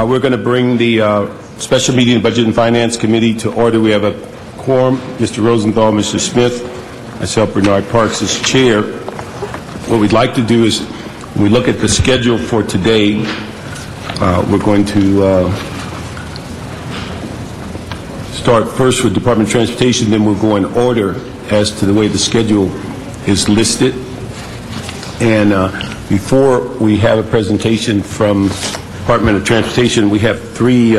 We're going to bring the special meeting of Budget and Finance Committee to order. We have a quorum, Mr. Rosenthal, Mr. Smith, myself, Bernard Parks, as chair. What we'd like to do is, when we look at the schedule for today, we're going to start first with Department of Transportation, then we'll go in order as to the way the schedule is listed. And before we have a presentation from Department of Transportation, we have three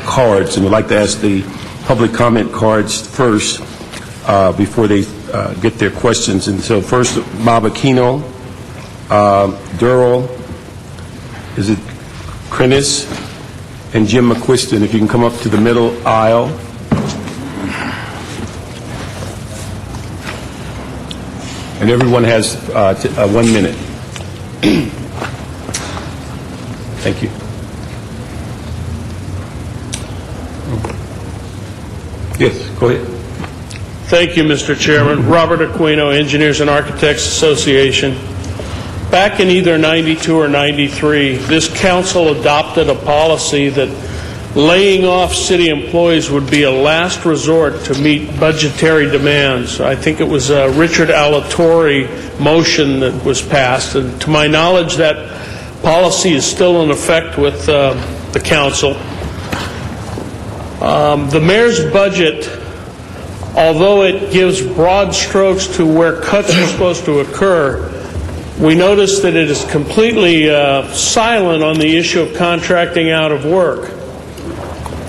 cards, and we'd like to ask the public comment cards first before they get their questions. And so first, Bob Aquino, Durrell, is it Crennis, and Jim McQuiston. If you can come up to the middle aisle. And everyone has 1 minute. Thank you. Yes, go ahead. Thank you, Mr. Chairman. Robert Aquino, Engineers and Architects Association. Back in either 92 or 93, this council adopted a policy that laying off city employees would be a last resort to meet budgetary demands. I think it was a Richard Alatorre motion that was passed, and to my knowledge that policy is still in effect with the council. The mayor's budget, although it gives broad strokes to where cuts are supposed to occur, we notice that it is completely silent on the issue of contracting out of work.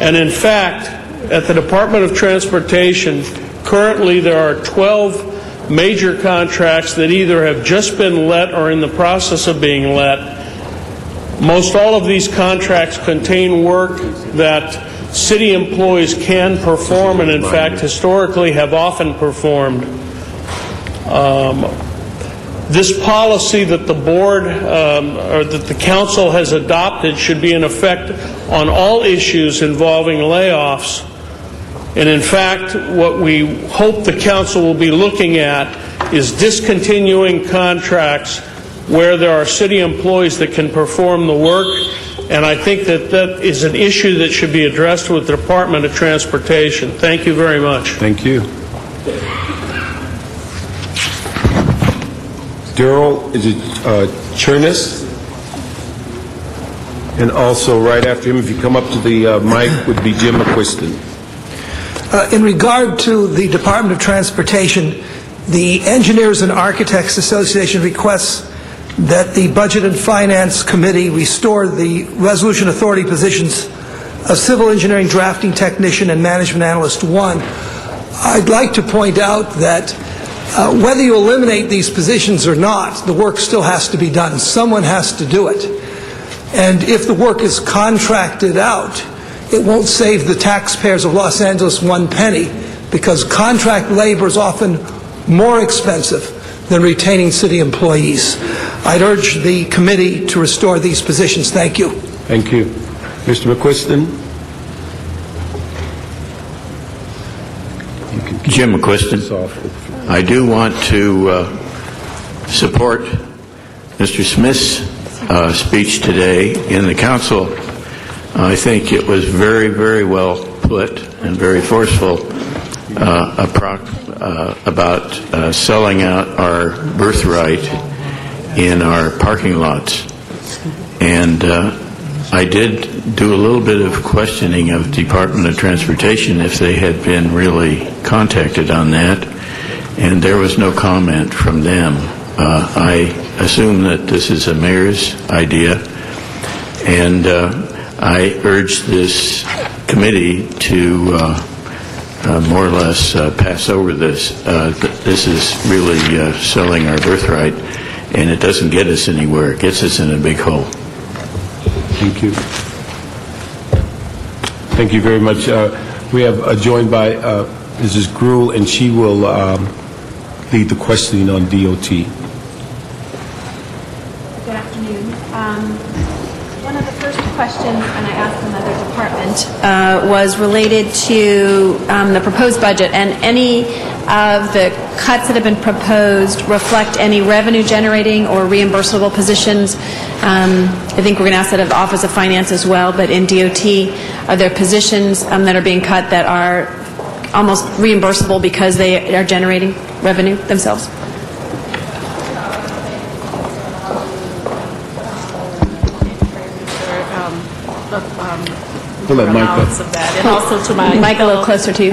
And in fact, at the Department of Transportation, currently there are 12 major contracts that either have just been let or in the process of being let. Most all of these contracts contain work that city employees can perform, and in fact historically have often performed. This policy that the board or that the council has adopted should be in effect on all issues involving layoffs. And in fact, what we hope the council will be looking at is discontinuing contracts where there are city employees that can perform the work. And I think that that is an issue that should be addressed with the Department of Transportation. Thank you very much. Thank you. Durrell, is it Chernis? And also right after him, if you come up to the mic, would be Jim McQuiston. In regard to the Department of Transportation, the Engineers and Architects Association requests that the Budget and Finance Committee restore the resolution authority positions of Civil Engineering Drafting Technician and Management Analyst 1. I'd like to point out that whether you eliminate these positions or not, the work still has to be done. Someone has to do it. And if the work is contracted out, it won't save the taxpayers of Los Angeles 1 penny, because contract labor is often more expensive than retaining city employees. I'd urge the committee to restore these positions. Thank you. Thank you. Mr. McQuiston? Jim McQuiston. I do want to support Mr. Smith's speech today in the council. I think it was very, very well put and very forceful about selling out our birthright in our parking lots. And I did do a little bit of questioning of Department of Transportation if they had been really contacted on that, and there was no comment from them. I assume that this is a mayor's idea, and I urge this committee to more or less pass over this. This is really selling our birthright, and it doesn't get us anywhere. It gets us in a big hole. Thank you. Thank you very much. We have joined by Mrs. Gruhl, and she will lead the questioning on DOT. Good afternoon. One of the first questions, and I asked another department, was related to the proposed budget and any of the cuts that have been proposed reflect any revenue-generating or reimbursable positions? I think we're going to ask that of the Office of Finance as well, but in DOT, are there positions that are being cut that are almost reimbursable because they are generating revenue themselves? Pull that mic up. Of that. And also to my Mike, a little closer to you.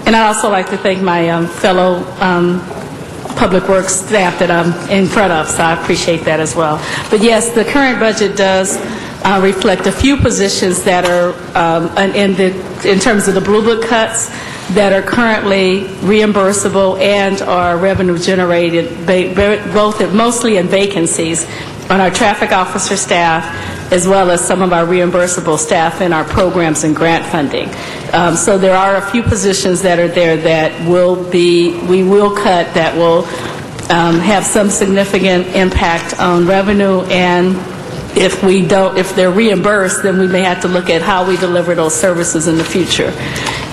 And I'd also like to thank my fellow Public Works staff that I'm in front of, so I appreciate that as well. But yes, the current budget does reflect a few positions that are, in terms of the Blue Book cuts, that are currently reimbursable and are revenue generated, mostly in vacancies on our traffic officer staff, as well as some of our reimbursable staff in our programs and grant funding. So there are a few positions that are there that we will cut, that will have some significant impact on revenue, and if they're reimbursed, then we may have to look at how we deliver those services in the future.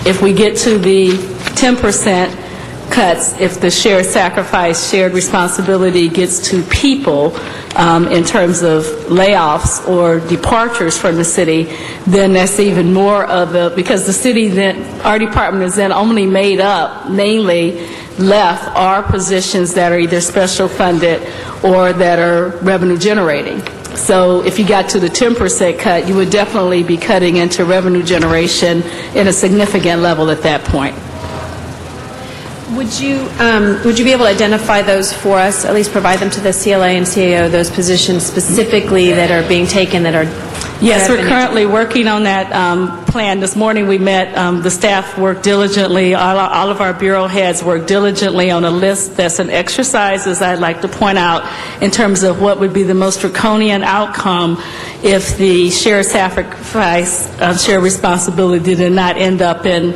If we get to the 10% cuts, if the shared sacrifice, shared responsibility gets to people in terms of layoffs or departures from the city, then that's even more of a, because the city then, our department is then only made up, mainly left are positions that are either special funded or that are revenue generating. So if you got to the 10% cut, you would definitely be cutting into revenue generation in a significant level at that point. Would you be able to identify those for us, at least provide them to the CLA and CAO, those positions specifically that are being taken that are... Yes, we're currently working on that plan. This morning we met, the staff worked diligently, all of our bureau heads worked diligently on a list that's an exercise, as I'd like to point out, in terms of what would be the most draconian outcome if the shared sacrifice, shared responsibility did not end up in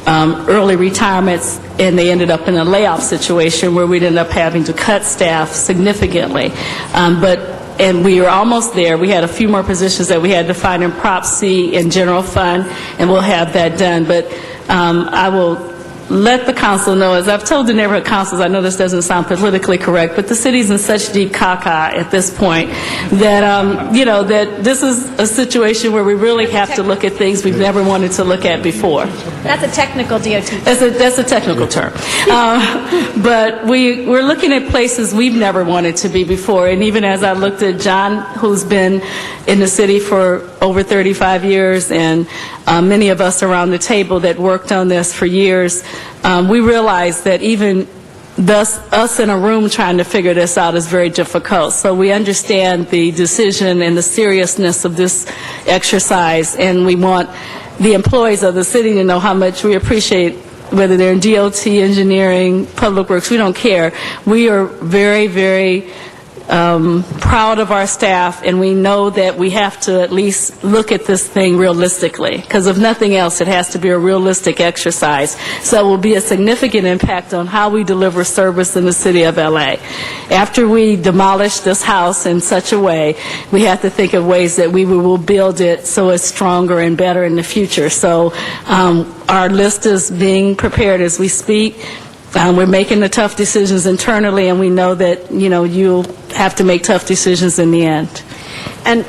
early retirements, and they ended up in a layoff situation where we'd end up having to cut staff significantly. And we are almost there. We had a few more positions that we had to find in Prop C in general fund, and we'll have that done. But I will let the council know, as I've told the neighborhood councils, I know this doesn't sound politically correct, but the city's in such deep caca at this point that, that this is a situation where we really have to look at things we've never wanted to look at before. That's a technical DOT. That's a technical term. But we're looking at places we've never wanted to be before. And even as I looked at John, who's been in the city for over 35 years, and many of us around the table that worked on this for years, we realized that even us in a room trying to figure this out is very difficult. So we understand the decision and the seriousness of this exercise, and we want the employees of the city to know how much we appreciate, whether they're in DOT, engineering, public works, we don't care. We are very, very proud of our staff, and we know that we have to at least look at this thing realistically, because if nothing else, it has to be a realistic exercise. So it will be a significant impact on how we deliver service in the city of LA. After we demolish this house in such a way, we have to think of ways that we will build it so it's stronger and better in the future. So our list is being prepared as we speak. We're making the tough decisions internally, and we know that, you'll have to make tough decisions in the end. And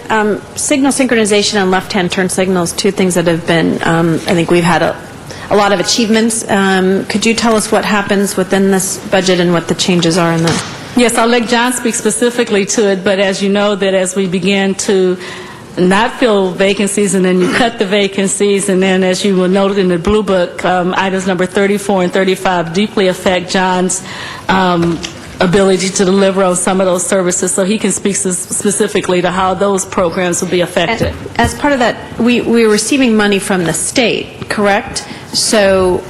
signal synchronization and left-hand turn signals, two things that have been, I think we've had a lot of achievements. Could you tell us what happens within this budget and what the changes are in the... Yes, I'll let John speak specifically to it, but as you know, that as we begin to not fill vacancies, and then you cut the vacancies, and then as you will note in the Blue Book, items number 34 and 35 deeply affect John's ability to deliver on some of those services, so he can speak specifically to how those programs will be affected. And as part of that, we're receiving money from the state, correct? So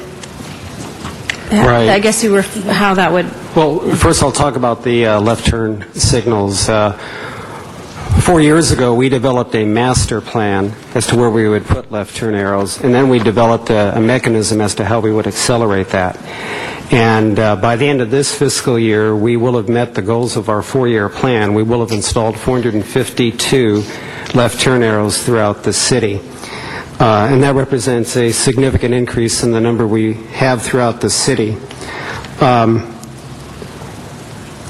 Right. I guess how that would... Well, first I'll talk about the left turn signals. 4 years ago, we developed a master plan as to where we would put left turn arrows, and then we developed a mechanism as to how we would accelerate that. And by the end of this fiscal year, we will have met the goals of our 4-year plan. We will have installed 452 left turn arrows throughout the city. and that represents a significant increase in the number we have throughout the city.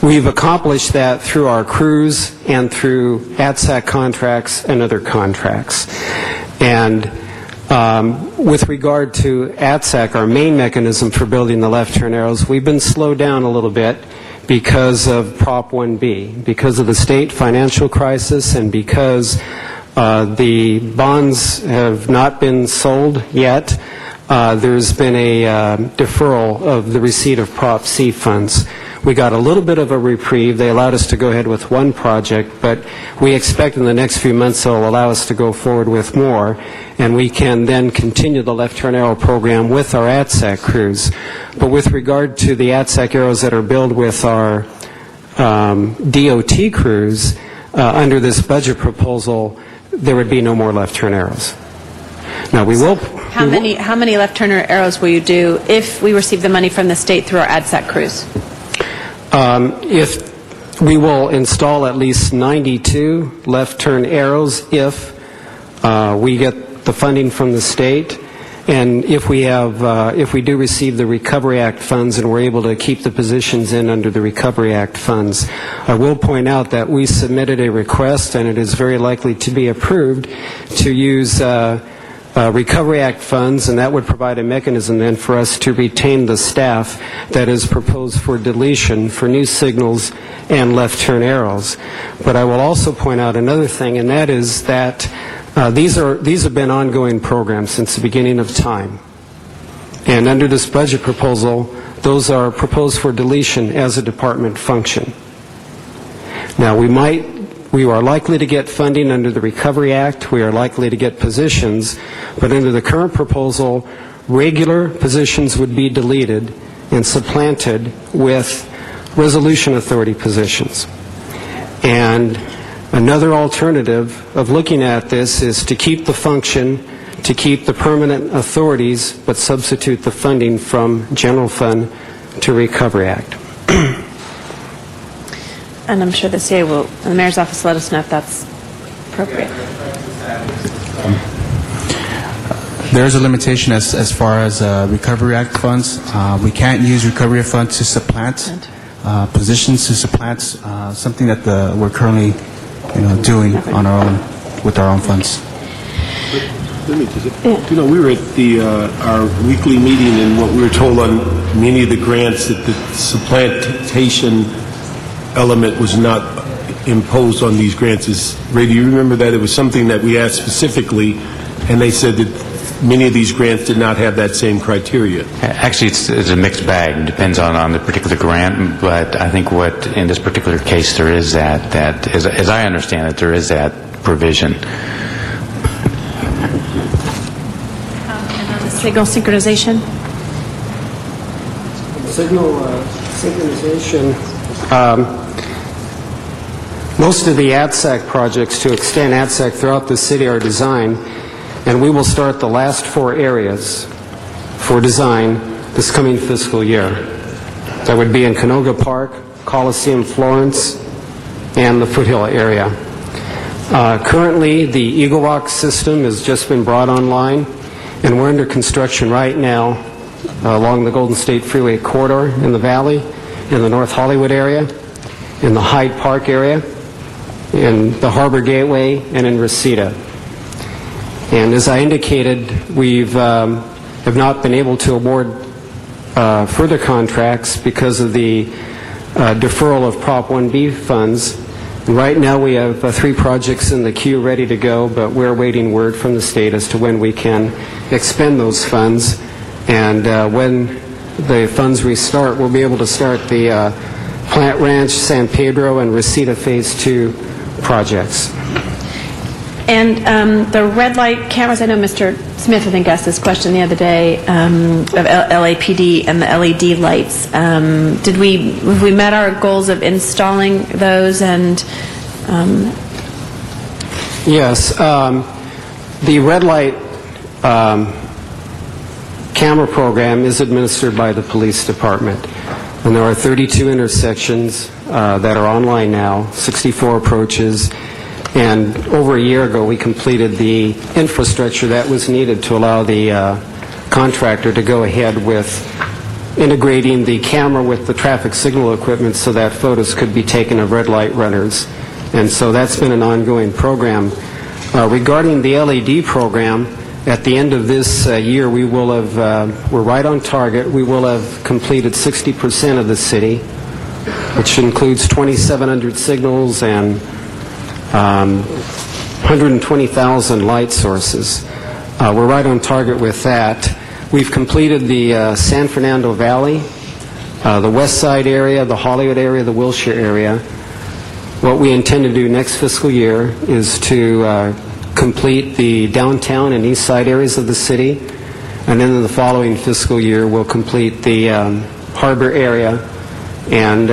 We've accomplished that through our crews and through ATSAC contracts and other contracts. And with regard to ATSAC, our main mechanism for building the left turn arrows, we've been slowed down a little bit because of Prop 1B, because of the state financial crisis and because the bonds have not been sold yet. There's been a deferral of the receipt of Prop C funds. We got a little bit of a reprieve. They allowed us to go ahead with one project, but we expect in the next few months they'll allow us to go forward with more, and we can then continue the left turn arrow program with our ATSAC crews. But with regard to the ATSAC arrows that are billed with our DOT crews, under this budget proposal, there would be no more left turn arrows. Now, we will... How many left turn arrows will you do if we receive the money from the state through our ADSAC crews? If we will install at least 92 left turn arrows if we get the funding from the state, and if we do receive the Recovery Act funds and we're able to keep the positions in under the Recovery Act funds. I will point out that we submitted a request, and it is very likely to be approved, to use Recovery Act funds, and that would provide a mechanism then for us to retain the staff that is proposed for deletion for new signals and left turn arrows. But I will also point out another thing, and that is that these have been ongoing programs since the beginning of time. And under this budget proposal, those are proposed for deletion as a department function. Now, we are likely to get funding under the Recovery Act. We are likely to get positions, but under the current proposal, regular positions would be deleted and supplanted with resolution authority positions. And another alternative of looking at this is to keep the function, to keep the permanent authorities, but substitute the funding from general fund to Recovery Act. And I'm sure the CA will, the mayor's office, let us know if that's appropriate. There's a limitation as far as Recovery Act funds. We can't use Recovery Act funds to supplant positions, to supplant something that we're currently, doing on our own with our own funds. Let me just, we were at our weekly meeting, and what we were told on many of the grants that the supplantation element was not imposed on these grants. Ray, do you remember that? It was something that we asked specifically, and they said that many of these grants did not have that same criteria. Actually, it's a mixed bag. It depends on the particular grant, but I think what, in this particular case, there is that as I understand it, there is that provision. And on the signal synchronization? Signal synchronization. Most of the ATSAC projects to extend ATSAC throughout the city are designed, and we will start the last 4 areas for design this coming fiscal year. That would be in Canoga Park, Coliseum Florence, and the Foothill area. Currently, the Eagle Rock system has just been brought online, and we're under construction right now along the Golden State Freeway corridor in the valley, in the North Hollywood area, in the Hyde Park area, in the Harbor Gateway, and in Reseda. And as I indicated, we have not been able to award further contracts because of the deferral of Prop 1B funds. And right now we have 3 projects in the queue ready to go, but we're awaiting word from the state as to when we can expend those funds. And when the funds restart, we'll be able to start the Plant Ranch, San Pedro, and Reseda Phase 2 projects. And the red light cameras, I know Mr. Smith, I think, asked this question the other day of LAPD and the LED lights. Have we met our goals of installing those? And Yes. The red light camera program is administered by the police department. And there are 32 intersections that are online now, 64 approaches, And over a year ago, we completed the infrastructure that was needed to allow the contractor to go ahead with integrating the camera with the traffic signal equipment so that photos could be taken of red light runners. And so that's been an ongoing program. Regarding the LED program, at the end of this year, we will have, we're right on target, we will have completed 60% of the city, which includes 2,700 signals and 120,000 light sources. We're right on target with that. We've completed the San Fernando Valley, the West Side area, the Hollywood area, the Wilshire area. What we intend to do next fiscal year is to complete the downtown and east side areas of the city, and then in the following fiscal year we'll complete the harbor area and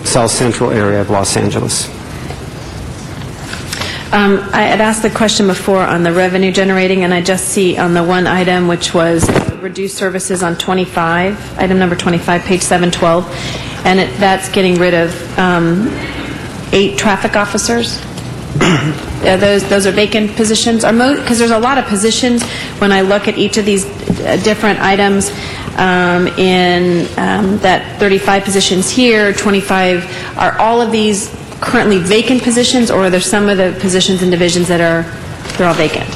south central area of Los Angeles. I had asked the question before on the revenue generating, and I just see on the one item, which was reduced services on 25, item number 25, page 712, and that's getting rid of 8 traffic officers. Those are vacant positions? Because there's a lot of positions when I look at each of these different items in that 35 positions here, 25, are all of these currently vacant positions, or are there some of the positions and divisions that they're all vacant?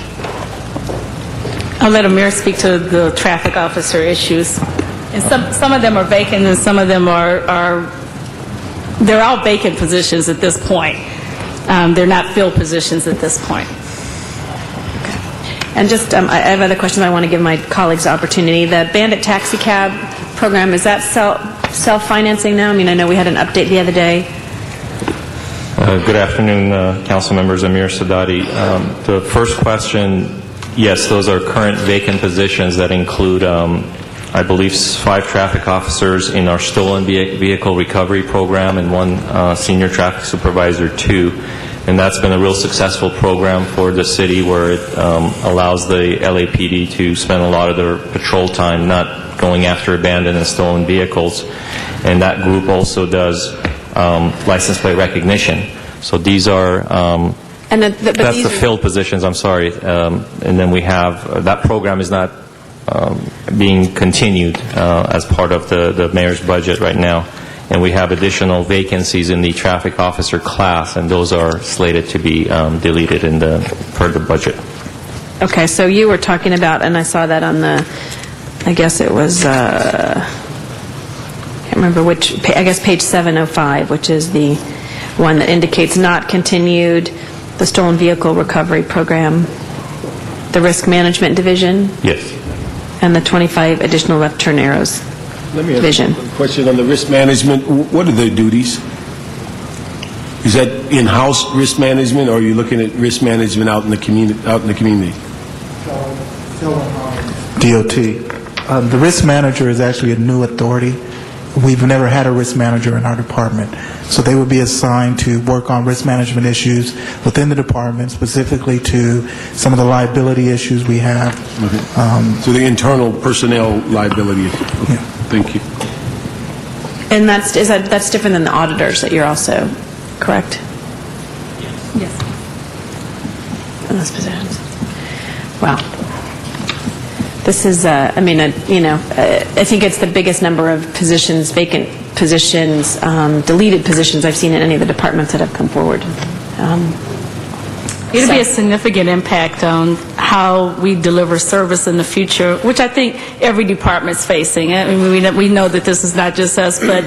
I'll let Amir speak to the traffic officer issues. And some of them are vacant, and some of them they're all vacant positions at this point. They're not filled positions at this point. And just, I have other questions I want to give my colleagues the opportunity. The Bandit Taxi Cab program, is that self-financing now? I mean, I know we had an update the other day. Good afternoon, council members. Amir Sadati. The first question, yes, those are current vacant positions that include, I believe, 5 traffic officers in our stolen vehicle recovery program and 1 senior traffic supervisor, 2. And that's been a real successful program for the city, where it allows the LAPD to spend a lot of their patrol time not going after abandoned and stolen vehicles. And that group also does license plate recognition. So these are, that's the filled positions, I'm sorry. And then we have, that program is not being continued as part of the mayor's budget right now. And we have additional vacancies in the traffic officer class, and those are slated to be deleted per the budget. Okay, so you were talking about, and I saw that on the, I guess it was, I can't remember which, I guess page 705, which is the one that indicates not continued, the stolen vehicle recovery program, the risk management division. Yes. And the 25 additional left turn arrows division. Let me ask a question on the risk management. What are their duties? Is that in-house risk management, or are you looking at risk management out in the community? DOT. The risk manager is actually a new authority. We've never had a risk manager in our department. So they would be assigned to work on risk management issues within the department, specifically to some of the liability issues we have. Okay. So the internal personnel liability issues. Okay. Yeah. Thank you. And that's different than the auditors that you're also, correct? Yes. In those positions. Wow. This is, I think it's the biggest number of positions, vacant positions, deleted positions I've seen in any of the departments that have come forward. It'll be a significant impact on how we deliver service in the future, which I think every department's facing. I mean, we know that this is not just us, but,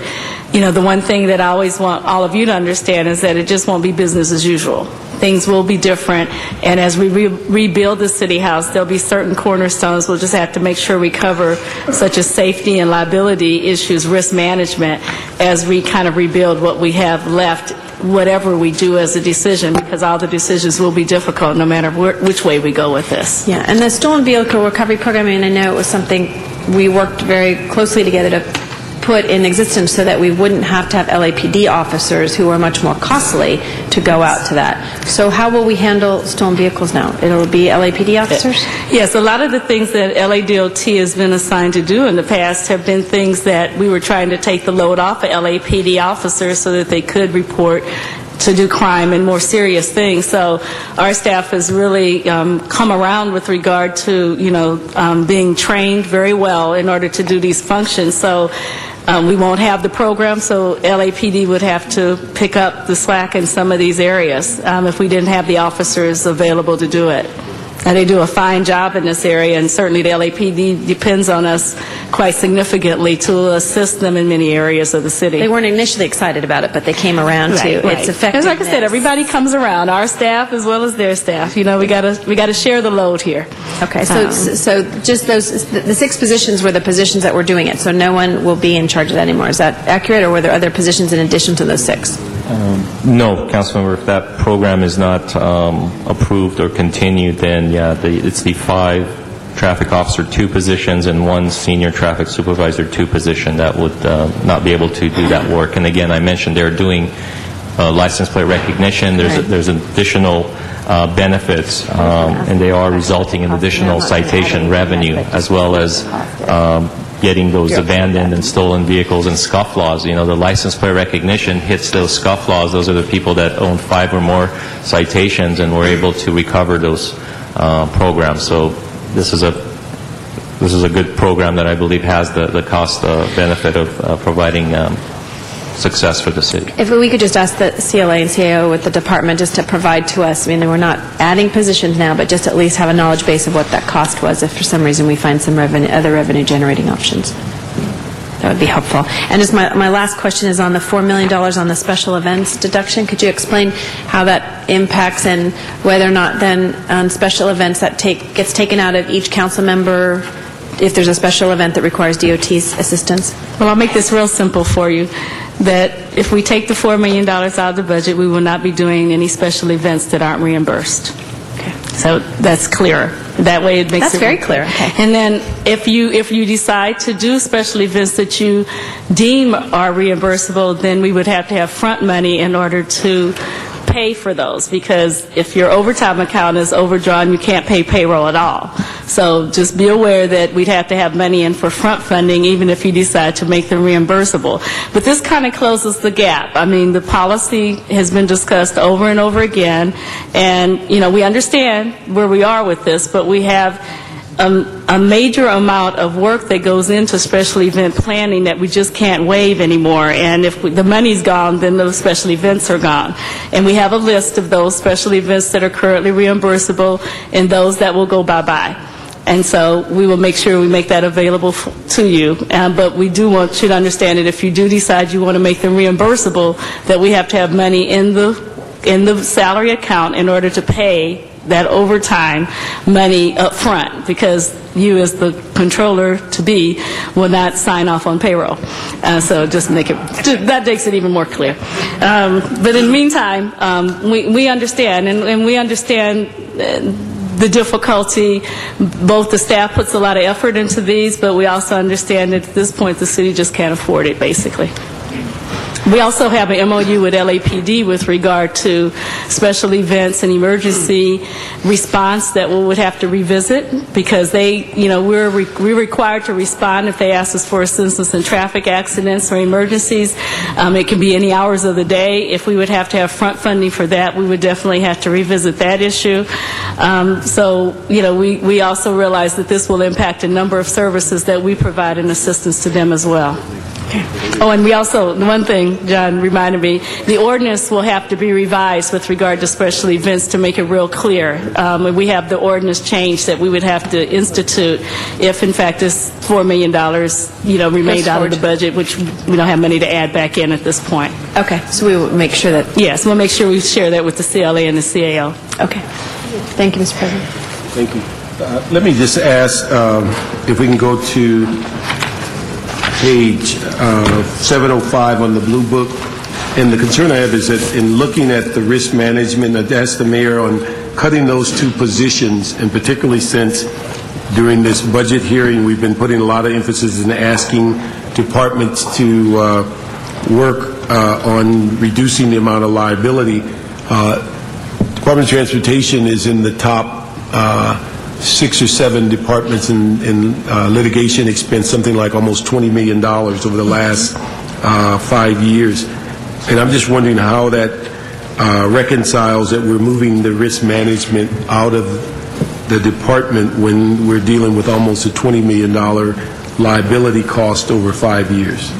the one thing that I always want all of you to understand is that it just won't be business as usual. Things will be different, and as we rebuild the City House, there'll be certain cornerstones we'll just have to make sure we cover, such as safety and liability issues, risk management, as we kind of rebuild what we have left, whatever we do as a decision, because all the decisions will be difficult no matter which way we go with this. Yeah, and the stolen vehicle recovery program, I know it was something we worked very closely together to put in existence so that we wouldn't have to have LAPD officers who are much more costly to go out to that. So how will we handle stolen vehicles now? It'll be LAPD officers? Yes, a lot of the things that LADOT has been assigned to do in the past have been things that we were trying to take the load off of LAPD officers so that they could report to do crime and more serious things. So our staff has really come around with regard to, being trained very well in order to do these functions. So we won't have the program, so LAPD would have to pick up the slack in some of these areas if we didn't have the officers available to do it. And they do a fine job in this area, and certainly the LAPD depends on us quite significantly to assist them in many areas of the city. They weren't initially excited about it, but they came around to its effectiveness. Like I said, everybody comes around, our staff as well as their staff. We got to share the load here. Okay, so just the 6 positions were the positions that were doing it, so no one will be in charge of that anymore. Is that accurate, or were there other positions in addition to those 6? No, Councilmember, if that program is not approved or continued, then it's the 5 traffic officer 2 positions and 1 senior traffic supervisor 2 position that would not be able to do that work. And again, I mentioned they're doing license plate recognition. There's additional benefits, and they are resulting in additional citation revenue, as well as getting those abandoned and stolen vehicles and scufflaws. The license plate recognition hits those scufflaws. Those are the people that own 5 or more citations, and we're able to recover those programs. So this is a good program that I believe has the cost benefit of providing success for the city. If we could just ask the CLA and CAO with the department just to provide to us, we're not adding positions now, but just at least have a knowledge base of what that cost was if for some reason we find some other revenue generating options. That would be helpful. And just my last question is on the $4 million on the special events deduction. Could you explain how that impacts and whether or not then on special events that gets taken out of each council member if there's a special event that requires DOT's assistance? Well, I'll make this real simple for you, that if we take the $4 million out of the budget, we will not be doing any special events that aren't reimbursed. Okay. So that's clear. That way it makes That's very clear. Okay. And then if you decide to do special events that you deem are reimbursable, then we would have to have front money in order to pay for those, because if your overtime account is overdrawn, you can't pay payroll at all. So just be aware that we'd have to have money in for front funding even if you decide to make them reimbursable. But this kind of closes the gap. The policy has been discussed over and over again, and we understand where we are with this, but we have a major amount of work that goes into special event planning that we just can't waive anymore. And if the money's gone, then those special events are gone. And we have a list of those special events that are currently reimbursable and those that will go bye-bye. And so we will make sure we make that available to you. But we do want you to understand that if you do decide you want to make them reimbursable, that we have to have money in the salary account in order to pay that overtime money up front, because you as the controller-to-be will not sign off on payroll. So that makes it even more clear. But in the meantime, we understand, and we understand the difficulty. Both the staff puts a lot of effort into these, but we also understand that at this point the city just can't afford it, basically. We also have an MOU with LAPD with regard to special events and emergency response that we would have to revisit, because we're required to respond if they ask us for assistance in traffic accidents or emergencies. It can be any hours of the day. If we would have to have front funding for that, we would definitely have to revisit that issue. We also realize that this will impact a number of services that we provide in assistance to them as well. Oh, and we also, one thing John reminded me, the ordinance will have to be revised with regard to special events to make it real clear. We have the ordinance change that we would have to institute if, in fact, this $4 million, remained out of the budget, which we don't have money to add back in at this point. Okay, so we will make sure that... Yes, we'll make sure we share that with the CLA and the CAO. Okay. Thank you, Mr. President. Thank you. Let me just ask if we can go to page 705 on the Blue Book. And the concern I have is that in looking at the risk management, I'd ask the mayor on cutting those 2 positions, and particularly since during this budget hearing we've been putting a lot of emphasis in asking departments to work on reducing the amount of liability. Department of Transportation is in the top 6 or 7 departments in litigation expense, something like almost $20 million over the last 5 years. And I'm just wondering how that reconciles that we're moving the risk management out of the department when we're dealing with almost a $20 million liability cost over 5 years?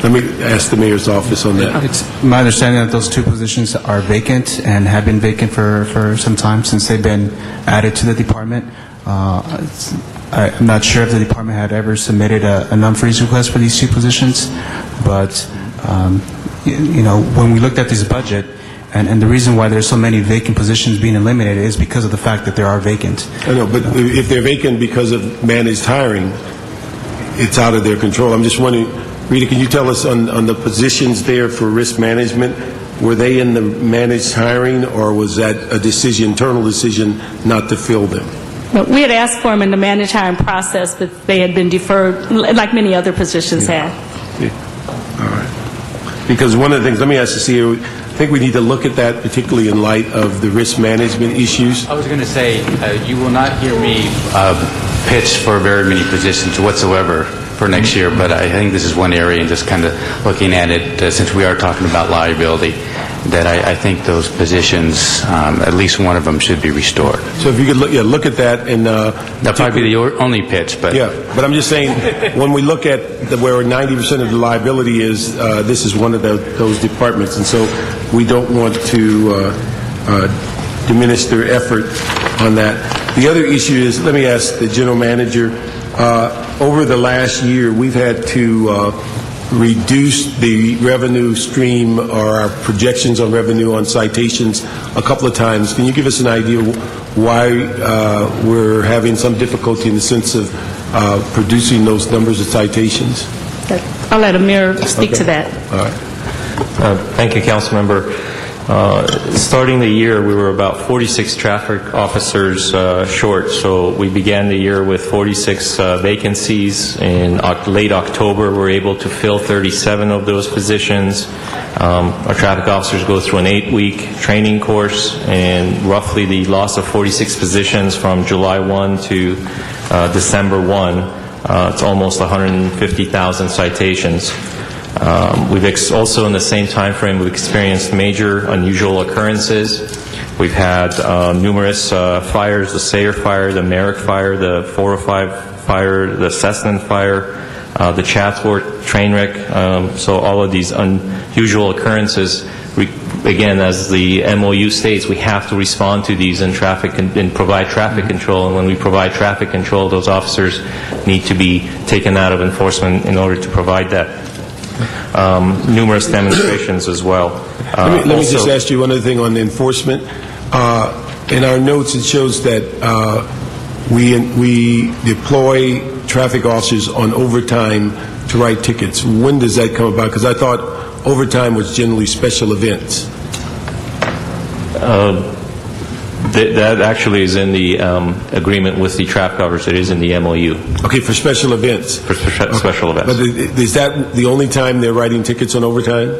Let me ask the mayor's office on that. It's my understanding that those two positions are vacant and have been vacant for some time since they've been added to the department. I'm not sure if the department had ever submitted a non-freeze request for these two positions, but when we looked at this budget, and the reason why there's so many vacant positions being eliminated is because of the fact that there are vacant. I know, but if they're vacant because of managed hiring, it's out of their control. I'm just wondering, Rita, can you tell us on the positions there for risk management, were they in the managed hiring, or was that a decision, internal decision, not to fill them? We had asked for them in the managed hiring process, but they had been deferred, like many other positions had. All right. Because one of the things, let me ask you, see, I think we need to look at that, particularly in light of the risk management issues. I was going to say, you will not hear me pitch for very many positions whatsoever for next year, but I think this is one area, and just kind of looking at it, since we are talking about liability, that I think those positions, at least one of them, should be restored. So if you could look at that, and that'll probably be the only pitch, but but I'm just saying, when we look at where 90% of the liability is, this is one of those departments, and so we don't want to diminish their effort on that. The other issue is, let me ask the general manager. Over the last year, we've had to reduce the revenue stream or our projections on revenue on citations a couple of times. Can you give us an idea why we're having some difficulty in the sense of producing those numbers of citations? I'll let Amir speak to that. All right. Thank you, Council Member. Starting the year, we were about 46 traffic officers short, so we began the year with 46 vacancies. In late October, we were able to fill 37 of those positions. Our traffic officers go through an 8-week training course, and roughly the loss of 46 positions from July 1 to December 1, it's almost 150,000 citations. We've also, in the same time frame, we've experienced major unusual occurrences. We've had numerous fires: the Sayre fire, the Merrick fire, the 405 fire, the Cessna fire, the Chatsworth train wreck. So all of these unusual occurrences, again, as the MOU states, we have to respond to these and provide traffic control. And when we provide traffic control, those officers need to be taken out of enforcement in order to provide that. Numerous demonstrations as well. Let me just ask you one other thing on the enforcement. In our notes, it shows that we deploy traffic officers on overtime to write tickets. When does that come about? Because I thought overtime was generally special events. That actually is in the agreement with the traffic officers. It is in the MOU. Okay, for special events. For special events. But is that the only time they're writing tickets on overtime?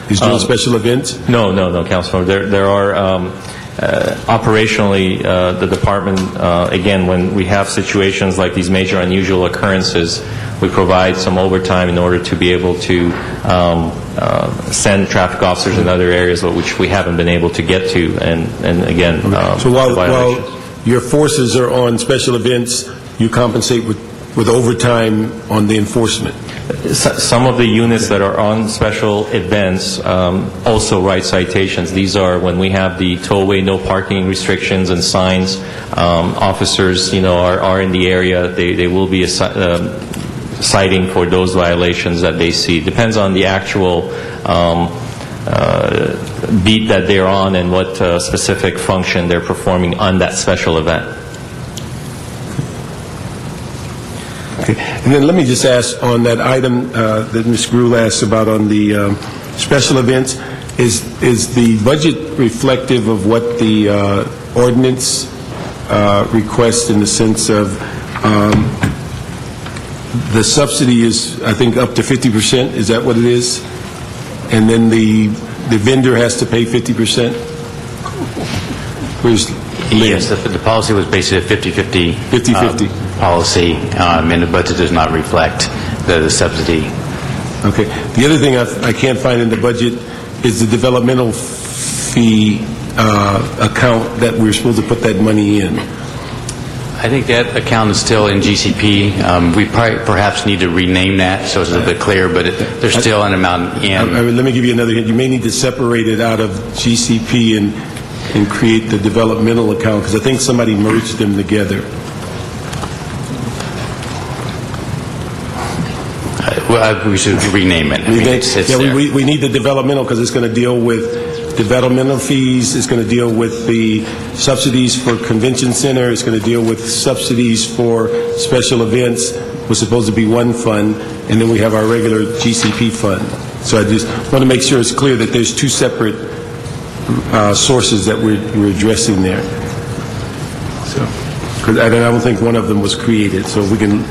Is doing special events? No, Councilor. There are operationally the department. Again, when we have situations like these major unusual occurrences, we provide some overtime in order to be able to send traffic officers in other areas which we haven't been able to get to, and again, so while your forces are on special events, you compensate with overtime on the enforcement. Some of the units that are on special events also write citations. These are when we have the tollway no parking restrictions and signs. Officers, are in the area. They will be citing for those violations that they see. Depends on the actual beat that they're on and what specific function they're performing on that special event. Okay. And then let me just ask on that item that Ms. Gruhl asked about on the special events, is the budget reflective of what the ordinance requests, in the sense of the subsidy is, I think, up to 50%? Is that what it is? And then the vendor has to pay 50%? Yes, the policy was basically a 50-50 policy, and the budget does not reflect the subsidy. Okay. The other thing I can't find in the budget is the developmental fee account that we're supposed to put that money in. I think that account is still in GCP. We perhaps need to rename that so it's a little bit clearer, but there's still an amount in. Let me give you another hint. You may need to separate it out of GCP and create the developmental account, because I think somebody merged them together. We should rename it. We need the developmental because it's going to deal with developmental fees, it's going to deal with the subsidies for convention center, it's going to deal with subsidies for special events. We're supposed to be one fund, and then we have our regular GCP fund. So I just want to make sure it's clear that there's two separate sources that we're addressing there. So, because I don't think one of them was created, so we can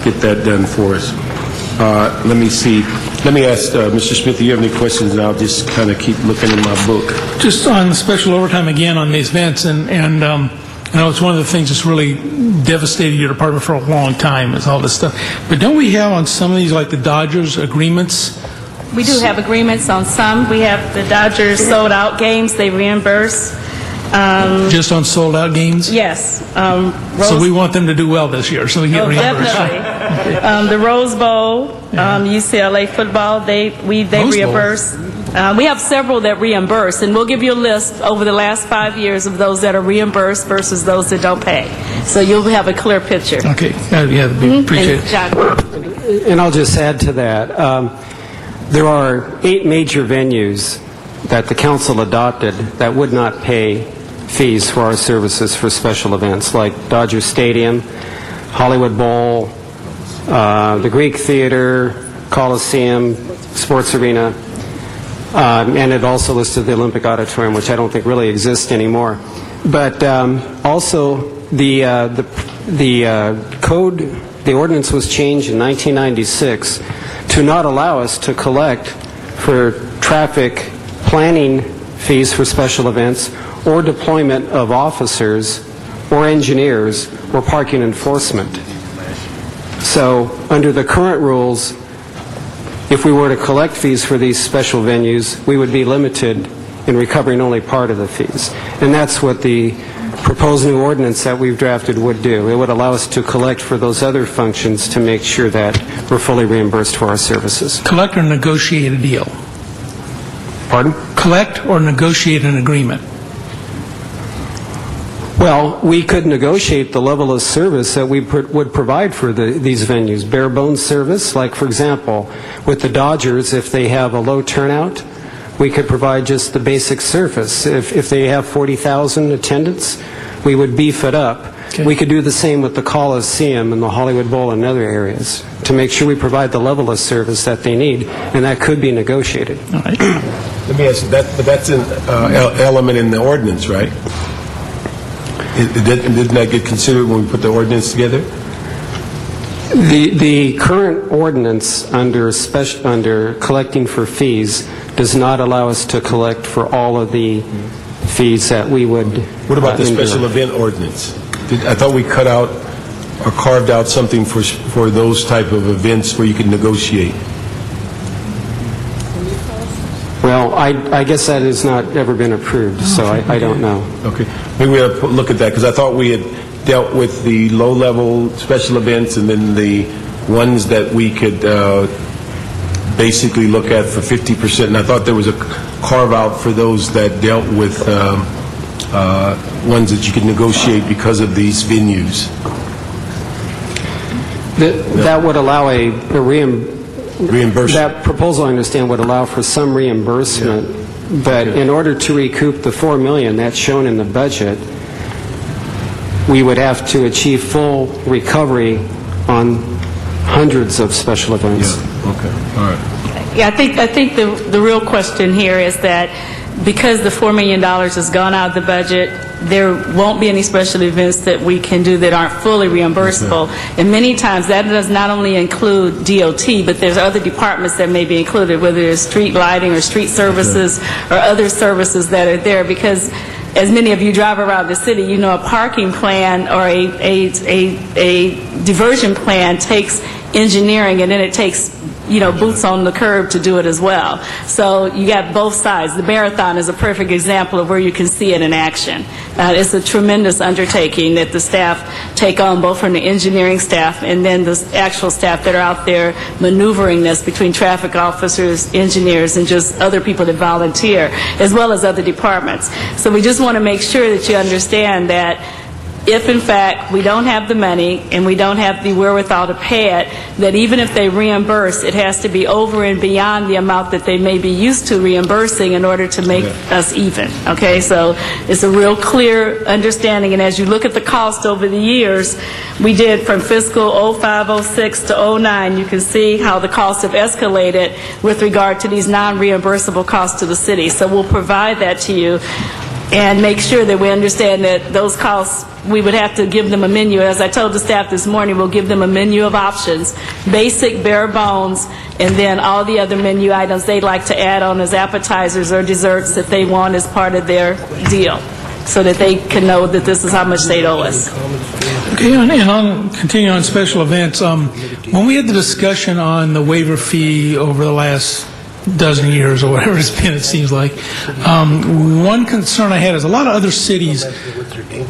get that done for us. Let me see. Let me ask Mr. Smith, do you have any questions? And I'll just kind of keep looking in my book. Just on special overtime again on these events, and I know it's one of the things that's really devastated your department for a long time is all this stuff. But don't we have on some of these, like the Dodgers, agreements? We do have agreements on some. We have the Dodgers sold-out games, they reimburse. Just on sold-out games? Yes. So we want them to do well this year, so they get reimbursed. Definitely. The Rose Bowl, UCLA football, they reimburse. We have several that reimburse, and we'll give you a list over the last 5 years of those that are reimbursed versus those that don't pay. So you'll have a clear picture. Okay. Yeah, appreciate it. And I'll just add to that. There are 8 major venues that the council adopted that would not pay fees for our services for special events, like Dodger Stadium, Hollywood Bowl, the Greek Theater, Coliseum, Sports Arena, and it also listed the Olympic Auditorium, which I don't think really exists anymore. But also the code, the ordinance was changed in 1996 to not allow us to collect for traffic planning fees for special events or deployment of officers or engineers or parking enforcement. So under the current rules, if we were to collect fees for these special venues, we would be limited in recovering only part of the fees. And that's what the proposed new ordinance that we've drafted would do. It would allow us to collect for those other functions to make sure that we're fully reimbursed for our services. Collect or negotiate a deal? Pardon? Collect or negotiate an agreement? Well, we could negotiate the level of service that we would provide for these venues. Bare bones service, like for example, with the Dodgers, if they have a low turnout, we could provide just the basic service. If they have 40,000 attendance, we would beef it up. Okay. We could do the same with the Coliseum and the Hollywood Bowl and other areas to make sure we provide the level of service that they need, and that could be negotiated. All right. Let me ask you, but that's an element in the ordinance, right? Didn't that get considered when we put the ordinance together? The current ordinance under collecting for fees does not allow us to collect for all of the fees that we would. What about the special event ordinance? I thought we cut out or carved out something for those type of events where you can negotiate. Well, I guess that has not ever been approved, so I don't know. Okay. Maybe we have to look at that, because I thought we had dealt with the low-level special events and then the ones that we could basically look at for 50%. And I thought there was a carve-out for those that dealt with ones that you could negotiate because of these venues. That would allow a reimbursement. That proposal, I understand, would allow for some reimbursement, but in order to recoup the $4 million that's shown in the budget, we would have to achieve full recovery on hundreds of special events. Yeah. Okay. All right. Yeah, I think the real question here is that because the $4 million has gone out of the budget, there won't be any special events that we can do that aren't fully reimbursable. And many times that does not only include DOT, but there's other departments that may be included, whether it's street lighting or street services or other services that are there. Because as many of you drive around the city, you know a parking plan or a diversion plan takes engineering, and then it takes boots on the curb to do it as well. So you got both sides. The marathon is a perfect example of where you can see it in action. It's a tremendous undertaking that the staff take on, both from the engineering staff and then the actual staff that are out there maneuvering this between traffic officers, engineers, and just other people that volunteer, as well as other departments. So we just want to make sure that you understand that if, in fact, we don't have the money and we don't have the wherewithal to pay it, that even if they reimburse, it has to be over and beyond the amount that they may be used to reimbursing in order to make us even, okay? So it's a real clear understanding, and as you look at the cost over the years, we did from fiscal 05, 06 to 09, you can see how the costs have escalated with regard to these non-reimbursable costs to the city. So we'll provide that to you and make sure that we understand that those costs, we would have to give them a menu. As I told the staff this morning, we'll give them a menu of options, basic, bare bones, and then all the other menu items they'd like to add on as appetizers or desserts that they want as part of their deal, so that they can know that this is how much they owe us. Okay, and on continuing on special events, when we had the discussion on the waiver fee over the last dozen years or whatever it's been, it seems like, one concern I had is a lot of other cities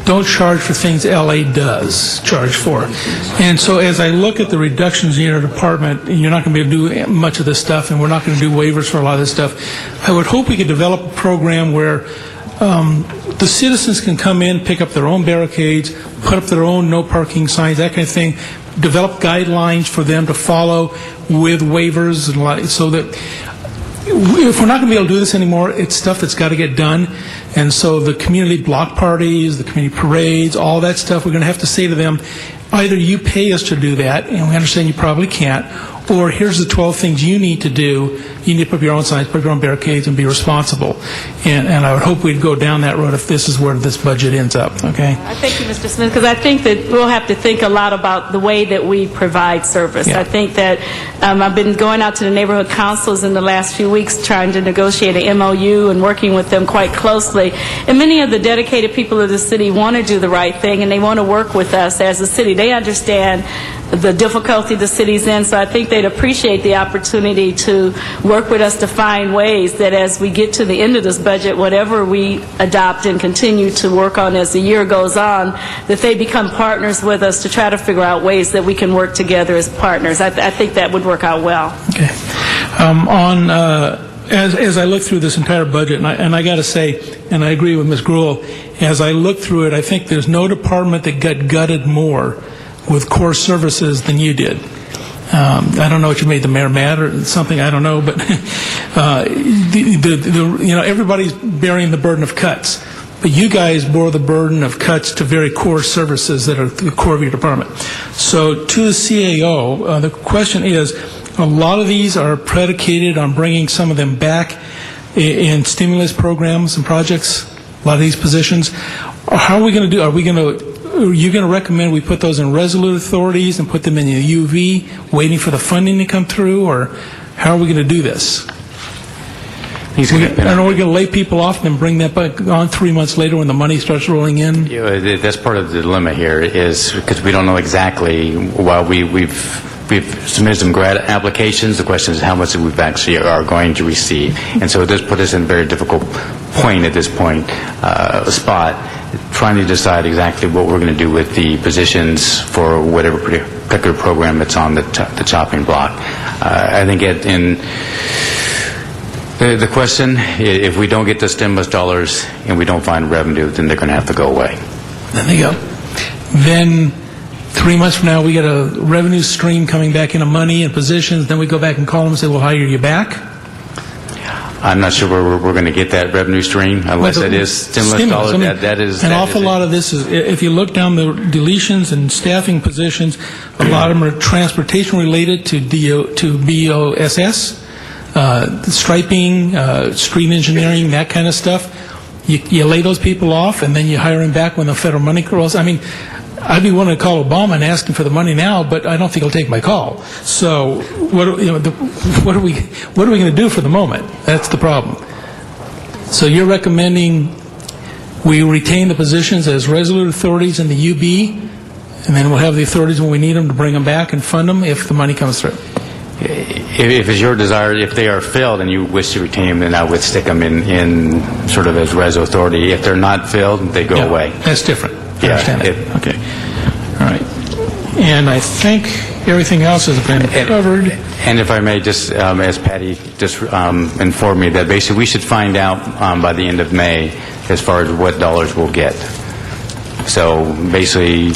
don't charge for things LA does charge for. And so as I look at the reductions in your department, and you're not going to be able to do much of this stuff, and we're not going to do waivers for a lot of this stuff, I would hope we could develop a program where the citizens can come in, pick up their own barricades, put up their own no parking signs, that kind of thing, develop guidelines for them to follow with waivers, and so that if we're not going to be able to do this anymore, it's stuff that's got to get done. And so the community block parties, the community parades, all that stuff, we're going to have to say to them, either you pay us to do that, and we understand you probably can't, or here's the 12 things you need to do. You need to put up your own signs, put up your own barricades, and be responsible. And I would hope we'd go down that road if this is where this budget ends up, okay? I thank you, Mr. Smith, because I think that we'll have to think a lot about the way that we provide service. Yeah. I think that I've been going out to the neighborhood councils in the last few weeks trying to negotiate an MOU and working with them quite closely. And many of the dedicated people of the city want to do the right thing, and they want to work with us as a city. They understand the difficulty the city's in, so I think they'd appreciate the opportunity to work with us to find ways that as we get to the end of this budget, whatever we adopt and continue to work on as the year goes on, that they become partners with us to try to figure out ways that we can work together as partners. I think that would work out well. Okay. As I look through this entire budget, and I got to say, and I agree with Ms. Gruhl, as I look through it, I think there's no department that got gutted more with core services than you did. I don't know what you made the mayor mad or something, I don't know, but everybody's bearing the burden of cuts. But you guys bore the burden of cuts to very core services that are the core of your department. So to the CAO, the question is, a lot of these are predicated on bringing some of them back in stimulus programs and projects, a lot of these positions. How are we going to do? Are you going to recommend we put those in resolute authorities and put them in the UV, waiting for the funding to come through, or how are we going to do this? I don't know, we're going to lay people off and then bring that back on 3 months later when the money starts rolling in? That's part of the dilemma here, is because we don't know exactly. While we've submitted some grant applications, the question is how much we actually are going to receive. And so it does put us in a very difficult point at this spot, trying to decide exactly what we're going to do with the positions for whatever particular program that's on the chopping block. I think the question, if we don't get the stimulus dollars and we don't find revenue, then they're going to have to go away. Then they go. Then 3 months from now, we get a revenue stream coming back into money and positions. Then we go back and call them and say, we'll hire you back. I'm not sure where we're going to get that revenue stream, unless it is stimulus dollars. That is an awful lot of this is, if you look down the deletions and staffing positions, a lot of them are transportation related to BOSS, striping, street engineering, that kind of stuff. You lay those people off, and then you hire them back when the federal money rolls. I mean, I'd be willing to call Obama and ask him for the money now, but I don't think he'll take my call. So what are we going to do for the moment? That's the problem. So you're recommending we retain the positions as resolute authorities in the UB, and then we'll have the authorities when we need them to bring them back and fund them if the money comes through. if it's your desire, if they are filled and you wish to retain them, then I would stick them in sort of as res authority. If they're not filled, they go away. That's different. I Yeah, understand that. Okay. All right. And I think everything else has been covered. And if I may, just as Patty just informed me, that basically we should find out by the end of May as far as what dollars we'll get. So basically,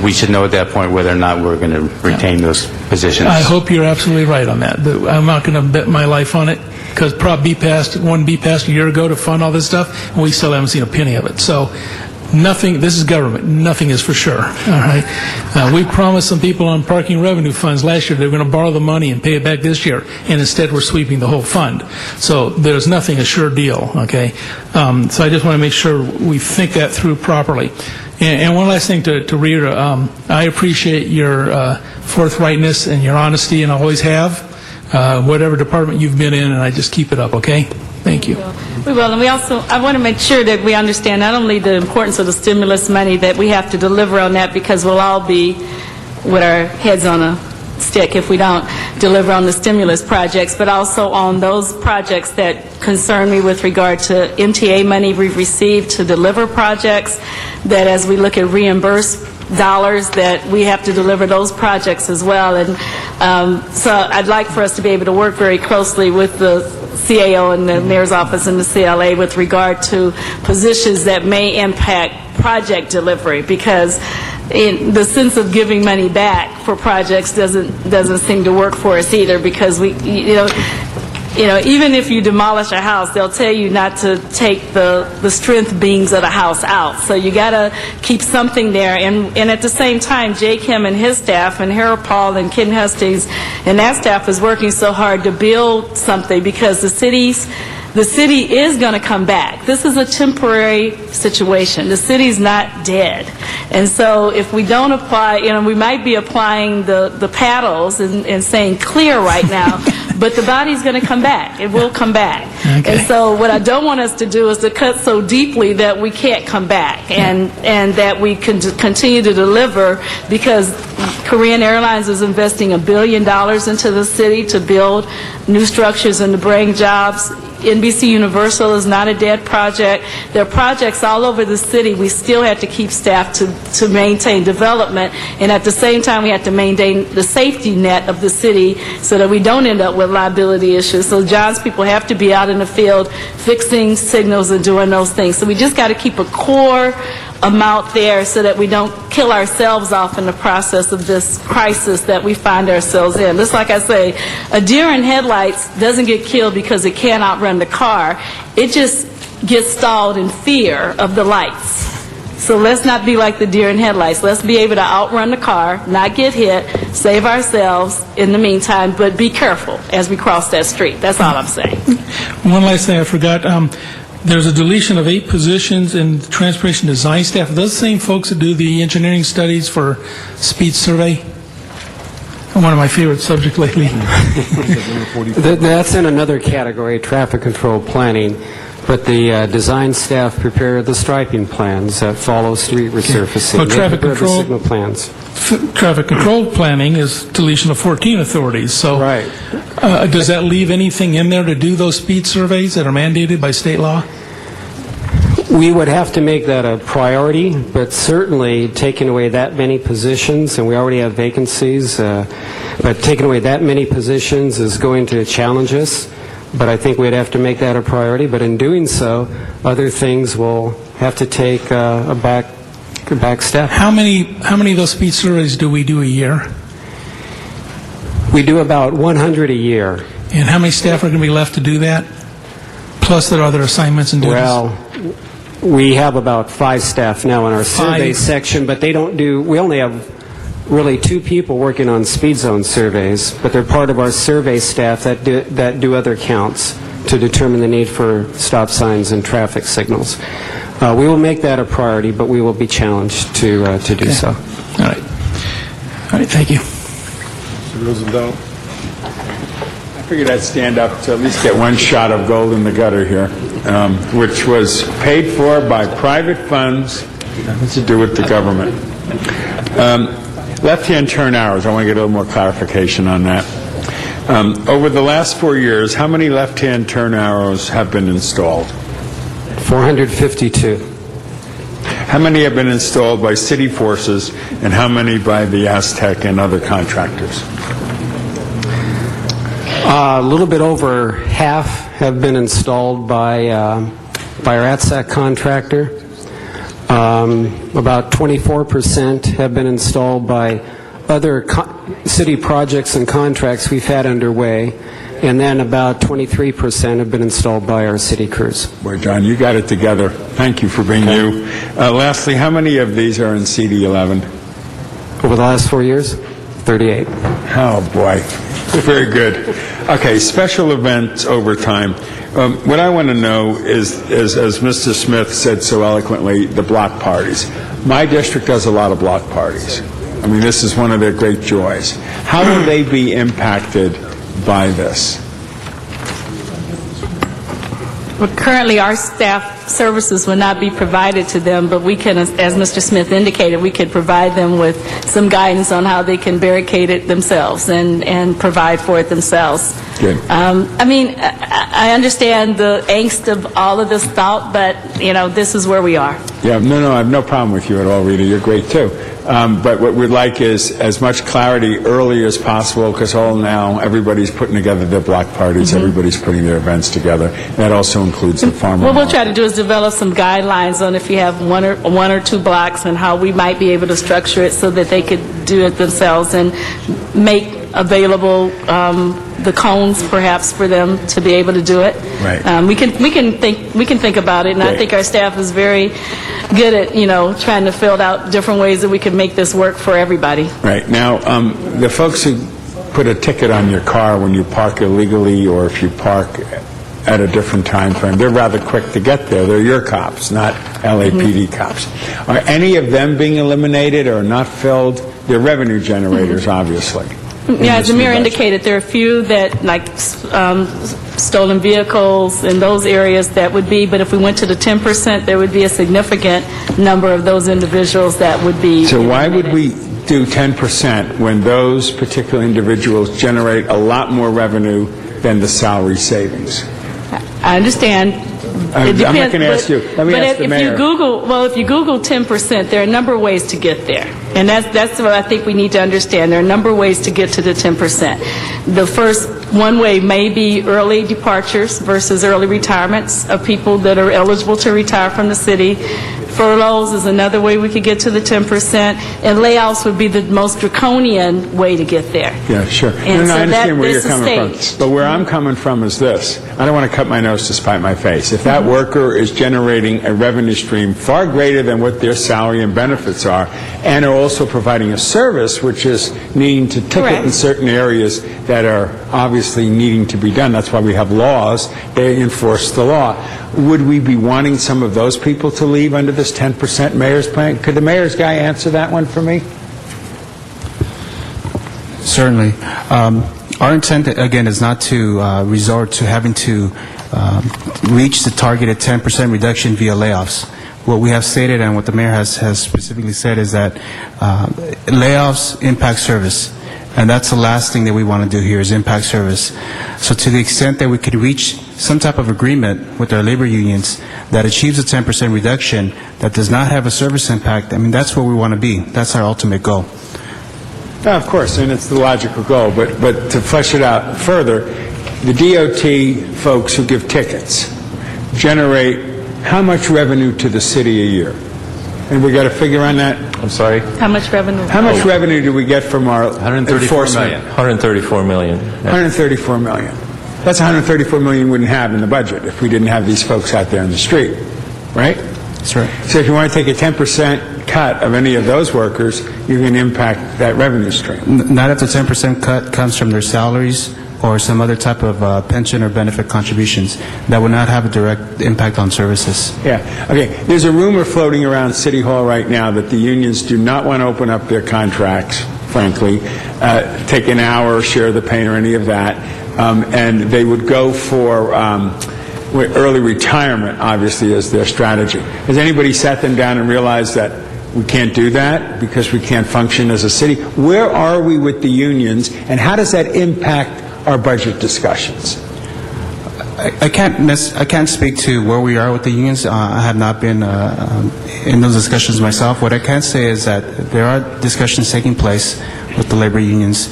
we should know at that point whether or not we're going to retain those positions. I hope you're absolutely right on that. But I'm not going to bet my life on it, because Prop B passed a year ago to fund all this stuff, and we still haven't seen a penny of it. So nothing, this is government, nothing is for sure, all right? We promised some people on parking revenue funds last year they were going to borrow the money and pay it back this year, and instead we're sweeping the whole fund. So there's nothing a sure deal, okay? So I just want to make sure we think that through properly. And one last thing to Rita, I appreciate your forthrightness and your honesty, and I always have, whatever department you've been in, and I just keep it up, okay? Thank you. We will, and I want to make sure that we understand not only the importance of the stimulus money, that we have to deliver on that, because we'll all be with our heads on a stick if we don't deliver on the stimulus projects, but also on those projects that concern me with regard to MTA money we've received to deliver projects, that as we look at reimbursed dollars, that we have to deliver those projects as well. And so I'd like for us to be able to work very closely with the CAO and the Mayor's Office and the CLA with regard to positions that may impact project delivery, because the sense of giving money back for projects doesn't seem to work for us either, because we, even if you demolish a house, they'll tell you not to take the strength beams of the house out. So you got to keep something there. And at the same time, Jay Kim and his staff, and Harold Paul and Ken Hustings and that staff is working so hard to build something, because the city is going to come back. This is a temporary situation. The city's not dead. And so if we don't apply, we might be applying the paddles and saying clear right now, but the body's going to come back. It will come back. Okay. And so what I don't want us to do is to cut so deeply that we can't come back, and that we can continue to deliver, because Korean Airlines is investing $1 billion into the city to build new structures and to bring jobs. NBC Universal is not a dead project. There are projects all over the city. We still have to keep staff to maintain development, and at the same time we have to maintain the safety net of the city so that we don't end up with liability issues. So John's people have to be out in the field fixing signals and doing those things. So we just got to keep a core amount there so that we don't kill ourselves off in the process of this crisis that we find ourselves in. Just like I say, a deer in headlights doesn't get killed because it can't outrun the car. It just gets stalled in fear of the lights. So let's not be like the deer in headlights. Let's be able to outrun the car, not get hit, save ourselves in the meantime, but be careful as we cross that street. That's all I'm saying. One last thing I forgot. There's a deletion of 8 positions in the transportation design staff. Are those the same folks that do the engineering studies for speed survey? One of my favorite subjects lately. That's in another category, traffic control planning. But the design staff prepare the striping plans that follow street resurfacing. Well, traffic They prepare control- the signal plans. Traffic control planning is deletion of 14 authorities. So Right. Does that leave anything in there to do those speed surveys that are mandated by state law? We would have to make that a priority, but certainly taking away that many positions, and we already have vacancies, but taking away that many positions is going to challenge us. But I think we'd have to make that a priority. But in doing so, other things will have to take a back step. How many of those speed surveys do we do a year? We do about 100 a year. And how many staff are going to be left to do that? Plus there are other assignments and duties? Well, we have about 5 staff now in our survey 5? section, but they don't do, we only have really 2 people working on speed zone surveys, but they're part of our survey staff that do other counts to determine the need for stop signs and traffic signals. We will make that a priority, but we will be challenged to do so. All right. All right, thank you. Mr. Rosenthal? I figured I'd stand up to at least get one shot of gold in the gutter here, which was paid for by private funds, nothing to do with the government. Left-hand turn arrows, I want to get a little more clarification on that. Over the last 4 years, how many left-hand turn arrows have been installed? 452. How many have been installed by city forces, and how many by the Aztec and other contractors? A little bit over half have been installed by our ATSAC contractor. About 24% have been installed by other city projects and contracts we've had underway, and then about 23% have been installed by our city crews. Boy, John, you got it together. Thank you for being you. Lastly, how many of these are in CD11? Over the last 4 years, 38. Oh, boy. Very good. Okay, special events over time. What I want to know is, as Mr. Smith said so eloquently, the block parties. My district does a lot of block parties. I mean, this is one of their great joys. How will they be impacted by this? Well, currently, our staff services will not be provided to them, but we can, as Mr. Smith indicated, we could provide them with some guidance on how they can barricade it themselves and provide for it themselves. Good. I mean, I understand the angst of all of this thought, but, you know, this is where we are. Yeah, no, I have no problem with you at all, Rita. You're great, too. But what we'd like is as much clarity early as possible, because all now everybody's putting together their block parties, everybody's putting their events together. That also includes the farmer. What we'll try to do is develop some guidelines on if you have one or two blocks and how we might be able to structure it so that they could do it themselves and make available the cones perhaps for them to be able to do it. Right. We can think about it, and I think our staff is very good at trying to fill out different ways that we can make this work for everybody. Right. Now, the folks who put a ticket on your car when you park illegally or if you park at a different time frame, they're rather quick to get there. They're your cops, not LAPD cops. Are any of them being eliminated or not filled? They're revenue generators, obviously. Yeah, as Amir indicated, there are a few that, like stolen vehicles in those areas that would be, but if we went to the 10%, there would be a significant number of those individuals that would be So why would we do 10% when those particular individuals generate a lot more revenue than the salary savings? I understand. I'm not going to ask you. Let me ask the mayor. If you Google 10%, there are a number of ways to get there. And that's what I think we need to understand. There are a number of ways to get to the 10%. The first one way may be early departures versus early retirements of people that are eligible to retire from the city. Furloughs is another way we could get to the 10%, and layoffs would be the most draconian way to get there. Yeah, sure. And I understand where you're coming stage. from. But where I'm coming from is this. I don't want to cut my nose to spite my face. If that worker is generating a revenue stream far greater than what their salary and benefits are, and are also providing a service, which is needing to ticket in certain areas that are obviously needing to be done. That's why we have laws. They enforce the law. Would we be wanting some of those people to leave under this 10% mayor's plan? Could the mayor's guy answer that one for me? Certainly. Our intent, again, is not to resort to having to reach the targeted 10% reduction via layoffs. What we have stated and what the mayor has specifically said is that layoffs impact service. And that's the last thing that we want to do here is impact service. So to the extent that we could reach some type of agreement with our labor unions that achieves a 10% reduction that does not have a service impact, I mean, that's where we want to be. That's our ultimate goal. Of course, and it's the logical goal. But to flesh it out further, the DOT folks who give tickets generate how much revenue to the city a year? And we got a figure on that? I'm sorry? How much revenue? How much revenue do we get from our 134 enforcement? million. 134 million. 134 million. That's 134 million we wouldn't have in the budget if we didn't have these folks out there in the street, right? That's right. So if you want to take a 10% cut of any of those workers, you're going to impact that revenue stream. Not if the 10% cut comes from their salaries or some other type of pension or benefit contributions. That would not have a direct impact on services. Yeah. Okay. There's a rumor floating around City Hall right now that the unions do not want to open up their contracts, frankly, take an hour, share the pain, or any of that, and they would go for early retirement, obviously, as their strategy. Has anybody sat them down and realized that we can't do that because we can't function as a city? Where are we with the unions, and how does that impact our budget discussions? I can't speak to where we are with the unions. I have not been in those discussions myself. What I can say is that there are discussions taking place with the labor unions.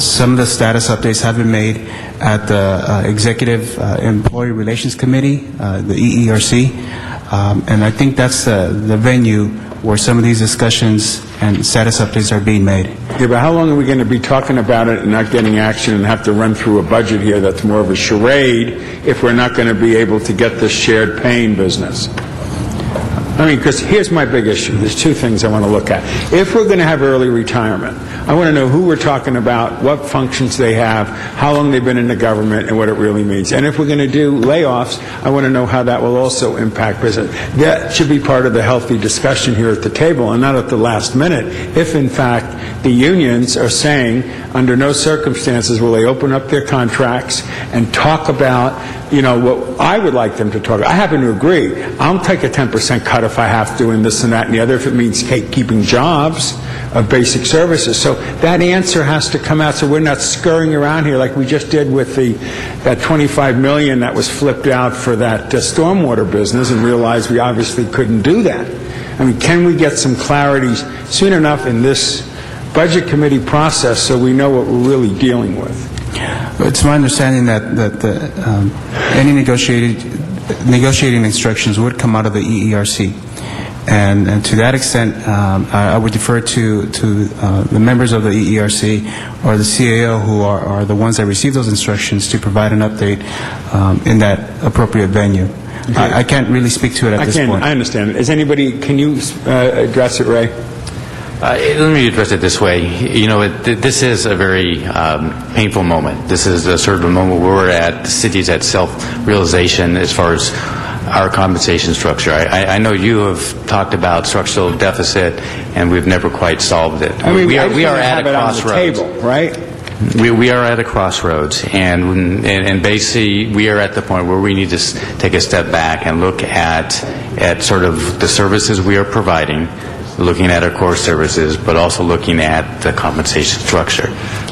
Some of the status updates have been made at the Executive Employee Relations Committee, the EERC, and I think that's the venue where some of these discussions and status updates are being made. Yeah, but how long are we going to be talking about it and not getting action and have to run through a budget here that's more of a charade if we're not going to be able to get this shared pain business? I mean, because here's my big issue. There's two things I want to look at. If we're going to have early retirement, I want to know who we're talking about, what functions they have, how long they've been in the government, and what it really means. And if we're going to do layoffs, I want to know how that will also impact business. That should be part of the healthy discussion here at the table, and not at the last minute. If, in fact, the unions are saying, under no circumstances will they open up their contracts and talk about, you know, what I would like them to talk about. I happen to agree. I'll take a 10% cut if I have to, and this and that and the other, if it means keeping jobs of basic services. So that answer has to come out so we're not scurrying around here like we just did with that $25 million that was flipped out for that stormwater business and realized we obviously couldn't do that. I mean, can we get some clarity soon enough in this Budget Committee process so we know what we're really dealing with? It's my understanding that any negotiating instructions would come out of the EERC. And to that extent, I would defer to the members of the EERC or the CAO, who are the ones that receive those instructions, to provide an update in that appropriate venue. Okay. I can't really speak to it at this point. I understand it. Can you address it, Ray? Let me address it this way. You know, this is a very painful moment. This is a sort of a moment where we're at, the city's at self-realization as far as our compensation structure. I know you have talked about structural deficit, and we've never quite solved it. I mean, we are at a crossroads. On the table, right? We are at a crossroads, and basically we are at the point where we need to take a step back and look at sort of the services we are providing, looking at our core services, but also looking at the compensation structure.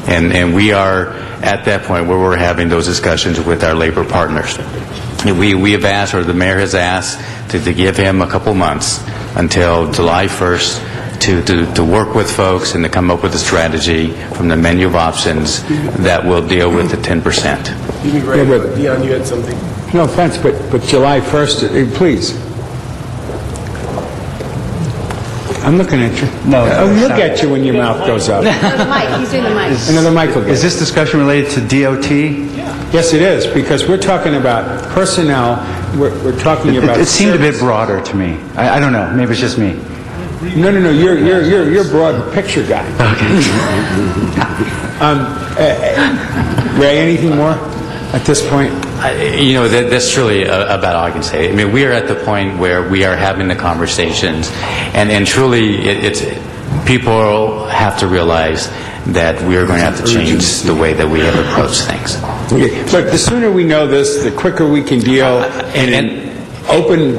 And we are at that point where we're having those discussions with our labor partners. We have asked, or the mayor has asked, to give him a couple months until July 1st to work with folks and to come up with a strategy from the menu of options that will deal with the 10%. You mean, Ray, Dion, you had something? No offense, but July 1st, please. I'm looking at you. No. Look at you when your mouth goes up. The mic. He's doing the mic. Another mic will get. Is this discussion related to DOT? Yes, it is, because we're talking about personnel. We're talking about. It seemed a bit broader to me. I don't know. Maybe it's just me. No. You're a broad picture guy. Okay. Ray, anything more at this point? You know, that's really about all I can say. I mean, we are at the point where we are having the conversations, and truly, people have to realize that we are going to have to change the way that we have approached things. Okay. But the sooner we know this, the quicker we can deal in an open,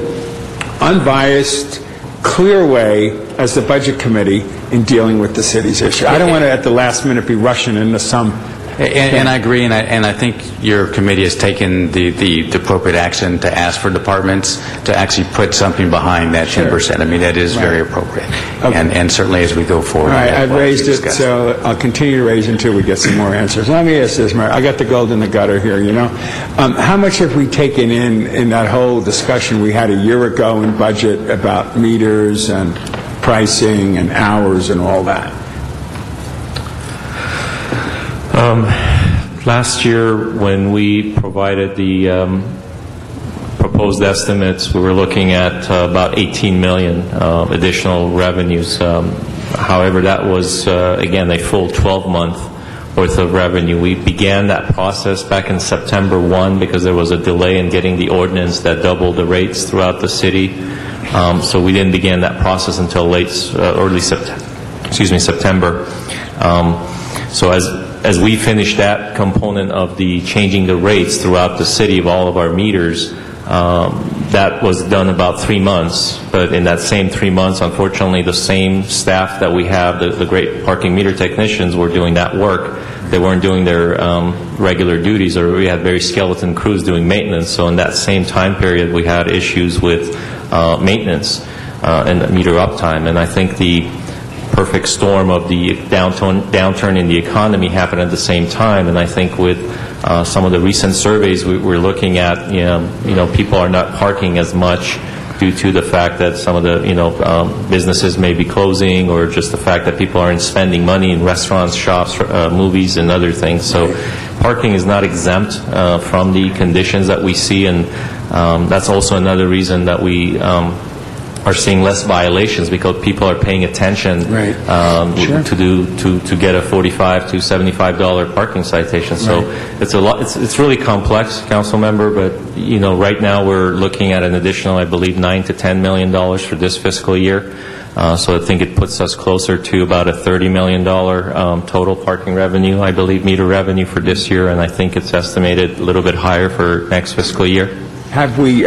unbiased, clear way as the Budget Committee in dealing with the city's issue. I don't want to, at the last minute, be rushing into some. And I agree, and I think your committee has taken the appropriate action to ask for departments to actually put something behind that 10%. I mean, that is very appropriate. Okay. And certainly as we go forward. All right, I've raised it, so I'll continue to raise until we get some more answers. Let me ask this, Mayor. I got the gold in the gutter here, you know. How much have we taken in that whole discussion we had a year ago in budget about meters and pricing and hours and all that? Last year, when we provided the proposed estimates, we were looking at about $18 million additional revenues. However, that was, again, a full 12-month worth of revenue. We began that process back in September 1 because there was a delay in getting the ordinance that doubled the rates throughout the city. So we didn't begin that process until early September. So as we finished that component of the changing the rates throughout the city of all of our meters, that was done about 3 months. But in that same 3 months, unfortunately, the same staff that we have, the great parking meter technicians, were doing that work. they weren't doing their regular duties, or we had very skeleton crews doing maintenance. So in that same time period, we had issues with maintenance and meter uptime. And I think the perfect storm of the downturn in the economy happened at the same time. And I think with some of the recent surveys we're looking at, people are not parking as much due to the fact that some of the businesses may be closing, or just the fact that people aren't spending money in restaurants, shops, movies, and other things. So parking is not exempt from the conditions that we see, and that's also another reason that we are seeing less violations, because people are paying attention to get a $45 to $75 parking citation. So it's a lot. It's really complex, council member. But right now we're looking at an additional, I believe, $9 to $10 million for this fiscal year. So I think it puts us closer to about a $30 million total parking revenue, I believe, meter revenue for this year, and I think it's estimated a little bit higher for next fiscal year. Have we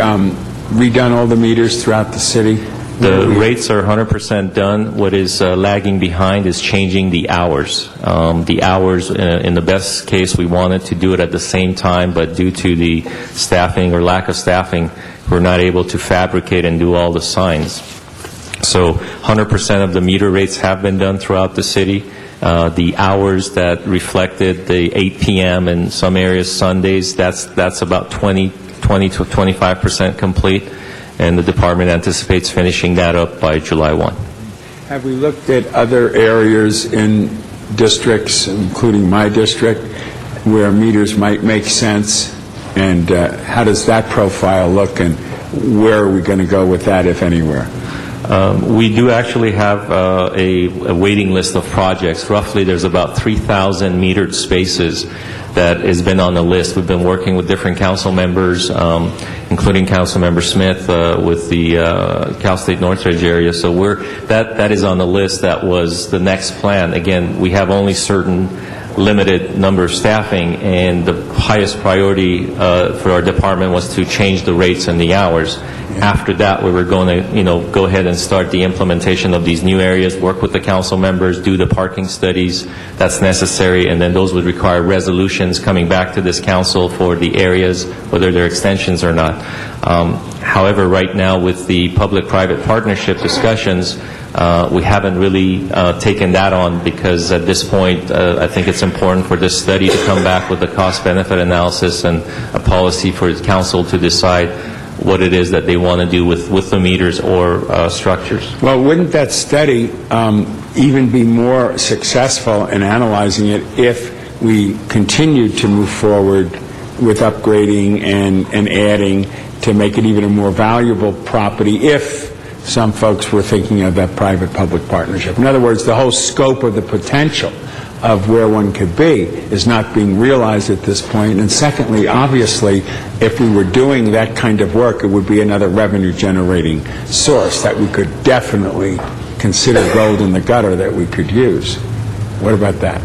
redone all the meters throughout the city? The rates are 100% done. What is lagging behind is changing the hours. The hours, in the best case, we wanted to do it at the same time, but due to the staffing or lack of staffing, we're not able to fabricate and do all the signs. So 100% of the meter rates have been done throughout the city. The hours that reflected the 8 p.m. in some areas Sundays, that's about 20 to 25% complete, and the department anticipates finishing that up by July 1. Have we looked at other areas in districts, including my district, where meters might make sense, and how does that profile look, and where are we going to go with that, if anywhere? We do actually have a waiting list of projects. Roughly, there's about 3,000 metered spaces that has been on the list. We've been working with different council members, including Council Member Smith with the Cal State Northridge area. So that is on the list. That was the next plan. Again, we have only certain limited number of staffing, and the highest priority for our department was to change the rates and the hours. After that, we were going to, go ahead and start the implementation of these new areas, work with the council members, do the parking studies that's necessary, and then those would require resolutions coming back to this council for the areas, whether they're extensions or not. However, right now, with the public-private partnership discussions, we haven't really taken that on, because at this point, I think it's important for this study to come back with a cost-benefit analysis and a policy for the council to decide what it is that they want to do with the meters or structures. Well, wouldn't that study even be more successful in analyzing it if we continued to move forward with upgrading and adding to make it even a more valuable property, if some folks were thinking of that private-public partnership? In other words, the whole scope of the potential of where one could be is not being realized at this point. And secondly, obviously, if we were doing that kind of work, it would be another revenue-generating source that we could definitely consider gold in the gutter that we could use. What about that?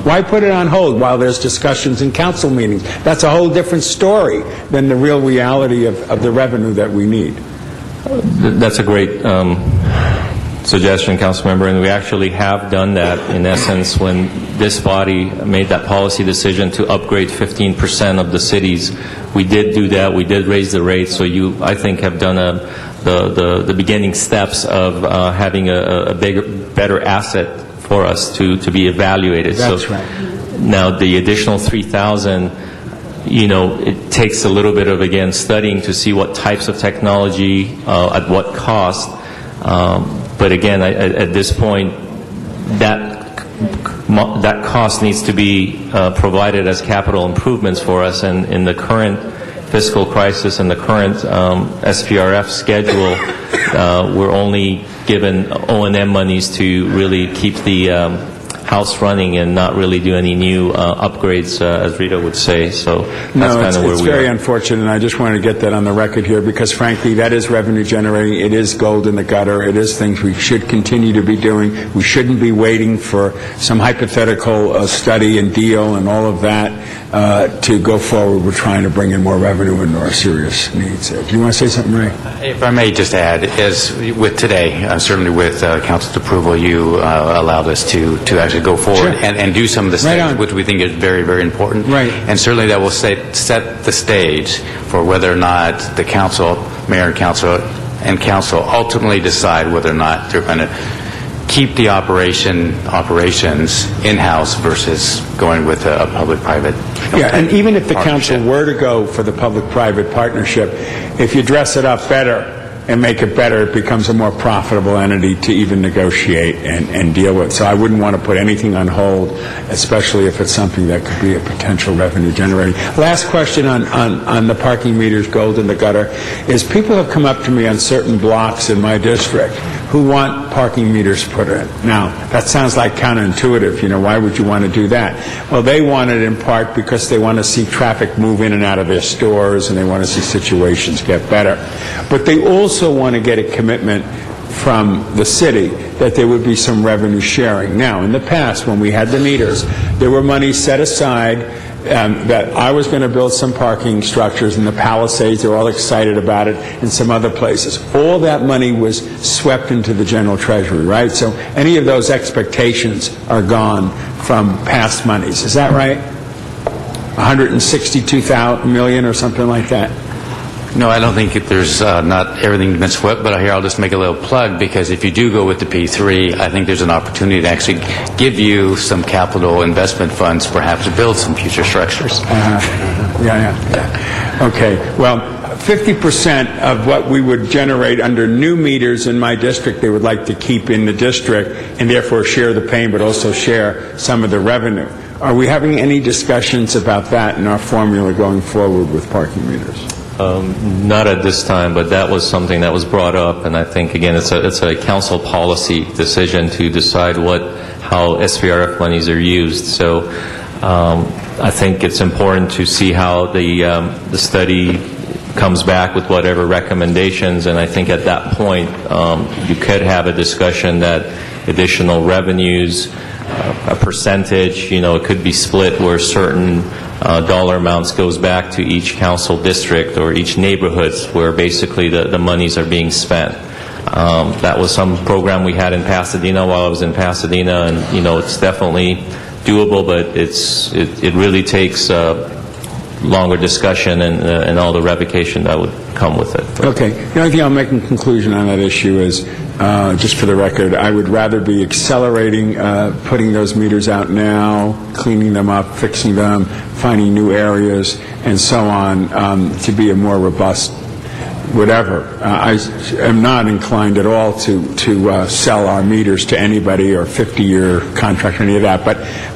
Why put it on hold while there's discussions in council meetings? That's a whole different story than the real reality of the revenue that we need. That's a great suggestion, Councilmember, and we actually have done that. In essence, when this body made that policy decision to upgrade 15% of the cities, we did do that. We did raise the rate. So you, I think, have done the beginning steps of having a better asset for us to be evaluated. That's right. Now, the additional 3,000, it takes a little bit of, again, studying to see what types of technology, at what cost. But again, at this point, that cost needs to be provided as capital improvements for us. And in the current fiscal crisis and the current SPRF schedule, we're only given O&M monies to really keep the house running and not really do any new upgrades, as Rita would say. So that's kind of where we are. It's very unfortunate, and I just wanted to get that on the record here, because frankly, that is revenue generating. It is gold in the gutter. It is things we should continue to be doing. We shouldn't be waiting for some hypothetical study and deal and all of that to go forward. We're trying to bring in more revenue into our serious needs. Do you want to say something, Ray? If I may just add, as with today, certainly with council's approval, you allowed us to actually to go forward and do some of the Right things on. which we think is very, very important. Right. And certainly that will set the stage for whether or not the council, mayor and council ultimately decide whether or not they're going to keep the operations in-house versus going with a public-private. Yeah, and even if the council partnership. were to go for the public-private partnership, if you dress it up better and make it better, it becomes a more profitable entity to even negotiate and deal with. So I wouldn't want to put anything on hold, especially if it's something that could be a potential revenue generating. Last question on the parking meters, gold in the gutter, is people have come up to me on certain blocks in my district who want parking meters put in. Now, that sounds like counterintuitive. Why would you want to do that? Well, they want it in part because they want to see traffic move in and out of their stores, and they want to see situations get better. But they also want to get a commitment from the city that there would be some revenue sharing. Now, in the past, when we had the meters, there were money set aside that I was going to build some parking structures in the Palisades. They were all excited about it, and some other places. All that money was swept into the general treasury, right? So any of those expectations are gone from past monies. Is that right? $162 million or something like that? No, I don't think there's not everything been swept, but here I'll just make a little plug, because if you do go with the P3, I think there's an opportunity to actually give you some capital investment funds, perhaps to build some future structures. Yeah. Okay. Well, 50% of what we would generate under new meters in my district, they would like to keep in the district and therefore share the pain, but also share some of the revenue. Are we having any discussions about that in our formula going forward with parking meters? Not at this time, but that was something that was brought up, and I think, again, it's a council policy decision to decide how SVRF monies are used. So I think it's important to see how the study comes back with whatever recommendations, and I think at that point you could have a discussion that additional revenues, a percentage, it could be split where certain dollar amounts goes back to each council district or each neighborhood where basically the monies are being spent. That was some program we had in Pasadena while I was in Pasadena, and it's definitely doable, but it really takes longer discussion and all the revocation that would come with it. Okay. The only thing I'll make in conclusion on that issue is, just for the record, I would rather be accelerating putting those meters out now, cleaning them up, fixing them, finding new areas, and so on, to be a more robust whatever. I am not inclined at all to sell our meters to anybody or 50-year contract or any of that,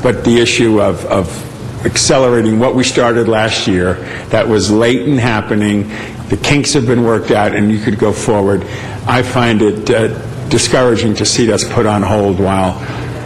but the issue of accelerating what we started last year that was late in happening, the kinks have been worked out, and you could go forward. I find it discouraging to see us put on hold while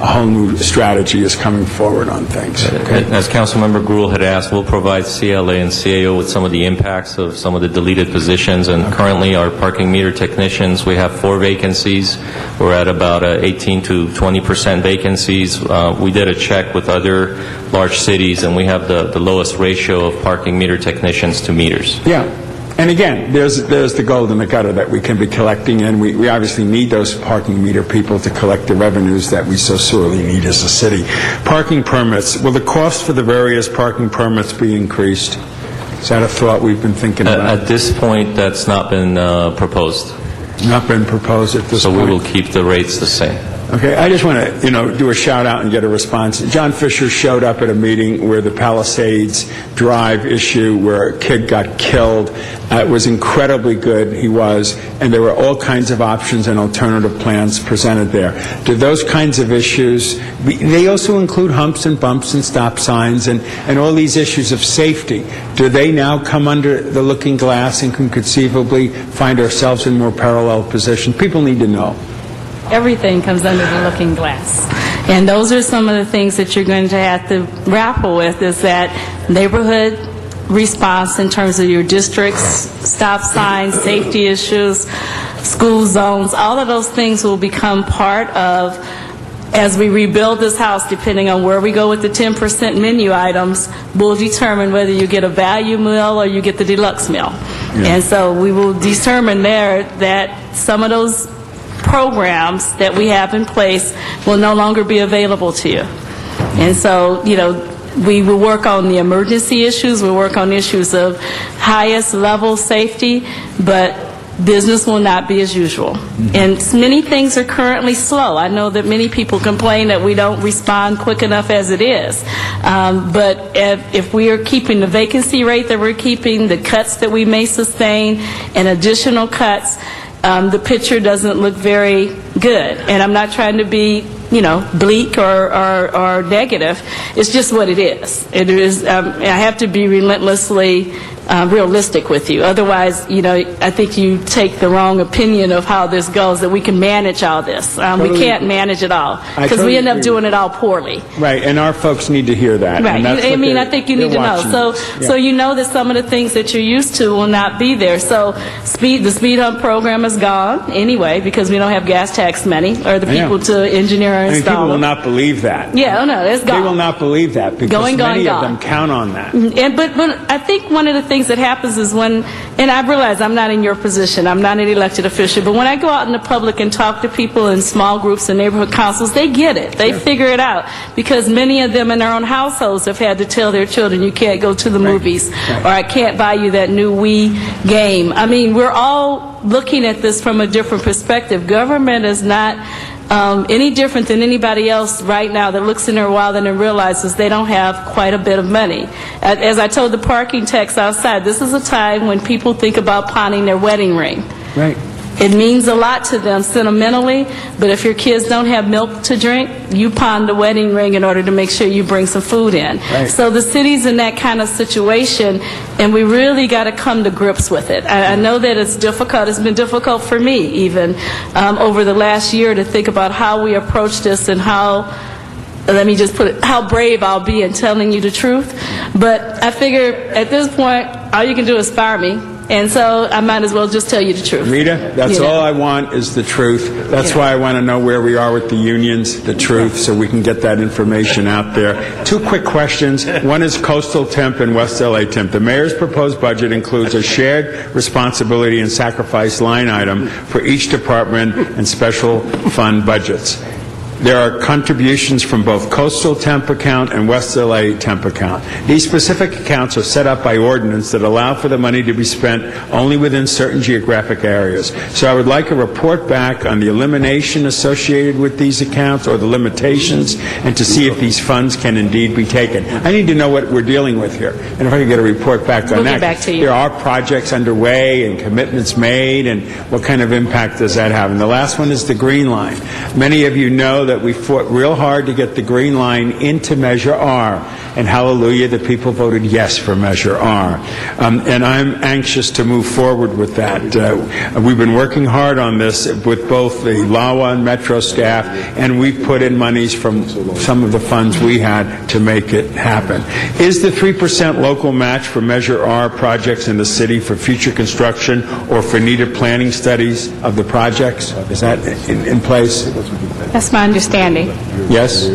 a whole new strategy is coming forward on things. Okay? As Councilmember Gruhl had asked, we'll provide CLA and CAO with some of the impacts of some of the deleted positions, and currently our parking meter technicians, we have 4 vacancies. We're at about 18 to 20% vacancies. We did a check with other large cities, and we have the lowest ratio of parking meter technicians to meters. Yeah. And again, there's the gold in the gutter that we can be collecting, and we obviously need those parking meter people to collect the revenues that we so sorely need as a city. Parking permits, will the cost for the various parking permits be increased? Is that a thought we've been thinking about? At this point, that's not been proposed. Not been proposed at this point? So we will keep the rates the same. Okay, I just want to, do a shout out and get a response. John Fisher showed up at a meeting where the Palisades Drive issue, where a kid got killed, was incredibly good. He was, and there were all kinds of options and alternative plans presented there. Do those kinds of issues? They also include humps and bumps and stop signs and all these issues of safety. Do they now come under the looking glass and can conceivably find ourselves in more parallel positions? People need to know. Everything comes under the looking glass. And those are some of the things that you're going to have to grapple with, is that neighborhood response in terms of your districts, stop signs, safety issues, school zones. All of those things will become part of, as we rebuild this house, depending on where we go with the 10% menu items, will determine whether you get a value meal or you get the deluxe meal. Yeah. And so we will determine there that some of those programs that we have in place will no longer be available to you. And so, we will work on the emergency issues, we'll work on issues of highest level safety, but business will not be as usual. And many things are currently slow. I know that many people complain that we don't respond quick enough as it is. But if we are keeping the vacancy rate that we're keeping, the cuts that we may sustain, and additional cuts, the picture doesn't look very good. And I'm not trying to be bleak or negative. It's just what it is. It is. I have to be relentlessly realistic with you. Otherwise, I think you take the wrong opinion of how this goes, that we can manage all this. We can't manage it all, because we end up doing it all poorly. Right, and our folks need to hear that. Right. And that's I what think you need to know. So you know that some of the things that you're used to will not be there. So the speed hump program is gone anyway, because we don't have gas tax money or the people to engineer and install people will them. not believe that. Yeah, no, it's gone. They will not believe that, because many of them count on that. But I think one of the things that happens is and I realize I'm not in your position, I'm not an elected official, but when I go out in the public and talk to people in small groups and neighborhood councils, they get it. They figure it out, because many of them in their own households have had to tell their children, you can't go to the movies, or I can't buy you that new Wii game. I mean, we're all looking at this from a different perspective. Government is not any different than anybody else right now that looks in their wallet and realizes they don't have quite a bit of money. As I told the parking techs outside, this is a time when people think about pawning their wedding ring. Right. It means a lot to them sentimentally, but if your kids don't have milk to drink, you pawn the wedding ring in order to make sure you bring some food in. Right. So the city's in that kind of situation, and we really got to come to grips with it. I know that it's difficult. It's been difficult for me, even, over the last year, to think about how we approach this and how, let me just put it, how brave I'll be in telling you the truth. But I figure at this point, all you can do is fire me. And so I might as well just tell you the truth. Rita, that's all I want is the truth. That's why I want to know where we are with the unions, the truth, so we can get that information out there. Two quick questions. One is Coastal Temp and West LA Temp. The mayor's proposed budget includes a shared responsibility and sacrifice line item for each department and special fund budgets. There are contributions from both Coastal Temp account and West LA Temp account. These specific accounts are set up by ordinance that allow for the money to be spent only within certain geographic areas. So I would like a report back on the elimination associated with these accounts, or the limitations, and to see if these funds can indeed be taken. I need to know what we're dealing with here. And if I could get a report back on We'll that. get back to you. There are projects underway and commitments made, and what kind of impact does that have? And the last one is the Green Line. Many of you know that we fought real hard to get the Green Line into Measure R, and hallelujah, the people voted yes for Measure R. And I'm anxious to move forward with that. We've been working hard on this with both the LAWA and Metro staff, and we've put in monies from some of the funds we had to make it happen. Is the 3% local match for Measure R projects in the city for future construction or for needed planning studies of the projects? Is that in place? That's my understanding. Yes?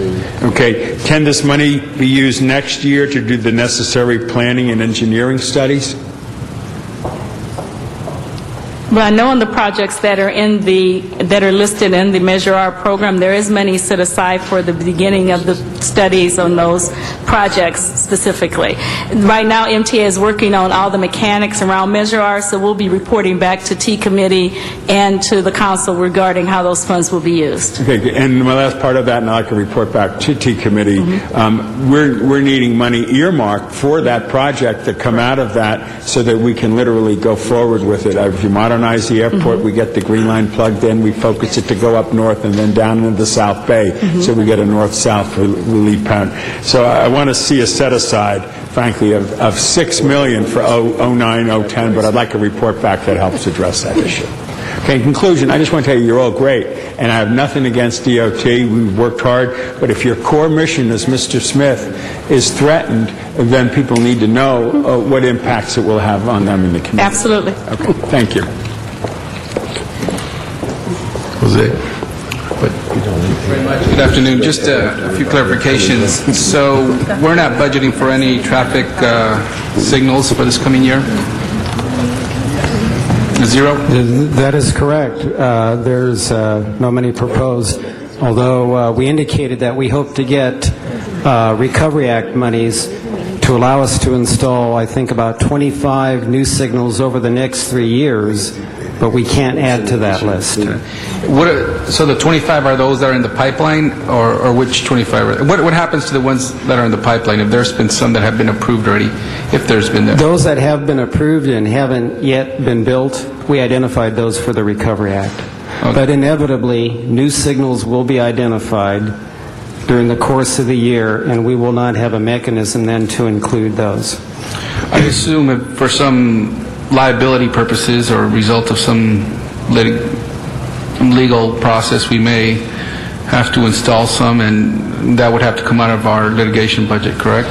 Okay. Can this money be used next year to do the necessary planning and engineering studies? Well, I know on the projects that are listed in the Measure R program, there is money set aside for the beginning of the studies on those projects specifically. Right now, MTA is working on all the mechanics around Measure R, so we'll be reporting back to T Committee and to the council regarding how those funds will be used. Okay, and my last part of that, and I can report back to T Committee, we're needing money earmarked for that project to come out of that so that we can literally go forward with it. If you modernize the airport, we get the Green Line plugged in, we focus it to go up north and then down into the South Bay, so we get a north-south relief plan. So I want to see a set-aside, frankly, of $6 million for 09, 010, but I'd like a report back that helps address that issue. Okay, in conclusion, I just want to tell you, you're all great, and I have nothing against DOT. We've worked hard, but if your core mission, as Mr. Smith, is threatened, then people need to know what impacts it will have on them in the community. Absolutely. Okay, thank you. Jose. Very much. Good afternoon. Just a few clarifications. So we're not budgeting for any traffic signals for this coming year? Zero? That is correct. There's no money proposed, although we indicated that we hope to get Recovery Act monies to allow us to install, I think, about 25 new signals over the next 3 years, but we can't add to that list. So the 25 are those that are in the pipeline, or which 25? What happens to the ones that are in the pipeline, if there's been some that have been approved already, if there's been that? Those that have been approved and haven't yet been built, we identified those for the Recovery Act. Okay. But inevitably, new signals will be identified during the course of the year, and we will not have a mechanism then to include those. I assume if for some liability purposes or result of some legal process, we may have to install some, and that would have to come out of our litigation budget, correct?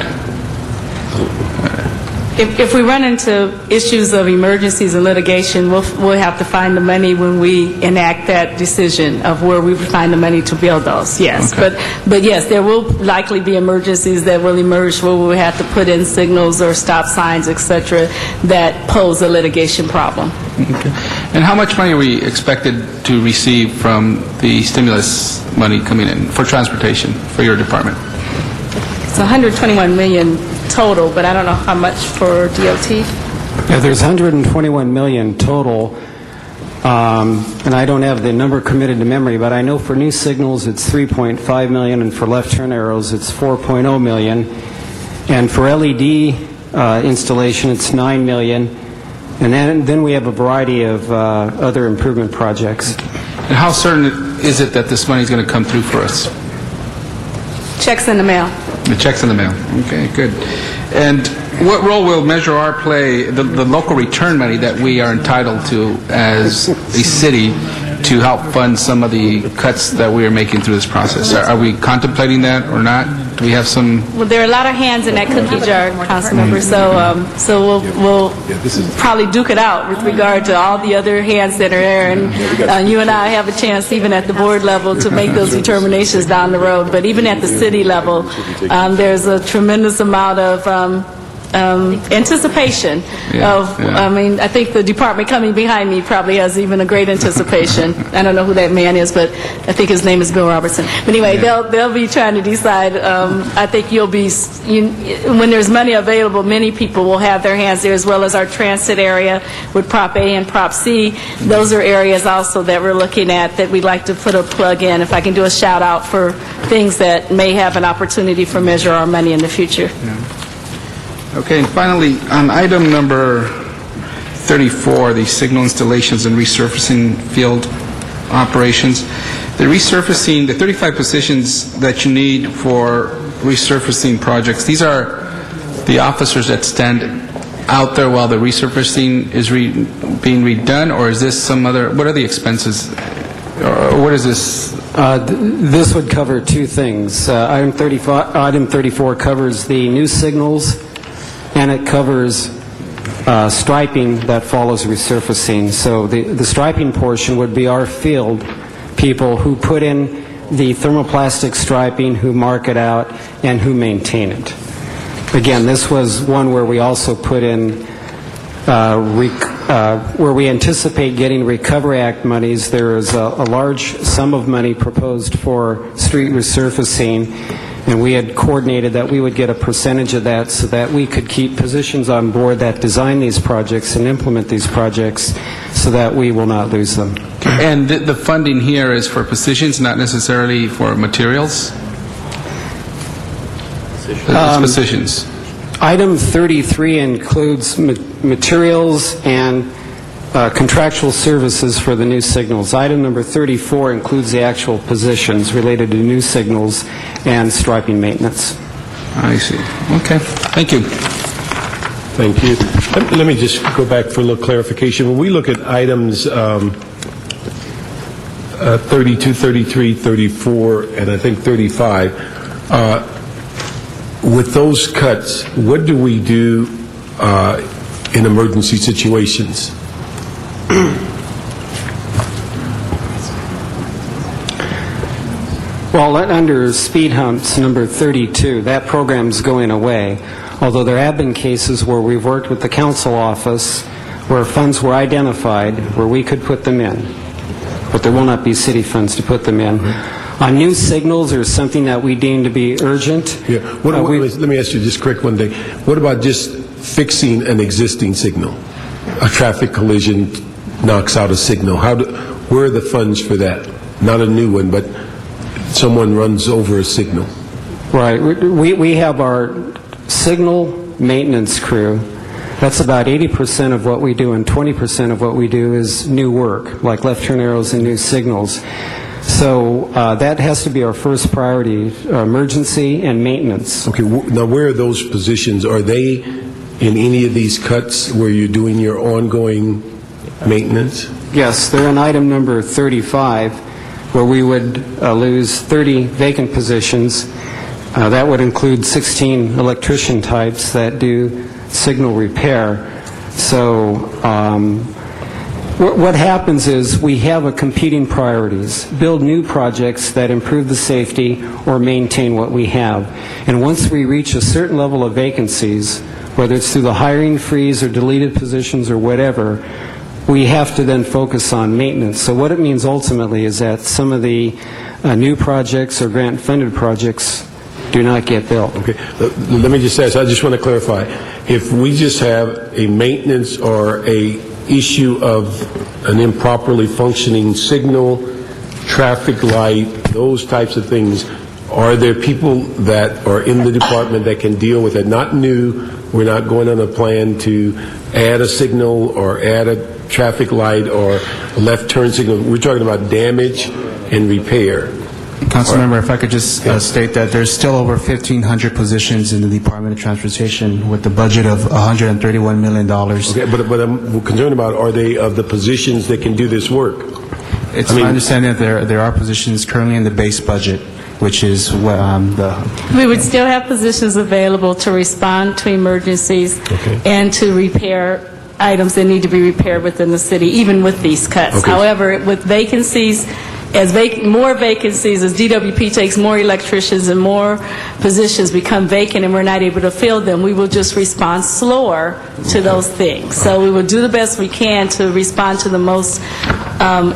If we run into issues of emergencies and litigation, we'll have to find the money when we enact that decision of where we find the money to build those, yes. Okay. But yes, there will likely be emergencies that will emerge where we have to put in signals or stop signs, et cetera, that pose a litigation problem. Okay. And how much money are we expected to receive from the stimulus money coming in for transportation for your department? It's $121 million total, but I don't know how much for DOT. Yeah, there's $121 million total, and I don't have the number committed to memory, but I know for new signals it's $3.5 million, and for left turn arrows it's $4.0 million, and for LED installation it's $9 million, and then we have a variety of other improvement projects. And how certain is it that this money is going to come through for us? Checks in the mail. The check's in the mail. Okay, good. And what role will Measure R play, the local return money that we are entitled to as a city, to help fund some of the cuts that we are making through this process? Are we contemplating that or not? Do we have some? Well, there are a lot of hands in that cookie jar, Councilmember, so we'll probably duke it out with regard to all the other hands that are there, and you and I have a chance, even at the board level, to make those determinations down the road. But even at the city level, there's a tremendous amount of anticipation I mean, I think the department coming behind me probably has even a great anticipation. I don't know who that man is, but I think his name is Bill Robertson. But anyway, they'll be trying to decide. I think when there's money available, many people will have their hands there, as well as our transit area with Prop A and Prop C. Those are areas also that we're looking at that we'd like to put a plug in. If I can do a shout out for things that may have an opportunity for Measure R money in the future. Okay, and finally, on item number 34, the signal installations and resurfacing field operations, the resurfacing, the 35 positions that you need for resurfacing projects, these are the officers that stand out there while the resurfacing is being redone, or is this some other, what are the expenses, or what is this? This would cover two things. Item 34 covers the new signals, and it covers striping that follows resurfacing. So the striping portion would be our field people who put in the thermoplastic striping, who mark it out, and who maintain it. Again, this was one where we also put in, where we anticipate getting Recovery Act monies. There is a large sum of money proposed for street resurfacing, and we had coordinated that we would get a percentage of that so that we could keep positions on board that design these projects and implement these projects so that we will not lose them. And the funding here is for positions, not necessarily for materials? It's positions. Item 33 includes materials and contractual services for the new signals. Item number 34 includes the actual positions related to new signals and striping maintenance. I see. Okay. Thank you. Thank you. Let me just go back for a little clarification. When we look at items 32, 33, 34, and I think 35, with those cuts, what do we do in emergency situations? Well, under speed humps number 32, that program's going away, although there have been cases where we've worked with the council office where funds were identified where we could put them in, but there will not be city funds to put them in. On new signals or something that we deem to be urgent. Yeah. Let me ask you just quick one thing. What about just fixing an existing signal? A traffic collision knocks out a signal. Where are the funds for that? Not a new one, but someone runs over a signal. Right. We have our signal maintenance crew. That's about 80% of what we do, and 20% of what we do is new work, like left turn arrows and new signals. So that has to be our first priority, emergency and maintenance. Okay, now where are those positions? Are they in any of these cuts where you're doing your ongoing maintenance? Yes, they're in item number 35, where we would lose 30 vacant positions. That would include 16 electrician types that do signal repair. So what happens is we have a competing priorities, build new projects that improve the safety or maintain what we have. And once we reach a certain level of vacancies, whether it's through the hiring freeze or deleted positions or whatever, we have to then focus on maintenance. So what it means ultimately is that some of the new projects or grant-funded projects do not get built. Okay, let me just ask, I just want to clarify. If we just have a maintenance or a issue of an improperly functioning signal, traffic light, those types of things, are there people that are in the department that can deal with it? Not new, we're not going on a plan to add a signal or add a traffic light or a left turn signal. We're talking about damage and repair. Councilmember, if I could just state that there's still over 1,500 positions in the Department of Transportation with the budget of $131 million. Okay, but I'm concerned about, are they of the positions that can do this work? It's my understanding that there are positions currently in the base budget, which is We would still have positions available to respond to emergencies and to repair items that need to be repaired within the city, even with these cuts. Okay. However, with vacancies, more vacancies, as DWP takes more electricians and more positions become vacant and we're not able to fill them, we will just respond slower to those things. So we will do the best we can to respond to the most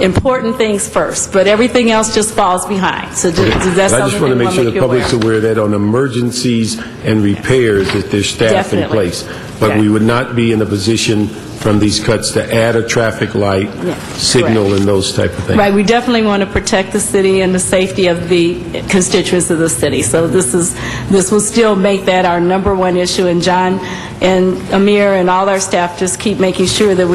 important things first, but everything else just falls behind. So that's I just want to make sure the public's aware that on emergencies and repairs that there's staff in place. But we would not be in a position from these cuts to add a traffic light, signal, and those type of things. Right. We definitely want to protect the city and the safety of the constituents of the city. So this will still make that our number one issue. And John and Amir and all our staff just keep making sure that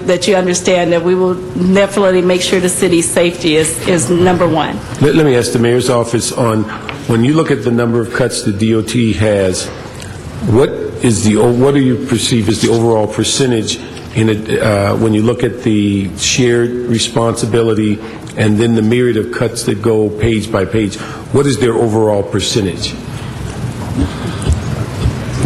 that you understand that we will definitely make sure the city's safety is number one. Let me ask the mayor's office on, when you look at the number of cuts the DOT has, what do you perceive as the overall percentage in it, when you look at the shared responsibility and then the myriad of cuts that go page by page? What is their overall percentage?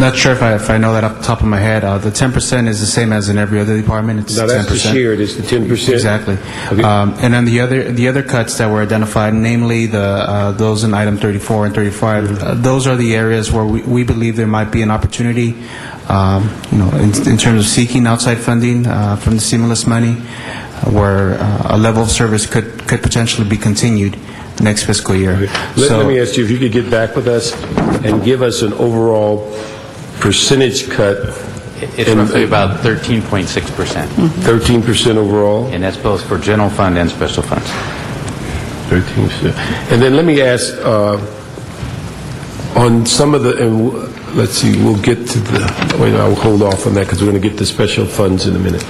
Not sure if I know that off the top of my head. The 10% is the same as in every other department. It's 10%. Now that's the shared, is the 10%? Exactly. Okay. And then the other cuts that were identified, namely those in item 34 and 35, those are the areas where we believe there might be an opportunity, in terms of seeking outside funding from the stimulus money, where a level of service could potentially be continued next fiscal year. Okay. Let me ask you if you could get back with us and give us an overall percentage cut. It's roughly about 13.6%. 13% overall? And that's both for general fund and special funds. 13%. And then let me ask, on some of the, and let's see, we'll get to the, wait, I'll hold off on that because we're going to get to special funds in a minute.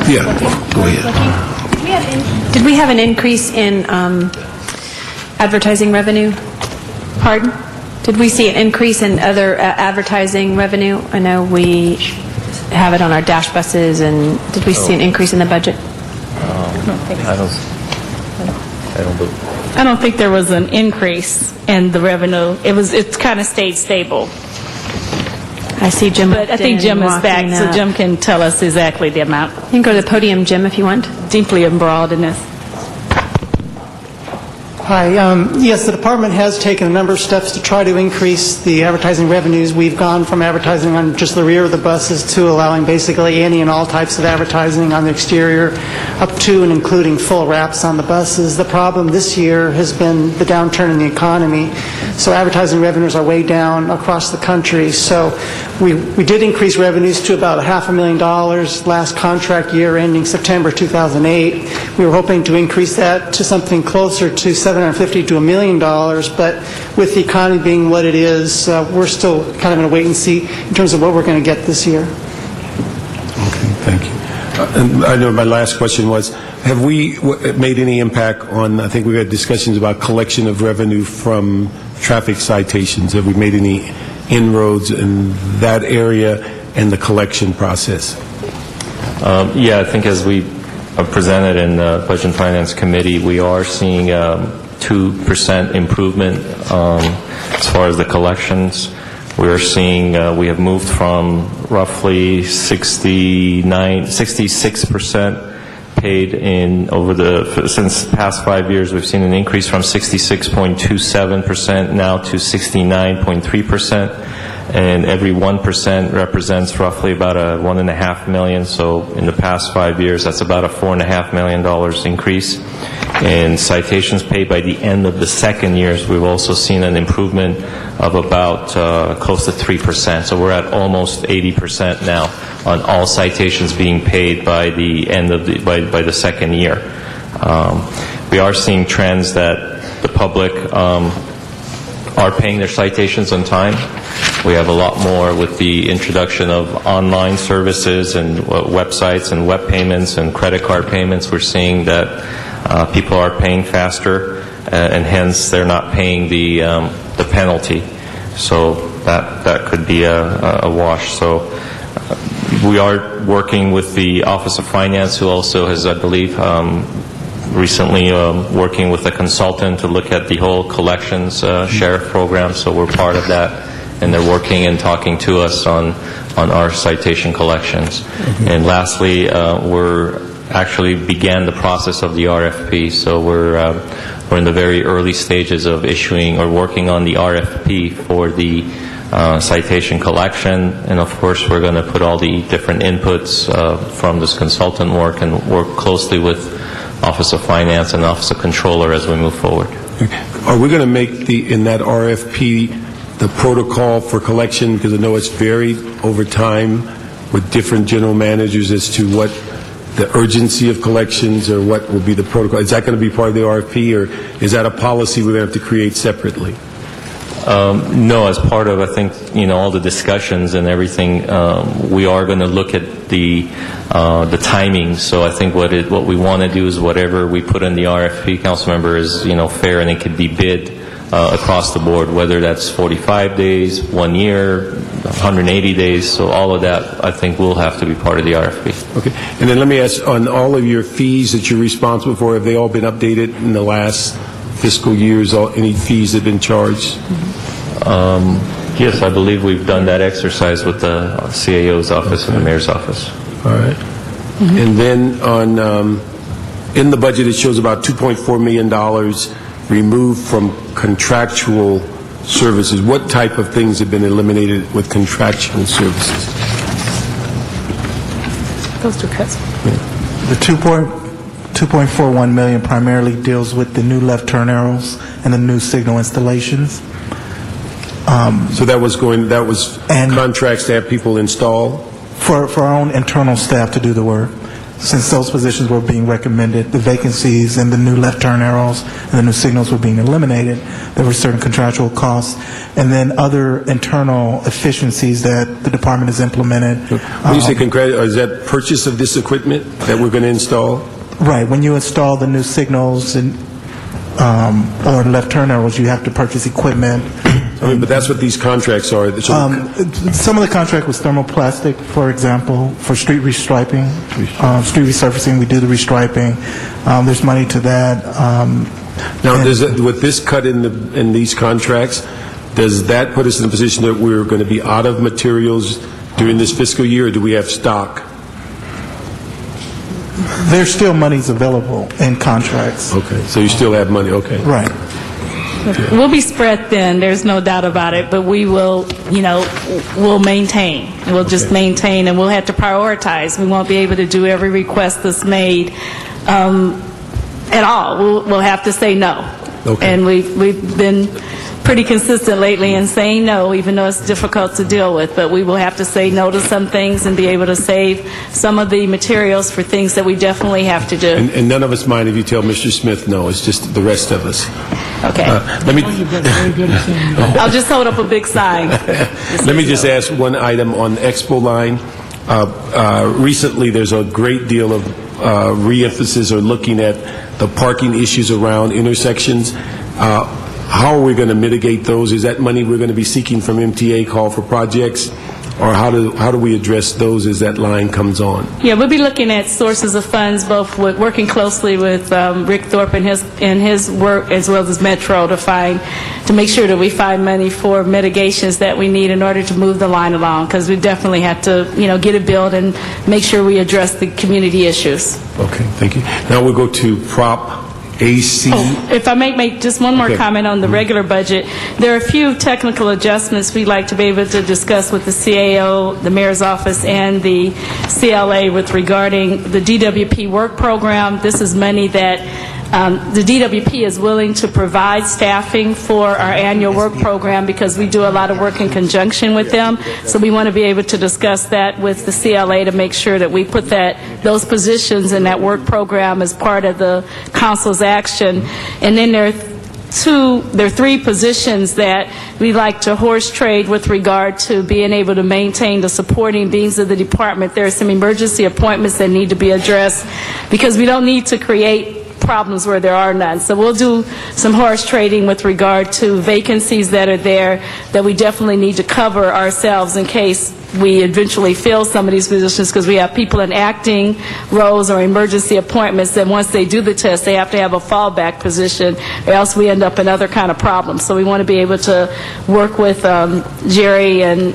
Yeah, go ahead. Did we have an increase in advertising revenue? Pardon? Did we see an increase in other advertising revenue? I know we have it on our dash buses, and did we see an increase in the budget? I don't think there was an increase in the revenue. It kind of stayed stable. I see Jim. But I think Jim is back, so Jim can tell us exactly the amount. You can go to the podium, Jim, if you want. Deeply embroiled in this. Hi. Yes, the department has taken a number of steps to try to increase the advertising revenues. We've gone from advertising on just the rear of the buses to allowing basically any and all types of advertising on the exterior, up to and including full wraps on the buses. The problem this year has been the downturn in the economy, so advertising revenues are way down across the country. So we did increase revenues to about $500,000 last contract year ending September 2008. We were hoping to increase that to something closer to $750,000 to $1 million, but with the economy being what it is, we're still kind of in a wait and see in terms of what we're going to get this year. Okay, thank you. And I know my last question was, have we made any impact on, I think we had discussions about collection of revenue from traffic citations. Have we made any inroads in that area and the collection process? Yeah, I think as we presented in the Budget and Finance Committee, we are seeing 2% improvement as far as the collections. We are seeing, we have moved from roughly 66% paid in since the past 5 years. We've seen an increase from 66.27% now to 69.3%. And every 1% represents roughly about a $1.5 million. So in the past 5 years, that's about a $4.5 million increase. And citations paid by the end of the second years, we've also seen an improvement of about close to 3%. So we're at almost 80% now on all citations being paid by the end of by the second year. We are seeing trends that the public are paying their citations on time. We have a lot more with the introduction of online services and websites and web payments and credit card payments. We're seeing that people are paying faster, and hence they're not paying the penalty. So that could be a wash. So we are working with the Office of Finance, who also has, I believe, recently working with a consultant to look at the whole collections sheriff program. So we're part of that. And they're working and talking to us on our citation collections. Mm-hmm. And lastly, we're actually began the process of the RFP. So we're in the very early stages of issuing or working on the RFP for the citation collection. And of course, we're going to put all the different inputs from this consultant work and work closely with Office of Finance and Office of Controller as we move forward. Okay. Are we going to make in that RFP the protocol for collection, because I know it's varied over time with different general managers as to what the urgency of collections or what will be the protocol? Is that going to be part of the RFP, or is that a policy we're going to have to create separately? No, as part of, I think, all the discussions and everything, we are going to look at the timing. So I think what we want to do is whatever we put in the RFP, Councilmember, is fair and it could be bid across the board, whether that's 45 days, 1 year, 180 days. So all of that, I think, will have to be part of the RFP. Okay. And then let me ask, on all of your fees that you're responsible for, have they all been updated in the last fiscal years? Any fees that have been charged? Yes, I believe we've done that exercise with the CAO's office and the mayor's office. All right. Mm-hmm. And then in the budget, it shows about $2.4 million removed from contractual services. What type of things have been eliminated with contractual services? Those two cuts. The 2.41 million primarily deals with the new left turn arrows and the new signal installations. So that was contracts to have people install? For our own internal staff to do the work. Since those positions were being recommended, the vacancies and the new left turn arrows and the new signals were being eliminated, there were certain contractual costs, and then other internal efficiencies that the department has implemented. When you say is that purchase of this equipment that we're going to install? Right. When you install the new signals and or left turn arrows, you have to purchase equipment. But that's what these contracts are. Some of the contract was thermoplastic, for example, for street restriping, street resurfacing. We do the restriping. There's money to that. Now, with this cut in these contracts, does that put us in a position that we're going to be out of materials during this fiscal year, or do we have stock? There's still monies available in contracts. Okay, so you still have money, okay. Right. We'll be spread thin, there's no doubt about it, but we will, we'll maintain. We'll just maintain, and we'll have to prioritize. We won't be able to do every request that's made at all. We'll have to say no. Okay. And we've been pretty consistent lately in saying no, even though it's difficult to deal with. But we will have to say no to some things and be able to save some of the materials for things that we definitely have to do. And none of us mind if you tell Mr. Smith no, it's just the rest of us. Okay. Let me I'll just hold up a big sign. Let me just ask one item on the Expo line. Recently, there's a great deal of re-emphasis or looking at the parking issues around intersections. How are we going to mitigate those? Is that money we're going to be seeking from MTA, call for projects? Or how do we address those as that line comes on? Yeah, we'll be looking at sources of funds, both with working closely with Rick Thorpe and his work, as well as Metro, to make sure that we find money for mitigations that we need in order to move the line along, because we definitely have to, get it built and make sure we address the community issues. Okay, thank you. Now we'll go to Prop AC. If I may make just one more comment on the regular budget, there are a few technical adjustments we'd like to be able to discuss with the CAO, the Mayor's Office, and the CLA with regarding the DWP work program. This is money that the DWP is willing to provide staffing for our annual work program because we do a lot of work in conjunction with them. So we want to be able to discuss that with the CLA to make sure that we put those positions in that work program as part of the council's action. And then there are three positions that we like to horse trade with regard to being able to maintain the supporting beams of the department. There are some emergency appointments that need to be addressed because we don't need to create problems where there are none. So we'll do some horse trading with regard to vacancies that are there that we definitely need to cover ourselves in case we eventually fill some of these positions, because we have people in acting roles or emergency appointments that once they do the test, they have to have a fallback position, or else we end up in other kind of problems. So we want to be able to work with Jerry and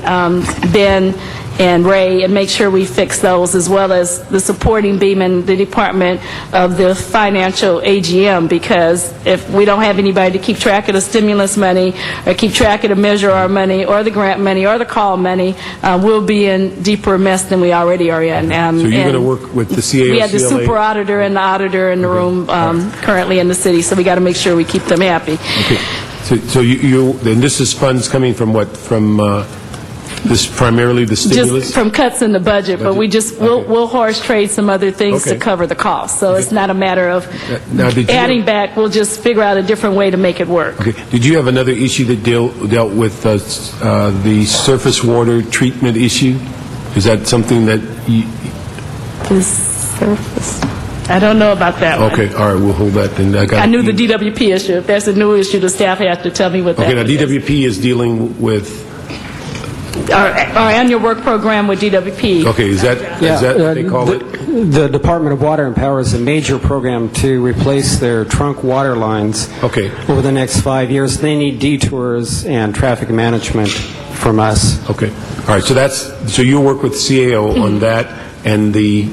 Ben and Ray and make sure we fix those, as well as the supporting beam in the Department of the Financial AGM, because if we don't have anybody to keep track of the stimulus money or keep track of the measure our money or the grant money or the call money, we'll be in deeper mess than we already are in. So you're going to work with the CAO, we have the CLA? super auditor and the auditor in the room currently in the city, so we got to make sure we keep them happy. Okay. So and this is funds coming from what? From this primarily the stimulus? Just from cuts in the budget, but we'll horse trade some other things to cover the cost. So it's not a matter of adding back. We'll just figure out a different way to make it work. Okay. Did you have another issue that dealt with the surface water treatment issue? Is that something that you... The surface... I don't know about that one. Okay, all right, we'll hold that then. I knew the DWP issue. If there's a new issue, the staff has to tell me what that is. Okay, now DWP is dealing with... Our annual work program with DWP. Okay, is that what they call it? The Department of Water and Power is a major program to replace their trunk water lines over the next 5 years. They need detours and traffic management from us. Okay. All right, so you work with CAO on that and the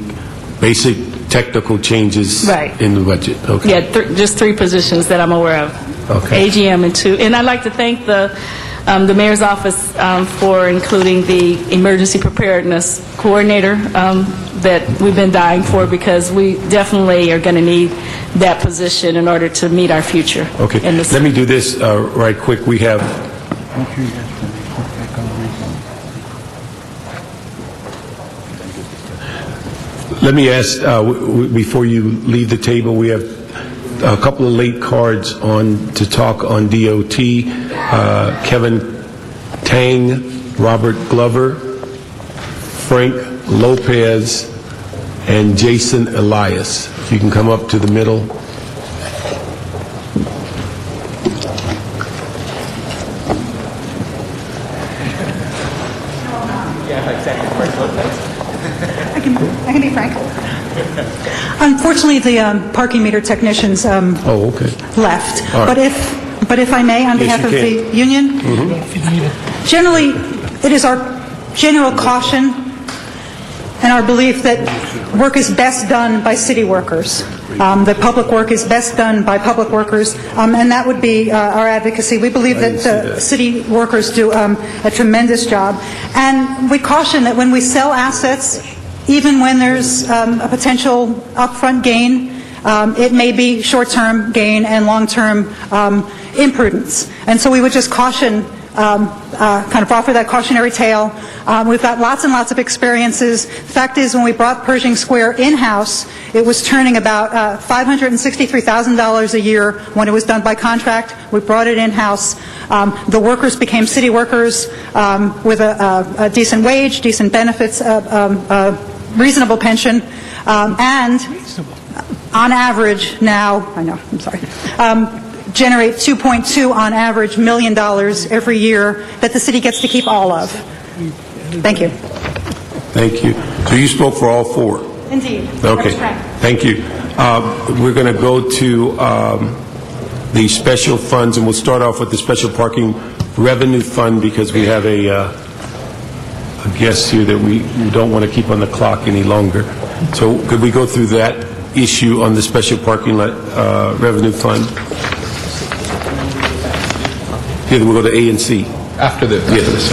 basic technical changes in the budget. Okay. Yeah, just three positions that I'm aware of. Okay. AGM and two. And I'd like to thank the Mayor's Office for including the Emergency Preparedness Coordinator that we've been dying for, because we definitely are going to need that position in order to meet our future. Okay. Let me do this right quick. We have... Let me ask, before you leave the table, we have a couple of late cards to talk on DOT. Kevin Tang, Robert Glover, Frank Lopez, and Jason Elias. If you can come up to the middle. I can be frank. Unfortunately, the parking meter technicians left. Right. But if But if I may, on Yes, behalf you of can. the union, generally, it is our general caution and our belief that work is best done by city workers, that public work is best done by public workers, and that would be our advocacy. We believe that city workers do a tremendous job, and we caution that when we sell assets, even when there's a potential upfront gain, it may be short-term gain and long-term imprudence. And so we would just caution, kind of offer that cautionary tale. We've got lots and lots of experiences. The fact is, when we brought Pershing Square in-house, it was turning about $563,000 a year when it was done by contract. We brought it in-house. The workers became city workers with a decent wage, decent benefits, reasonable pension, and on average now, generate 2.2 on average $1 million every year that the city gets to keep all of. Thank you. Thank you. So you spoke for all four? Indeed. Okay. That's correct. Thank you. We're going to go to the special funds, and we'll start off with the special parking revenue fund because we have a guest here that we don't want to keep on the clock any longer. So could we go through that issue on the special parking lot revenue fund? Yeah, then we'll go to A and C. After this. Yes.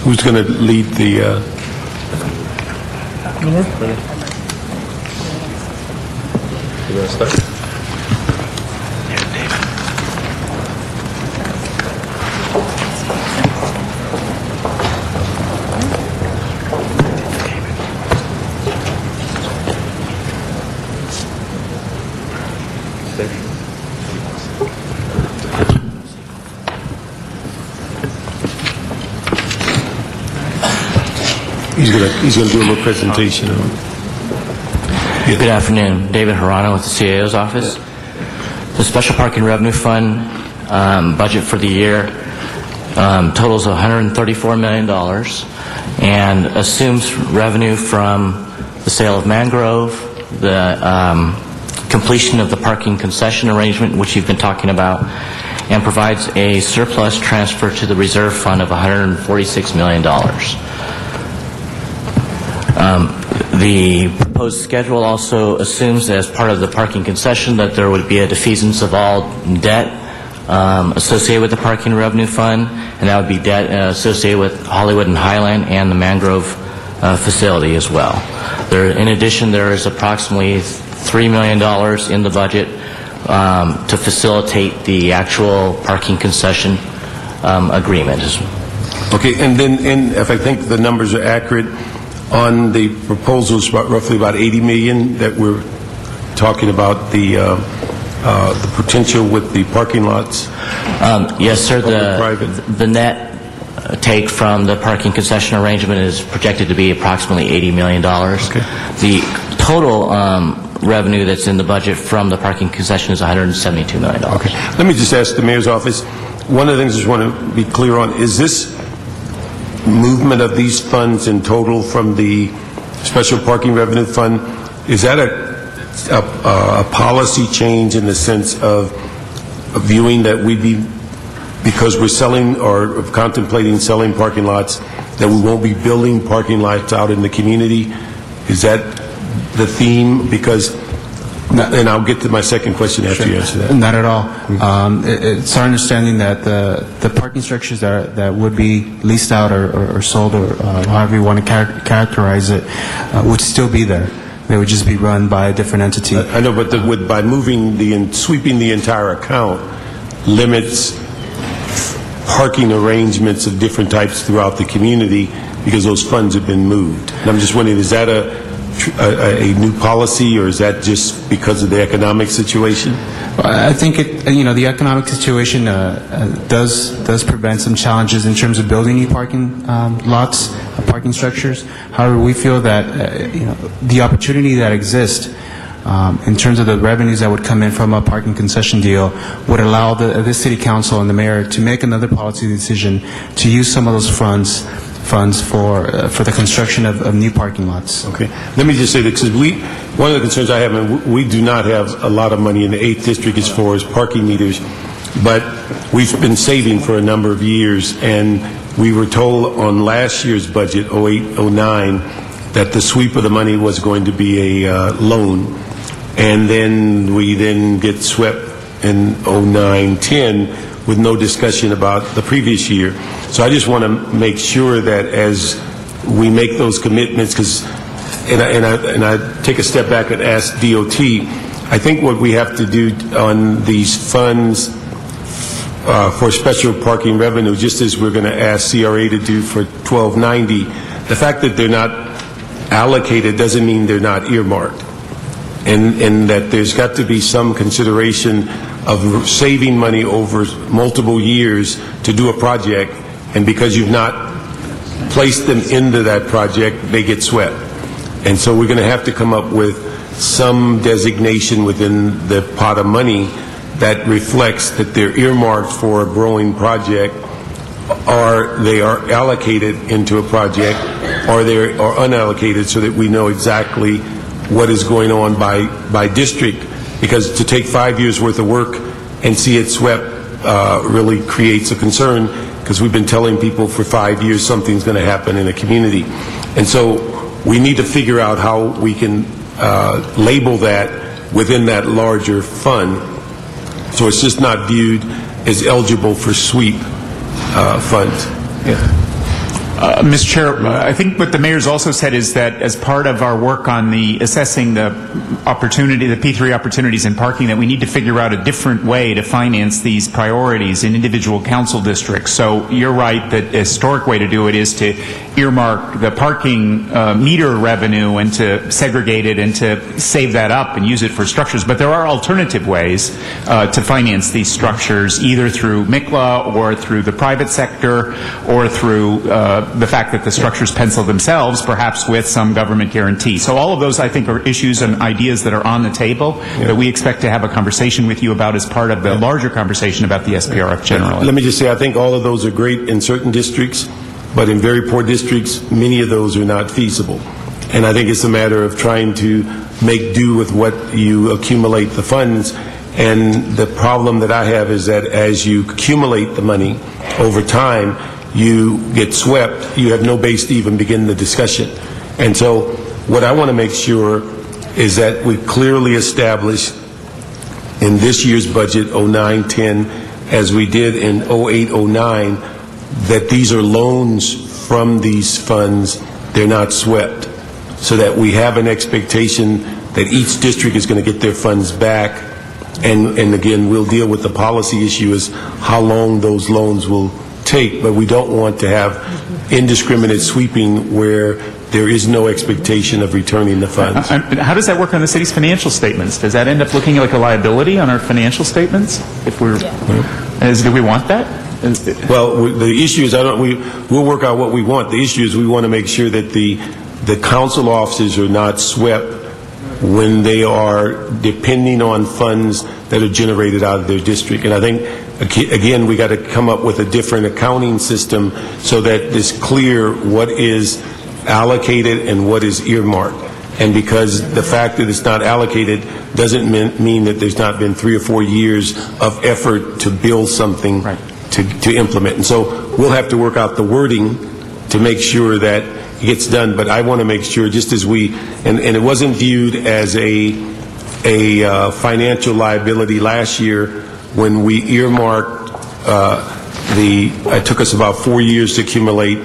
Who's going to lead the... You want to start? He's going to do a little presentation. Good afternoon. David Hirano with the CAO's office. The Special Parking Revenue Fund budget for the year totals $134 million and assumes revenue from the sale of mangrove, the completion of the parking concession arrangement, which you've been talking about, and provides a surplus transfer to the reserve fund of $146 million. The proposed schedule also assumes, as part of the parking concession, that there would be a defeasance of all debt associated with the parking revenue fund, and that would be debt associated with Hollywood and Highland and the mangrove facility as well. In addition, there is approximately $3 million in the budget to facilitate the actual parking concession agreement. Okay, and then if I think the numbers are accurate, on the proposals, roughly about $80 million that we're talking about the potential with the parking lots? Yes, sir. The net take from the parking concession arrangement is projected to be approximately $80 million. Okay. The total revenue that's in the budget from the parking concession is $172 million. Okay. Let me just ask the mayor's office. One of the things I just want to be clear on, is this movement of these funds in total from the special parking revenue fund, is that a policy change in the sense of viewing that we'd be, because we're selling or contemplating selling parking lots, that we won't be building parking lots out in the community? Is that the theme? Because, and I'll get to my second question after you answer that. Not at all. It's our understanding that the parking structures that would be leased out or sold, or however you want to characterize it, would still be there. They would just be run by a different entity. I know, but by moving sweeping the entire account limits parking arrangements of different types throughout the community because those funds have been moved. And I'm just wondering, is that a new policy, or is that just because of the economic situation? I think the economic situation does prevent some challenges in terms of building new parking lots, parking structures. However, we feel that the opportunity that exists in terms of the revenues that would come in from a parking concession deal, would allow the city council and the mayor to make another policy decision to use some of those funds for the construction of new parking lots. Okay. Let me just say this, because one of the concerns I have, and we do not have a lot of money in the 8th District as far as parking meters, but we've been saving for a number of years, and we were told on last year's budget, 08-09, that the sweep of the money was going to be a loan, and then we get swept in 09-10 with no discussion about the previous year. So I just want to make sure that as we make those commitments, because, and I take a step back and ask DOT, I think what we have to do on these funds for special parking revenue, just as we're going to ask CRA to do for 1290, the fact that they're not allocated doesn't mean they're not earmarked. And that there's got to be some consideration of saving money over multiple years to do a project, and because you've not placed them into that project, they get swept. And so we're going to have to come up with some designation within the pot of money that reflects that they're earmarked for a growing project, or they are allocated into a project, or they are unallocated, so that we know exactly what is going on by district, because to take 5 years worth of work and see it swept really creates a concern, because we've been telling people for 5 years something's going to happen in a community. And so we need to figure out how we can label that within that larger fund, so it's just not viewed as eligible for sweep funds. Yeah. Mr. Chair, I think what the mayor's also said is that as part of our work on the assessing the opportunity, the P3 opportunities in parking, that we need to figure out a different way to finance these priorities in individual council districts. So you're right that a historic way to do it is to earmark the parking meter revenue and to segregate it and to save that up and use it for structures. But there are alternative ways to finance these structures, either through MICLA or through the private sector or through the fact that the structures pencil themselves, perhaps with some government guarantee. So all of those, I think, are issues and ideas that are on the table that we expect to have a conversation with you about as part of the larger conversation about the SPRF generally. Let me just say, I think all of those are great in certain districts, but in very poor districts, many of those are not feasible. And I think it's a matter of trying to make do with what you accumulate the funds. And the problem that I have is that as you accumulate the money over time, you get swept, you have no base to even begin the discussion. And so what I want to make sure is that we clearly establish in this year's budget, 09-10, as we did in 08-09, that these are loans from these funds, they're not swept, so that we have an expectation that each district is going to get their funds back. And again, we'll deal with the policy issue as how long those loans will take, but we don't want to have indiscriminate sweeping where there is no expectation of returning the funds. How does that work on the city's financial statements? Does that end up looking like a liability on our financial statements? If we're, do we want that? Well, the issue is we'll work out what we want. The issue is we want to make sure that the council offices are not swept when they are depending on funds that are generated out of their district. And I think, again, we got to come up with a different accounting system so that it's clear what is allocated and what is earmarked. And because the fact that it's not allocated doesn't mean that there's not been 3 or 4 years of effort to build something to implement. And so we'll have to work out the wording to make sure that it gets done. But I want to make sure, just as and it wasn't viewed as a financial liability last year when we earmarked it took us about 4 years to accumulate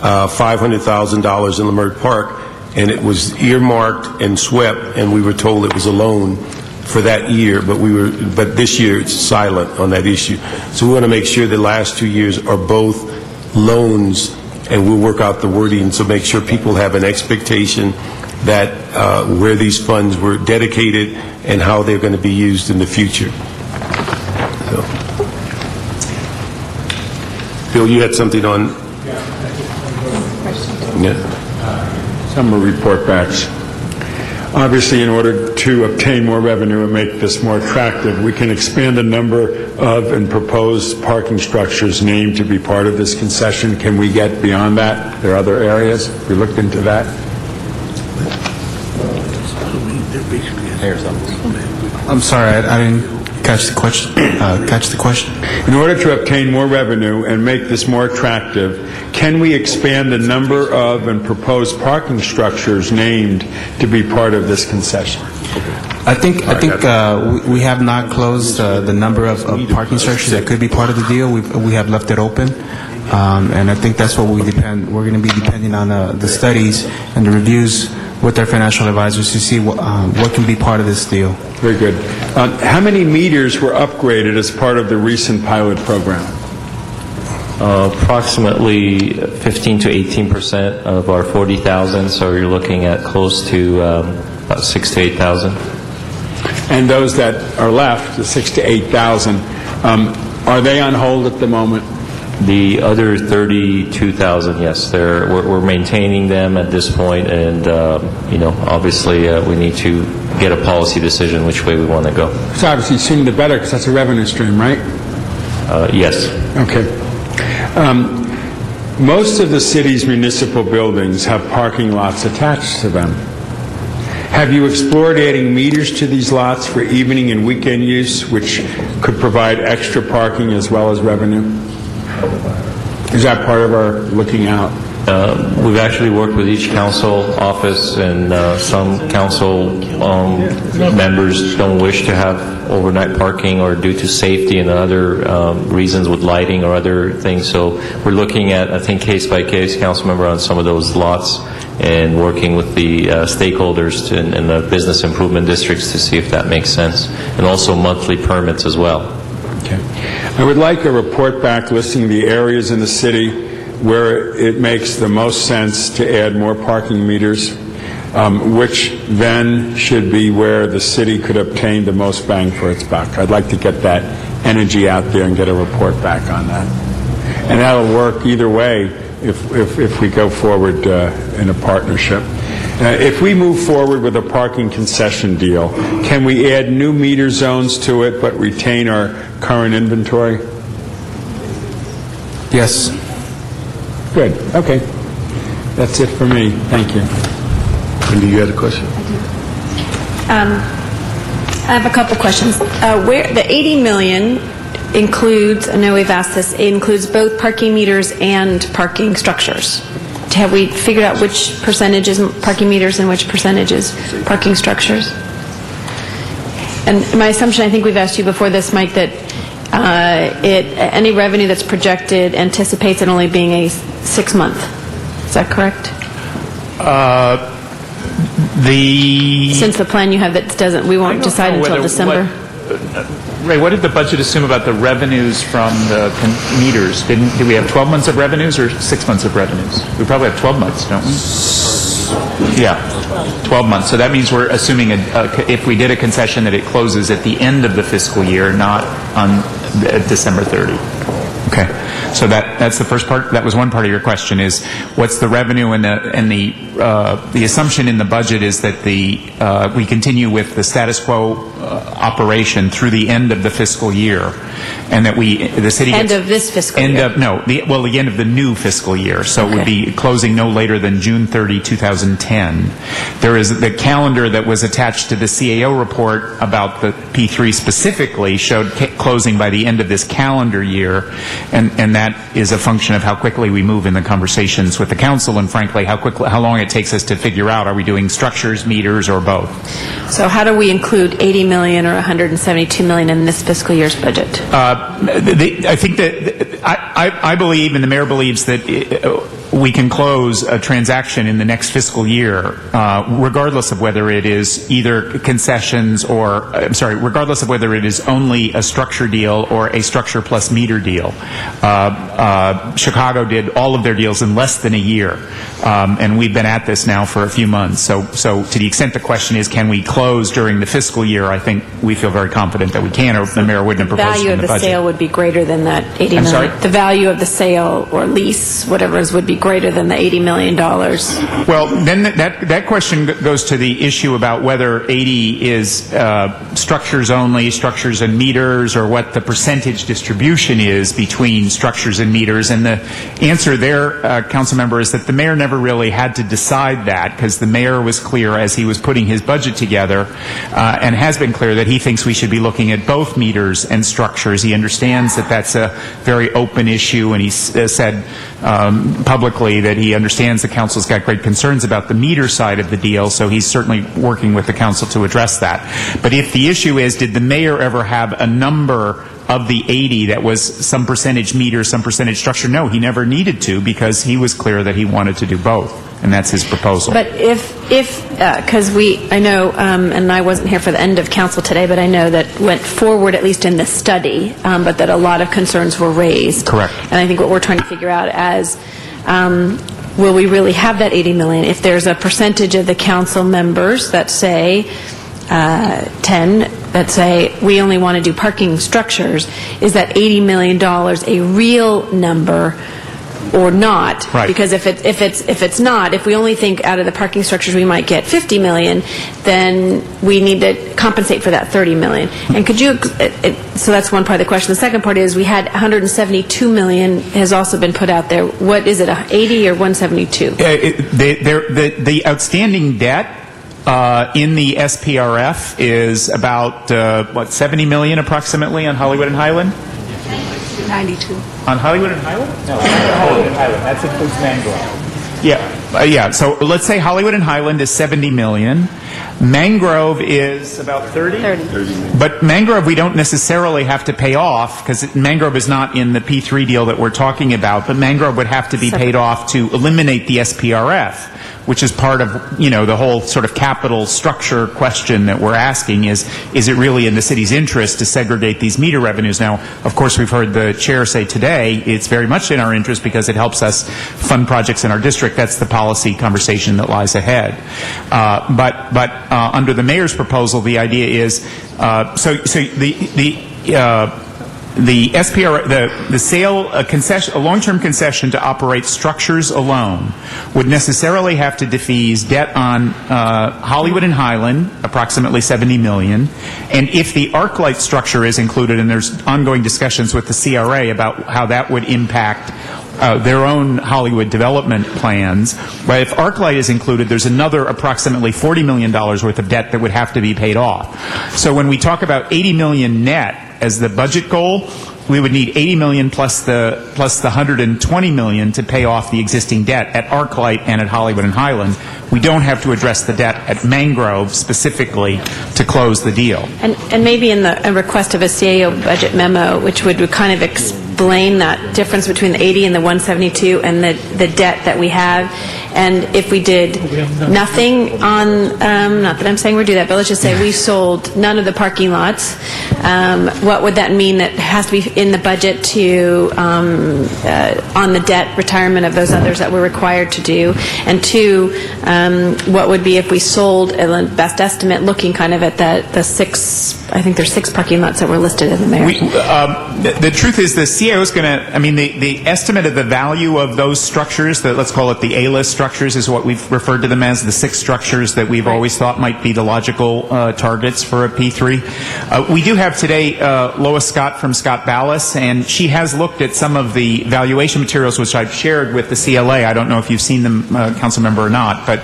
$500,000 in Leimert Park, and it was earmarked and swept, and we were told it was a loan for that year, but this year it's silent on that issue. So we want to make sure the last 2 years are both loans, and we'll work out the wording to make sure people have an expectation that where these funds were dedicated and how they're going to be used in the future. So. Bill, you had something on? Yeah. Some report backs. Obviously, in order to obtain more revenue and make this more attractive, we can expand the number of and proposed parking structures named to be part of this concession. Can we get beyond that? There are other areas. We looked into that. I'm sorry, I didn't catch the question. In order to obtain more revenue and make this more attractive, can we expand the number of and proposed parking structures named to be part of this concession? I think we have not closed the number of parking structures that could be part of the deal. We have left it open, and I think that's what we're going to be depending on the studies and the reviews with our financial advisors to see what can be part of this deal. Very good. How many meters were upgraded as part of the recent pilot program? Approximately 15 to 18% of our 40,000, so you're looking at close to about 6,000 to 8,000. And those that are left, the 6,000 to 8,000, are they on hold at the moment? The other 32,000, yes, we're maintaining them at this point, and obviously we need to get a policy decision which way we want to go. So obviously, sooner the better, because that's a revenue stream, right? Yes. Okay. Most of the city's municipal buildings have parking lots attached to them. Have you explored adding meters to these lots for evening and weekend use, which could provide extra parking as well as revenue? Is that part of our looking out? We've actually worked with each council office, and some council members don't wish to have overnight parking or due to safety and other reasons with lighting or other things. So we're looking at, I think, case by case, council member, on some of those lots and working with the stakeholders in the business improvement districts to see if that makes sense, and also monthly permits as well. Okay. I would like a report back listing the areas in the city where it makes the most sense to add more parking meters, which then should be where the city could obtain the most bang for its buck. I'd like to get that energy out there and get a report back on that. And that'll work either way if we go forward in a partnership. If we move forward with a parking concession deal, can we add new meter zones to it but retain our current inventory? Yes. Good. Okay. That's it for me. Thank you. Wendy, you had a question? I have a couple questions. Where the $80 million includes, I know we've asked this, it includes both parking meters and parking structures. Have we figured out which percentage is parking meters and which percentage is parking structures? And my assumption, I think we've asked you before this, Mike, that any revenue that's projected anticipates it only being a 6-month. Is that correct? Since the plan you have that doesn't, we won't decide until December. Ray, what did the budget assume about the revenues from the meters? Did we have 12 months of revenues or 6 months of revenues? We probably have 12 months, don't we? Yeah, 12 months. So that means we're assuming if we did a concession that it closes at the end of the fiscal year, not on December 30. Okay, so that's the first part. That was one part of your question: is what's the revenue and the assumption in the budget is that we continue with the status quo operation through the end of the fiscal year, and that the city end of this fiscal year. The end of the new fiscal year. So it would be closing no later than June 30, 2010. There is the calendar that was attached to the CAO report about the P3 specifically showed closing by the end of this calendar year. And that is a function of how quickly we move in the conversations with the council, and frankly, how long it takes us to figure out, are we doing structures, meters, or both? So how do we include $80 million or $172 million in this fiscal year's budget? I think that I believe, and the mayor believes, that we can close a transaction in the next fiscal year, regardless of whether it is either concessions or, regardless of whether it is only a structure deal or a structure plus meter deal. Chicago did all of their deals in less than a year, and we've been at this now for a few months. So to the extent the question is, can we close during the fiscal year, I think we feel very confident that we can, or the mayor wouldn't have proposed it in the budget. The value of the sale would be greater than that $80 million. I'm sorry? The value of the sale or lease, whatever it is, would be greater than the $80 million. Well, then that question goes to the issue about whether 80 is structures only, structures and meters, or what the percentage distribution is between structures and meters. And the answer there, council member, is that the mayor never really had to decide that, because the mayor was clear as he was putting his budget together, and has been clear that he thinks we should be looking at both meters and structures. He understands that that's a very open issue, and he said publicly that he understands the council's got great concerns about the meter side of the deal, so he's certainly working with the council to address that. But if the issue is, did the mayor ever have a number of the 80 that was some percentage meter, some percentage structure? No, he never needed to, because he was clear that he wanted to do both, and that's his proposal. But because I know, and I wasn't here for the end of council today, but I know that went forward, at least in the study, but that a lot of concerns were raised. Correct. And I think what we're trying to figure out as, will we really have that 80 million? If there's a percentage of the council members that say, 10, that say we only want to do parking structures, is that $80 million a real number or not? Right. Because if it's not, if we only think out of the parking structures we might get 50 million, then we need to compensate for that 30 million. And could you, so that's one part of the question. The second part is we had 172 million has also been put out there. What is it, 80 or 172? The outstanding debt in the SPRF is about, 70 million approximately on Hollywood and Highland? 92. On Hollywood and Highland? No, Hollywood and Highland. That includes Mangrove. Yeah. So let's say Hollywood and Highland is 70 million. Mangrove is about 30? But Mangrove we don't necessarily have to pay off, because Mangrove is not in the P3 deal that we're talking about, but Mangrove would have to be paid off to eliminate the SPRF, which is part of, the whole sort of capital structure question that we're asking is it really in the city's interest to segregate these meter revenues? Now, of course, we've heard the chair say today it's very much in our interest because it helps us fund projects in our district. That's the policy conversation that lies ahead. But under the mayor's proposal, the idea is, the SPR, the sale, a long-term concession to operate structures alone would necessarily have to defease debt on Hollywood and Highland, approximately 70 million. And if the ArcLight structure is included, and there's ongoing discussions with the CRA about how that would impact their own Hollywood development plans. But if ArcLight is included, there's another approximately $40 million worth of debt that would have to be paid off. So when we talk about 80 million net as the budget goal, we would need 80 million plus the 120 million to pay off the existing debt at ArcLight and at Hollywood and Highland. We don't have to address the debt at Mangrove specifically to close the deal. And maybe in a request of a CAO budget memo, which would kind of explain that difference between the 80 and the 172 and the debt that we have. And if we did nothing on, not that I'm saying we do that, but let's just say we sold none of the parking lots, what would that mean that has to be in the budget to, on the debt retirement of those others that we're required to do? And two, what would be if we sold, best estimate, looking kind of at the six, I think there's 6 parking lots that were listed in the mayor. The truth is the CAO is going to, the estimate of the value of those structures, let's call it the A-list structures, is what we've referred to them as, the 6 structures that we've always thought might be the logical targets for a P3. We do have today Lois Scott from Scott Ballas, and she has looked at some of the valuation materials which I've shared with the CLA. I don't know if you've seen them, council member, or not, but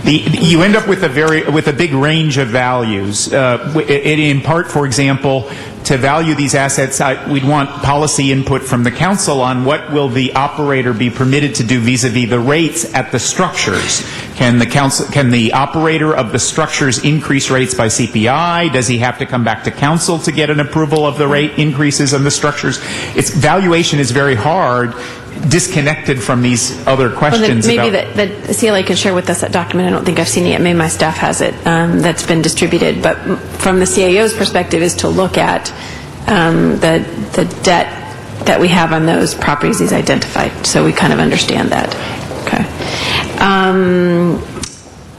you end up with a big range of values. In part, for example, to value these assets, we'd want policy input from the council on what will the operator be permitted to do vis-a-vis the rates at the structures. Can the operator of the structures increase rates by CPI? Does he have to come back to council to get an approval of the rate increases on the structures? Its valuation is very hard, disconnected from these other questions. Well, maybe the CLA can share with us that document. I don't think I've seen it yet. Maybe my staff has it. That's been distributed. But from the CAO's perspective is to look at the debt that we have on those properties he's identified. So we kind of understand that. Okay.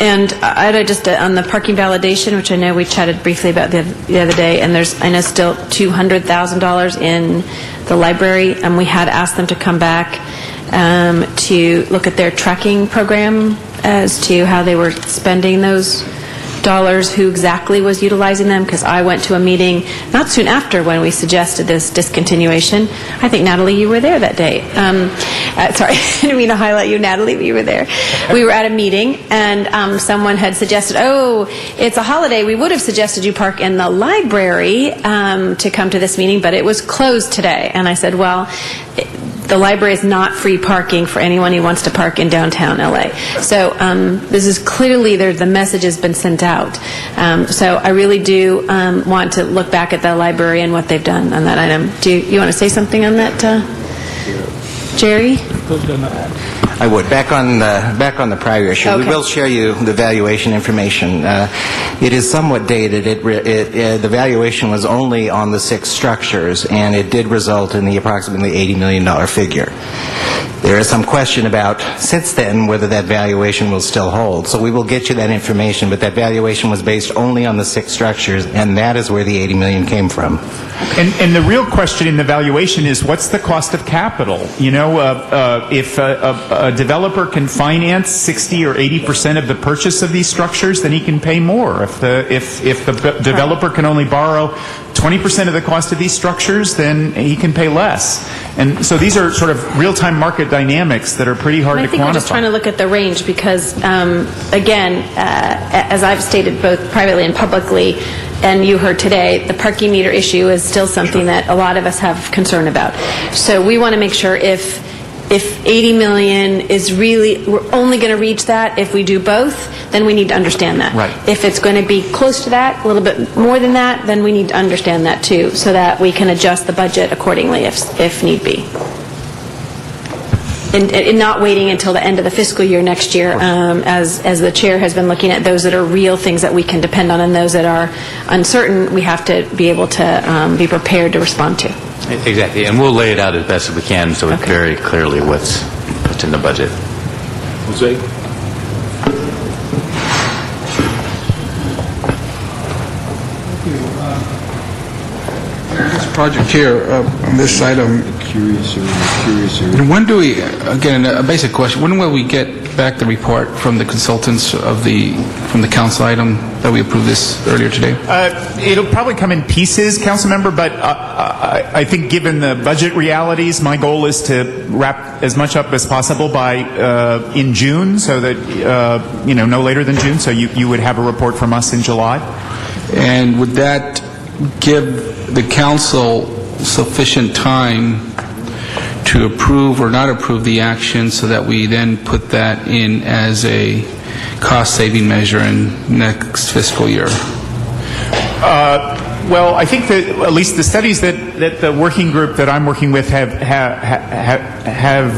And I just on the parking validation, which I know we chatted briefly about the other day, and there's I know still $200,000 in the library, and we had asked them to come back to look at their tracking program as to how they were spending those dollars, who exactly was utilizing them, because I went to a meeting not soon after when we suggested this discontinuation. I think, Natalie, you were there that day. Sorry, I didn't mean to highlight you, Natalie, but you were there. We were at a meeting, and someone had suggested, oh, it's a holiday. We would have suggested you park in the library to come to this meeting, but it was closed today. And I said, well, the library is not free parking for anyone who wants to park in downtown LA. So this is clearly, the message has been sent out. So I really do want to look back at the library and what they've done on that item. Do you want to say something on that, Jerry? I would. Back on the prior issue, Okay. we will share you the valuation information. It is somewhat dated. The valuation was only on the 6 structures, and it did result in the approximately $80 million figure. There is some question about, since then, whether that valuation will still hold. So we will get you that information, but that valuation was based only on the 6 structures, and that is where the $80 million came from. And the real question in the valuation is, what's the cost of capital? You know, if a developer can finance 60 or 80% of the purchase of these structures, then he can pay more. If the developer can only borrow 20% of the cost of these structures, then he can pay less. And so these are sort of real-time market dynamics that are pretty hard to quantify. I think we're just trying to look at the range because, again, as I've stated both privately and publicly, and you heard today, the parking meter issue is still something that a lot of us have concern about. So we want to make sure if 80 million is really, we're only going to reach that if we do both, then we need to understand that. Right. If it's going to be close to that, a little bit more than that, then we need to understand that too, so that we can adjust the budget accordingly if need be. And not waiting until the end of the fiscal year next year, as the chair has been looking at those that are real things that we can depend on, and those that are uncertain, we have to be able to be prepared to respond to. Exactly, and we'll lay it out as best as we can so it's very clearly what's in the budget. Jose? This project here, on this item, when do we, again, a basic question, when will we get back the report from the consultants from the council item that we approved this earlier today? It'll probably come in pieces, Councilmember, but I think given the budget realities, my goal is to wrap as much up as possible by in June, so that, no later than June, so you would have a report from us in July. And would that give the council sufficient time to approve or not approve the action so that we then put that in as a cost-saving measure in next fiscal year? Well, I think that at least the studies that the working group that I'm working with have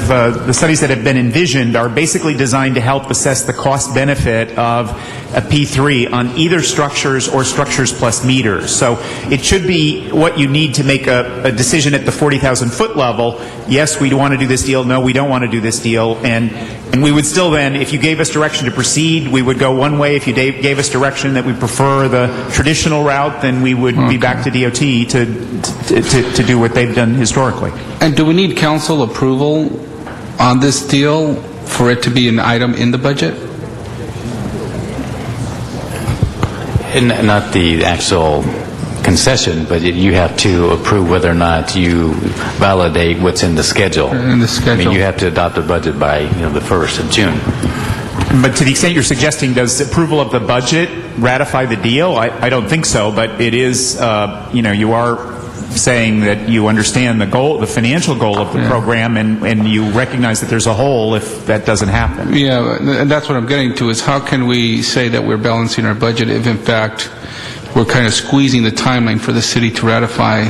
the studies that have been envisioned are basically designed to help assess the cost-benefit of a P3 on either structures or structures plus meters. So it should be what you need to make a decision at the 40,000-foot level. Yes, we want to do this deal. No, we don't want to do this deal. And we would still then, if you gave us direction to proceed, we would go one way. If you gave us direction that we prefer the traditional route, then we would be back to DOT to do what they've done historically. And do we need council approval on this deal for it to be an item in the budget? And not the actual concession, but you have to approve whether or not you validate what's in the schedule. In the schedule. I mean, you have to adopt a budget by the 1st of June. But to the extent you're suggesting, does approval of the budget ratify the deal? I don't think so, but it is, you are saying that you understand the goal, the financial goal of the program, and you recognize that there's a hole if that doesn't happen. Yeah, and that's what I'm getting to, is how can we say that we're balancing our budget if, in fact, we're kind of squeezing the timeline for the city to ratify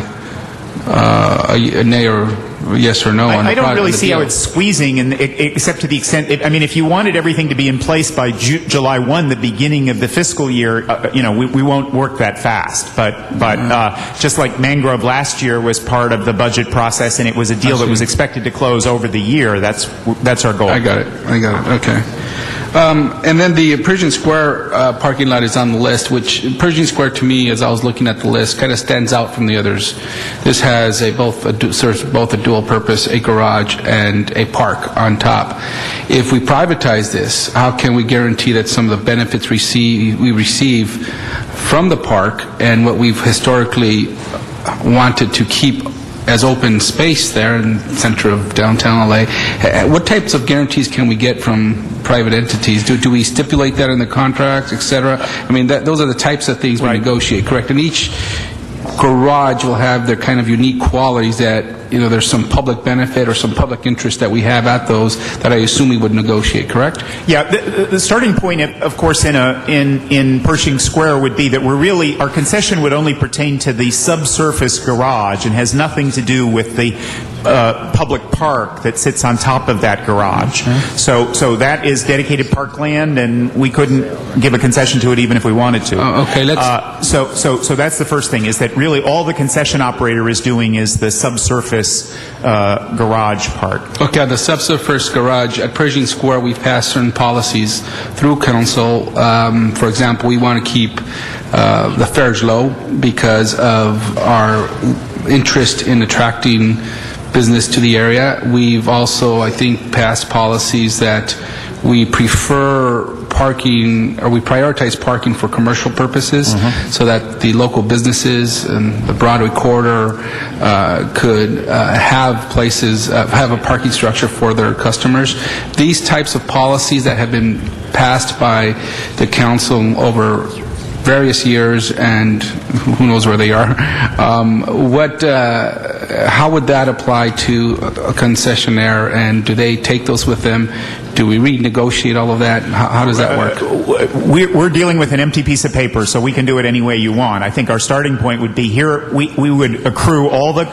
a nay or yes or no on the I don't really see deal. how it's squeezing, except to the extent, if you wanted everything to be in place by July 1, the beginning of the fiscal year, we won't work that fast. But just like Mangrove last year was part of the budget process, and it was a deal that was expected to close over the year, that's our goal. I got it. Okay. And then the Pershing Square parking lot is on the list, which Pershing Square to me, as I was looking at the list, kind of stands out from the others. This has serves both a dual purpose, a garage and a park on top. If we privatize this, how can we guarantee that some of the benefits we receive from the park and what we've historically wanted to keep as open space there in the center of downtown LA, what types of guarantees can we get from private entities? Do we stipulate that in the contracts, et cetera? I mean, those are the types of things we negotiate, correct? And each garage will have their kind of unique qualities that, there's some public benefit or some public interest that we have at those that I assume we would negotiate, correct? Yeah, the starting point, of course, in Pershing Square would be that our concession would only pertain to the subsurface garage and has nothing to do with the public park that sits on top of that garage. So that is dedicated parkland, and we couldn't give a concession to it even if we wanted to. So that's the first thing, is that really all the concession operator is doing is the subsurface garage part. Okay, the subsurface garage at Pershing Square, we've passed certain policies through council. For example, we want to keep the fares low because of our interest in attracting business to the area. We've also, I think, passed policies that we prefer parking, or we prioritize parking for commercial purposes, so that the local businesses and the Broadway corridor could have places, have a parking structure for their customers. These types of policies that have been passed by the council over various years, and who knows where they are. How would that apply to a concessionaire, and do they take those with them? Do we renegotiate all of that? How does that work? We're dealing with an empty piece of paper, so we can do it any way you want. I think our starting point would be here, we would accrue all the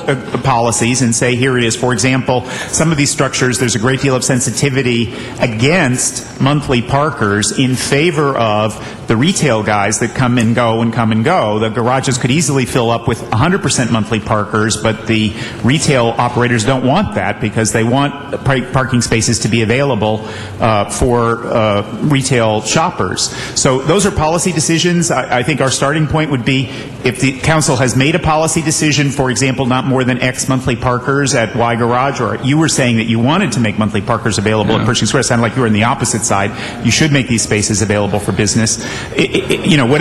policies and say, here it is. For example, some of these structures, there's a great deal of sensitivity against monthly parkers in favor of the retail guys that come and go and come and go. The garages could easily fill up with 100% monthly parkers, but the retail operators don't want that because they want parking spaces to be available for retail shoppers. So those are policy decisions. I think our starting point would be, if the council has made a policy decision, for example, not more than X monthly parkers at Y Garage, or you were saying that you wanted to make monthly parkers available at Pershing Square. It sounded like you were on the opposite side. You should make these spaces available for business.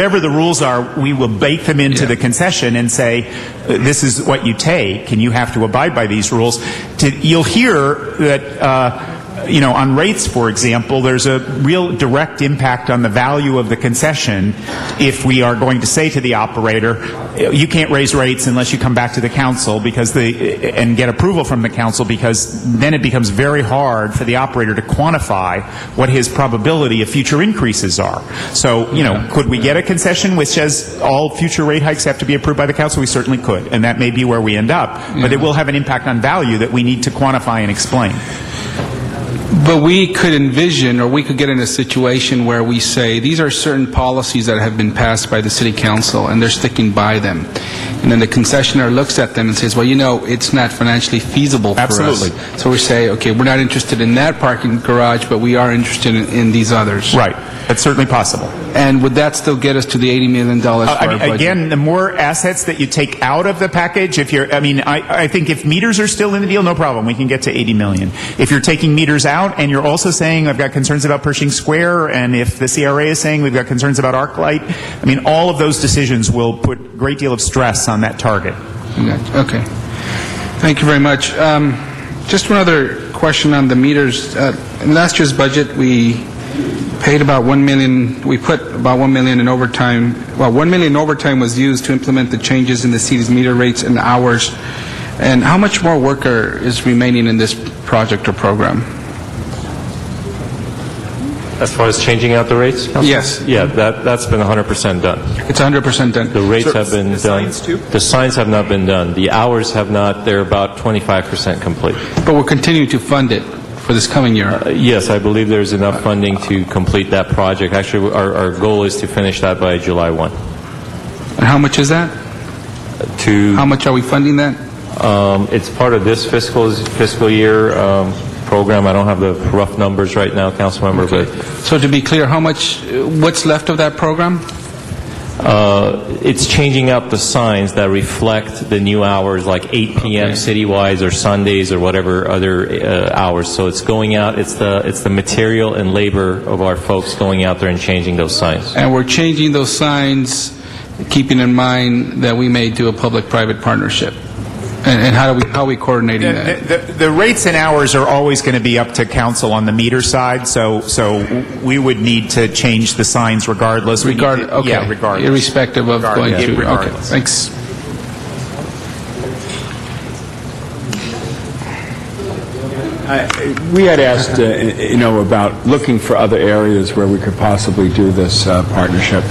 Whatever the rules are, we will bake them into the concession and say, this is what you take, and you have to abide by these rules. You'll hear that on rates, for example, there's a real direct impact on the value of the concession if we are going to say to the operator, you can't raise rates unless you come back to the council and get approval from the council, because then it becomes very hard for the operator to quantify what his probability of future increases are. So, could we get a concession which says all future rate hikes have to be approved by the council? We certainly could, and that may be where we end up. But it will have an impact on value that we need to quantify and explain. But we could envision, or we could get in a situation where we say, these are certain policies that have been passed by the city council, and they're sticking by them. And then the concessionaire looks at them and says, well, it's not financially feasible for us. So we say, okay, we're not interested in that parking garage, but we are interested in these others. Right. That's certainly possible. And would that still get us to the $80 million for our budget? Again, the more assets that you take out of the package, I think if meters are still in the deal, no problem. We can get to $80 million. If you're taking meters out and you're also saying, I've got concerns about Pershing Square, and if the CRA is saying we've got concerns about ArcLight, all of those decisions will put a great deal of stress on that target. Okay. Thank you very much. Just one other question on the meters. In last year's budget, we paid about $1 million. We put about $1 million in overtime. Well, $1 million in overtime was used to implement the changes in the city's meter rates and hours. And how much more work is remaining in this project or program? As far as changing out the rates? Councilman? Yes. Yeah, that's been 100% done. It's 100% done. The rates have been done. The signs have not been done. The hours have not. They're about 25% complete. But we're continuing to fund it for this coming year? Yes, I believe there's enough funding to complete that project. Actually, our goal is to finish that by July 1. And how much is that? How much are we funding that? It's part of this fiscal year program. I don't have the rough numbers right now, Councilmember, but So to be clear, what's left of that program? it's changing out the signs that reflect the new hours, like 8 p.m. citywide or Sundays or whatever other hours. So it's going out. It's the material and labor of our folks going out there and changing those signs. And we're changing those signs, keeping in mind that we may do a public-private partnership. And how are we coordinating that? The rates and hours are always going to be up to council on the meter side, so we would need to change the signs regardless. Okay. Regardless. Irrespective of going through. Okay, regardless. thanks. We had asked, about looking for other areas where we could possibly do this partnership.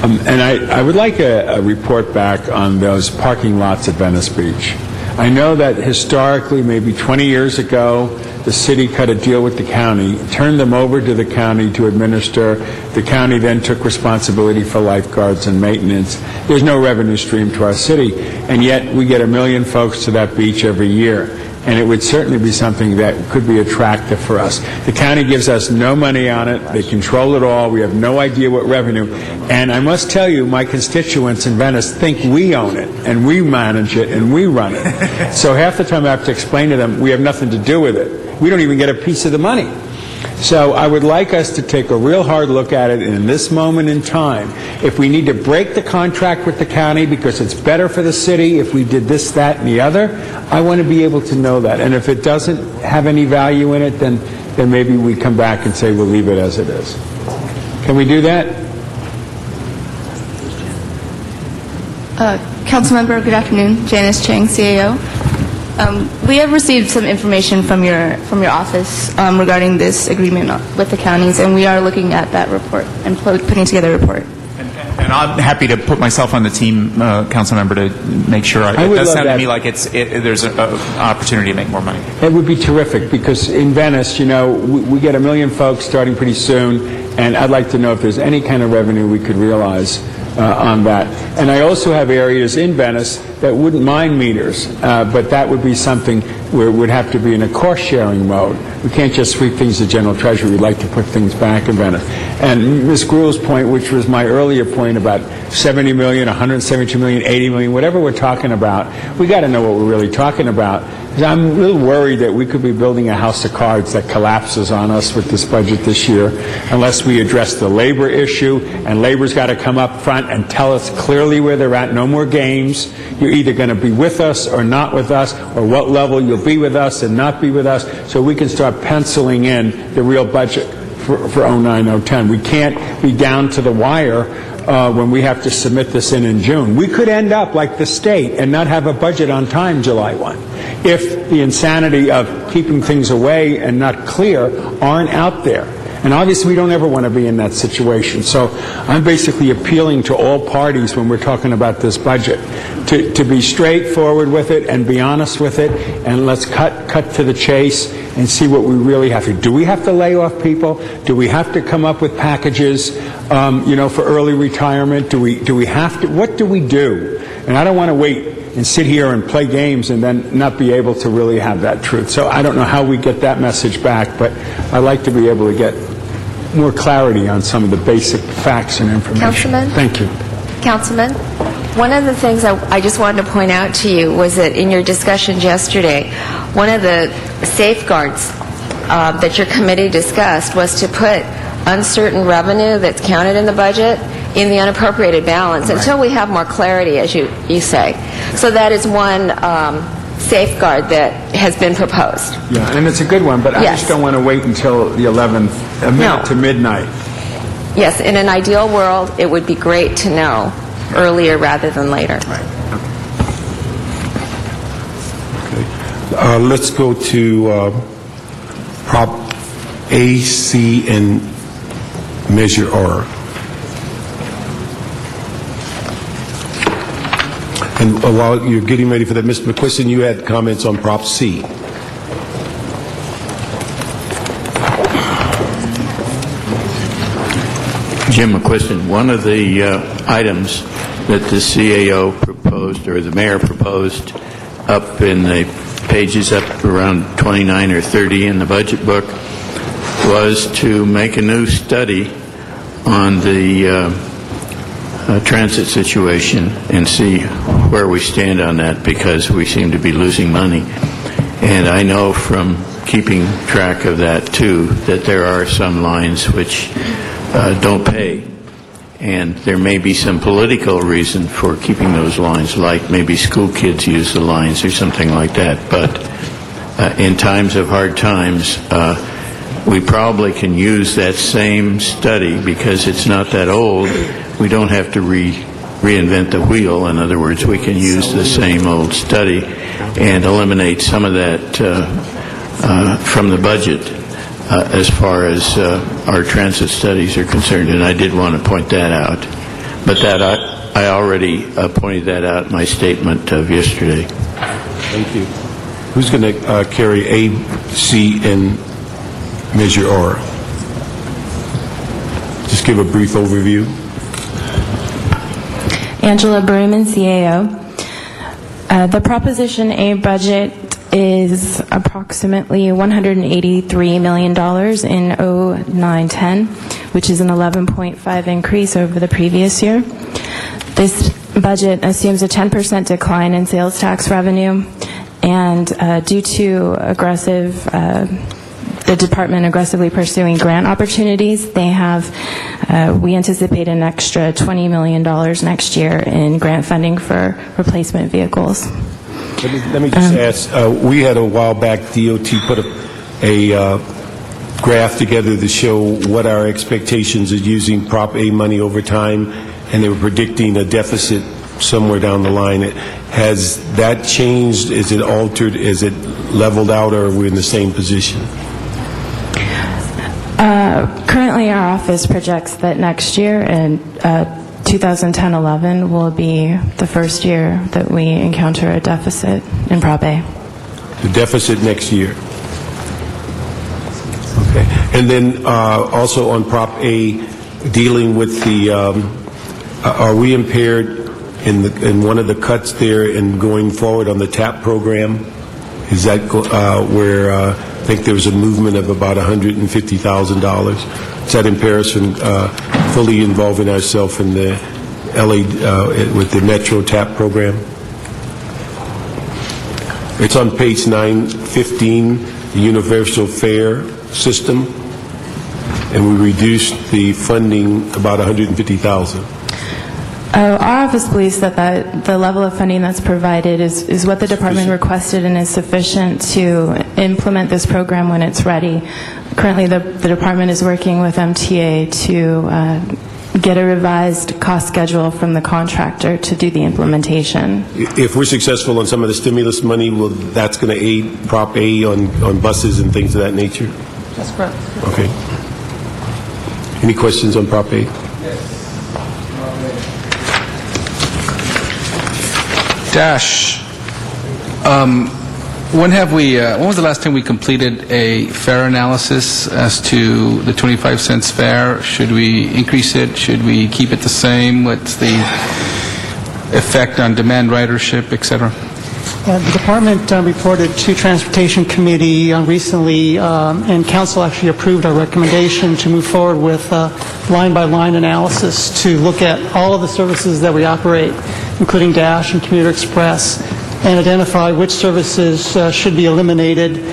And I would like a report back on those parking lots at Venice Beach. I know that historically, maybe 20 years ago, the city cut a deal with the county, turned them over to the county to administer. The county then took responsibility for lifeguards and maintenance. There's no revenue stream to our city, and yet we get 1 million folks to that beach every year. And it would certainly be something that could be attractive for us. The county gives us no money on it. They control it all. We have no idea what revenue. And I must tell you, my constituents in Venice think we own it, and we manage it, and we run it. So half the time I have to explain to them, we have nothing to do with it. We don't even get a piece of the money. So I would like us to take a real hard look at it in this moment in time. If we need to break the contract with the county because it's better for the city if we did this, that, and the other, I want to be able to know that. And if it doesn't have any value in it, then maybe we come back and say we'll leave it as it is. Can we do that? Councilmember, good afternoon. Janice Chang, CAO. We have received some information from your office regarding this agreement with the counties, and we are looking at that report and putting together a report. And I'm happy to put myself on the team, Councilmember, to make sure. It does sound to me like there's an opportunity to make more money. It would be terrific because in Venice, we get 1 million folks starting pretty soon, and I'd like to know if there's any kind of revenue we could realize on that. And I also have areas in Venice that wouldn't mind meters, but that would be something where it would have to be in a cost-sharing mode. We can't just sweep things to General Treasury. We'd like to put things back in Venice. And Ms. Gruel's point, which was my earlier point about 70 million, 172 million, 80 million, whatever we're talking about, we got to know what we're really talking about. I'm real worried that we could be building a house of cards that collapses on us with this budget this year unless we address the labor issue, and labor's got to come up front and tell us clearly where they're at. No more games. You're either going to be with us or not with us, or what level you'll be with us and not be with us, so we can start penciling in the real budget for 09-010. We can't be down to the wire when we have to submit this in June. We could end up like the state and not have a budget on time July 1 if the insanity of keeping things away and not clear aren't out there. And obviously we don't ever want to be in that situation. So I'm basically appealing to all parties when we're talking about this budget to be straightforward with it and be honest with it, and let's cut to the chase and see what we really have to do. Do we have to lay off people? Do we have to come up with packages, for early retirement? Do we have to? What do we do? And I don't want to wait and sit here and play games and then not be able to really have that truth. So I don't know how we get that message back, but I'd like to be able to get more clarity on some of the basic facts and information. Councilman? Thank you. Councilman, one of the things I just wanted to point out to you was that in your discussions yesterday, one of the safeguards that your committee discussed was to put uncertain revenue that's counted in the budget in the unappropriated balance until we have more clarity, as you say. So that is one safeguard that has been proposed. Yeah, and it's a good one, but I just don't want to wait until the 11th, a minute to midnight. Yes, in an ideal world, it would be great to know earlier rather than later. Let's go to Prop A, C, and Measure R. And while you're getting ready for that, Mr. McQuiston, you had comments on Prop C. Jim McQuiston, one of the items that the CAO proposed, or the mayor proposed, up in the pages up around 29 or 30 in the budget book, was to make a new study on the transit situation and see where we stand on that, because we seem to be losing money. And I know from keeping track of that too that there are some lines which don't pay, and there may be some political reason for keeping those lines, like maybe school kids use the lines or something like that. But in times of hard times, we probably can use that same study because it's not that old. We don't have to reinvent the wheel. In other words, we can use the same old study and eliminate some of that from the budget as far as our transit studies are concerned. And I did want to point that out. But that I already pointed that out in my statement of yesterday. Thank you. Who's going to carry A, C, and Measure R? Just give a brief overview. Angela Broom, CAO. The Proposition A budget is approximately $183 million in 0910, which is an 11.5 increase over the previous year. This budget assumes a 10% decline in sales tax revenue, and due to the department aggressively pursuing grant opportunities, we anticipate an extra $20 million next year in grant funding for replacement vehicles. Let me just ask, we had a while back, DOT put a graph together to show what our expectations of using Prop A money over time, and they were predicting a deficit somewhere down the line. Has that changed? Is it altered? Is it leveled out, or are we in the same position? Currently, our office projects that next year, in 2010-11, will be the first year that we encounter a deficit in Prop A. The deficit next year. Okay. And then also on Prop A, dealing with the, are we impaired in one of the cuts there in going forward on the TAP program? Is that where I think there was a movement of about $150,000? Does that impair us from fully involving ourselves in the LA with the Metro TAP program? It's on page 915, the universal fare system, and we reduced the funding about $150,000. Our office believes that the level of funding that's provided is what the department requested and is sufficient to implement this program when it's ready. Currently, the department is working with MTA to get a revised cost schedule from the contractor to do the implementation. If we're successful on some of the stimulus money, that's going to aid Prop A on buses and things of that nature? That's correct. Okay. Any questions on Prop A? Dash. When was the last time we completed a fare analysis as to the 25 cents fare? Should we increase it? Should we keep it the same? What's the effect on demand ridership, et cetera? The department reported to Transportation Committee recently, and Council actually approved our recommendation to move forward with line-by-line analysis to look at all of the services that we operate, including Dash and Commuter Express, and identify which services should be eliminated,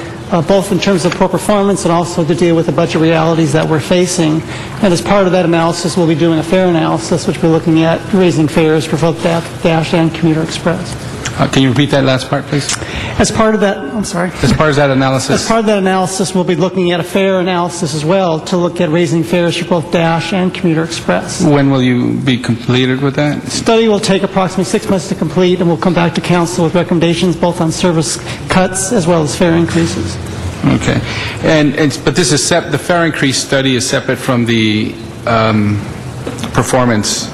both in terms of poor performance and also to deal with the budget realities that we're facing. And as part of that analysis, we'll be doing a fare analysis, which we're looking at raising fares for both Dash and Commuter Express. Can you repeat that last part, please? As part of that, I'm sorry. As part of that analysis? As part of that analysis, we'll be looking at a fare analysis as well to look at raising fares for both Dash and Commuter Express. When will you be completed with that? The study will take approximately 6 months to complete, and we'll come back to Council with recommendations both on service cuts as well as fare increases. Okay. But this is the fare increase study is separate from the performance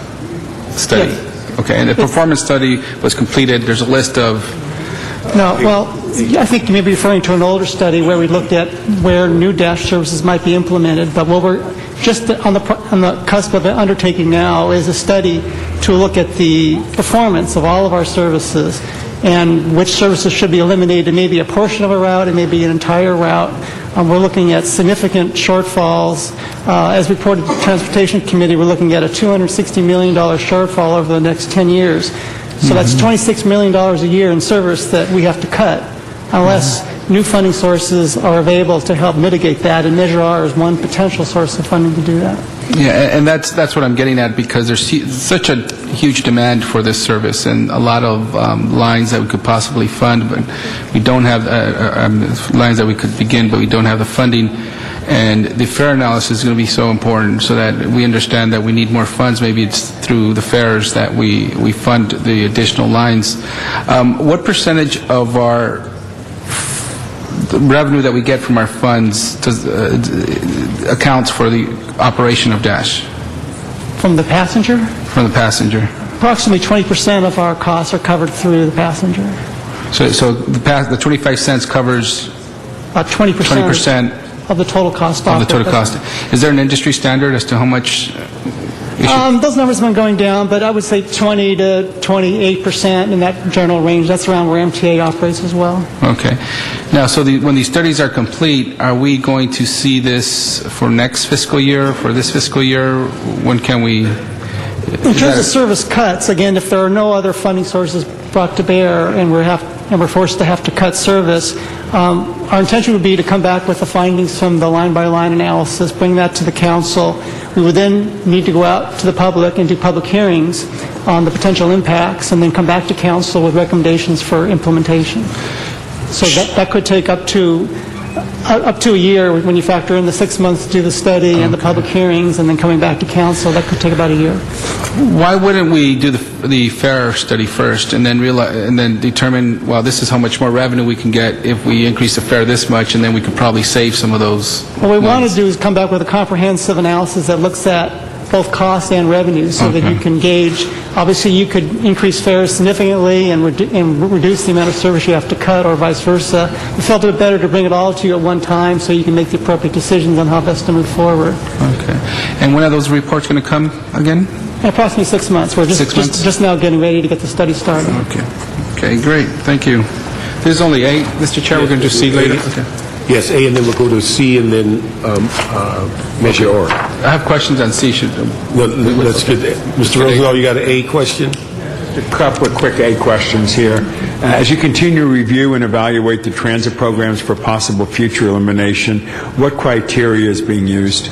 study? Yes. Okay, and the performance study was completed. There's a list of... No, well, I think you may be referring to an older study where we looked at where new Dash services might be implemented, but what we're just on the cusp of undertaking now is a study to look at the performance of all of our services and which services should be eliminated. It may be a portion of a route, it may be an entire route. We're looking at significant shortfalls. As reported to the Transportation Committee, we're looking at a $260 million shortfall over the next 10 years. So that's $26 million a year in service that we have to cut unless new funding sources are available to help mitigate that, and Measure R is one potential source of funding to do that. Yeah, and that's what I'm getting at, because there's such a huge demand for this service and a lot of lines that we could possibly fund, but we don't have lines that we could begin, but we don't have the funding. And the fare analysis is going to be so important so that we understand that we need more funds. Maybe it's through the fares that we fund the additional lines. What percentage of our the revenue that we get from our funds accounts for the operation of Dash? From the passenger? From the passenger. Approximately 20% of our costs are covered through the passenger. So the 25 cents covers about 20% of the total cost. Of the total cost. Is there an industry standard as to how much? Those numbers have been going down, but I would say 20 to 28% in that general range. That's around where MTA operates as well. Okay. Now, so when these studies are complete, are we going to see this for next fiscal year, for this fiscal year? When can we? In terms of service cuts, again, if there are no other funding sources brought to bear and we're forced to have to cut service, our intention would be to come back with the findings from the line-by-line analysis, bring that to the council. We would then need to go out to the public and do public hearings on the potential impacts, and then come back to council with recommendations for implementation. So that could take up to a year when you factor in the 6 months to do the study and the public hearings, and then coming back to council. That could take about a year. Why wouldn't we do the fare study first and then determine, well, this is how much more revenue we can get if we increase the fare this much, and then we could probably save some of those? What we want to do is come back with a comprehensive analysis that looks at both cost and revenue so that you can gauge. Obviously, you could increase fares significantly and reduce the amount of service you have to cut, or vice versa. We felt it better to bring it all to you at one time so you can make the appropriate decisions on how best to move forward. Okay. And when are those reports going to come again? Approximately 6 months. We're just now getting ready to get the study started. Okay. Okay, great. Thank you. There's only A. Mr. Chair, we're going to do C later. Okay. Yes, A, and then we'll go to C, and then Measure R. I have questions on C. Well, let's get that. Mr. Rosenthal, you got an A question? A couple of quick A questions here. As you continue to review and evaluate the transit programs for possible future elimination, what criteria is being used?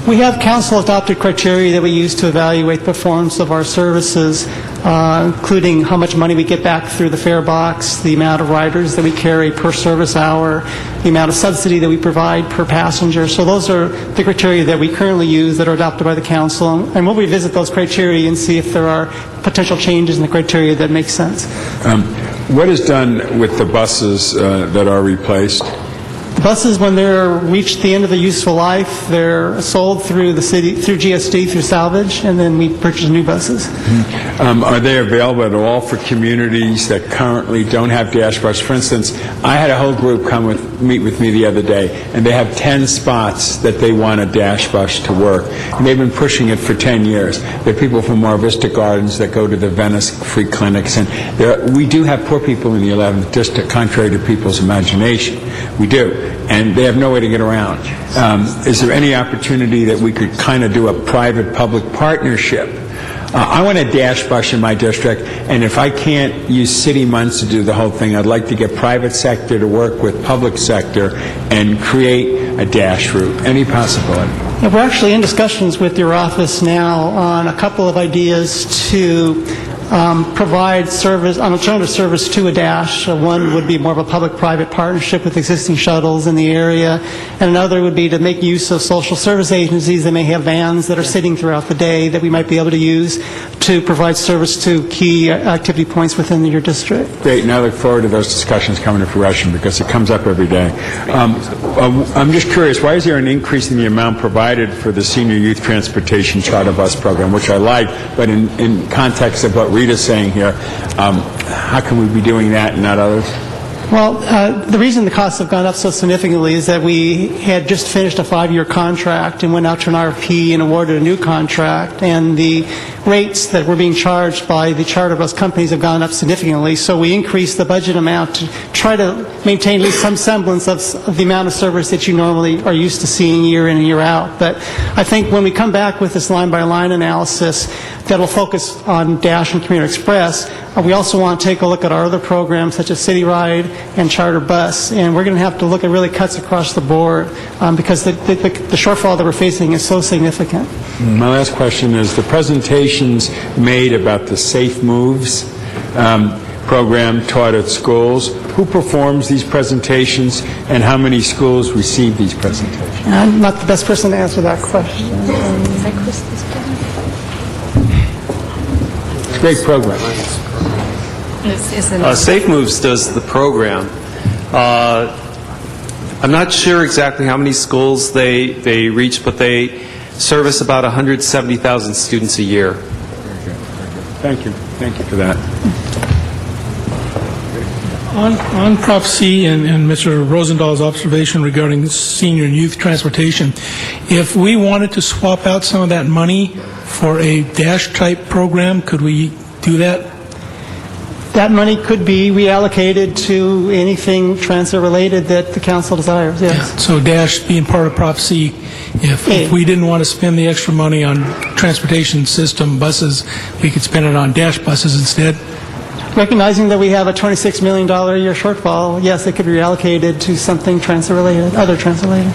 We have council-adopted criteria that we use to evaluate performance of our services, including how much money we get back through the fare box, the amount of riders that we carry per service hour, the amount of subsidy that we provide per passenger. So those are the criteria that we currently use that are adopted by the council, and we'll revisit those criteria and see if there are potential changes in the criteria that make sense. What is done with the buses that are replaced? Buses, when they're reached the end of the useful life, they're sold through the city, through GSD, through salvage, and then we purchase new buses. Are they available at all for communities that currently don't have dash buses? For instance, I had a whole group meet with me the other day, and they have 10 spots that they want a dash bus to work, and they've been pushing it for 10 years. There are people from Mar Vista Gardens that go to the Venice free clinics, and we do have poor people in the 11th district, contrary to people's imagination. We do. And they have no way to get around. Is there any opportunity that we could kind of do a private-public partnership? I want a dash bus in my district, and if I can't use city months to do the whole thing, I'd like to get private sector to work with public sector and create a dash route. Any possibility? Yeah, we're actually in discussions with your office now on a couple of ideas to provide service, an alternative service to a dash. One would be more of a public-private partnership with existing shuttles in the area, and another would be to make use of social service agencies that may have vans that are sitting throughout the day that we might be able to use to provide service to key activity points within your district. Great, and I look forward to those discussions coming to fruition because it comes up every day. I'm just curious, why is there an increase in the amount provided for the Senior Youth Transportation Charter Bus Program, which I like, but in context of what Rita's saying here, how can we be doing that and not others? Well, the reason the costs have gone up so significantly is that we had just finished a 5-year contract and went out to an RFP and awarded a new contract, and the rates that were being charged by the charter bus companies have gone up significantly, so we increased the budget amount to try to maintain at least some semblance of the amount of service that you normally are used to seeing year in and year out. But I think when we come back with this line-by-line analysis that will focus on Dash and Commuter Express, we also want to take a look at our other programs such as City Ride and Charter Bus, and we're going to have to look at really cuts across the board because the shortfall that we're facing is so significant. My last question is, the presentations made about the Safe Moves program taught at schools, who performs these presentations and how many schools receive these presentations? I'm not the best person to answer that question. It's a great program. Safe Moves does the program. I'm not sure exactly how many schools they reach, but they service about 170,000 students a year. Thank you. Thank you for that. On Prop C and Mr. Rosenthal's observation regarding senior and youth transportation, if we wanted to swap out some of that money for a Dash-type program, could we do that? That money could be reallocated to anything transit-related that the council desires, yes. So Dash being part of Prop C, if we didn't want to spend the extra money on transportation system buses, we could spend it on Dash buses instead? Recognizing that we have a $26 million a year shortfall, yes, it could be reallocated to something transit-related, other transit-related.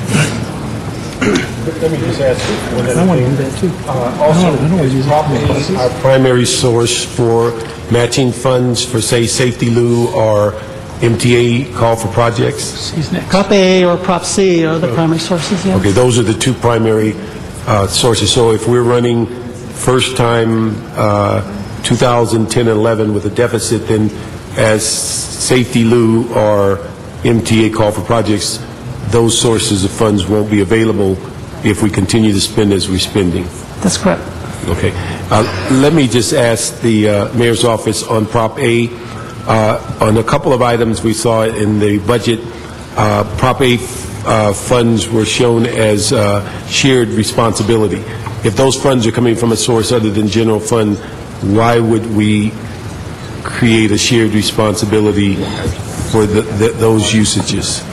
Let me just ask you one I want to do that too. Also, our primary source for matching funds for, say, Safety Lou or MTA call for projects? Prop A or Prop C are the primary sources, yes. Okay, those are the two primary sources. So if we're running first time 2010-11 with a deficit, then as Safety Lou or MTA call for projects, those sources of funds won't be available if we continue to spend as we're spending. That's correct. Okay. Let me just ask the Mayor's office on Prop A. On a couple of items we saw in the budget, Prop A funds were shown as shared responsibility. If those funds are coming from a source other than general fund, why would we create a shared responsibility for those usages?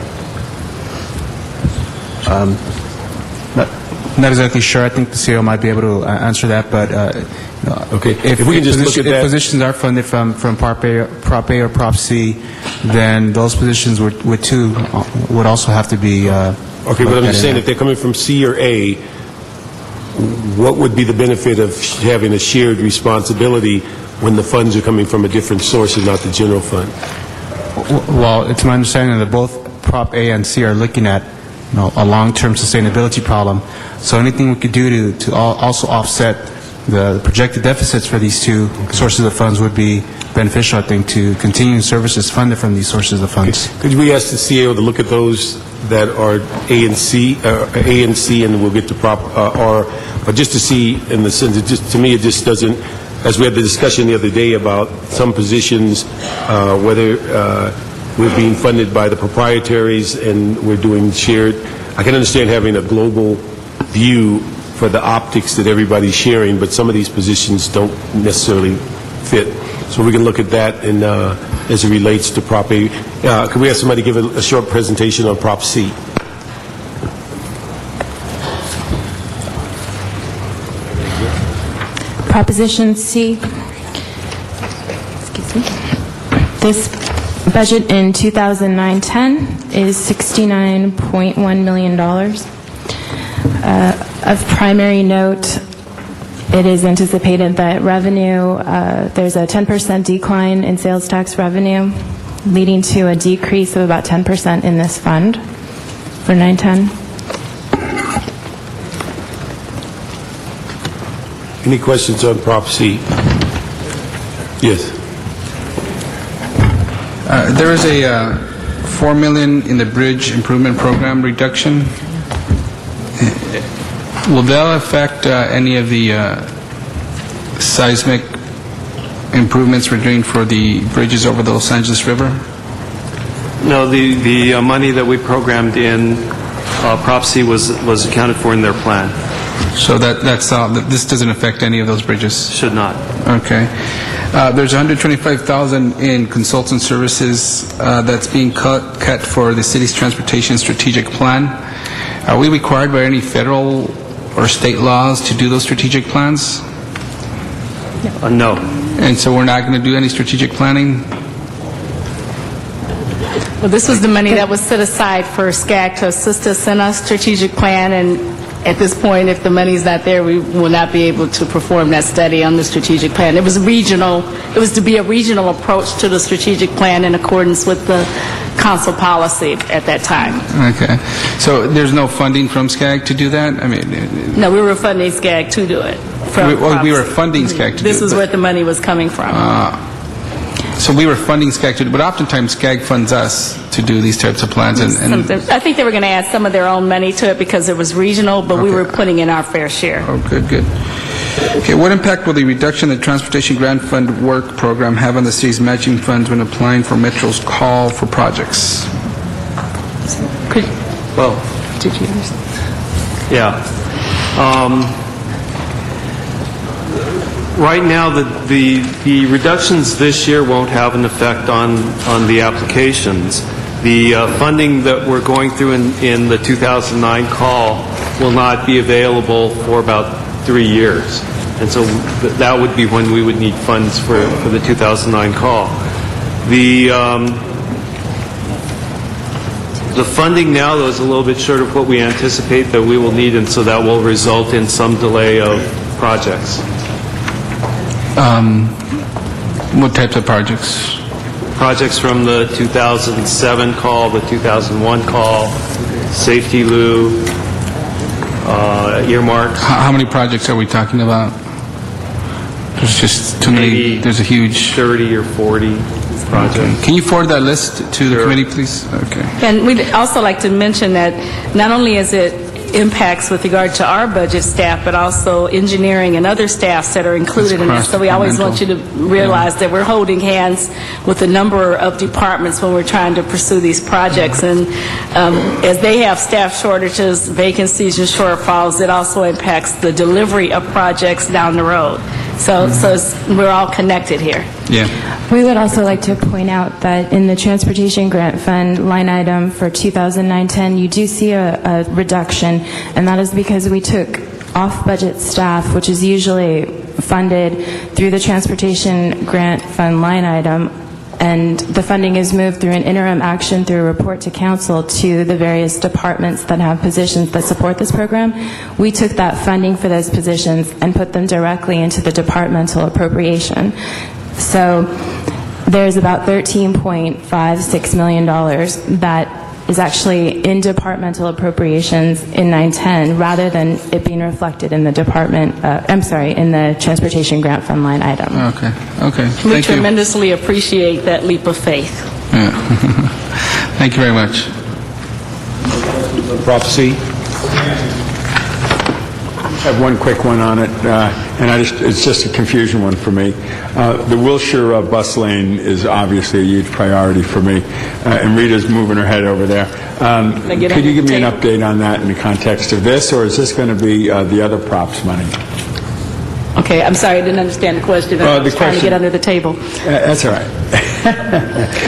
Not exactly sure. I think the CEO might be able to answer that, but okay. If we can just look at that. If positions are funded from Prop A or Prop C, then those positions would also have to be. Okay, but I'm just saying if they're coming from C or A, what would be the benefit of having a shared responsibility when the funds are coming from a different source and not the general fund? Well, it's my understanding that both Prop A and C are looking at a long-term sustainability problem. So anything we could do to also offset the projected deficits for these two sources of funds would be beneficial, I think, to continuing services funded from these sources of funds. Could we ask the CEO to look at those that are A and C, and we'll get to Prop R, but just to see in the sense, to me, it just doesn't, as we had the discussion the other day about some positions, whether we're being funded by the proprietaries and we're doing shared. I can understand having a global view for the optics that everybody's sharing, but some of these positions don't necessarily fit. So we can look at that and, as it relates to Prop A. Could we ask somebody to give a short presentation on Prop C? Proposition C. Excuse me. This budget in 2009-10 is $69.1 million. Of primary note, it is anticipated that revenue, there's a 10% decline in sales tax revenue, leading to a decrease of about 10% in this fund for 9-10. Any questions on Prop C? Yes. There is a $4 million in the bridge improvement program reduction. Will that affect any of the seismic improvements we're doing for the bridges over the Los Angeles River? No, the money that we programmed in Prop C was accounted for in their plan. So that's this doesn't affect any of those bridges? Should not. Okay. There's $125,000 in consultant services that's being cut for the city's transportation strategic plan. Are we required by any federal or state laws to do those strategic plans? No. And so we're not going to do any strategic planning? Well, this was the money that was set aside for SCAG to assist us in our strategic plan, and at this point, if the money's not there, we will not be able to perform that study on the strategic plan. It was regional. It was to be a regional approach to the strategic plan in accordance with the council policy at that time. Okay. So there's no funding from SCAG to do that? I mean... No, we were funding SCAG to do it. We were funding SCAG to do it. This is where the money was coming from. So we were funding SCAG to do it, but oftentimes SCAG funds us to do these types of plans. I think they were going to add some of their own money to it because it was regional, but we were putting in our fair share. Oh, good. Okay, what impact will the reduction in the Transportation Grant Fund Work Program have on the city's matching funds when applying for Metro's call for projects? Well, did you understand? Yeah. Right now, the reductions this year won't have an effect on the applications. The funding that we're going through in the 2009 call will not be available for about 3 years. And so that would be when we would need funds for the 2009 call. The funding now, though, is a little bit short of what we anticipate that we will need, and so that will result in some delay of projects. What types of projects? Projects from the 2007 call, the 2001 call, safety loo, earmarks. How many projects are we talking about? There's just too many. There's a huge 30 or 40 projects. Okay. Can you forward that list to the committee, please? Okay. And we'd also like to mention that not only is it impacts with regard to our budget staff, but also engineering and other staffs that are included in this. So we always want you to realize that we're holding hands with a number of departments when we're trying to pursue these projects. And as they have staff shortages, vacancies, and shortfalls, it also impacts the delivery of projects down the road. So we're all connected here. Yeah. We would also like to point out that in the Transportation Grant Fund line item for 2009-10, you do see a reduction, and that is because we took off-budget staff, which is usually funded through the Transportation Grant Fund line item, and the funding is moved through an interim action through a report to council to the various departments that have positions that support this program. We took that funding for those positions and put them directly into the departmental appropriation. So there's about $13.56 million that is actually in departmental appropriations in 910 rather than it being reflected in the in the Transportation Grant Fund line item. Okay. We tremendously appreciate that leap of faith. Yeah. Thank you very much. Prop C. I have one quick one on it, and it's just a confusion one for me. The Wilshire bus lane is obviously a huge priority for me, and Rita's moving her head over there. Could you give me an update on that in the context of this, or is this going to be the other props money? Okay, I'm sorry, I didn't understand the question. I was trying to get under the table. That's all right.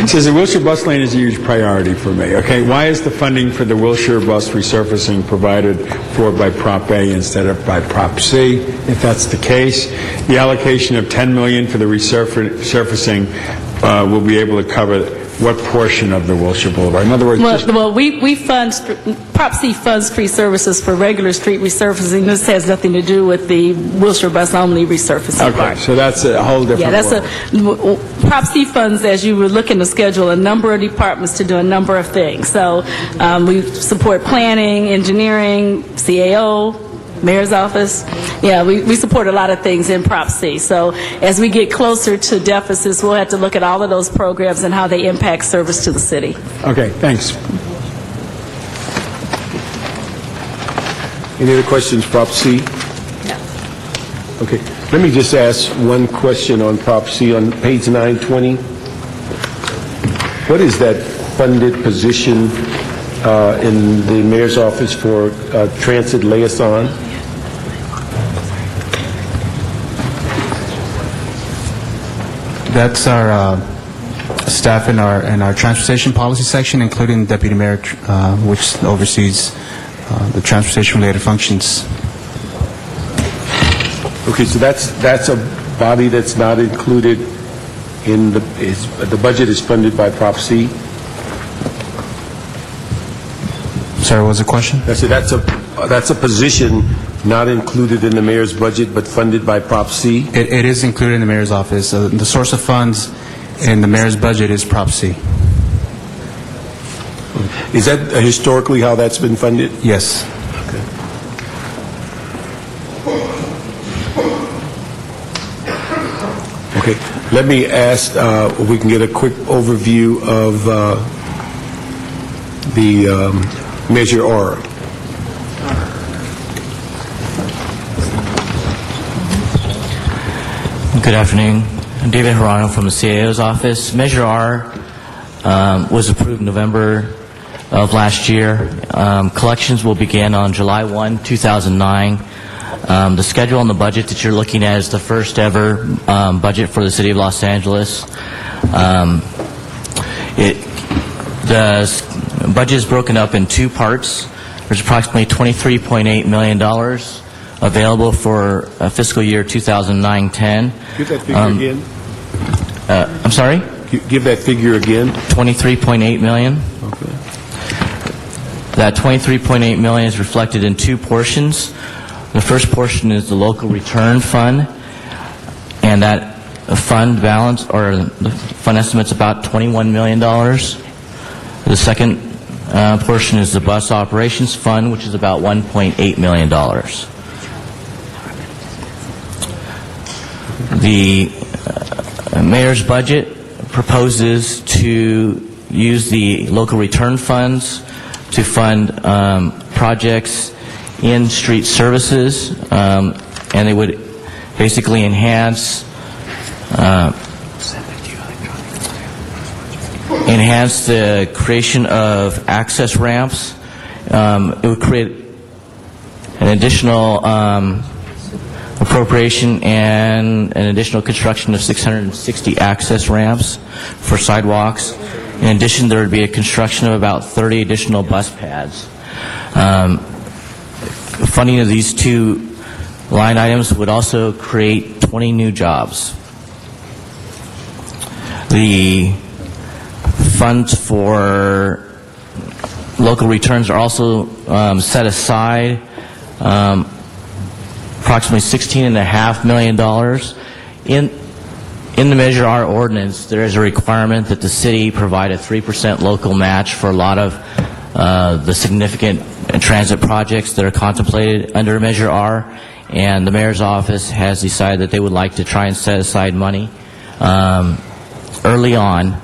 It says the Wilshire bus lane is a huge priority for me. Okay, why is the funding for the Wilshire bus resurfacing provided for by Prop A instead of by Prop C? If that's the case, the allocation of $10 million for the resurfacing will be able to cover what portion of the Wilshire Boulevard? In other words, we fund, Prop C funds free services for regular street resurfacing. This has nothing to do with the Wilshire bus only resurfacing part. So that's a whole different Prop C funds, as you would look in the schedule, a number of departments to do a number of things. So we support planning, engineering, CAO, Mayor's office. Yeah, we support a lot of things in Prop C. So as we get closer to deficits, we'll have to look at all of those programs and how they impact service to the city. Okay, thanks. Any other questions, Prop C? No. Okay. Let me just ask one question on Prop C on page 920. What is that funded position in the mayor's office for transit liaison. That's our staff in our transportation policy section, including deputy mayor, which oversees the transportation-related functions. Okay, so that's a body that's not included in the budget is funded by Prop C? Sorry, what was the question? I said that's a position not included in the mayor's budget but funded by Prop C? It is included in the mayor's office. The source of funds in the mayor's budget is Prop C. Is that historically how that's been funded? Yes. Okay, let me ask if we can get a quick overview of the Measure R. Good afternoon. I'm David Hirano from the CAO's office. Measure R was approved in November of last year. Collections will begin on July 1, 2009. The schedule on the budget that you're looking at is the first ever budget for the City of Los Angeles. The budget is broken up in two parts. There's approximately $23.8 million available for fiscal year 2009-10. Give that figure again. I'm sorry? Give that figure again. $23.8 million. Okay. That $23.8 million is reflected in two portions. The first portion is the local return fund, and that fund balance, or the fund estimate's about $21 million. The second portion is the bus operations fund, which is about $1.8 million. The mayor's budget proposes to use the local return funds to fund projects in street services, and they would basically enhance the creation of access ramps. It would create an additional appropriation and an additional construction of 660 access ramps for sidewalks. In addition, there would be a construction of about 30 additional bus pads. Funding of these two line items would also create 20 new jobs. The funds for local returns are also set aside, approximately $16.5 million. In the Measure R ordinance, there is a requirement that the city provide a 3% local match for a lot of the significant transit projects that are contemplated under Measure R, and the mayor's office has decided that they would like to try and set aside money early on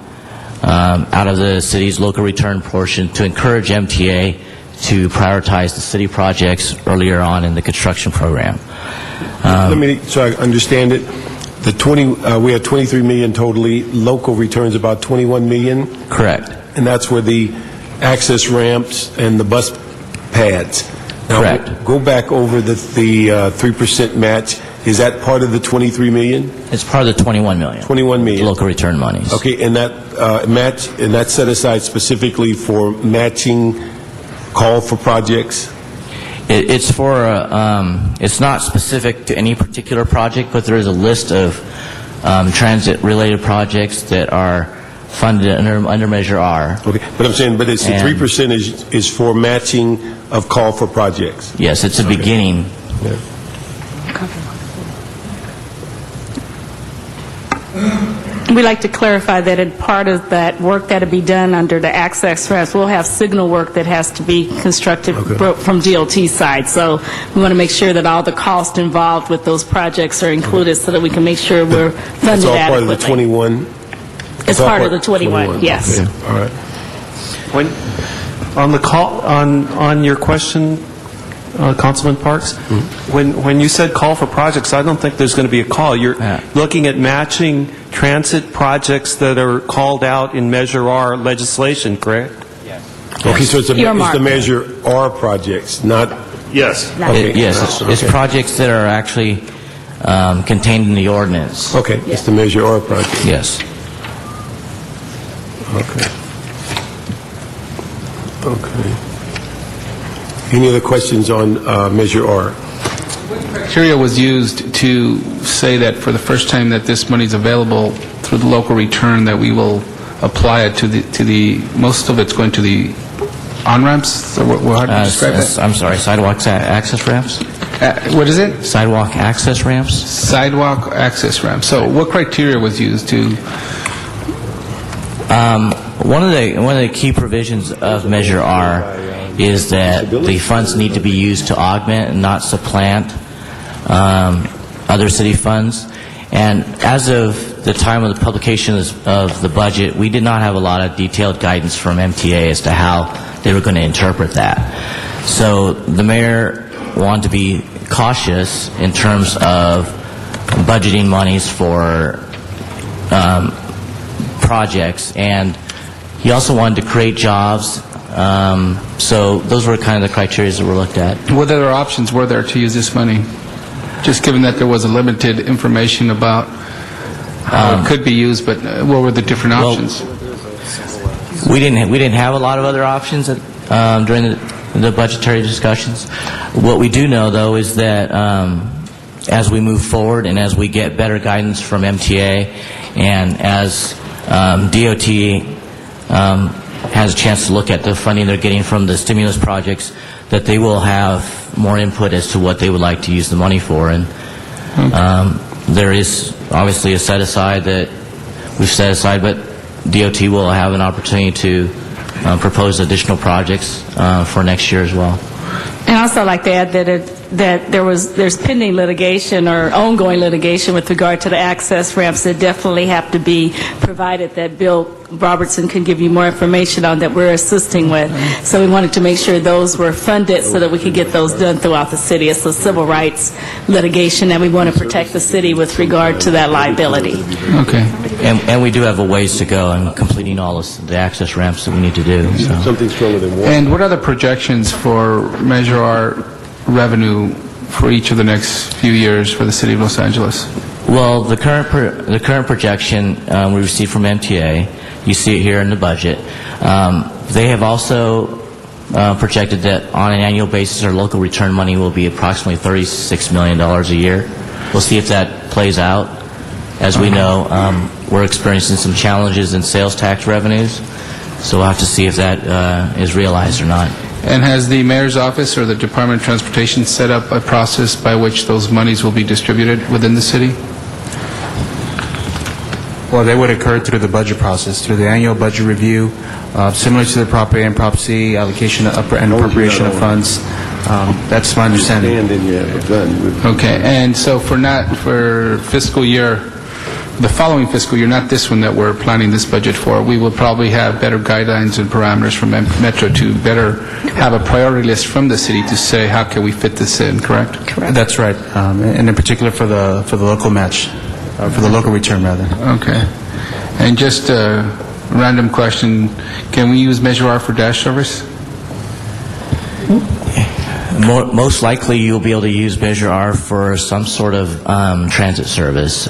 out of the city's local return portion to encourage MTA to prioritize the city projects earlier on in the construction program. So I understand it. We had 23 million totally. Local returns about 21 million. Correct. And that's where the access ramps and the bus pads. Now, correct. Go back over the 3% match. Is that part of the 23 million? It's part of the 21 million. 21 million. Local return monies. Okay, and that match, and that's set aside specifically for matching call for projects? It's for, it's not specific to any particular project, but there is a list of transit-related projects that are funded under Measure R. Okay, but I'm saying, but it's the 3% is for matching of call for projects? Yes, it's a beginning. Yeah. We'd like to clarify that in part of that work that will be done under the access ramps, we'll have signal work that has to be constructed from DOT side. So we want to make sure that all the costs involved with those projects are included so that we can make sure we're funded adequately. That's all part of the 21? It's part of the 21, yes. Okay. All right. On the call, on your question, Councilman Parks, when you said call for projects, I don't think there's going to be a call. You're looking at matching transit projects that are called out in Measure R legislation, correct? Okay, so it's the Earmarked. Measure R projects, not... Yes. Okay. Yes, it's projects that are actually contained in the ordinance. Okay, it's the Measure R project. Yes. Okay. Okay. Any other questions on Measure R? Criteria was used to say that for the first time that this money is available through the local return, that we will apply it to the most of it's going to the on-ramps? Or how do you describe that? I'm sorry, sidewalk access ramps? What is it? Sidewalk access ramps? Sidewalk access ramps. So what criteria was used to... One of the key provisions of Measure R is that the funds need to be used to augment and not supplant other city funds. And as of the time of the publication of the budget, we did not have a lot of detailed guidance from MTA as to how they were going to interpret that. So the mayor wanted to be cautious in terms of budgeting monies for projects, and he also wanted to create jobs. So those were kind of the criteria that were looked at. What other options were there to use this money? Just given that there was a limited information about how it could be used, but what were the different options? We didn't have a lot of other options during the budgetary discussions. What we do know, though, is that as we move forward and as we get better guidance from MTA and as DOT has a chance to look at the funding they're getting from the stimulus projects, that they will have more input as to what they would like to use the money for. And there is obviously a set-aside that we've set aside, but DOT will have an opportunity to propose additional projects for next year as well. And also I'd like to add that there's pending litigation or ongoing litigation with regard to the access ramps that definitely have to be provided, that Bill Robertson can give you more information on, that we're assisting with. So we wanted to make sure those were funded so that we could get those done throughout the city. It's a civil rights litigation, and we want to protect the city with regard to that liability. Okay. And we do have a ways to go in completing all the access ramps that we need to do. So. Something stronger than water. And what are the projections for Measure R revenue for each of the next few years for the city of Los Angeles? Well, the current projection we received from MTA, you see it here in the budget. They have also projected that on an annual basis our local return money will be approximately $36 million a year. We'll see if that plays out. As we know, we're experiencing some challenges in sales tax revenues, so we'll have to see if that is realized or not. And has the mayor's office or the Department of Transportation set up a process by which those monies will be distributed within the city? Well, they would occur through the budget process, through the annual budget review, similar to the Prop A and Prop C, allocation and appropriation of funds. That's my understanding. And then you have a gun. Okay, and so for fiscal year, the following fiscal year, not this one that we're planning this budget for, we will probably have better guidelines and parameters from Metro to better have a priority list from the city to say how can we fit this in, correct? Correct. That's right, and in particular for the local match, for the local return rather. Okay. And just a random question, can we use Measure R for dash service? Most likely you'll be able to use Measure R for some sort of transit service.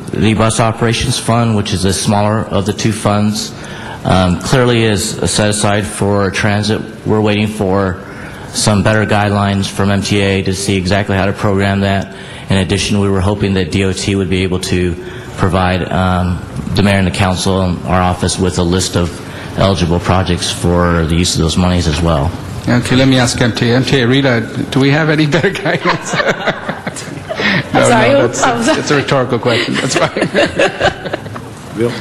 The Bus Operations Fund, which is the smaller of the two funds, clearly is set aside for transit. We're waiting for some better guidelines from MTA to see exactly how to program that. In addition, we were hoping that DOT would be able to provide the mayor and the council and our office with a list of eligible projects for the use of those monies as well. Okay, let me ask MTA. MTA, Rita, do we have any better guidance? No, that's a rhetorical question. That's fine. Bill?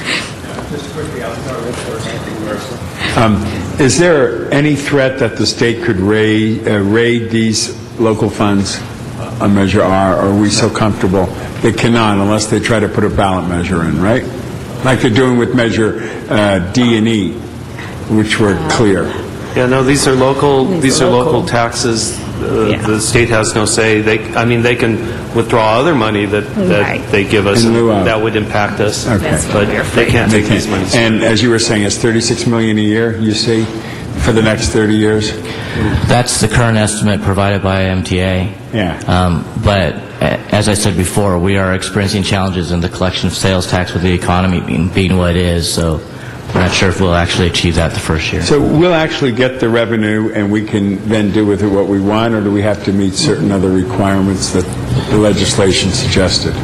Is there any threat that the state could raid these local funds on Measure R, or are we so comfortable they cannot unless they try to put a ballot measure in, right? Like they're doing with Measure D and E, which were clear. Yeah, no, these are local taxes the state has no say. They can withdraw other money that they give us In lieu of. that would impact us. Okay. But they can't take these monies. And as you were saying, it's $36 million a year, you see, for the next 30 years? That's the current estimate provided by MTA. Yeah. But as I said before, we are experiencing challenges in the collection of sales tax with the economy being what it is, so we're not sure if we'll actually achieve that the first year. So we'll actually get the revenue and we can then do with it what we want, or do we have to meet certain other requirements that the legislation suggested?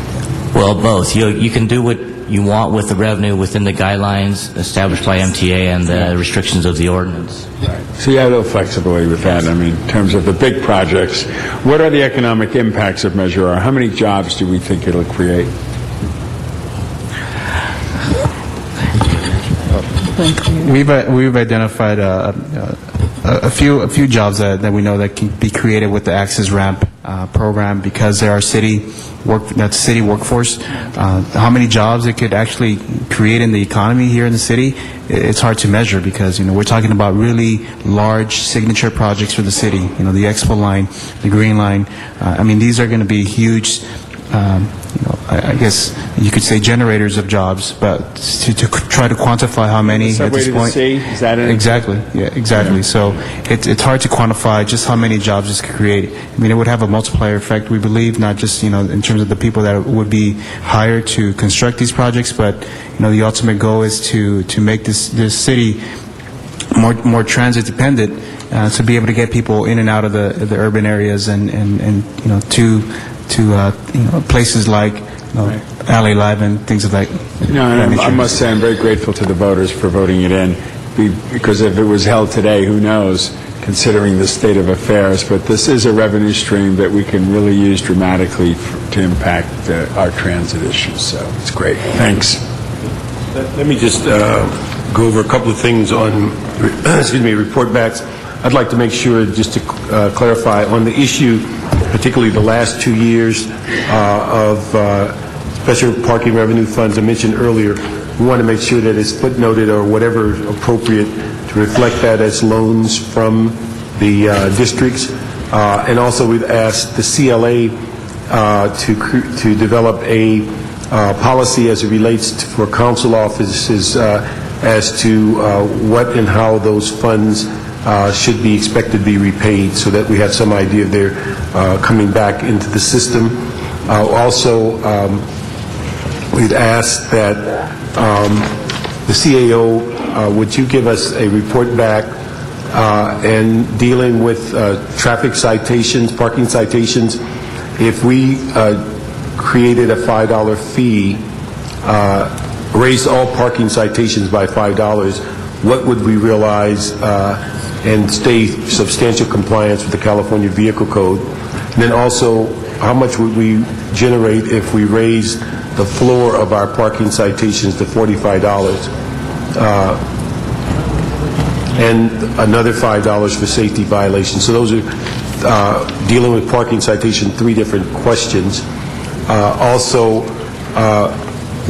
Well, both. You can do what you want with the revenue within the guidelines established by MTA and the restrictions of the ordinance. So you have a little flexibility with that. I mean, in terms of the big projects, what are the economic impacts of Measure R? How many jobs do we think it'll create? We've identified a few jobs that we know that can be created with the Access Ramp program because there are city workforce. How many jobs it could actually create in the economy here in the city, it's hard to measure because we're talking about really large signature projects for the city. The Expo line, the Green Line. These are going to be huge. I guess you could say generators of jobs, but to try to quantify how many at this point. Subway to the sea, is that it? Exactly. Yeah, exactly. So it's hard to quantify just how many jobs this could create. It would have a multiplier effect, we believe, not just in terms of the people that would be hired to construct these projects, but the ultimate goal is to make this city more transit dependent, to be able to get people in and out of the urban areas and to places like LA Live and things of that. I must say I'm very grateful to the voters for voting it in, because if it was held today, who knows, considering the state of affairs. But this is a revenue stream that we can really use dramatically to impact our transit issues. So it's great. Thanks. Let me just go over a couple of things on, report backs. I'd like to make sure, just to clarify, on the issue, particularly the last 2 years of special parking revenue funds I mentioned earlier, we want to make sure that it's footnoted or whatever appropriate to reflect that as loans from the districts. And also we've asked the CLA to develop a policy as it relates for council offices as to what and how those funds should be expected to be repaid, so that we have some idea of their coming back into the system. Also, we've asked that the CAO, would you give us a report back and dealing with traffic citations, parking citations, if we created a $5 fee, raised all parking citations by $5, what would we realize and stay substantial compliance with the California Vehicle Code? And then also, how much would we generate if we raised the floor of our parking citations to $45? And another $5 for safety violations. So those are dealing with parking citation, 3 different questions. Also,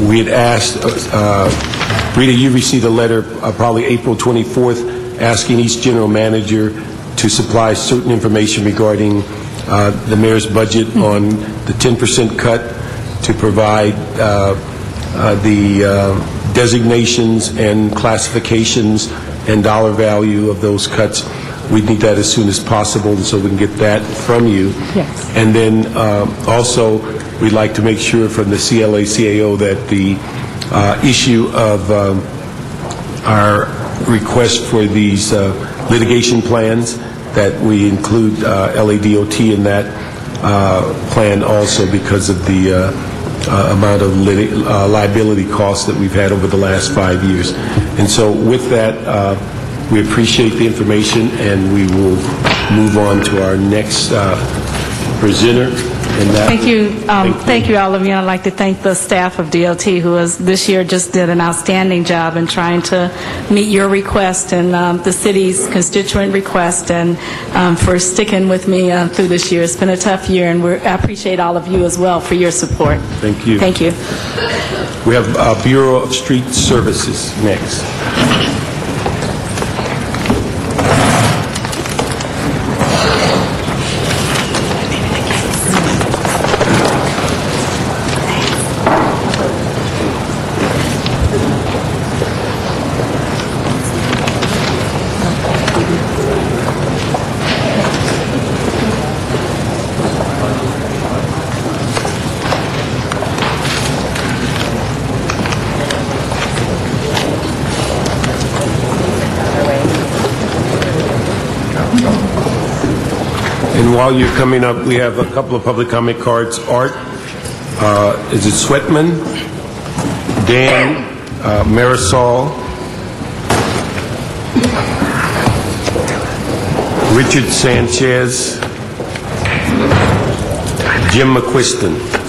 we had asked, Rita, you received a letter probably April 24th asking each general manager to supply certain information regarding the mayor's budget on the 10% cut, to provide the designations and classifications and dollar value of those cuts. We need that as soon as possible, and so we can get that from you. Yes. And then also, we'd like to make sure from the CLA-CAO that the issue of our request for these litigation plans, that we include LADOT in that plan also, because of the amount of liability costs that we've had over the last 5 years. And so with that, we appreciate the information, and we will move on to our next presenter. Thank you, all of you. I'd like to thank the staff of DOT, who this year just did an outstanding job in trying to meet your request and the city's constituent request, and for sticking with me through this year. It's been a tough year, and I appreciate all of you as well for your support. Thank you. Thank you. We have Bureau of Street Services next. And while you're coming up, we have a couple of public comment cards. Art, is it Sweatman? Dan, Marisol, Richard Sanchez, Jim McQuiston.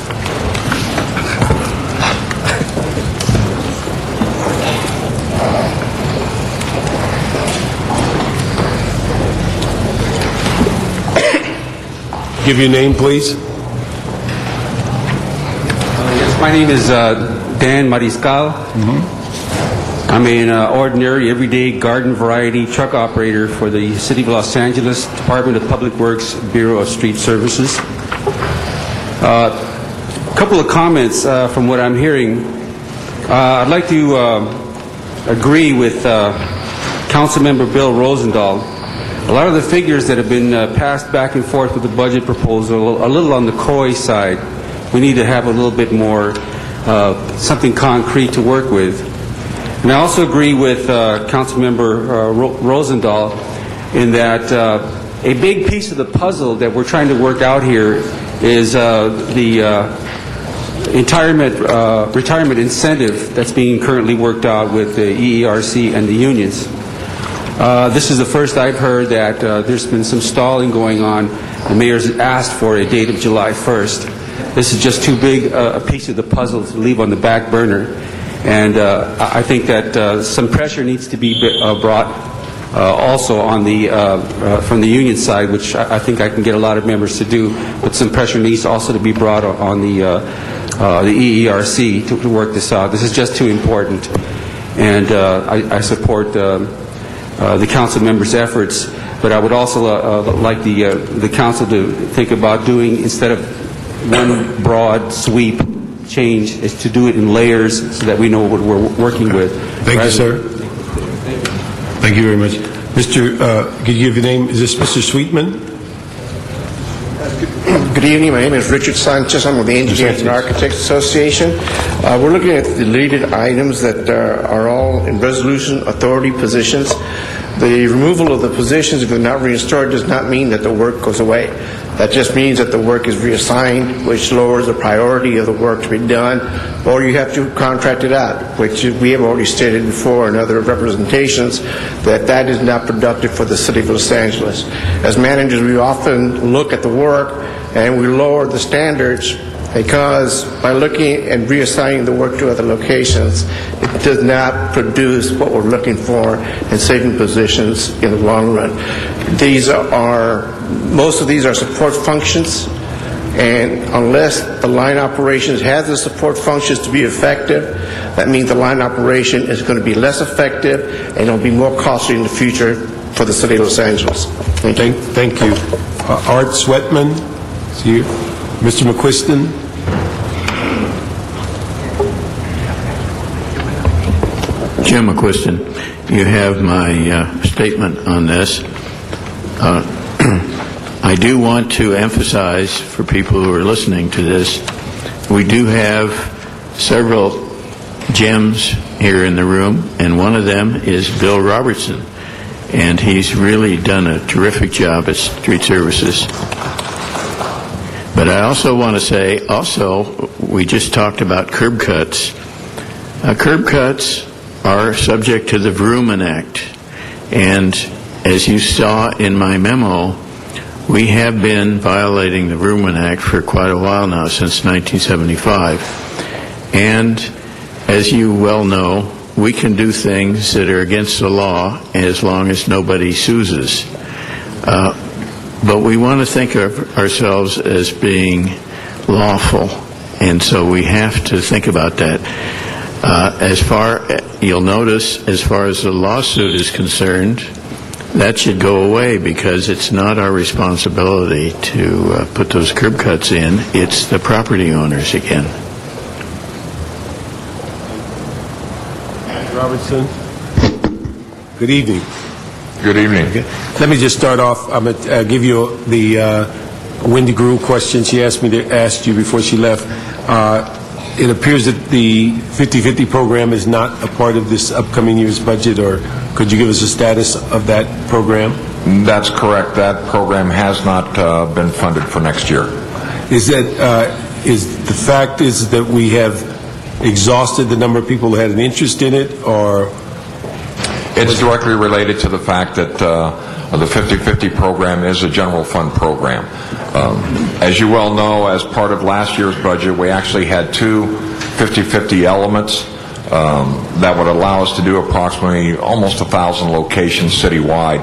Give your name, please. Yes, my name is Dan Mariscal. I'm an ordinary, everyday garden variety truck operator for the City of Los Angeles Department of Public Works Bureau of Street Services. A couple of comments from what I'm hearing. I'd like to agree with Councilmember Bill Rosendahl. A lot of the figures that have been passed back and forth with the budget proposal are a little on the coy side. We need to have a little bit more something concrete to work with. And I also agree with Councilmember Rosendahl in that a big piece of the puzzle that we're trying to work out here is the retirement incentive that's being currently worked out with the EERC and the unions. This is the first I've heard that there's been some stalling going on. The mayor's asked for a date of July 1st. This is just too big a piece of the puzzle to leave on the back burner. And I think that some pressure needs to be brought also on the from the union side, which I think I can get a lot of members to do. But some pressure needs also to be brought on the EERC to work this out. This is just too important. And I support the council members' efforts, but I would also like the council to think about doing, instead of one broad sweep change, is to do it in layers so that we know what we're working with. Thank you, sir. Thank you very much. Mr., could you give your name? Is this Mr. Sweetman? Good evening. My name is Richard Sanchez. I'm with the Engineers and Architects Association. We're looking at the deleted items that are all in resolution authority positions. The removal of the positions, if they're not restored, does not mean that the work goes away. That just means that the work is reassigned, which lowers the priority of the work to be done, or you have to contract it out, which we have already stated before in other representations, that is not productive for the City of Los Angeles. As managers, we often look at the work and we lower the standards, because by looking and reassigning the work to other locations, it does not produce what we're looking for in saving positions in the long run. Most of these are support functions, and unless the line operations has the support functions to be effective, that means the line operation is going to be less effective and it'll be more costly in the future for the City of Los Angeles. Thank you. Thank you. Art Sweatman, see you. Mr. McQuiston. Jim McQuiston, you have my statement on this. I do want to emphasize for people who are listening to this, we do have several gems here in the room, and one of them is Bill Robertson, and he's really done a terrific job at Street Services. But I also want to say, we just talked about curb cuts. Curb cuts are subject to the Vrooman Act, and as you saw in my memo, we have been violating the Vrooman Act for quite a while now, since 1975. And as you well know, we can do things that are against the law as long as nobody sues us. But we want to think of ourselves as being lawful, and so we have to think about that. You'll notice, as far as the lawsuit is concerned, that should go away, because it's not our responsibility to put those curb cuts in. It's the property owners again. Robertson. Good evening. Good evening. Okay. Let me just start off. I'm going to give you the Wendy Grew question she asked me to ask you before she left. It appears that the 50-50 program is not a part of this upcoming year's budget, or could you give us a status of that program? That's correct. That program has not been funded for next year. Is the fact is that we have exhausted the number of people who had an interest in it, or? It's directly related to the fact that the 50/50 program is a general fund program. As you well know, as part of last year's budget, we actually had two 50/50 elements that would allow us to do approximately almost 1,000 locations citywide.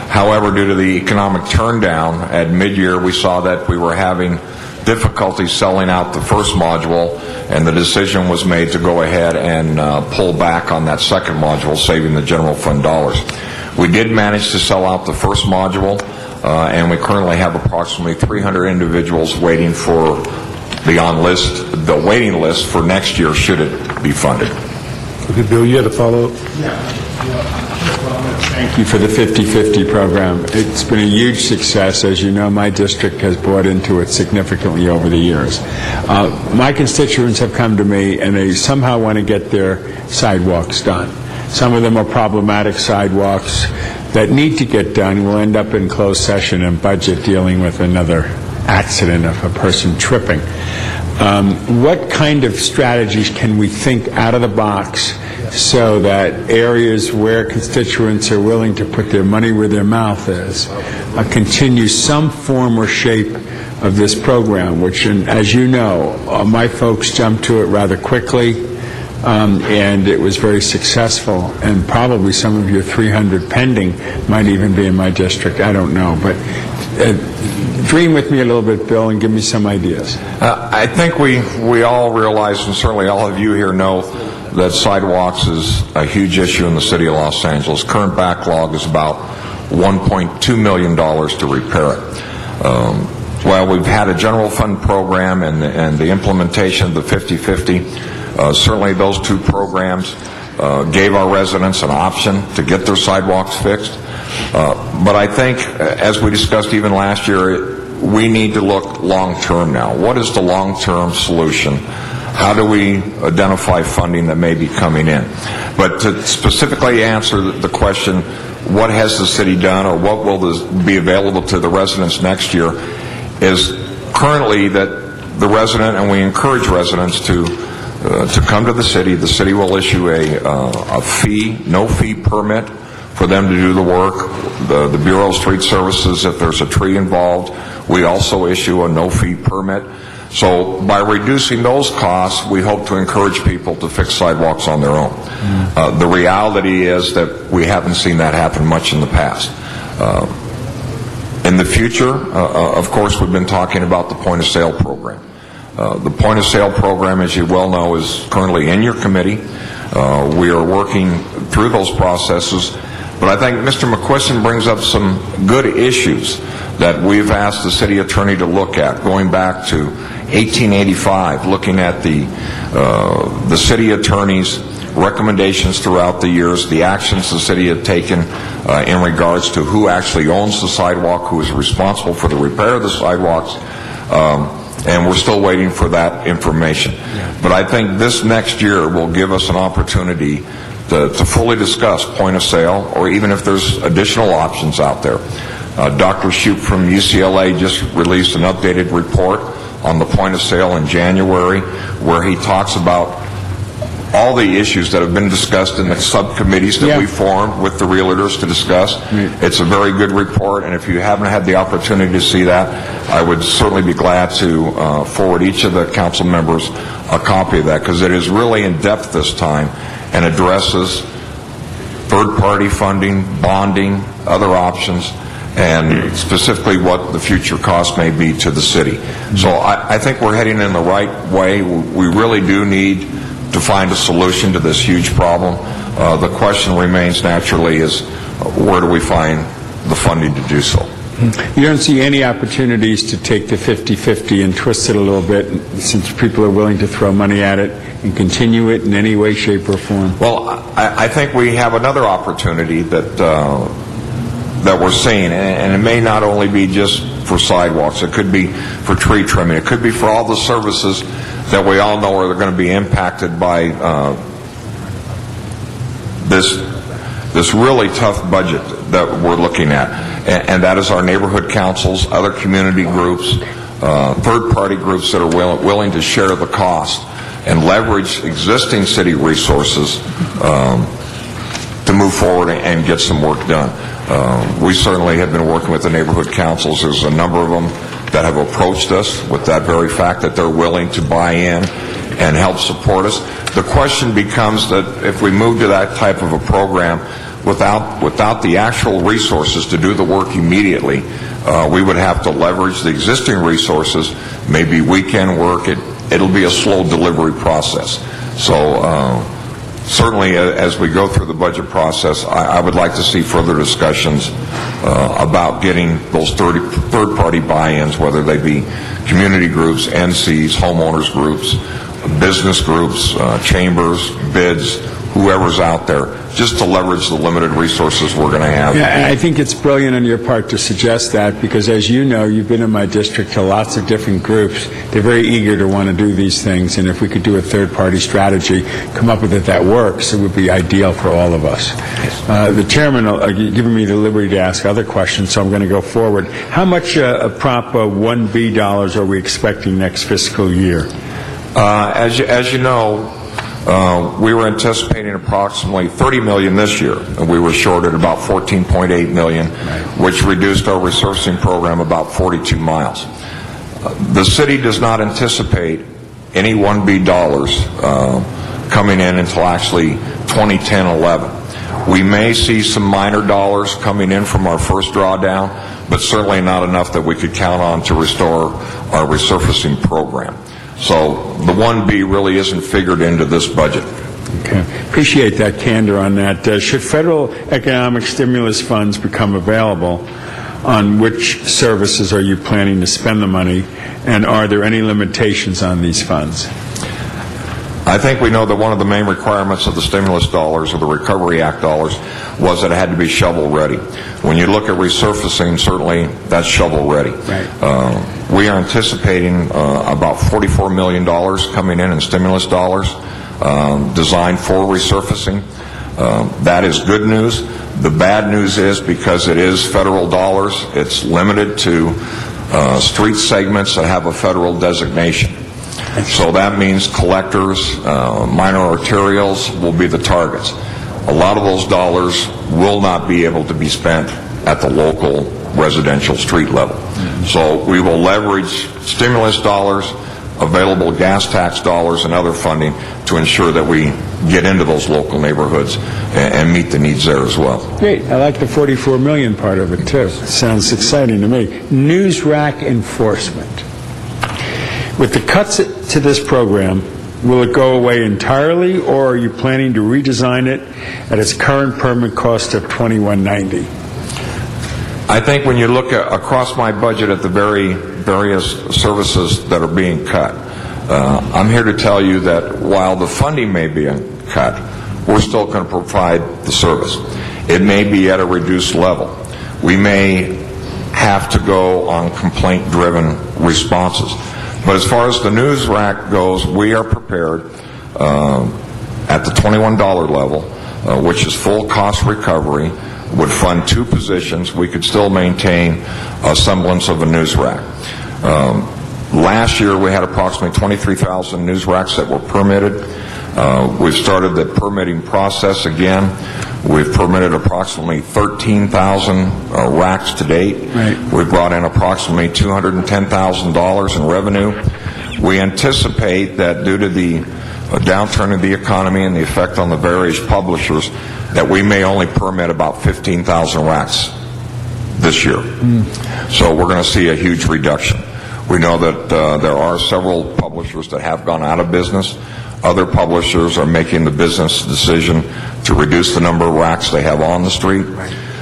However, due to the economic turndown at mid-year, we saw that we were having difficulty selling out the first module, and the decision was made to go ahead and pull back on that second module, saving the general fund dollars. We did manage to sell out the first module, and we currently have approximately 300 individuals waiting for the waiting list for next year, should it be funded. Okay, Bill, you had a follow-up? Thank you for the 50/50 program. It's been a huge success. As you know, my district has bought into it significantly over the years. My constituents have come to me, and they somehow want to get their sidewalks done. Some of them are problematic sidewalks that need to get done. We'll end up in closed session and budget dealing with another accident of a person tripping. What kind of strategies can we think out of the box so that areas where constituents are willing to put their money where their mouth is continue some form or shape of this program, which, as you know, my folks jumped to it rather quickly, and it was very successful, and probably some of your 300 pending might even be in my district. I don't know, but dream with me a little bit, Bill, and give me some ideas. I think we all realize, and certainly all of you here know, that sidewalks is a huge issue in the city of Los Angeles. Current backlog is about $1.2 million to repair it. While we've had a general fund program and the implementation of the 50/50, certainly those two programs gave our residents an option to get their sidewalks fixed. But I think, as we discussed even last year, we need to look long-term now. What is the long-term solution? How do we identify funding that may be coming in? But to specifically answer the question, what has the city done, or what will be available to the residents next year, is currently that the resident, and we encourage residents to come to the city. The city will issue a no-fee permit for them to do the work. The Bureau of Street Services, if there's a tree involved, we also issue a no-fee permit. So by reducing those costs, we hope to encourage people to fix sidewalks on their own. The reality is that we haven't seen that happen much in the past. In the future, of course, we've been talking about the point-of-sale program. The point-of-sale program, as you well know, is currently in your committee. We are working through those processes. But I think Mr. McQuiston brings up some good issues that we've asked the city attorney to look at, going back to 1885, looking at the city attorney's recommendations throughout the years, the actions the city had taken in regards to who actually owns the sidewalk, who is responsible for the repair of the sidewalks, and we're still waiting for that information. But I think this next year will give us an opportunity to fully discuss point of sale, or even if there's additional options out there. Dr. Shoup from UCLA just released an updated report on the point of sale in January, where he talks about all the issues that have been discussed in the subcommittees that we formed with the realtors to discuss. It's a very good report, and if you haven't had the opportunity to see that, I would certainly be glad to forward each of the council members a copy of that, because it is really in depth this time and addresses third-party funding, bonding, other options, and specifically what the future cost may be to the city. So I think we're heading in the right way. We really do need to find a solution to this huge problem. The question remains naturally is, where do we find the funding to do so? You don't see any opportunities to take the 50/50 and twist it a little bit, since people are willing to throw money at it, and continue it in any way, shape, or form? Well, I think we have another opportunity that we're seeing, and it may not only be just for sidewalks. It could be for tree trimming. It could be for all the services that we all know are going to be impacted by this this really tough budget that we're looking at, and that is our neighborhood councils, other community groups, third-party groups that are willing to share the cost and leverage existing city resources to move forward and get some work done. We certainly have been working with the neighborhood councils. There's a number of them that have approached us with that very fact that they're willing to buy in and help support us. The question becomes that if we move to that type of a program without the actual resources to do the work immediately, we would have to leverage the existing resources, maybe weekend work. It'll be a slow delivery process. So certainly as we go through the budget process, I would like to see further discussions about getting those third-party buy-ins, whether they be community groups, NCs, homeowners groups, business groups, chambers, bids, whoever's out there, just to leverage the limited resources we're going to have. Yeah, I think it's brilliant on your part to suggest that, because as you know, you've been in my district to lots of different groups. They're very eager to want to do these things, and if we could do a third-party strategy, come up with it that works, it would be ideal for all of us. The chairman giving me the liberty to ask other questions, so I'm going to go forward. How much Prop 1B dollars are we expecting next fiscal year? As you know, we were anticipating approximately $30 million this year, and we were short at about $14.8 million, which reduced our resurfacing program about 42 miles. The city does not anticipate any 1B dollars coming in until actually 2010-11. We may see some minor dollars coming in from our first drawdown, but certainly not enough that we could count on to restore our resurfacing program. So the 1B really isn't figured into this budget. Okay. Appreciate that candor on that. Should federal economic stimulus funds become available, on which services are you planning to spend the money, and are there any limitations on these funds? I think we know that one of the main requirements of the stimulus dollars, or the Recovery Act dollars, was that it had to be shovel-ready. When you look at resurfacing, certainly that's shovel-ready. Right. We are anticipating about $44 million coming in stimulus dollars designed for resurfacing. That is good news. The bad news is, because it is federal dollars, it's limited to street segments that have a federal designation. So that means collectors, minor arterials will be the targets. A lot of those dollars will not be able to be spent at the local residential street level. So we will leverage stimulus dollars, available gas tax dollars, and other funding to ensure that we get into those local neighborhoods and meet the needs there as well. Great. I like the $44 million part of it, too. Sounds exciting to me. News rack enforcement. With the cuts to this program, will it go away entirely, or are you planning to redesign it at its current permit cost of $21.90? I think when you look across my budget at the various services that are being cut, I'm here to tell you that while the funding may be cut, we're still going to provide the service. It may be at a reduced level. We may have to go on complaint-driven responses. But as far as the news rack goes, we are prepared at the $21 level, which is full cost recovery, would fund 2 positions. We could still maintain a semblance of a news rack. Last year we had approximately 23,000 news racks that were permitted. We've started the permitting process again. We've permitted approximately 13,000 racks to date. Right. We've brought in approximately $210,000 in revenue. We anticipate that due to the downturn of the economy and the effect on the various publishers, that we may only permit about 15,000 racks this year. So we're going to see a huge reduction. We know that there are several publishers that have gone out of business. Other publishers are making the business decision to reduce the number of racks they have on the street.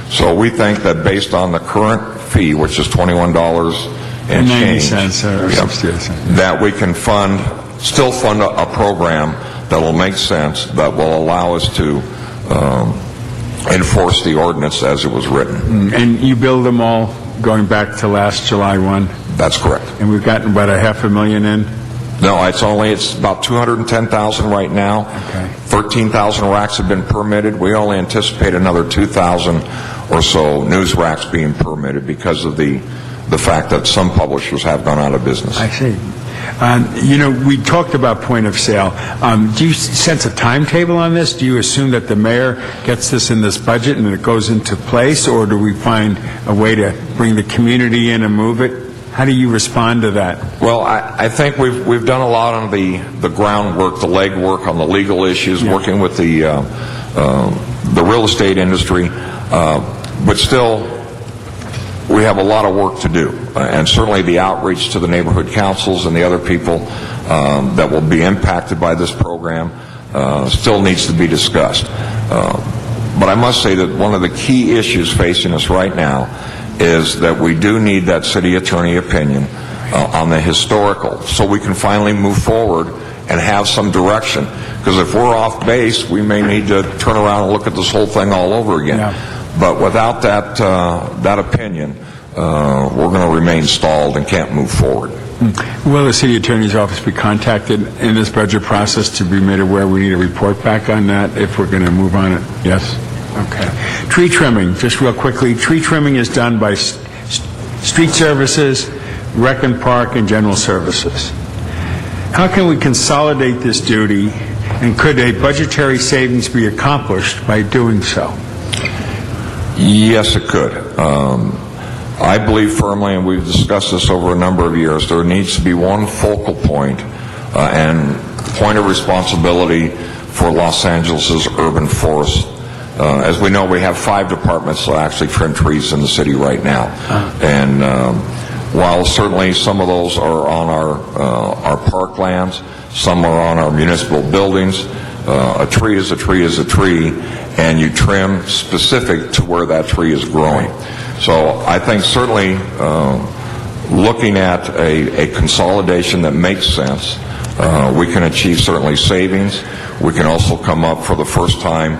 So we think that based on the current fee, which is $21 and change, that we can still fund a program that will make sense, that will allow us to enforce the ordinance as it was written. And you build them all going back to last July 1? That's correct. And we've gotten about $500,000 in? No, it's about 210,000 right now. Okay. 13,000 racks have been permitted. We only anticipate another 2,000 or so news racks being permitted because of the fact that some publishers have gone out of business. I see. We talked about point of sale. Do you sense a timetable on this? Do you assume that the mayor gets this in this budget and it goes into place, or do we find a way to bring the community in and move it? How do you respond to that? Well, I think we've done a lot on the groundwork, the legwork on the legal issues, working with the real estate industry, but still, we have a lot of work to do, and certainly the outreach to the neighborhood councils and the other people that will be impacted by this program still needs to be discussed. But I must say that one of the key issues facing us right now is that we do need that city attorney opinion on the historical, so we can finally move forward and have some direction. Because if we're off base, we may need to turn around and look at this whole thing all over again. Yeah. But without that opinion, we're going to remain stalled and can't move forward. Will the city attorney's office be contacted in this budget process to be made aware we need a report back on that if we're going to move on it? Yes? Okay. Tree trimming, just real quickly. Tree trimming is done by street services, rec and park, and general services. How can we consolidate this duty, and could a budgetary savings be accomplished by doing so? Yes, it could. I believe firmly, and we've discussed this over a number of years, there needs to be one focal point and point of responsibility for Los Angeles' urban forest. As we know, we have 5 departments that actually trim trees in the city right now. And while certainly some of those are on our parklands, some are on our municipal buildings, a tree is a tree is a tree, and you trim specific to where that tree is growing. So I think certainly looking at a consolidation that makes sense, we can achieve certainly savings. We can also come up for the first time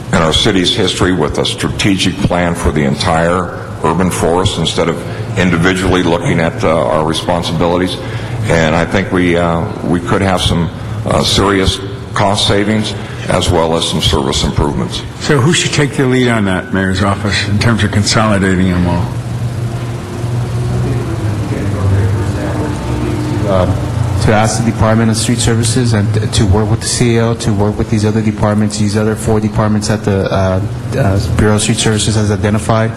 in our city's history with a strategic plan for the entire urban forest instead of individually looking at our responsibilities. And I think we could have some serious cost savings as well as some service improvements. So who should take the lead on that, Mayor's office, in terms of consolidating them all? To ask the Department of Street Services and to work with the CEO, to work with these other departments, these other 4 departments that the Bureau of Street Services has identified,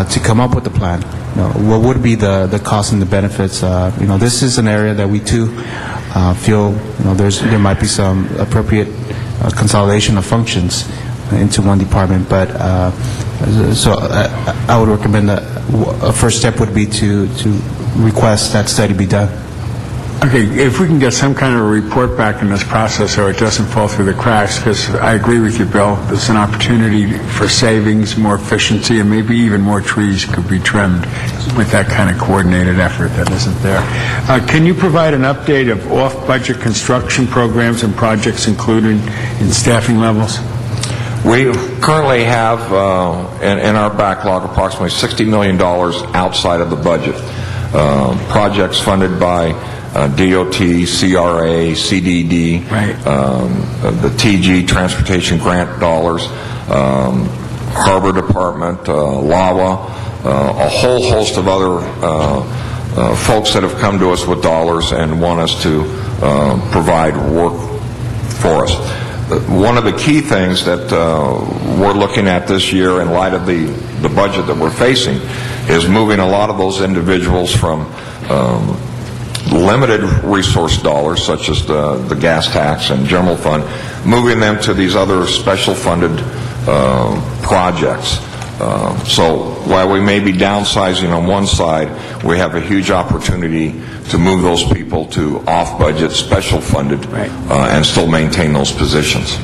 to come up with a plan. What would be the cost and the benefits? This is an area that we too feel there might be some appropriate consolidation of functions into one department. But so I would recommend that a first step would be to request that study be done. Okay, if we can get some kind of a report back in this process so it doesn't fall through the cracks, because I agree with you, Bill, there's an opportunity for savings, more efficiency, and maybe even more trees could be trimmed with that kind of coordinated effort that isn't there. Can you provide an update of off-budget construction programs and projects included in staffing levels? We currently have in our backlog approximately $60 million outside of the budget. Projects funded by DOT, CRA, CDD, the TG Transportation Grant dollars, Harbor Department, LAWA, a whole host of other folks that have come to us with dollars and want us to provide work for us. One of the key things that we're looking at this year in light of the budget that we're facing is moving a lot of those individuals from limited resource dollars, such as the gas tax and general fund, moving them to these other special funded projects. So while we may be downsizing on one side, we have a huge opportunity to move those people to off-budget, special funded, and still maintain those positions.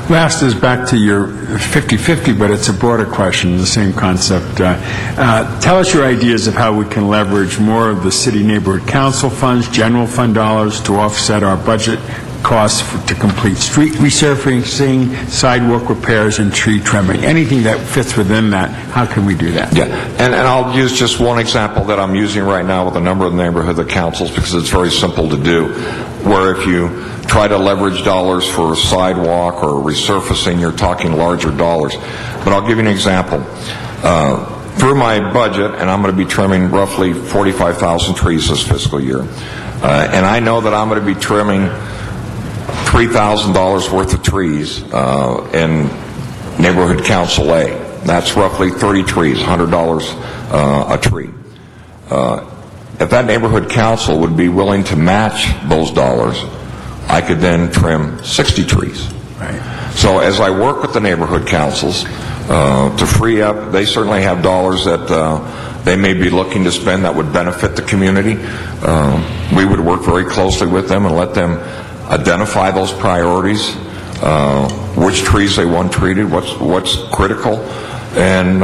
Last is back to your 50-50, but it's a broader question, the same concept. Tell us your ideas of how we can leverage more of the city neighborhood council funds, general fund dollars to offset our budget costs to complete street resurfacing, sidewalk repairs, and tree trimming. Anything that fits within that, how can we do that? Yeah, and I'll use just one example that I'm using right now with a number of neighborhood councils because it's very simple to do, where if you try to leverage dollars for a sidewalk or resurfacing, you're talking larger dollars. But I'll give you an example. Through my budget, and I'm going to be trimming roughly 45,000 trees this fiscal year, and I know that I'm going to be trimming $3,000 worth of trees in Neighborhood Council A. That's roughly 30 trees, $100 a tree. If that neighborhood council would be willing to match those dollars, I could then trim 60 trees. Right. So as I work with the neighborhood councils to free up, they certainly have dollars that they may be looking to spend that would benefit the community. We would work very closely with them and let them identify those priorities, which trees they want treated, what's critical, and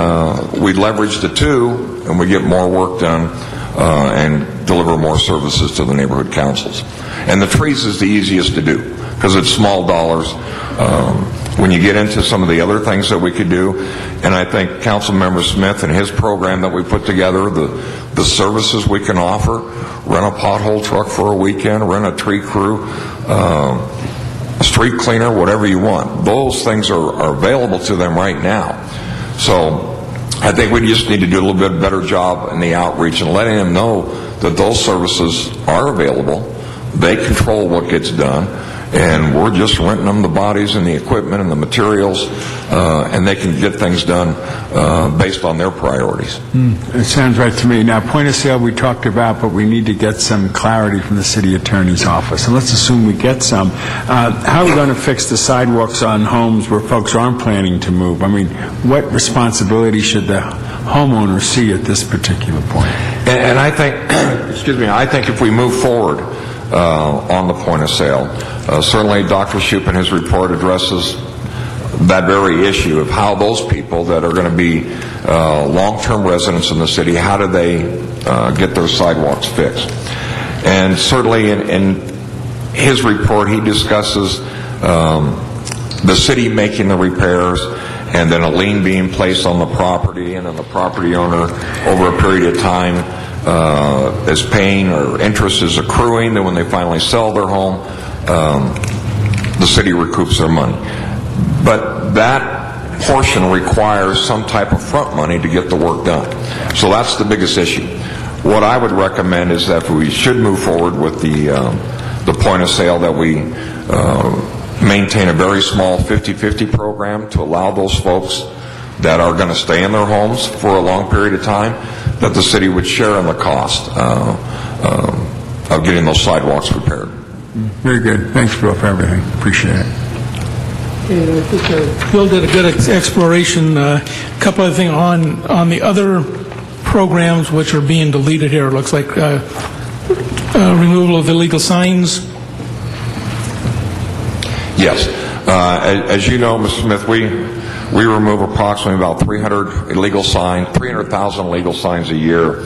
we leverage the two, and we get more work done and deliver more services to the neighborhood councils. And the trees is the easiest to do because it's small dollars. When you get into some of the other things that we could do, and I think Councilmember Smith and his program that we put together, the services we can offer, rent a pothole truck for a weekend, rent a tree crew, a street cleaner, whatever you want. Those things are available to them right now. So I think we just need to do a little bit better job in the outreach and letting them know that those services are available. They control what gets done, and we're just renting them the bodies and the equipment and the materials, and they can get things done based on their priorities. It sounds right to me. Now, point of sale we talked about, but we need to get some clarity from the city attorney's office. And let's assume we get some. How are we going to fix the sidewalks on homes where folks aren't planning to move? I mean, what responsibility should the homeowner see at this particular point? And I think, I think if we move forward on the point of sale, certainly Dr. Shoup in his report addresses that very issue of how those people that are going to be long-term residents in the city, how do they get their sidewalks fixed? And certainly in his report, he discusses the city making the repairs and then a lien being placed on the property, and then the property owner over a period of time is paying, or interest is accruing. Then when they finally sell their home, the city recoups their money. But that portion requires some type of front money to get the work done. So that's the biggest issue. What I would recommend is that we should move forward with the point of sale, that we maintain a very small 50-50 program to allow those folks that are going to stay in their homes for a long period of time, that the city would share in the cost of getting those sidewalks repaired. Very good. Thanks, Bill, for everything. Appreciate it. And I think Bill did a good exploration. A couple of things on the other programs which are being deleted here. It looks like removal of illegal signs. Yes. As you know, Mr. Smith, we remove approximately about 300,000 illegal signs a year.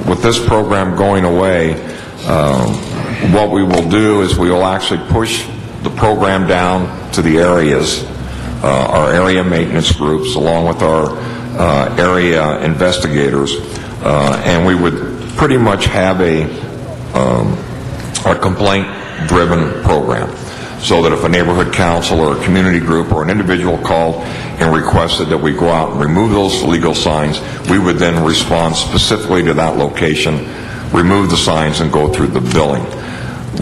With this program going away, what we will do is we will actually push the program down to the areas, our area maintenance groups, along with our area investigators, and we would pretty much have a complaint-driven program, so that if a neighborhood council or a community group or an individual called and requested that we go out and remove those illegal signs, we would then respond specifically to that location, remove the signs, and go through the billing.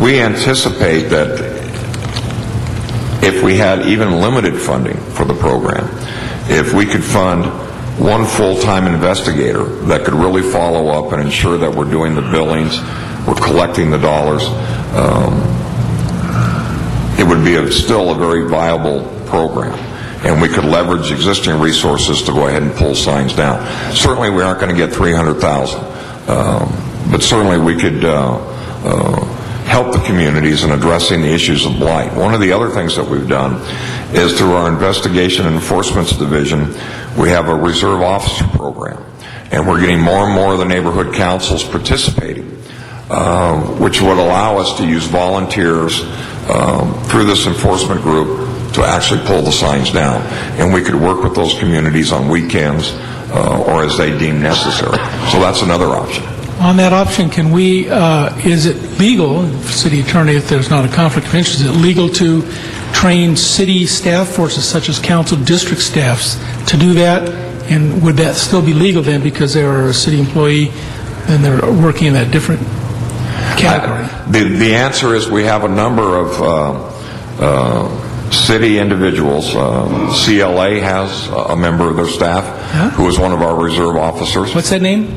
We anticipate that if we had even limited funding for the program, if we could fund one full-time investigator that could really follow up and ensure that we're doing the billings, we're collecting the dollars, it would be still a very viable program, and we could leverage existing resources to go ahead and pull signs down. Certainly we aren't going to get 300,000, but certainly we could help the communities in addressing the issues of blight. One of the other things that we've done is through our Investigation and Enforcement Division, we have a reserve officer program, and we're getting more and more of the neighborhood councils participating, which would allow us to use volunteers through this enforcement group to actually pull the signs down. And we could work with those communities on weekends or as they deem necessary. So that's another option. On that option, can we, is it legal, city attorney, if there's not a conflict of interest, is it legal to train city staff forces such as council district staffs to do that? And would that still be legal then because they are a city employee and they're working in that different category? The answer is we have a number of city individuals. CLA has a member of their staff who is one of our reserve officers. What's that name?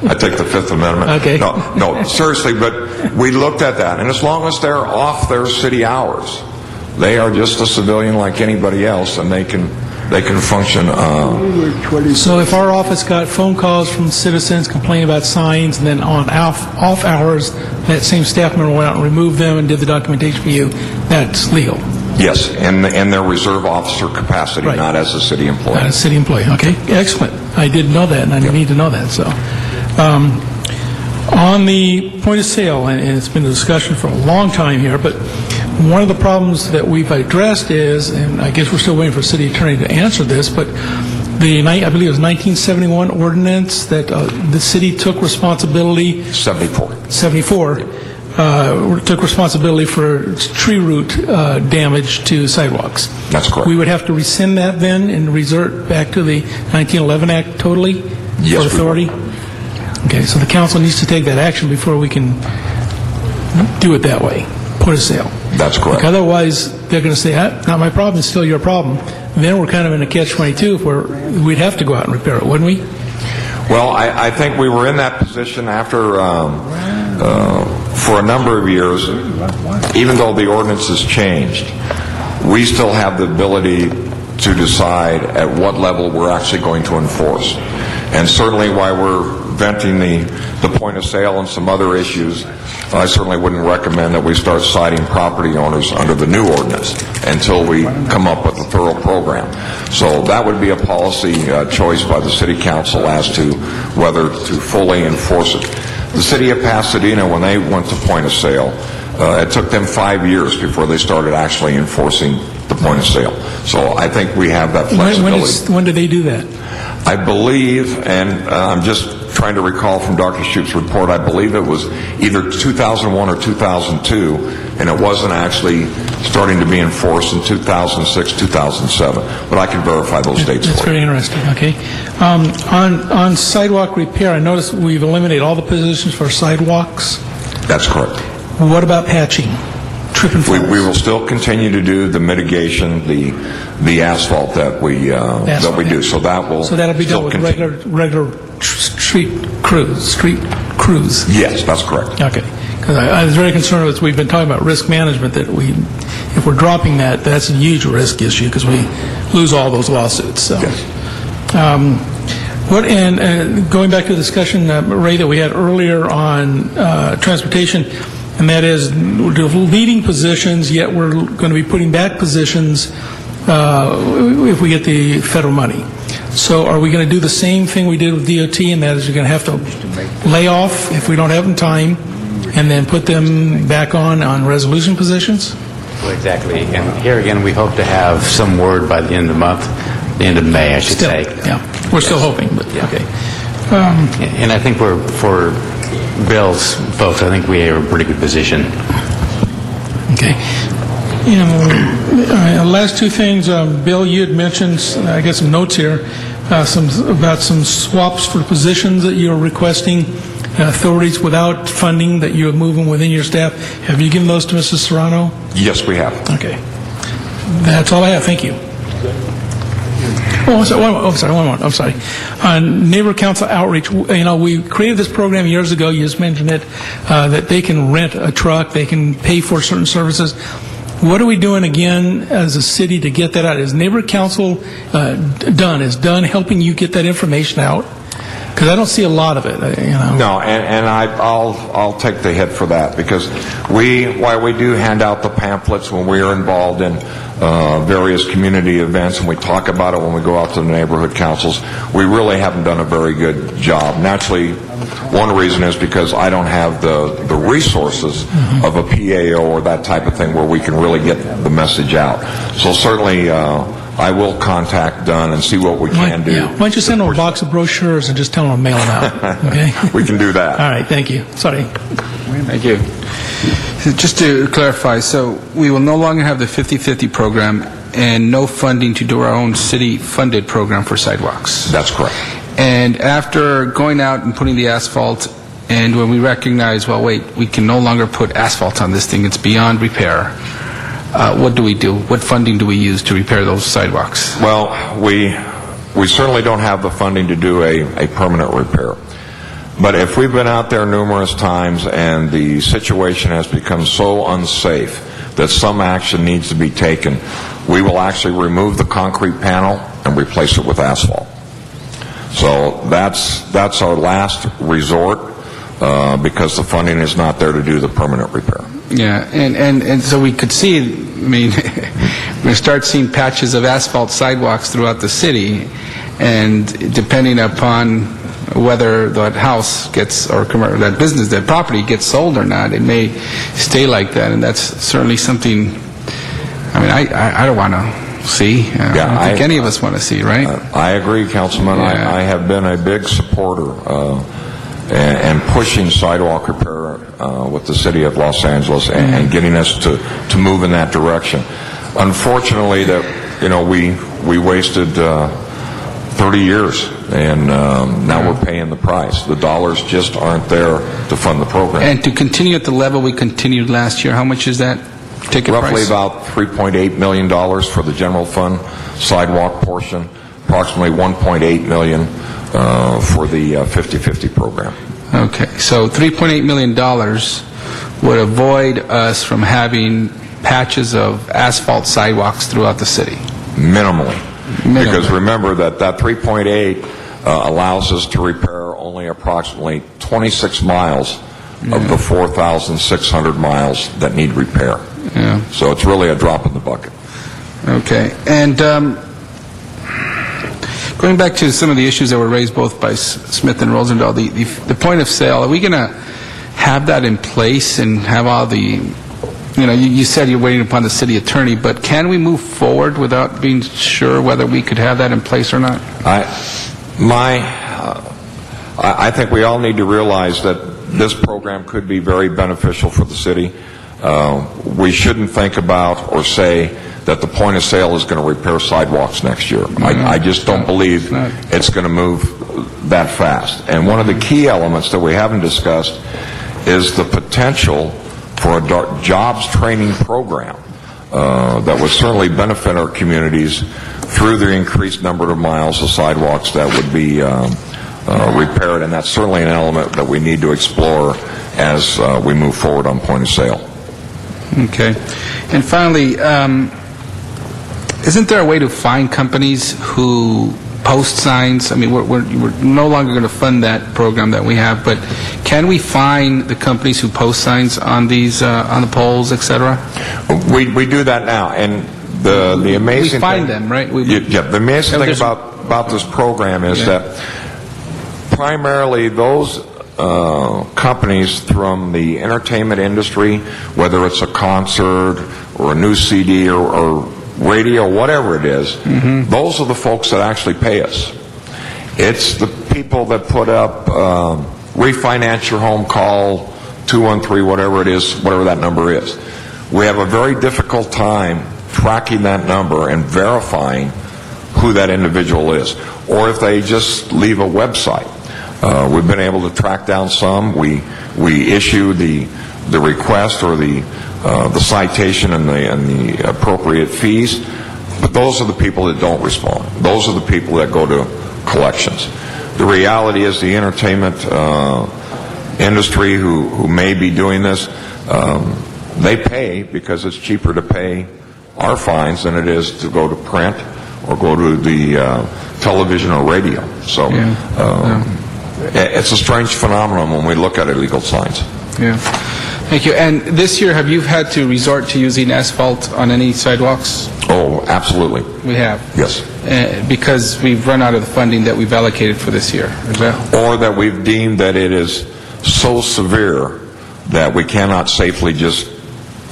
I take the Fifth Amendment. Okay. No, seriously, but we looked at that, and as long as they're off their city hours, they are just a civilian like anybody else, and they can function. So if our office got phone calls from citizens complaining about signs, and then on off hours, that same staff member went out and removed them and did the documentation for you, that's legal? Yes, in their reserve officer capacity, right. Not as a city employee. Not as a city employee, okay. Excellent. I didn't know that, and I need to know that. So, on the point of sale, and it's been a discussion for a long time here, but one of the problems that we've addressed is, and I guess we're still waiting for the city attorney to answer this, but I believe it was 1971 ordinance that the city took responsibility. 74. Took responsibility for tree root damage to sidewalks. That's correct. We would have to rescind that then and resort back to the 1911 Act totally? Yes. For authority? Okay, so the council needs to take that action before we can do it that way, point of sale. That's correct. Like otherwise, they're going to say, not my problem, it's still your problem. And then we're kind of in a catch-22 where we'd have to go out and repair it, wouldn't we? Well, I think we were in that position after, for a number of years, even though the ordinance has changed, we still have the ability to decide at what level we're actually going to enforce. And certainly while we're venting the point of sale and some other issues, I certainly wouldn't recommend that we start citing property owners under the new ordinance until we come up with a thorough program. So that would be a policy choice by the City Council as to whether to fully enforce it. The City of Pasadena, when they went to point of sale, it took them 5 years before they started actually enforcing the point of sale. So I think we have that flexibility. When did they do that? I believe, and I'm just trying to recall from Dr. Shoup's report, I believe it was either 2001 or 2002, and it wasn't actually starting to be enforced in 2006, 2007. But I can verify those dates That's for you. very interesting, okay. On sidewalk repair, I noticed we've eliminated all the positions for sidewalks. That's correct. What about patching? Trip and falls? We will still continue to do the mitigation, the asphalt that we do. So that will that'll be done with regular street crews. Yes, that's correct. Okay. Because I was very concerned with, we've been talking about risk management, that if we're dropping that, that's a huge risk issue because we lose all those lawsuits. So. Yes. Going back to the discussion, Ray, that we had earlier on transportation, and that is we're leading positions, yet we're going to be putting back positions if we get the federal money. So are we going to do the same thing we did with DOT, and that is you're going to have to lay off if we don't have them time, and then put them back on resolution positions? Well, exactly. And here again, we hope to have some word by the end of the month, the end of May, I should say. Yeah, we're still hoping, but okay. And I think for Bill's folks, I think we are in a pretty good position. Okay. Last two things, Bill, you had mentioned, I got some notes here, about some swaps for positions that you're requesting, authorities without funding that you're moving within your staff. Have you given those to Mrs. Serrano? Yes, we have. Okay. That's all I have. Thank you. I'm sorry. On Neighbor Council outreach, we created this program years ago. You just mentioned it, that they can rent a truck, they can pay for certain services. What are we doing again as a city to get that out? Is Neighbor Council done helping you get that information out? Because I don't see a lot of it. No, and I'll take the hit for that, because while we do hand out the pamphlets when we are involved in various community events, and we talk about it when we go out to the neighborhood councils, we really haven't done a very good job. Naturally, One reason is because I don't have the resources of a PAO or that type of thing where we can really get the message out. So certainly I will contact Dunn and see what we can do. Why don't you send them a box of brochures and just tell them to mail them out? Okay. We can do that. All right. Thank you. Sorry. Thank you. Just to clarify, so we will no longer have the 50/50 program and no funding to do our own city-funded program for sidewalks. That's correct. And after going out and putting the asphalt, and when we recognize, well, wait, we can no longer put asphalt on this thing, it's beyond repair, what do we do? What funding do we use to repair those sidewalks? Well, we certainly don't have the funding to do a permanent repair. But if we've been out there numerous times and the situation has become so unsafe that some action needs to be taken, we will actually remove the concrete panel and replace it with asphalt. So that's our last resort because the funding is not there to do the permanent repair. Yeah, and so we could see, I mean, we're going to start seeing patches of asphalt sidewalks throughout the city, and depending upon whether that house gets, or that business, that property gets sold or not, it may stay like that, and that's certainly something, I mean, I don't want to see. I don't think any of us want to see, right? I agree, Councilman. I have been a big supporter and pushing sidewalk repair with the city of Los Angeles and getting us to move in that direction. Unfortunately, we wasted 30 years, and now we're paying the price. The dollars just aren't there to fund the program. And to continue at the level we continued last year, how much is that ticket price? Roughly about $3.8 million for the general fund sidewalk portion, approximately $1.8 million for the 50/50 program. Okay, so $3.8 million would avoid us from having patches of asphalt sidewalks throughout the city. Minimally. Because remember that 3.8 allows us to repair only approximately 26 miles of the 4,600 miles that need repair. Yeah. So it's really a drop in the bucket. Okay. And going back to some of the issues that were raised both by Smith and Rosendahl, the point of sale, are we going to have that in place and have all the, you said you're waiting upon the city attorney, but can we move forward without being sure whether we could have that in place or not? I think we all need to realize that this program could be very beneficial for the city. We shouldn't think about or say that the point of sale is going to repair sidewalks next year. I just don't believe it's going to move that fast. And one of the key elements that we haven't discussed is the potential for a jobs training program that would certainly benefit our communities through the increased number of miles of sidewalks that would be repaired, and that's certainly an element that we need to explore as we move forward on point of sale. Okay. And finally, isn't there a way to find companies who post signs? I mean, we're no longer going to fund that program that we have, but can we find the companies who post signs on these, on the poles, etc.? We do that now, and the amazing we find thing, them, right? the amazing thing about this program is that primarily those companies from the entertainment industry, whether it's a concert or a new CD or radio, whatever it is, those are the folks that actually pay us. It's the people that put up refinance your home, call 213, whatever it is, whatever that number is. We have a very difficult time tracking that number and verifying who that individual is, or if they just leave a website. We've been able to track down some. We issue the request or the citation and the appropriate fees, but those are the people that don't respond. Those are the people that go to collections. The reality is the entertainment industry who may be doing this, they pay because it's cheaper to pay our fines than it is to go to print or go to the television or radio. So it's a strange phenomenon when we look at illegal signs. Yeah. Thank you. And this year, have you had to resort to using asphalt on any sidewalks? Oh, absolutely. We have? Yes. Because we've run out of the funding that we've allocated for this year, is that? Or that we've deemed that it is so severe that we cannot safely just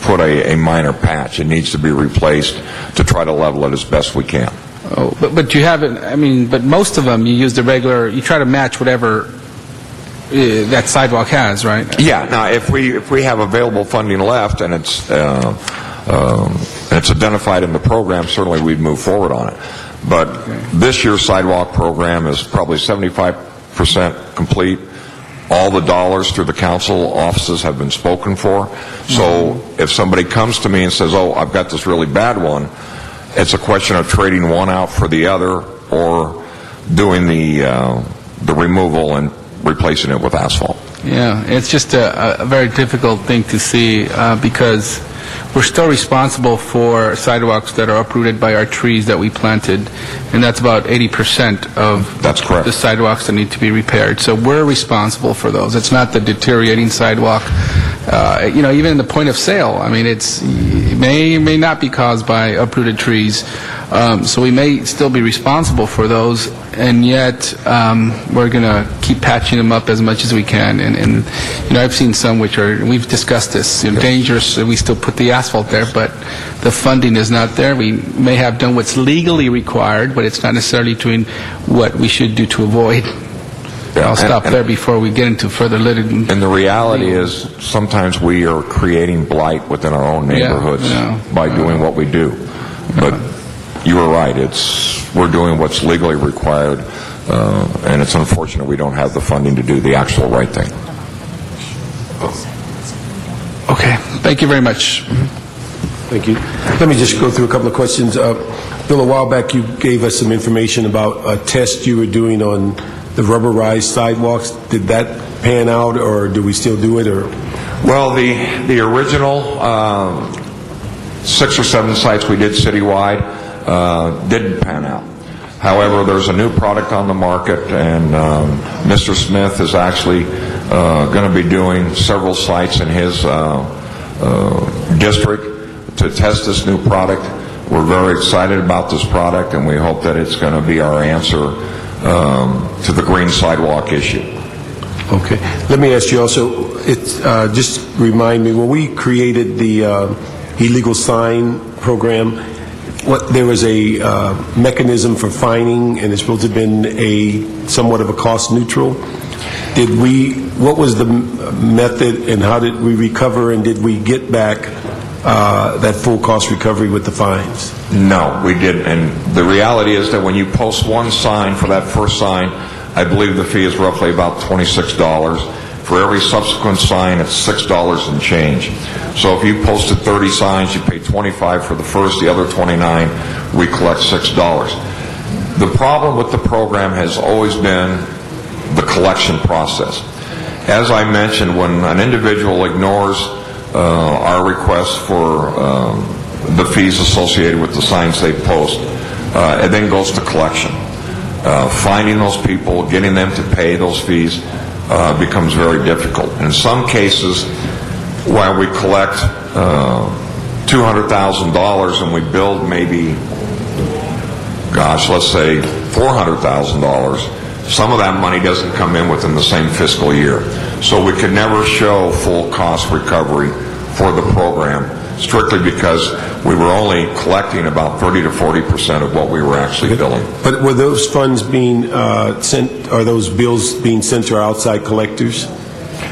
put a minor patch. It needs to be replaced to try to level it as best we can. Oh, but you haven't, I mean, but most of them, you use the regular, you try to match whatever that sidewalk has, right? Yeah. Now, if we have available funding left and it's identified in the program, certainly we'd move forward on it. But this year's sidewalk program is probably 75% complete. All the dollars through the council offices have been spoken for. So if somebody comes to me and says, oh, I've got this really bad one, it's a question of trading one out for the other or doing the removal and replacing it with asphalt. Yeah, it's just a very difficult thing to see because we're still responsible for sidewalks that are uprooted by our trees that we planted, and that's about 80% of the sidewalks that need to be repaired. So we're responsible for those. It's not the deteriorating sidewalk. Even in the point of sale, I mean, it may not be caused by uprooted trees. So we may still be responsible for those, and yet we're going to keep patching them up as much as we can. And I've seen some which are, we've discussed this, dangerous. We still put the asphalt there, but the funding is not there. We may have done what's legally required, but it's not necessarily doing what we should do to avoid. I'll stop there before we get into further litigation. And the reality is sometimes we are creating blight within our own neighborhoods by doing what we do. But you were right. We're doing what's legally required, and it's unfortunate we don't have the funding to do the actual right thing. Okay. Thank you very much. Thank you. Let me just go through a couple of questions. Bill, a while back you gave us some information about a test you were doing on the rubberized sidewalks. Did that pan out, or do we still do it? Or well, the original 6 or 7 sites we did citywide didn't pan out. However, there's a new product on the market, and Mr. Smith is actually going to be doing several sites in his district to test this new product. We're very excited about this product, and we hope that it's going to be our answer to the green sidewalk issue. Okay. Let me ask you also, just remind me, when we created the illegal sign program, there was a mechanism for fining, and it's supposed to have been somewhat of a cost neutral. What was the method, and how did we recover, and did we get back that full cost recovery with the fines? No, we didn't. And the reality is that when you post one sign for that first sign, I believe the fee is roughly about $26. For every subsequent sign, it's $6 and change. So if you posted 30 signs, you pay $25 for the first, the other 29, we collect $6. The problem with the program has always been the collection process. As I mentioned, when an individual ignores our request for the fees associated with the signs they post, it then goes to collection. Finding those people, getting them to pay those fees becomes very difficult. In some cases, while we collect $200,000 and we build maybe, let's say $400,000, some of that money doesn't come in within the same fiscal year. So we can never show full cost recovery for the program, strictly because we were only collecting about 30 to 40% of what we were actually billing. But were those funds being sent, are those bills being sent to our outside collectors?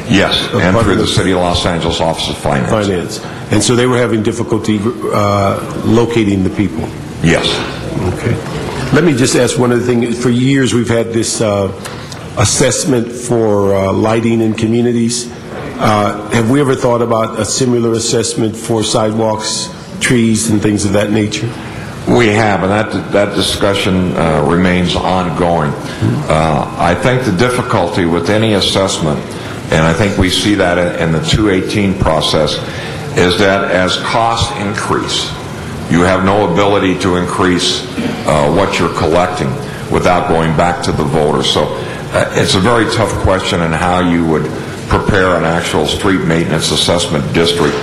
Yes, and through the City of Los Angeles Office of Finance. And so they were having difficulty locating the people? Yes. Okay. Let me just ask one other thing. For years we've had this assessment for lighting in communities. Have we ever thought about a similar assessment for sidewalks, trees, and things of that nature? We have, and that discussion remains ongoing. I think the difficulty with any assessment, and I think we see that in the 218 process, is that as costs increase, you have no ability to increase what you're collecting without going back to the voters. So it's a very tough question on how you would prepare an actual street maintenance assessment district.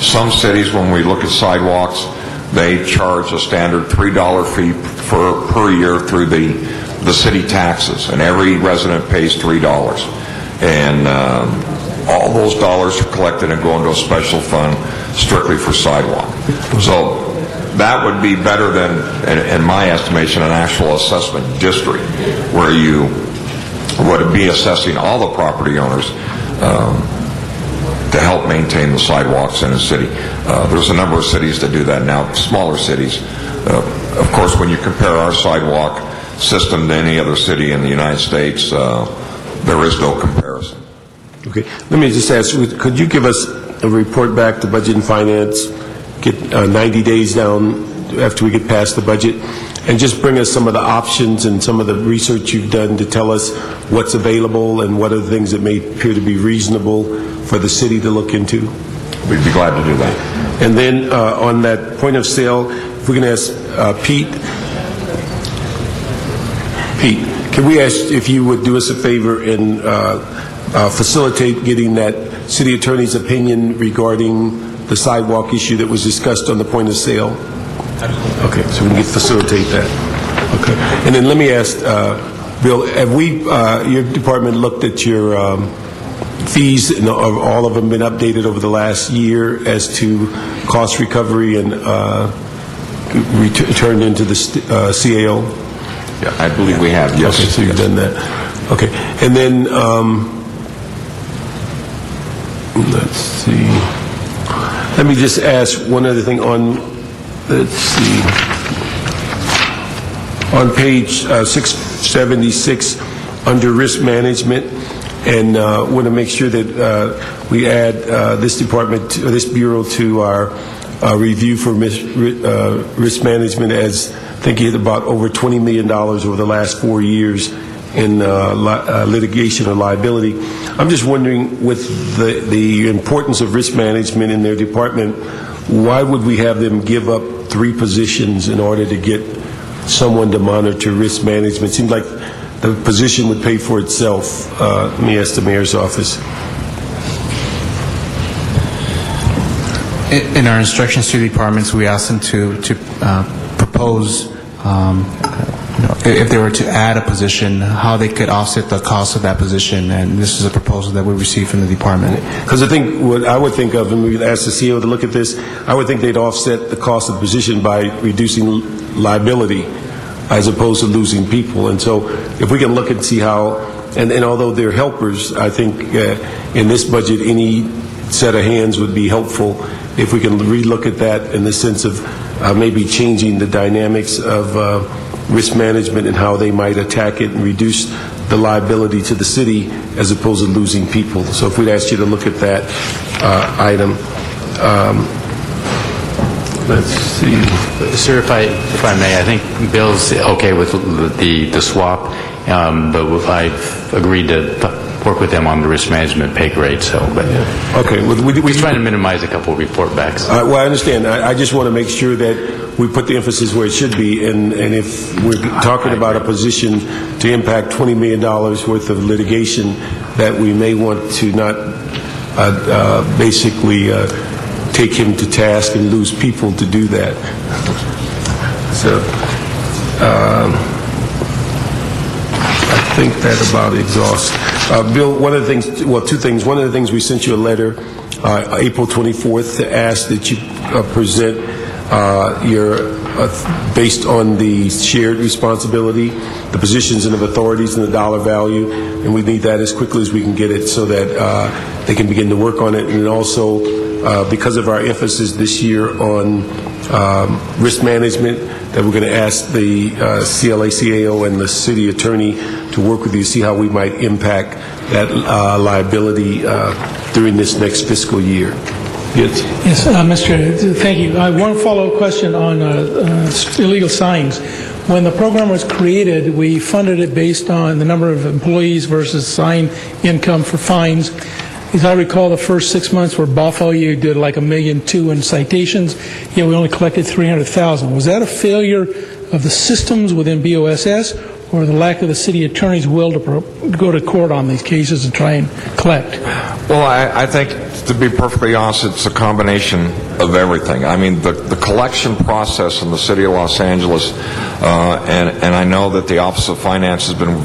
Some cities, when we look at sidewalks, they charge a standard $3 fee per year through the city taxes, and every resident pays $3. And all those dollars are collected and go into a special fund strictly for sidewalk. So that would be better than, in my estimation, an actual assessment district where you would be assessing all the property owners to help maintain the sidewalks in a city. There's a number of cities that do that now, smaller cities. Of course, when you compare our sidewalk system to any other city in the United States, there is no comparison. Okay. Let me just ask, could you give us a report back to Budget and Finance, get 90 days down after we get past the budget, and just bring us some of the options and some of the research you've done to tell us what's available and what are the things that may appear to be reasonable for the city to look into? We'd be glad to do that. And then on that point of sale, if we can ask Pete, can we ask if you would do us a favor and facilitate getting that city attorney's opinion regarding the sidewalk issue that was discussed on the point of sale? Okay, so we can facilitate that. Okay. And then let me ask, Bill, have your department looked at your fees, and all of them been updated over the last year as to cost recovery and returned into the CAO? Yeah, I believe we have, yes. Okay, so you've done that. Okay. And then, let's see. Let me just ask one other thing on, let's see, on page 676 under risk management, and want to make sure that we add this department, this bureau to our review for risk management, as thinking about over $20 million over the last 4 years in litigation or liability. I'm just wondering, with the importance of risk management in their department, why would we have them give up 3 positions in order to get someone to monitor risk management? It seems like the position would pay for itself. Let me ask the mayor's office. In our instructions to the departments, we asked them to propose, if they were to add a position, how they could offset the cost of that position, and this is a proposal that we received from the department. Because I think what I would think of, and we would ask the CEO to look at this, I would think they'd offset the cost of the position by reducing liability as opposed to losing people. And so if we can look and see how, and although they're helpers, I think in this budget any set of hands would be helpful if we can relook at that in the sense of maybe changing the dynamics of risk management and how they might attack it and reduce the liability to the city as opposed to losing people. So if we'd ask you to look at that item. Let's see. Sir, if I may, I think Bill's okay with the swap, but I've agreed to work with them on the risk management pay grade. So, but okay, we're trying to minimize a couple of report backs. Well, I understand. I just want to make sure that we put the emphasis where it should be, and if we're talking about a position to impact $20 million worth of litigation, that we may want to not basically take him to task and lose people to do that. So I think that about exhausts. Bill, one of the things, well, 2 things. One of the things, we sent you a letter April 24th to ask that you present based on the shared responsibility, the positions and of authorities and the dollar value, and we need that as quickly as we can get it so that they can begin to work on it. And also, because of our emphasis this year on risk management, that we're going to ask the CLA, CAO, and the city attorney to work with you to see how we might impact that liability during this next fiscal year. Yes, Mr. Chair, thank you. One follow-up question on illegal signs. When the program was created, we funded it based on the number of employees versus sign income for fines. As I recall, the first 6 months where Buffalo, you did like $1.2 million in citations, yet we only collected $300,000. Was that a failure of the systems within BOSS, or the lack of the city attorney's will to go to court on these cases and try and collect? Well, I think, to be perfectly honest, it's a combination of everything. I mean, the collection process in the city of Los Angeles, and I know that the Office of Finance has been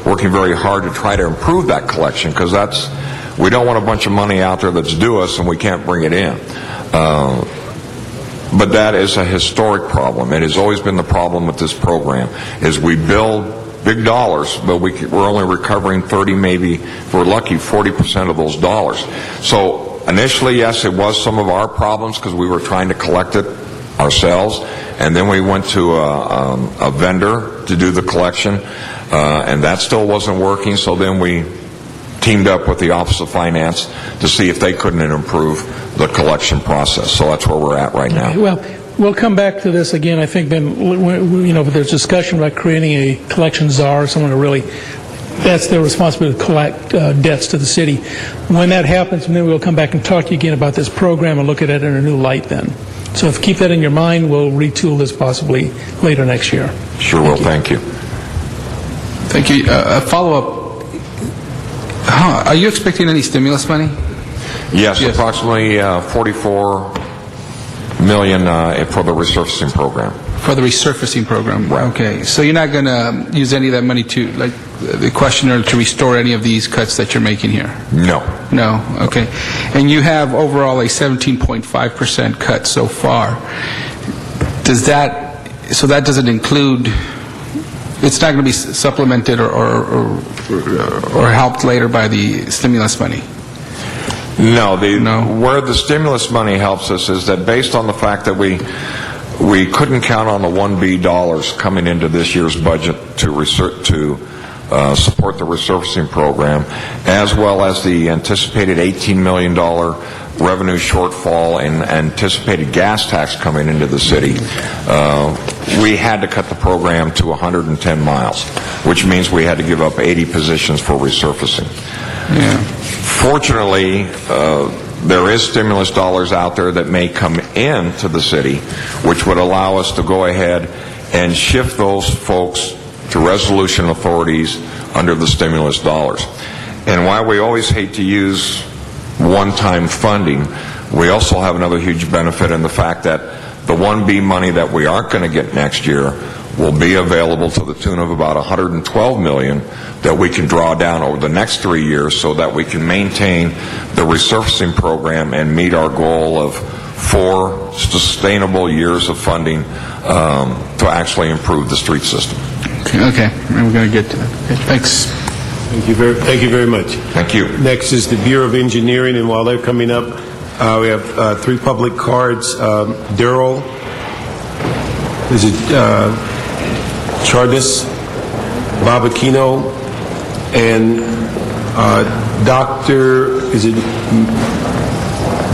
working very hard to try to improve that collection, because we don't want a bunch of money out there that's due us and we can't bring it in. But that is a historic problem. It has always been the problem with this program, is we bill big dollars, but we're only recovering 30, maybe, if we're lucky, 40% of those dollars. So initially, yes, it was some of our problems because we were trying to collect it ourselves, and then we went to a vendor to do the collection, and that still wasn't working, so then we teamed up with the Office of Finance to see if they couldn't improve the collection process. So that's where we're at right now. Well, we'll come back to this again. I think then, there's discussion about creating a collection czar, someone to really, that's their responsibility to collect debts to the city. When that happens, then we'll come back and talk to you again about this program and look at it in a new light then. So keep that in your mind. We'll retool this possibly later next year. Sure will. Thank you. Thank you. A follow-up. Are you expecting any stimulus money? Yes, approximately $44 million for the resurfacing program. For the resurfacing program, right. Okay. So you're not going to use any of that money to, like the questioner, to restore any of these cuts that you're making here? No. No? Okay. And you have overall a 17.5% cut so far. So that doesn't include, it's not going to be supplemented or helped later by the stimulus money? No. Where the stimulus money helps us is that based on the fact that we couldn't count on the 1B dollars coming into this year's budget to support the resurfacing program, as well as the anticipated $18 million revenue shortfall and anticipated gas tax coming into the city, we had to cut the program to 110 miles, which means we had to give up 80 positions for resurfacing. Yeah. Fortunately, there is stimulus dollars out there that may come in to the city, which would allow us to go ahead and shift those folks to resolution authorities under the stimulus dollars. And while we always hate to use one-time funding, we also have another huge benefit in the fact that the 1B money that we aren't going to get next year will be available to the tune of about $112 million that we can draw down over the next 3 years so that we can maintain the resurfacing program and meet our goal of 4 sustainable years of funding to actually improve the street system. Okay. And we're going to get to that. Okay. Thanks. Thank you very much. Thank you. Next is the Bureau of Engineering, and while they're coming up, we have 3 public cards. Daryl, is it Chardis, Bob Aquino, and Dr. is it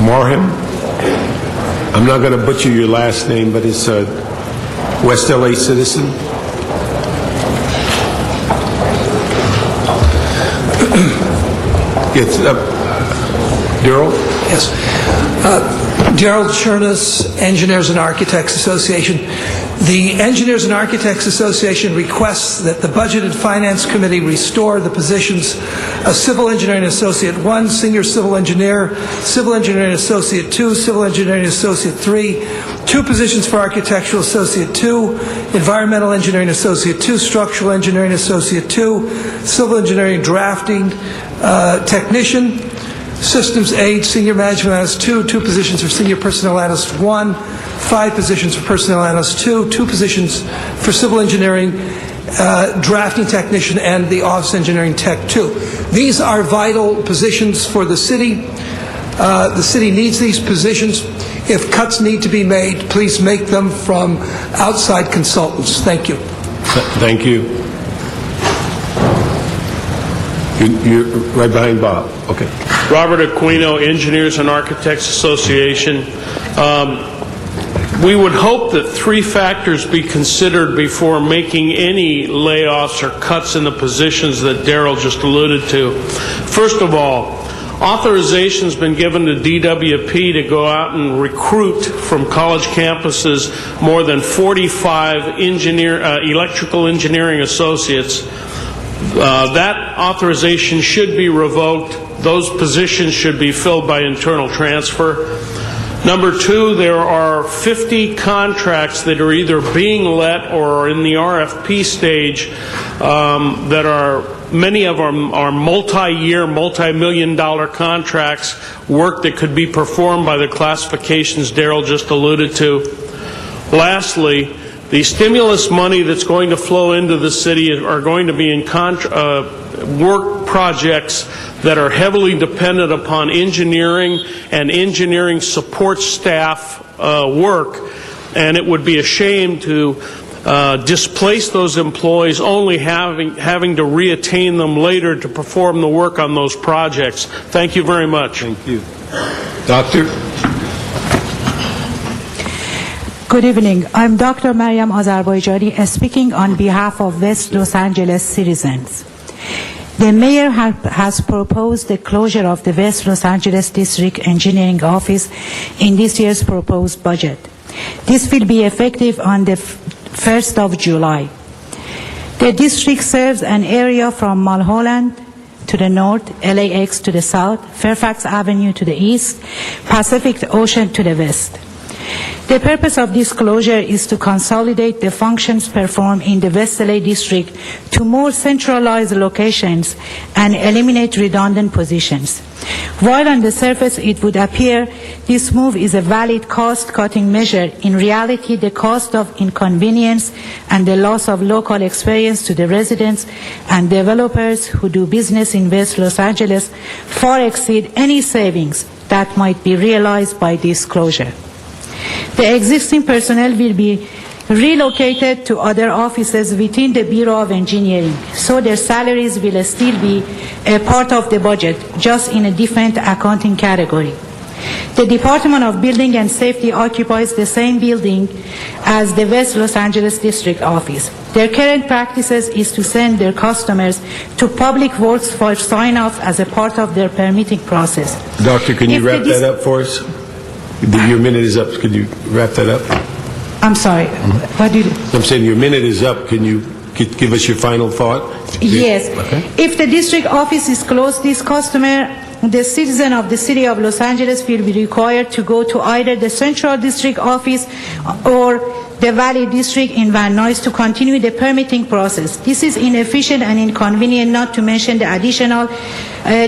Marham? I'm not going to butcher your last name, but it's a West LA citizen. It's Daryl? Yes. Gerald Chernus, Engineers and Architects Association. The Engineers and Architects Association requests that the Budget and Finance Committee restore the positions of Civil Engineering Associate 1, Senior Civil Engineer, Civil Engineering Associate 2, Civil Engineering Associate 3, 2 positions for Architectural Associate 2, Environmental Engineering Associate 2, Structural Engineering Associate 2, Civil Engineering Drafting Technician, Systems Aide, Senior Management Analyst 2, 2 positions for Senior Personnel Analyst 1, 5 positions for Personnel Analyst 2, 2 positions for Civil Engineering Drafting Technician, and the Office Engineering Tech 2. These are vital positions for the city. The city needs these positions. If cuts need to be made, please make them from outside consultants. Thank you. Thank you. You're right behind Bob. Okay. Robert Aquino, Engineers and Architects Association. We would hope that 3 factors be considered before making any layoffs or cuts in the positions that Daryl just alluded to. First of all, Authorization's been given to DWP to go out and recruit from college campuses more than 45 electrical engineering associates. That authorization should be revoked. Those positions should be filled by internal transfer. Number two, there are 50 contracts that are either being let or are in the RFP stage that are, many of them are multi-year, multi-million-dollar contracts, work that could be performed by the classifications Darrell just alluded to. Lastly, the stimulus money that's going to flow into the city are going to be in work projects that are heavily dependent upon engineering and engineering support staff work, and it would be a shame to displace those employees, only having to reattain them later to perform the work on those projects. Thank you very much. Thank you. Doctor? Good evening. I'm Dr. Mariam Azarbajani, speaking on behalf of West Los Angeles citizens. The mayor has proposed the closure of the West Los Angeles District Engineering Office in this year's proposed budget. This will be effective on the 1st of July. The district serves an area from Mulholland to the north, LAX to the south, Fairfax Avenue to the east, Pacific Ocean to the west. The purpose of this closure is to consolidate the functions performed in the West LA District to more centralized locations and eliminate redundant positions. While on the surface it would appear this move is a valid cost-cutting measure, in reality the cost of inconvenience and the loss of local experience to the residents and developers who do business in West Los Angeles far exceed any savings that might be realized by this closure. The existing personnel will be relocated to other offices within the Bureau of Engineering, so their salaries will still be a part of the budget, just in a different accounting category. The Department of Building and Safety occupies the same building as the West Los Angeles District Office. Their current practices is to send their customers to Public Works for sign-off as a part of their permitting process. Doctor, can you wrap that up for us? Your minute is up. Could you wrap that up? I'm sorry. What did you... I'm saying your minute is up. Can you give us your final thought? Yes. Okay. If the district office is closed, this customer, the citizen of the city of Los Angeles, will be required to go to either the central district office or the Valley District in Van Nuys to continue the permitting process. This is inefficient and inconvenient, not to mention the additional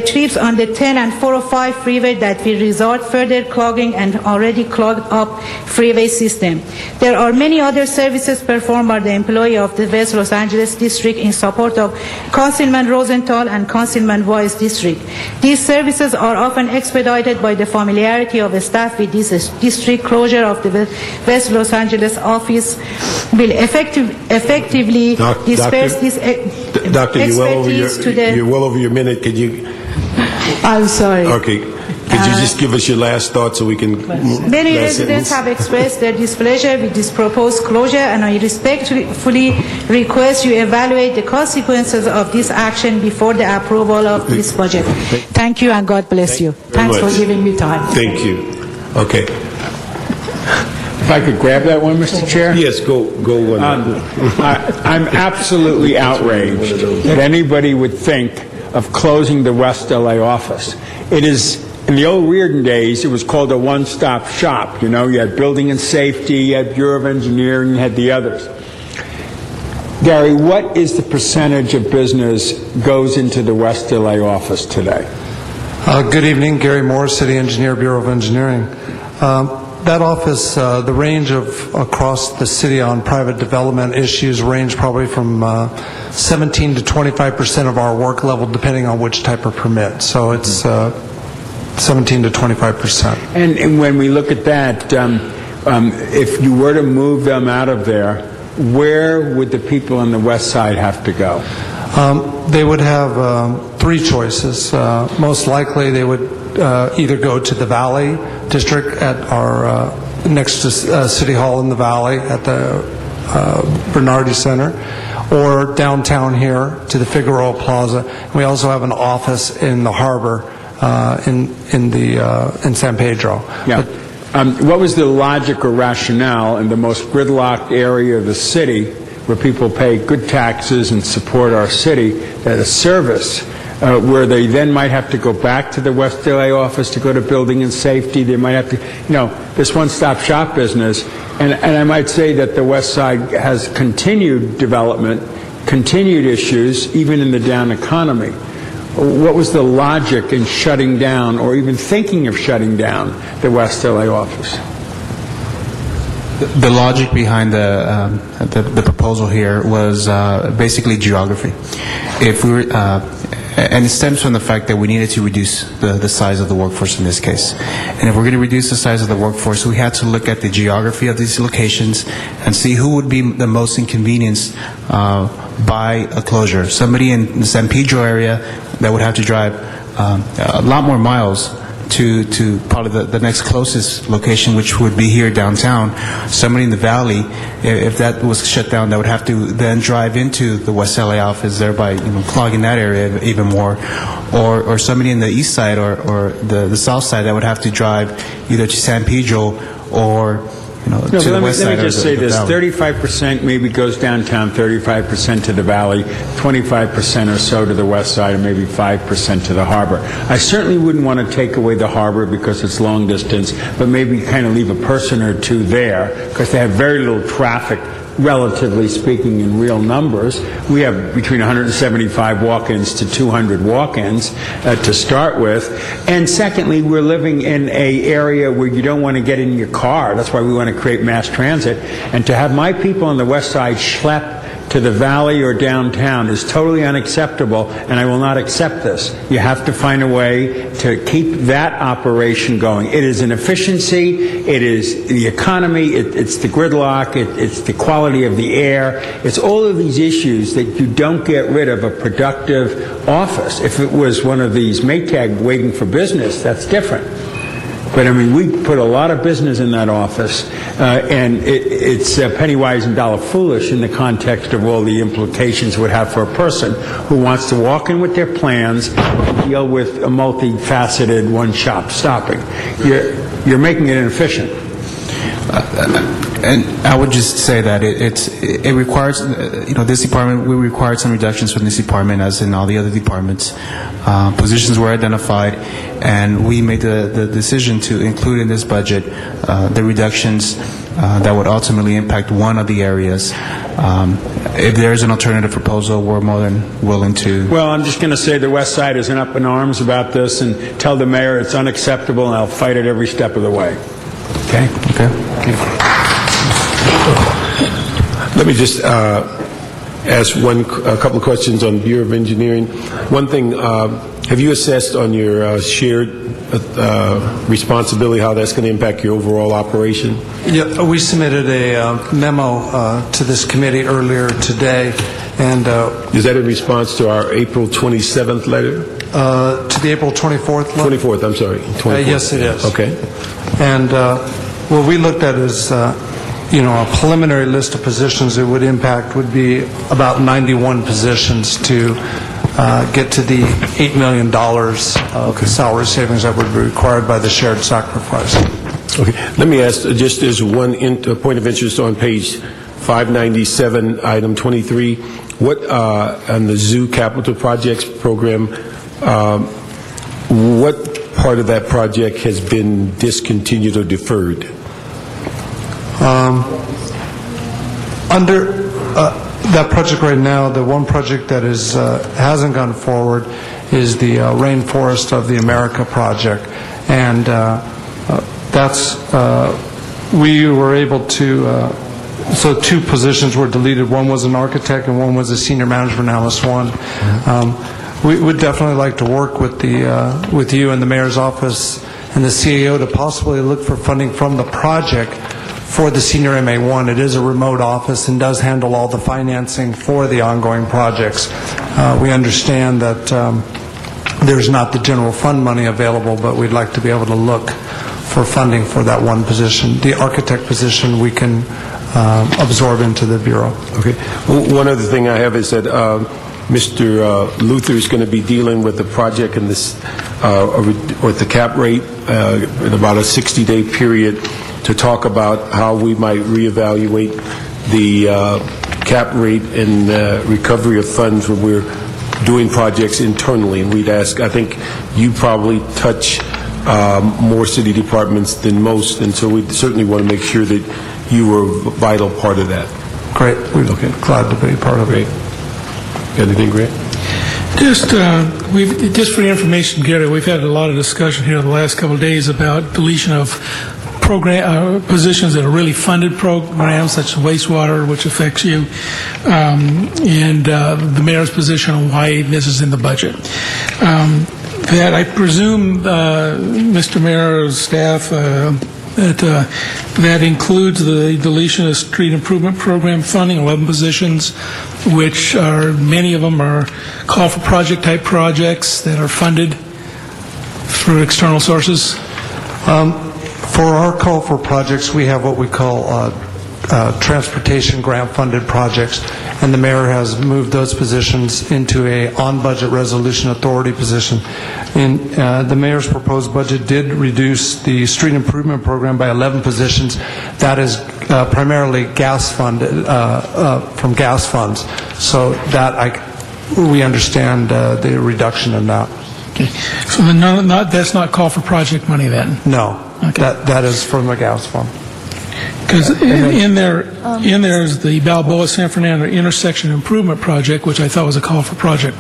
trips on the 10 and 405 freeway that will result further clogging and already clogged up freeway system. There are many other services performed by the employee of the West Los Angeles District in support of Councilman Rosenthal and Councilman Weiss District. These services are often expedited by the familiarity of the staff with this district. Closure of the West Los Angeles office will effectively disperse this expertise to the... You're well over your minute. Could you... I'm sorry. Okay. Could you just give us your last thought so we can... Many residents have expressed their displeasure with this proposed closure, and I respectfully request you evaluate the consequences of this action before the approval of this budget. Thank you, and God bless you. Thanks for giving me time. Thank you. Okay. If I could grab that one, Mr. Chair? Yes, go one. I'm absolutely outraged that anybody would think of closing the West LA office. It is, in the old Reardon days, it was called a one-stop shop. You know, you had building and safety, you had Bureau of Engineering, you had the others. Gary, what is the percentage of business goes into the West LA office today? Good evening, Gary Moore, City Engineer, Bureau of Engineering. That office, the range of across the city on private development issues range probably from 17 to 25% of our work level, depending on which type of permit. So it's 17 to 25%. And when we look at that, if you were to move them out of there, where would the people on the west side have to go? They would have three choices. Most likely they would either go to the Valley District at our next to City Hall in the Valley at the Bernardi Center, or downtown here to the Figueroa Plaza. We also have an office in the harbor in San Pedro. Yeah. What was the logic or rationale in the most gridlocked area of the city, where people pay good taxes and support our city, that a service where they then might have to go back to the West LA office to go to building and safety, they might have to, this one-stop shop business, and I might say that the West Side has continued development, continued issues, even in the down economy. What was the logic in shutting down, or even thinking of shutting down, the West LA office? The logic behind the proposal here was basically geography. If we were, and it stems from the fact that we needed to reduce the size of the workforce in this case. And if we're going to reduce the size of the workforce, we had to look at the geography of these locations and see who would be the most inconvenienced by a closure. Somebody in the San Pedro area that would have to drive a lot more miles to probably the next closest location, which would be here downtown. Somebody in the valley, if that was shut down, that would have to then drive into the West LA office, thereby clogging that area even more. Or somebody in the east side or the south side that would have to drive either to San Pedro or to the west side. Let me just say this, valley. 35% maybe goes downtown, 35% to the valley, 25% or so to the west side, and maybe 5% to the harbor. I certainly wouldn't want to take away the harbor because it's long distance, but maybe kind of leave a person or two there because they have very little traffic, relatively speaking, in real numbers. We have between 175 walk-ins to 200 walk-ins to start with. And secondly, we're living in an area where you don't want to get in your car. That's why we want to create mass transit. And to have my people on the west side schlep to the valley or downtown is totally unacceptable, and I will not accept this. You have to find a way to keep that operation going. It is an efficiency, it is the economy, it's the gridlock, it's the quality of the air, it's all of these issues that you don't get rid of a productive office. If it was one of these Maytag waiting for business, that's different. But I mean, we put a lot of business in that office, and it's penny wise and dollar foolish in the context of all the implications it would have for a person who wants to walk in with their plans and deal with a multifaceted one-shop stopping. You're making it inefficient. And I would just say that it requires, this department, we required some reductions from this department, as in all the other departments. Positions were identified, and we made the decision to include in this budget the reductions that would ultimately impact one of the areas. If there's an alternative proposal, we're more than willing to. Well, I'm just going to say the West Side isn't up in arms about this, and tell the mayor it's unacceptable, and I'll fight it every step of the way. Okay? Okay. Let me just ask a couple of questions on Bureau of Engineering. One thing, have you assessed on your shared responsibility how that's going to impact your overall operation? Yeah, we submitted a memo to this committee earlier today, and is that in response to our April 27th letter? To the April 24th letter? 24th, I'm sorry. 24th. Yes, it is. Okay. And what we looked at is, a preliminary list of positions it would impact would be about 91 positions to get to the $8 million of salary savings that would be required by the shared sacrifice. Okay. Let me ask, just as one point of interest on page 597, item 23, what on the Zoo Capital Projects program, what part of that project has been discontinued or deferred? Under that project right now, the one project that hasn't gone forward is the Rainforest of the America project, and we were able to. So two positions were deleted. One was an architect, and one was a senior management analyst. We would definitely like to work with you and the mayor's office and the CAO to possibly look for funding from the project for the senior MA1. It is a remote office and does handle all the financing for the ongoing projects. We understand that there's not the general fund money available, but we'd like to be able to look for funding for that one position. The architect position we can absorb into the Bureau. Okay. One other thing I have is that Mr. Luther is going to be dealing with the project in this, with the cap rate in about a 60-day period to talk about how we might reevaluate the cap rate and recovery of funds when we're doing projects internally. And we'd ask, I think you probably touch more city departments than most, and so we certainly want to make sure that you were a vital part of that. Great. We're glad to be part of it. Got anything, Grant? Just for your information, Gary, we've had a lot of discussion here the last couple of days about deletion of positions that are really funded programs, such as wastewater, which affects you, and the mayor's position on why this is in the budget. That I presume, Mr. Mayor's staff, that includes the deletion of street improvement program funding, 11 positions, which are, many of them are call for project type projects that are funded through external sources. For our call for projects, we have what we call transportation grant-funded projects, and the mayor has moved those positions into a on-budget resolution authority position. And the mayor's proposed budget did reduce the street improvement program by 11 positions. That is primarily gas-funded, from gas funds. So that we understand the reduction in that. Okay. So that's not call for project money then? No. Okay. That is from the gas fund. Because in there is the Balboa San Fernando intersection improvement project, which I thought was a call for project.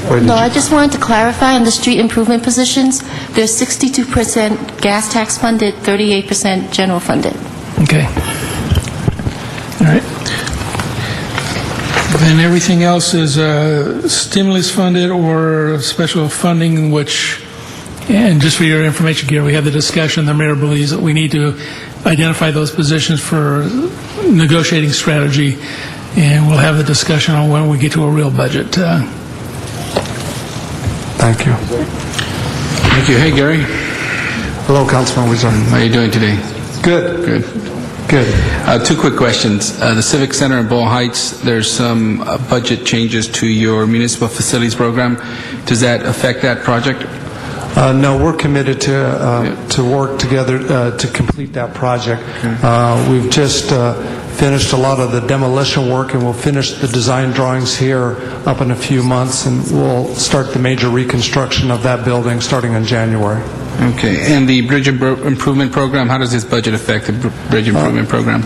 No, I just wanted to clarify on the street improvement positions. There's 62% gas tax funded, 38% general funded. Okay. All right. Then everything else is stimulus funded or special funding, which. And just for your information, Gary, we had the discussion. The mayor believes that we need to identify those positions for negotiating strategy, and we'll have the discussion on when we get to a real budget. Thank you. Thank you. Hey, Gary. Hello, Councilman Weezer. How are you doing today? Good. Good. Two quick questions. The Civic Center in Boyle Heights, there's some budget changes to your municipal facilities program. Does that affect that project? No, we're committed to work together to complete that project. We've just finished a lot of the demolition work, and we'll finish the design drawings here up in a few months, and we'll start the major reconstruction of that building starting in January. Okay. And the bridge improvement program, how does this budget affect the bridge improvement program?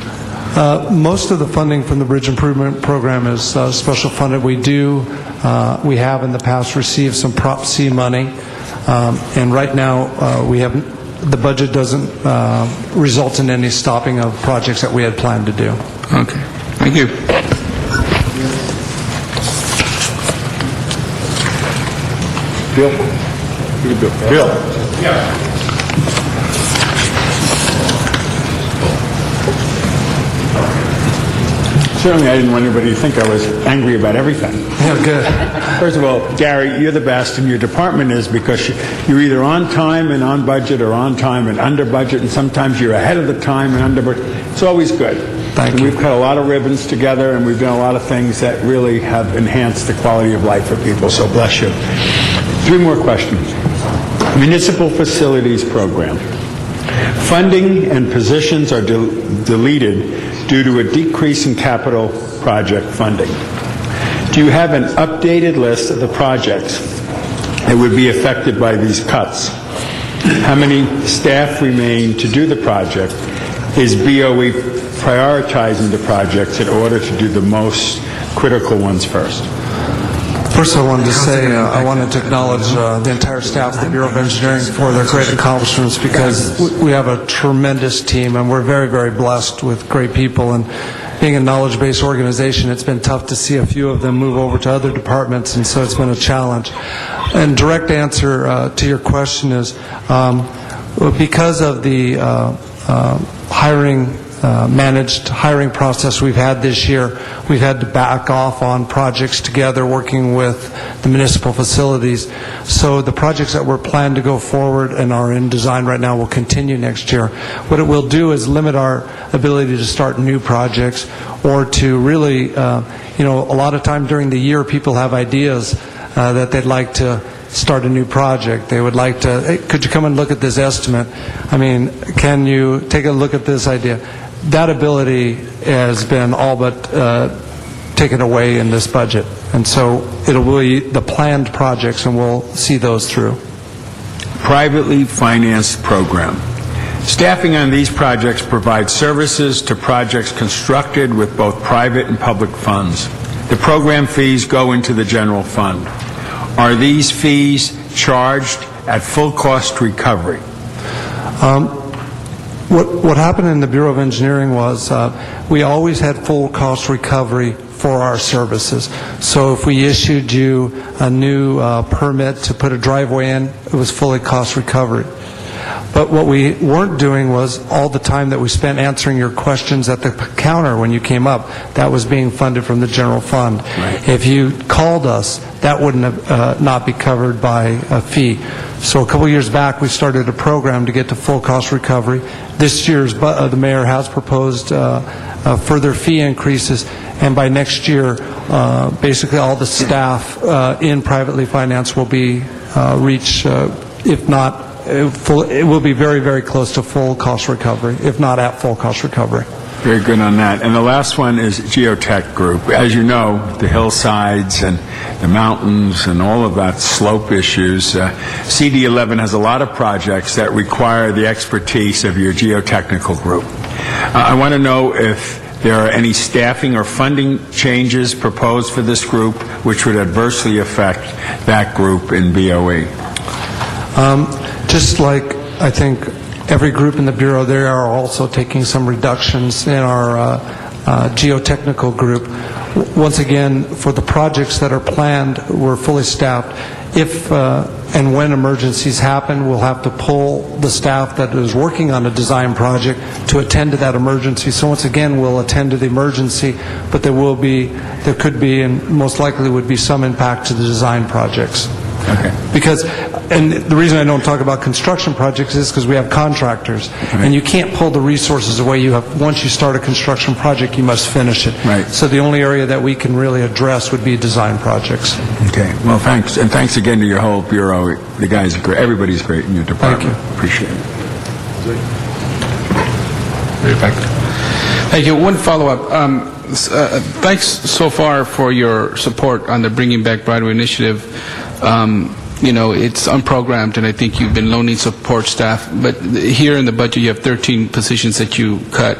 Most of the funding from the bridge improvement program is special funded. We have in the past received some Prop C money. And right now, the budget doesn't result in any stopping of projects that we had planned to do. Okay. Thank you. Bill. Certainly, I didn't want anybody to think I was angry about everything. Yeah, good. First of all, Gary, you're the best, and your department is, because you're either on time and on budget, or on time and under budget, and sometimes you're ahead of the time and under budget. It's always good. Thank you. We've cut a lot of ribbons together, and we've done a lot of things that really have enhanced the quality of life for people, so bless you. 3 more questions. Municipal Facilities Program. Funding and positions are deleted due to a decrease in capital project funding. Do you have an updated list of the projects that would be affected by these cuts? How many staff remain to do the project? Is BOE prioritizing the projects in order to do the most critical ones first? First, I wanted to say I wanted to acknowledge the entire staff of the Bureau of Engineering for their great accomplishments, because we have a tremendous team, and we're very, very blessed with great people. And being a knowledge-based organization, it's been tough to see a few of them move over to other departments, and so it's been a challenge. And direct answer to your question is because of the hiring managed hiring process we've had this year. We've had to back off on projects together working with the municipal facilities. So the projects that were planned to go forward and are in design right now will continue next year. What it will do is limit our ability to start new projects or to really, a lot of time during the year people have ideas that they'd like to start a new project. They would like to, hey, could you come and look at this estimate? I mean, can you take a look at this idea? That ability has been all but taken away in this budget. And so it'll be the planned projects, and we'll see those through. Privately financed program. Staffing on these projects provides services to projects constructed with both private and public funds. The program fees go into the general fund. Are these fees charged at full cost recovery? What happened in the Bureau of Engineering was we always had full cost recovery for our services. So if we issued you a new permit to put a driveway in, it was fully cost recovery. But what we weren't doing was all the time that we spent answering your questions at the counter when you came up, that was being funded from the general fund. Right. If you called us, that wouldn't have, not be covered by a fee. So a couple years back, we started a program to get to full cost recovery. This year's the mayor has proposed further fee increases, and by next year, basically all the staff in privately financed will be reach, if not it will be very, very close to full cost recovery, if not at full cost recovery. Very good on that. And the last one is Geotech Group. As you know, the hillsides and the mountains and all of that slope issues, CD11 has a lot of projects that require the expertise of your geotechnical group. I want to know if there are any staffing or funding changes proposed for this group which would adversely affect that group in BOE. Just like I think every group in the Bureau, they are also taking some reductions in our geotechnical group. Once again, for the projects that are planned, we're fully staffed. If and when emergencies happen, we'll have to pull the staff that is working on a design project to attend to that emergency. So once again, we'll attend to the emergency, but there could be, and most likely would be, some impact to the design projects. Okay. Because, and the reason I don't talk about construction projects is because we have contractors, and you can't pull the resources away. You have, once you start a construction project, you must finish it. Right. So the only area that we can really address would be design projects. Okay. Well, thanks, and thanks again to your whole bureau. The guys are great. Everybody's great in your department. Thank you. Appreciate it. Thank you. One follow-up. Thanks so far for your support on the Bringing Back Broadway initiative. It's unprogrammed, and I think you've been loaning support staff. But here in the budget, you have 13 positions that you cut,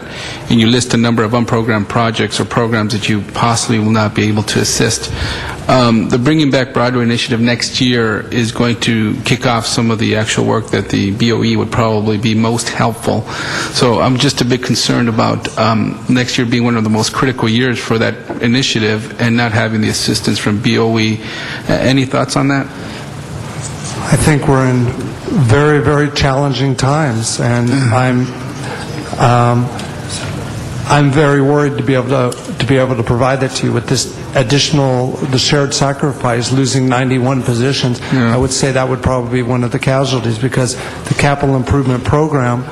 and you list a number of unprogrammed projects or programs that you possibly will not be able to assist. The Bringing Back Broadway initiative next year is going to kick off some of the actual work that the BOE would probably be most helpful. So I'm just a bit concerned about next year being one of the most critical years for that initiative and not having the assistance from BOE. Any thoughts on that? I think we're in very, very challenging times, and I'm very worried to be able to provide that to you with this the shared sacrifice, losing 91 positions. I would say that would probably be one of the casualties, because the capital improvement program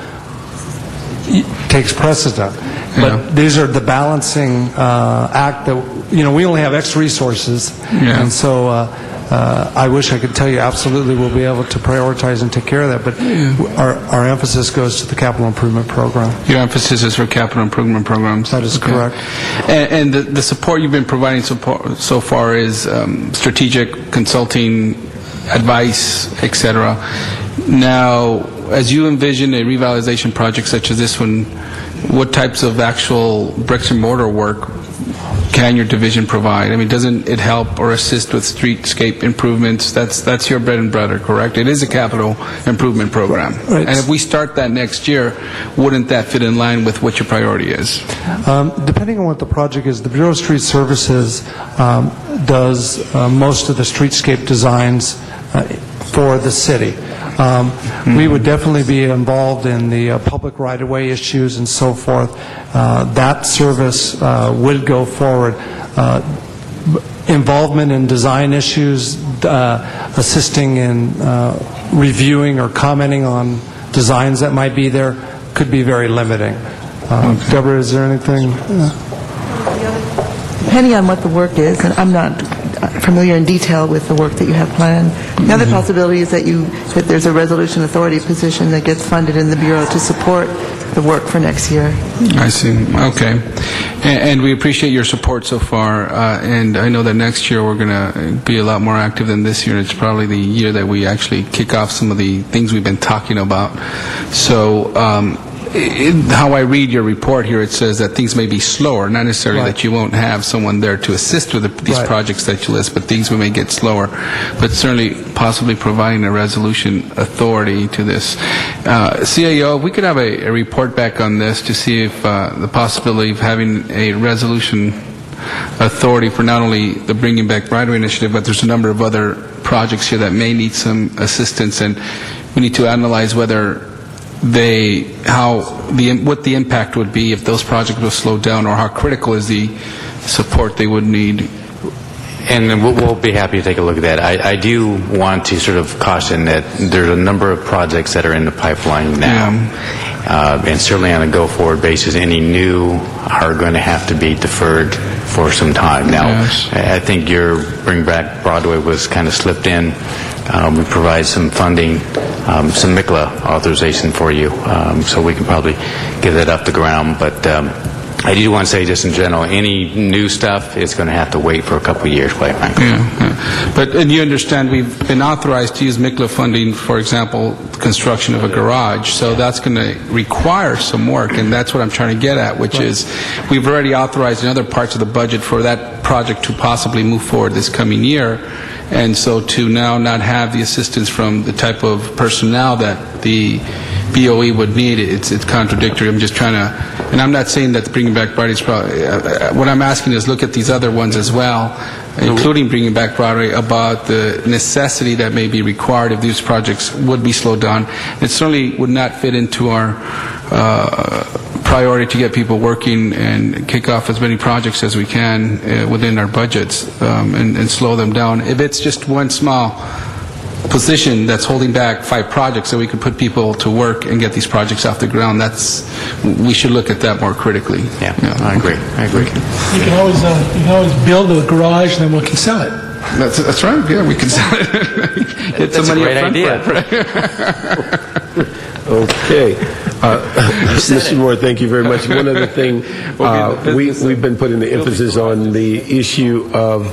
takes precedent. But these are the balancing act that, we only have X resources, and so I wish I could tell you absolutely we'll be able to prioritize and take care of that, but our emphasis goes to the capital improvement program. Your emphasis is for capital improvement programs? That is correct. And the support you've been providing so far is strategic consulting, advice, etc. Now, as you envision a revitalization project such as this one, what types of actual bricks and mortar work can your division provide? I mean, doesn't it help or assist with streetscape improvements? That's your bread and butter, correct? It is a capital improvement program. Right. And if we start that next year, wouldn't that fit in line with what your priority is? Depending on what the project is, the Bureau of Street Services does most of the streetscape designs for the city. We would definitely be involved in the public right-of-way issues and so forth. That service would go forward. Involvement in design issues, assisting in reviewing or commenting on designs that might be there could be very limiting. Deborah, is there anything? Depending on what the work is, and I'm not familiar in detail with the work that you have planned, the other possibility is that there's a resolution authority position that gets funded in the Bureau to support the work for next year. I see. Okay. And we appreciate your support so far, and I know that next year we're going to be a lot more active than this year. It's probably the year that we actually kick off some of the things we've been talking about. So how I read your report here, it says that things may be slower, not necessarily that you won't have someone there to assist with these projects that you list, but things may get slower, but certainly possibly providing a resolution authority to this. CAO, if we could have a report back on this to see if the possibility of having a resolution authority for not only the Bringing Back Right-of-Way initiative, but there's a number of other projects here that may need some assistance, and we need to analyze whether what the impact would be if those projects were slowed down, or how critical is the support they would need. And we'll be happy to take a look at that. I do want to sort of caution that there's a number of projects that are in the pipeline now. And certainly on a go-forward basis, any new are going to have to be deferred for some time. Now, I think your Bring Back Broadway was kind of slipped in. We provide some funding, some MICLA authorization for you, so we can probably get that off the ground. But I do want to say, just in general, any new stuff is going to have to wait for a couple of years, quite frankly. But you understand we've been authorized to use MICLA funding, for example, construction of a garage, so that's going to require some work, and that's what I'm trying to get at, which is we've already authorized in other parts of the budget for that project to possibly move forward this coming year, and so to now not have the assistance from the type of personnel that the BOE would need, it's contradictory. I'm just trying to, and I'm not saying that Bringing Back Broadway is probably, what I'm asking is look at these other ones as well, including Bringing Back Broadway, about the necessity that may be required if these projects would be slowed down. It certainly would not fit into our priority to get people working and kick off as many projects as we can within our budgets and slow them down. If it's just one small position that's holding back 5 projects so we could put people to work and get these projects off the ground, we should look at that more critically. Yeah. I agree. You can always build a garage, then we can sell it. That's right. Yeah, we can sell it. Get some money up front. Okay. Mr. Moore, thank you very much. One other thing, we've been putting the emphasis on the issue of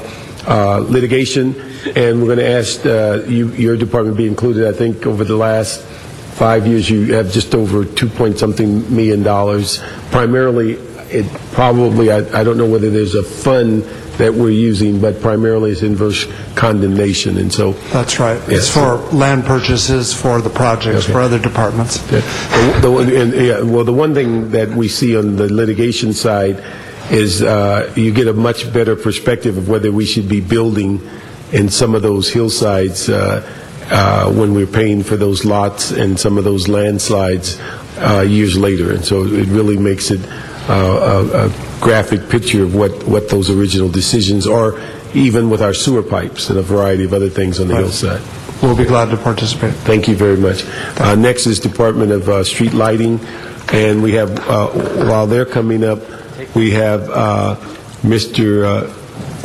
litigation, and we're going to ask your department be included. I think over the last 5 years you have just over $2-point-something million. Primarily, I don't know whether there's a fund that we're using, but primarily it's inverse condemnation, and so that's right. It's for land purchases for the projects for other departments. The one thing that we see on the litigation side is you get a much better perspective of whether we should be building in some of those hillsides when we're paying for those lots and some of those landslides years later, and so it really makes it a graphic picture of what those original decisions are, even with our sewer pipes and a variety of other things on the hillside. We'll be glad to participate. Thank you very much. Next is Department of Street Lighting, and we have, while they're coming up, we have Mr.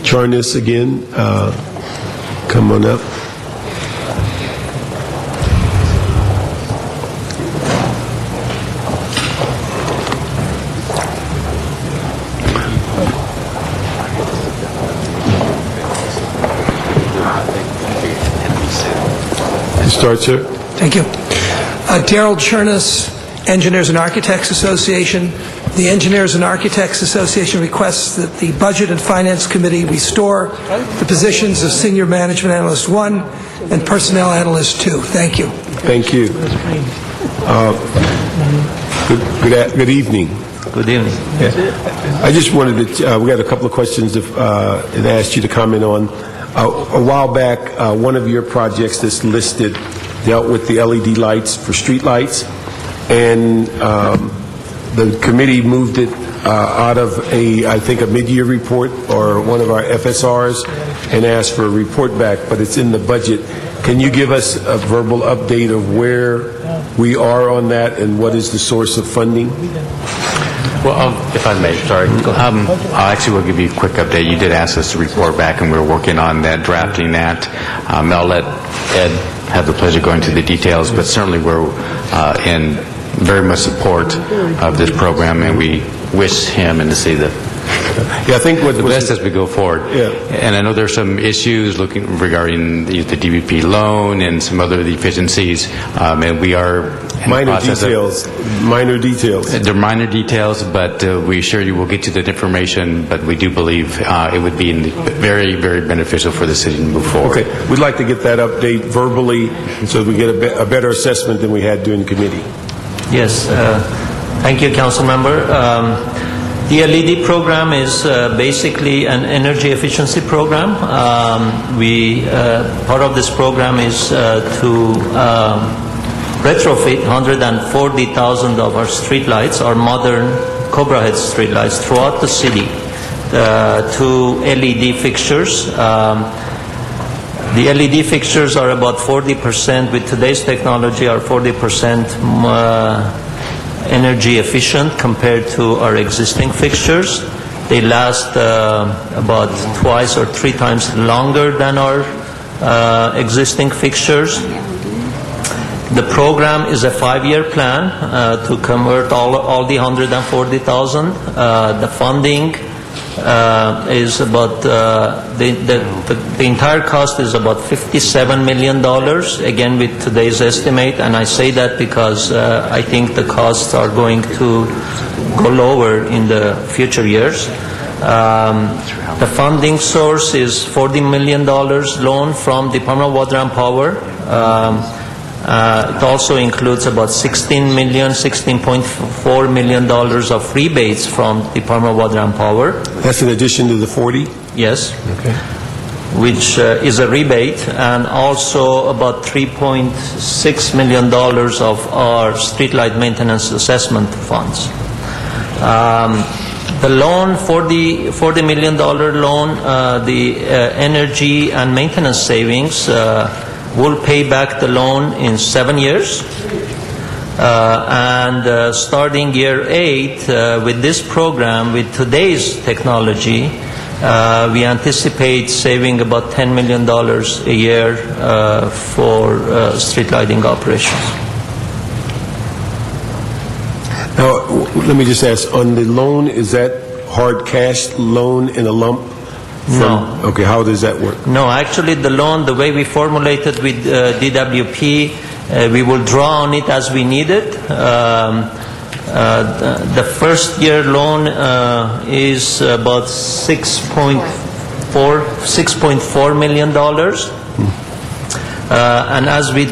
Charnas again. Come on up. Start, sir. Thank you. Darrell Chernus, Engineers and Architects Association. The Engineers and Architects Association requests that the Budget and Finance Committee restore the positions of Senior Management Analyst 1 and Personnel Analyst 2. Thank you. Thank you. Good evening. Good evening. I just wanted to, we got a couple of questions that I asked you to comment on. A while back, one of your projects that's listed dealt with the LED lights for street lights, and the committee moved it out of I think a mid-year report or one of our FSRs and asked for a report back, but it's in the budget. Can you give us a verbal update of where we are on that and what is the source of funding? Well, if I may, sorry. I actually will give you a quick update. You did ask us to report back, and we're working on that, drafting that. I'll let Ed have the pleasure going into the details, but certainly we're in very much support of this program, and we wish him and the city the best as we go forward. Yeah. And I know there's some issues regarding the DVP loan and some other deficiencies, and we are in the process minor details. They're minor details, but we assure you we'll get you that information, but we do believe it would be very, very beneficial for the city to move forward. Okay. We'd like to get that update verbally so we get a better assessment than we had during the committee. Yes. Thank you, Council Member. The LED program is basically an energy efficiency program. Part of this program is to retrofit 140,000 of our streetlights, our modern Cobra head streetlights throughout the city to LED fixtures. The LED fixtures are about 40%, with today's technology, are 40% energy efficient compared to our existing fixtures. They last about twice or three times longer than our existing fixtures. The program is a 5-year plan to convert all the 140,000. The funding is about the entire cost is about $57 million, again with today's estimate, and I say that because I think the costs are going to go lower in the future years. The funding source is $40 million loan from Department of Water and Power. It also includes about $16.4 million of rebates from Department of Water and Power. That's in addition to the 40? Yes. Okay. Which is a rebate, and also about $3.6 million of our streetlight maintenance assessment funds. The loan, $40 million loan, the energy and maintenance savings will pay back the loan in 7 years. And starting year 8, with this program, with today's technology, we anticipate saving about $10 million a year for street lighting operations. Now, let me just ask, on the loan, is that hard cash loan in a lump? No. Okay, how does that work? No, actually the loan, the way we formulated with DWP, we will draw on it as we need it. The first year loan is about $6.4 million. And as we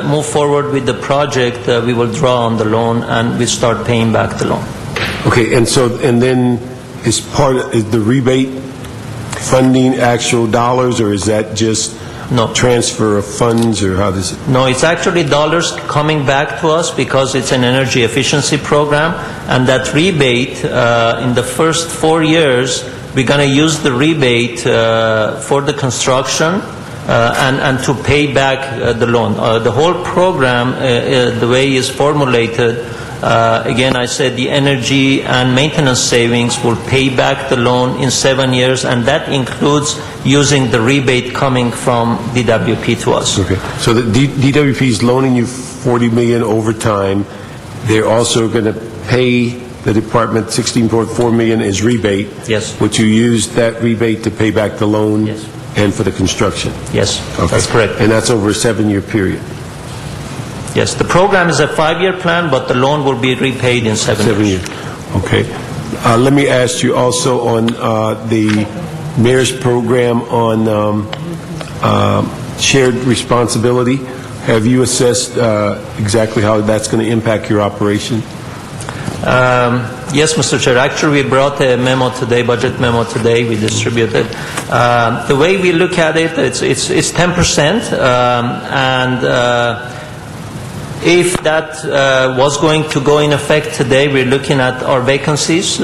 move forward with the project, we will draw on the loan and we start paying back the loan. Okay, and then is the rebate funding actual dollars, or is that just transfer of funds, or how does it? No, it's actually dollars coming back to us because it's an energy efficiency program, and that rebate in the first 4 years, we're going to use the rebate for the construction and to pay back the loan. The whole program, the way it's formulated, again, I said the energy and maintenance savings will pay back the loan in 7 years, and that includes using the rebate coming from DWP to us. Okay, so the DWP is loaning you $40 million over time. They're also going to pay the department $16.4 million as rebate. Yes. Which you use that rebate to pay back the loan. Yes. And for the construction. Yes, okay. That's correct. And that's over a 7-year period. Yes, the program is a 5-year plan, but the loan will be repaid in 7 years. Okay. Let me ask you also on the mayor's program on shared responsibility. Have you assessed exactly how that's going to impact your operation? Yes, Mr. Chair. Actually, we brought a memo today, budget memo today. We distributed. The way we look at it, it's 10%, and if that was going to go in effect today, we're looking at our vacancies.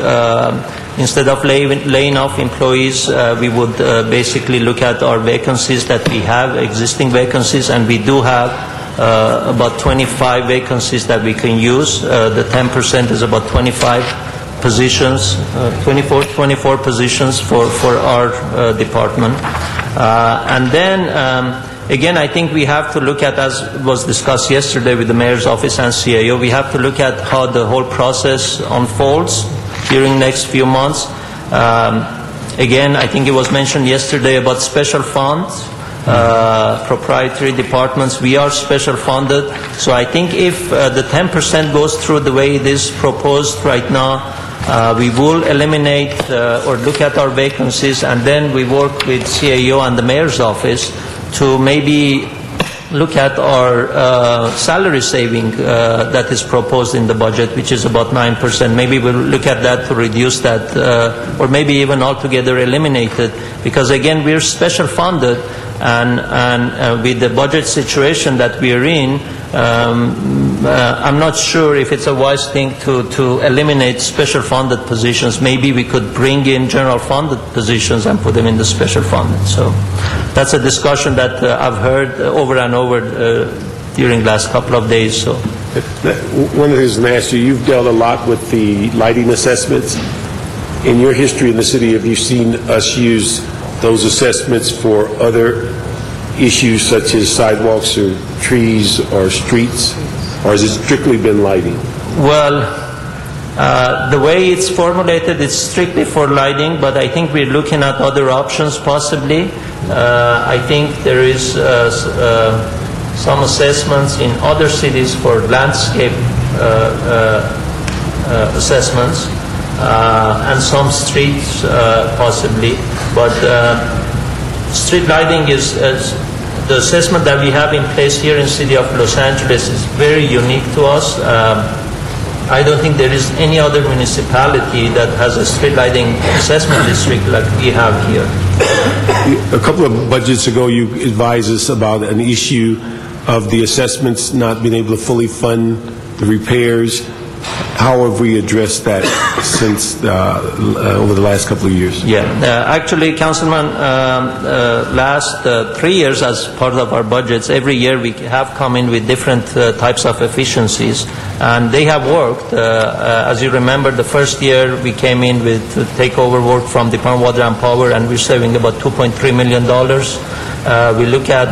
Instead of laying off employees, we would basically look at our vacancies that we have, existing vacancies, and we do have about 25 vacancies that we can use. The 10% is about 25 positions, 24 positions for our department. And then, again, I think we have to look at, as was discussed yesterday with the Mayor's Office and CAO, we have to look at how the whole process unfolds during next few months. Again, I think it was mentioned yesterday about special funds, proprietary departments. We are special funded. So I think if the 10% goes through the way it is proposed right now, we will eliminate or look at our vacancies, and then we work with CAO and the Mayor's Office to maybe look at our salary saving that is proposed in the budget, which is about 9%. Maybe we'll look at that to reduce that, or maybe even altogether eliminate it, because again, we're special funded, and with the budget situation that we're in, I'm not sure if it's a wise thing to eliminate special funded positions. Maybe we could bring in general funded positions and put them in the special funded. So that's a discussion that I've heard over and over during the last couple of days. So one of the things I'm asked you, you've dealt a lot with the lighting assessments. In your history in the city, have you seen us use those assessments for other issues such as sidewalks or trees or streets, or has it strictly been lighting? Well, the way it's formulated, it's strictly for lighting, but I think we're looking at other options possibly. I think there is some assessments in other cities for landscape assessments, and some streets possibly, but street lighting is the assessment that we have in place here in the city of Los Angeles is very unique to us. I don't think there is any other municipality that has a street lighting assessment district like we have here. A couple of budgets ago, you advised us about an issue of the assessments not being able to fully fund the repairs. How have we addressed that since over the last couple of years? Yeah, actually, Councilman, last 3 years as part of our budgets, every year we have come in with different types of efficiencies, and they have worked. As you remember, the first year we came in with takeover work from Department of Water and Power, and we're saving about $2.3 million. We look at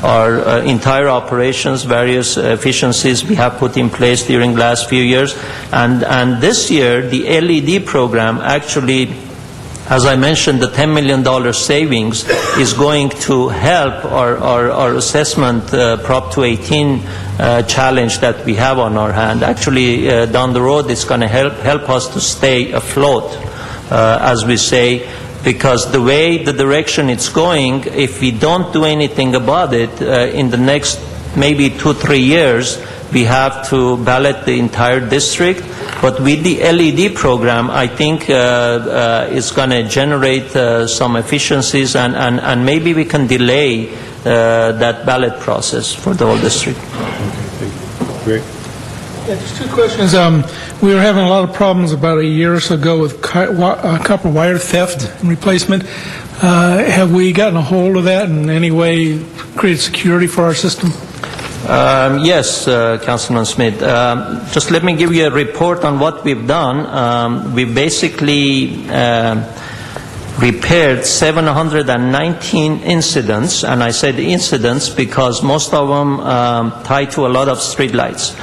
our entire operations, various efficiencies we have put in place during the last few years. And this year, the LED program actually, as I mentioned, the $10 million savings is going to help our assessment Prop 218 challenge that we have on our hand. Actually, down the road, it's going to help us to stay afloat, as we say, because the way the direction it's going, if we don't do anything about it, in the next maybe 2-3 years, we have to ballot the entire district. But with the LED program, I think it's going to generate some efficiencies, and maybe we can delay that ballot process for the whole district. Great. Yeah, just two questions. We were having a lot of problems about a year or so ago with copper wire theft and replacement. Have we gotten a hold of that and in any way created security for our system? Yes, Councilman Smith. Just let me give you a report on what we've done. We basically repaired 719 incidents, and I said incidents because most of them tied to a lot of streetlights.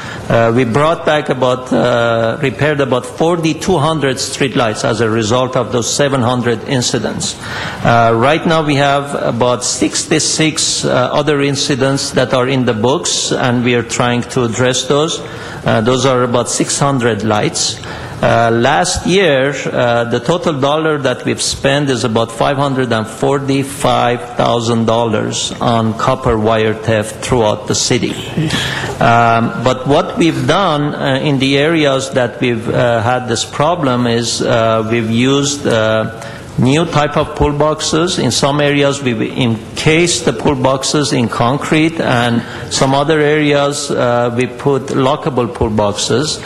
We brought back repaired about 4,200 streetlights as a result of those 700 incidents. Right now we have about 66 other incidents that are in the books, and we are trying to address those. Those are about 600 lights. Last year, the total dollar that we've spent is about $545,000 on copper wire theft throughout the city. But what we've done in the areas that we've had this problem is we've used new type of pull boxes. In some areas we've encased the pull boxes in concrete, and some other areas we put lockable pull boxes,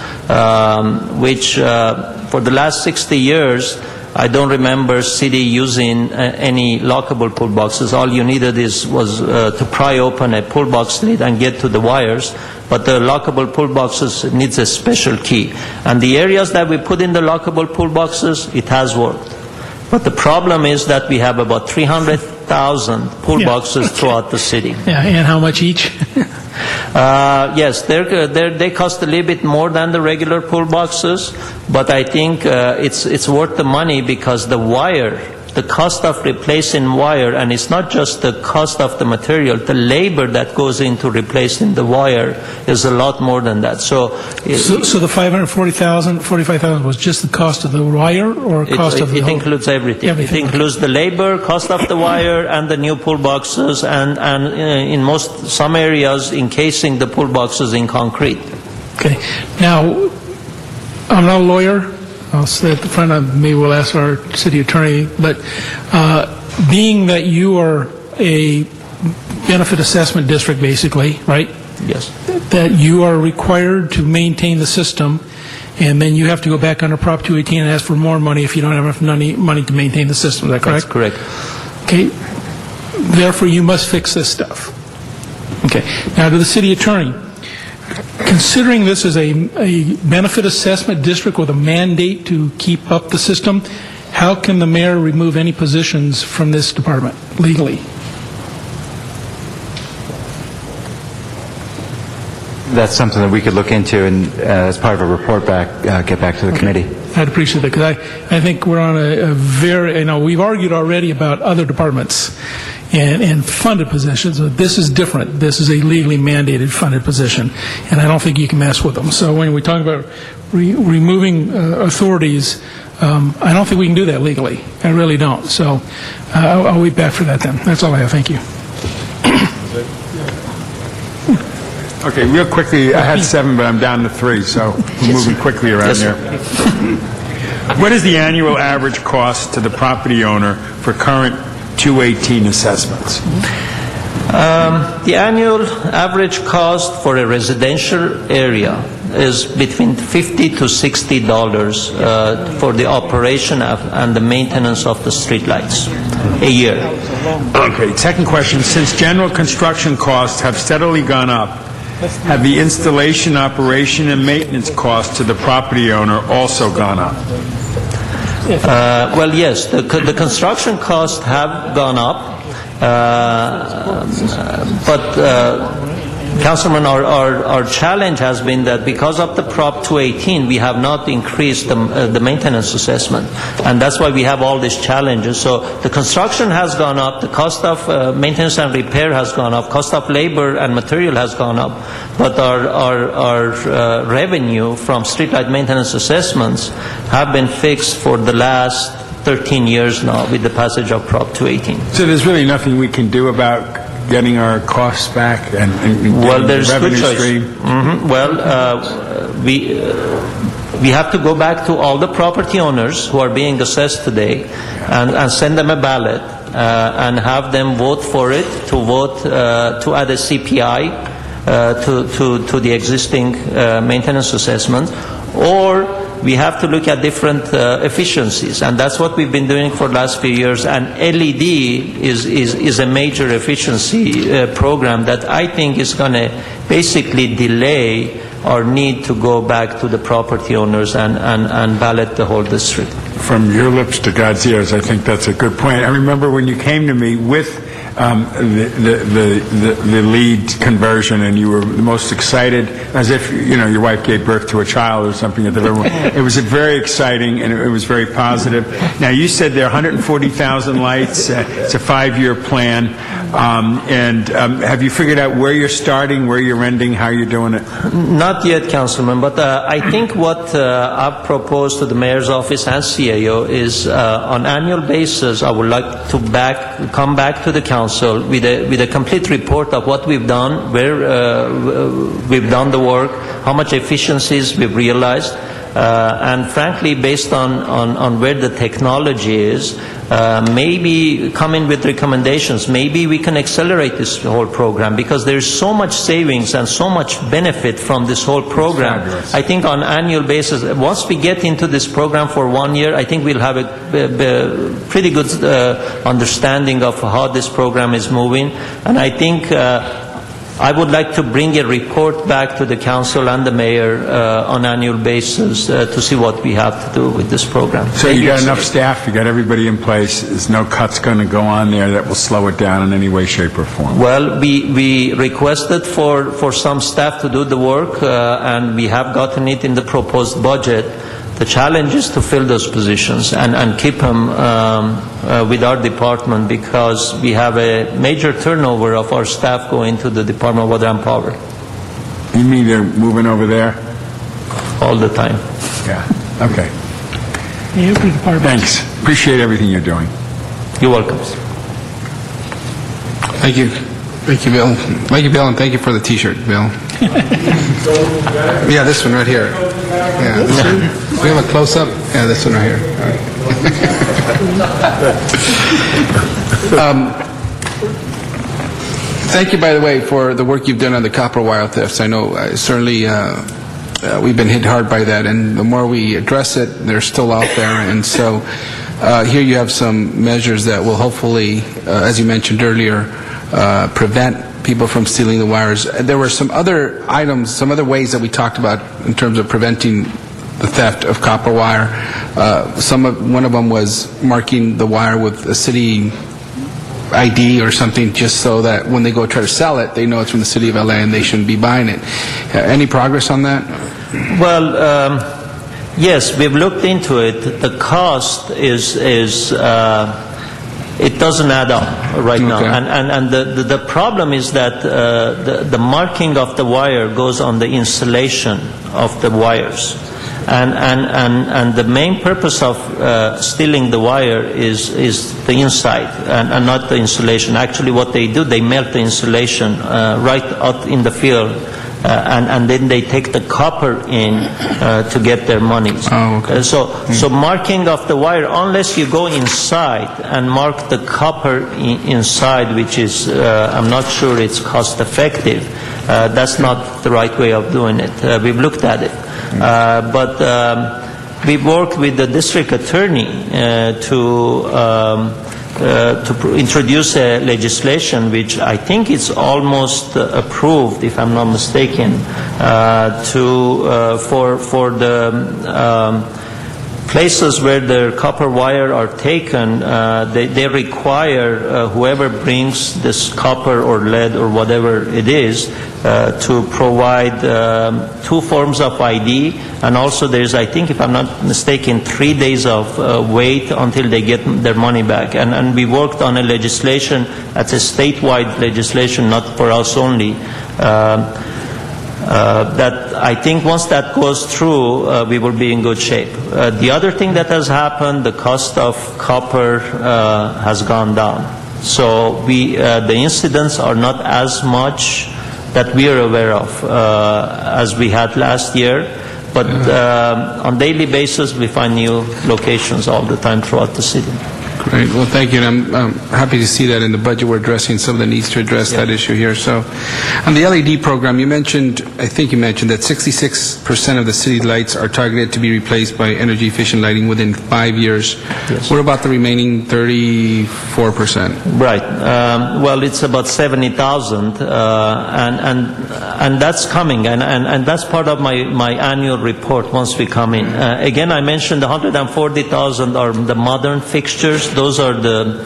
which for the last 60 years I don't remember city using any lockable pull boxes. All you needed was to pry open a pull box lid and get to the wires. But the lockable pull boxes needs a special key. And the areas that we put in the lockable pull boxes, it has worked. But the problem is that we have about 300,000 pull boxes throughout the city. Yeah, and how much each? Yes, they cost a little bit more than the regular pull boxes, but I think it's worth the money because the wire, the cost of replacing wire, and it's not just the cost of the material, the labor that goes into replacing the wire is a lot more than that. So the $545,000 was just the cost of the wire, or cost of the it includes everything. It includes the labor, cost of the wire, and the new pull boxes, and in some areas encasing the pull boxes in concrete. Okay. Now, I'm not a lawyer. I'll sit at the front of me. We'll ask our city attorney. But being that you are a benefit assessment district, basically, right? Yes. That you are required to maintain the system, and then you have to go back under Prop 218 and ask for more money if you don't have enough money to maintain the system. Is that correct? That's correct. Okay. Therefore, you must fix this stuff. Okay. Now, to the city attorney. Considering this is a benefit assessment district with a mandate to keep up the system, how can the mayor remove any positions from this department legally? That's something that we could look into and as part of a report get back to the committee. I'd appreciate that, because I think we're on a very, we've argued already about other departments and funded positions, but this is different. This is a legally mandated funded position, and I don't think you can mess with them. So when we talk about removing authorities, I don't think we can do that legally. I really don't. So I'll wait back for that then. That's all I have. Thank you. Okay, real quickly, I had 7, but I'm down to 3, so we're moving quickly around there. What is the annual average cost to the property owner for current 218 assessments? The annual average cost for a residential area is between $50 to $60 for the operation and the maintenance of the streetlights a year. Okay, second question. Since general construction costs have steadily gone up, have the installation, operation, and maintenance costs to the property owner also gone up? Well, yes, the construction costs have gone up, but Councilman, our challenge has been that because of the Prop 218, we have not increased the maintenance assessment, and that's why we have all these challenges. So the construction has gone up, the cost of maintenance and repair has gone up, cost of labor and material has gone up, but our revenue from streetlight maintenance assessments have been fixed for the last 13 years now with the passage of Prop 218. So there's really nothing we can do about getting our costs back and well, there's revenue two choices. stream? Well, we have to go back to all the property owners who are being assessed today and send them a ballot and have them vote for it, to add a CPI to the existing maintenance assessment, or we have to look at different efficiencies, and that's what we've been doing for the last few years. And LED is a major efficiency program that I think is going to basically delay our need to go back to the property owners and ballot the whole district. From your lips to God's ears, I think that's a good point. I remember when you came to me with the lead conversion, and you were the most excited, as if your wife gave birth to a child or something. It was very exciting, and it was very positive. Now, you said there are 140,000 lights. It's a 5-year plan. And have you figured out where you're starting, where you're ending, how you're doing it? Not yet, Councilman, but I think what I've proposed to the Mayor's Office and CAO is on annual basis, I would like to come back to the Council with a complete report of what we've done, where we've done the work, how much efficiencies we've realized, and frankly, based on where the technology is, maybe come in with recommendations. Maybe we can accelerate this whole program because there's so much savings and so much benefit from this whole program. I think on annual basis, once we get into this program for 1 year, I think we'll have a pretty good understanding of how this program is moving. And I think I would like to bring a report back to the Council and the Mayor on annual basis to see what we have to do with this program. So you got enough staff, you got everybody in place, there's no cuts going to go on there that will slow it down in any way, shape, or form? Well, we requested for some staff to do the work, and we have gotten it in the proposed budget. The challenge is to fill those positions and keep them with our department because we have a major turnover of our staff going to the Department of Water and Power. You mean they're moving over there? All the time. Yeah, okay. Thanks. Appreciate everything you're doing. You're welcome. Thank you. Thank you, Bill. Thank you, Bill, and thank you for the T-shirt, Bill. Yeah, this one right here. Yeah, this one. We have a close-up. Yeah, this one right here. Thank you, by the way, for the work you've done on the copper wire thefts. I know certainly we've been hit hard by that, and the more we address it, they're still out there. And so here you have some measures that will hopefully, as you mentioned earlier, prevent people from stealing the wires. There were some other items, some other ways that we talked about in terms of preventing the theft of copper wire. One of them was marking the wire with a city ID or something, just so that when they go try to sell it, they know it's from the city of LA and they shouldn't be buying it. Any progress on that? Well, yes, we've looked into it. The cost is it doesn't add up right now. And the problem is that the marking of the wire goes on the insulation of the wires. And the main purpose of stealing the wire is the inside and not the insulation. Actually, what they do, they melt the insulation right out in the field. And then they take the copper in to get their money. So marking of the wire, unless you go inside and mark the copper inside, which is, I'm not sure it's cost effective, that's not the right way of doing it. We've looked at it. But we've worked with the district attorney to introduce a legislation which I think is almost approved, if I'm not mistaken, for the places where the copper wire are taken. They require whoever brings this copper or lead or whatever it is to provide 2 forms of ID, and also there's, I think, if I'm not mistaken, 3 days of wait until they get their money back. And we worked on a legislation, that's a statewide legislation, not for us only, that I think once that goes through, we will be in good shape. The other thing that has happened, the cost of copper has gone down. So the incidents are not as much that we are aware of as we had last year. But on daily basis, we find new locations all the time throughout the city. Great. Well, thank you. And I'm happy to see that in the budget we're addressing some of the needs to address that issue here. So on the LED program, you mentioned, I think you mentioned that 66% of the city lights are targeted to be replaced by energy efficient lighting within 5 years. Yes. What about the remaining 34%? Right. Well, it's about 70,000, and that's coming, and that's part of my annual report once we come in. Again, I mentioned the 140,000 are the modern fixtures. Those are the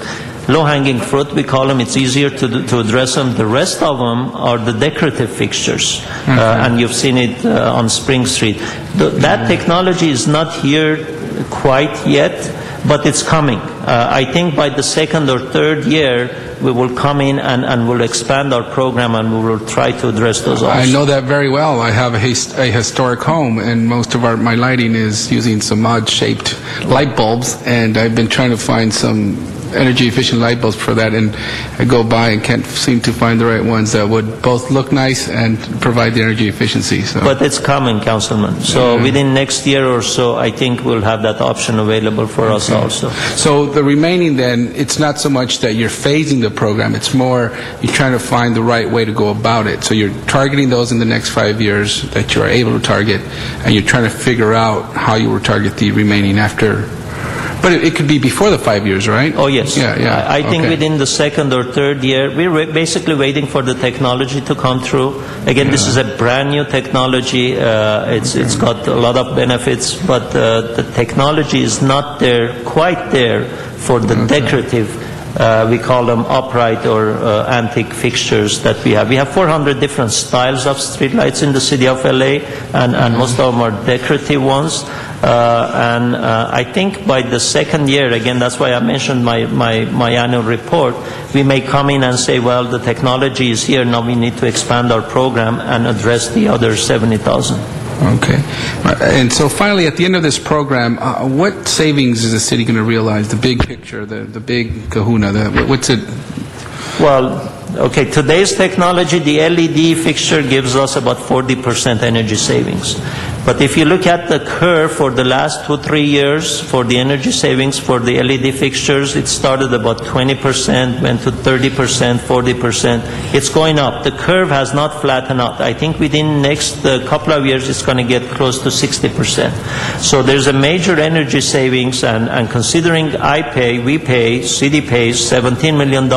low-hanging fruit, we call them. It's easier to address them. The rest of them are the decorative fixtures, and you've seen it on Spring Street. That technology is not here quite yet, but it's coming. I think by the second or third year, we will come in and we'll expand our program and we will try to address those also. I know that very well. I have a historic home, and most of my lighting is using some odd-shaped light bulbs, and I've been trying to find some energy-efficient light bulbs for that, and I go by and can't seem to find the right ones that would both look nice and provide the energy efficiency. So. But it's coming, Councilman. So within next year or so, I think we'll have that option available for us also. So the remaining then, it's not so much that you're phasing the program, it's more you're trying to find the right way to go about it. So you're targeting those in the next 5 years that you are able to target, and you're trying to figure out how you will target the remaining after. But it could be before the 5 years, right? Oh, yes. Yeah. I think within the second or third year, we're basically waiting for the technology to come through. Again, this is a brand new technology. It's got a lot of benefits, but the technology is not quite there for the decorative. We call them upright or antique fixtures that we have. We have 400 different styles of streetlights in the city of LA, and most of them are decorative ones. And I think by the second year, again, that's why I mentioned my annual report, we may come in and say, well, the technology is here, now we need to expand our program and address the other 70,000. Okay. And so finally, at the end of this program, what savings is the city going to realize? The big picture, the big kahuna, what's it? Well, okay, today's technology, the LED fixture gives us about 40% energy savings. But if you look at the curve for the last 2-3 years for the energy savings for the LED fixtures, it started about 20%, went to 30%, 40%. It's going up. The curve has not flattened out. I think within next couple of years, it's going to get close to 60%. So there's a major energy savings, and considering we pay, city pays $17 million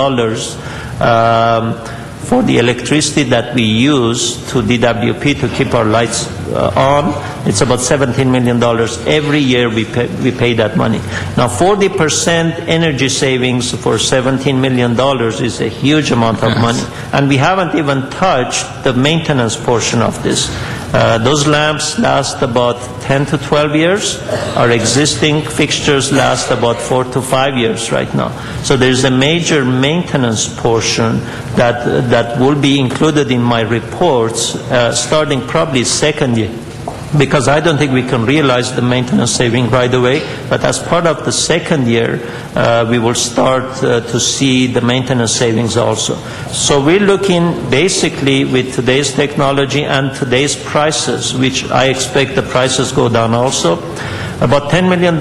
for the electricity that we use to DWP to keep our lights on. It's about $17 million. Every year we pay that money. Now 40% energy savings for $17 million is a huge amount of money. And we haven't even touched the maintenance portion of this. Those lamps last about 10 to 12 years. Our existing fixtures last about 4 to 5 years right now. So there's a major maintenance portion that will be included in my reports starting probably second year. Because I don't think we can realize the maintenance saving right away, but as part of the second year, we will start to see the maintenance savings also. So we're looking basically with today's technology and today's prices, which I expect the prices go down also, about $10 million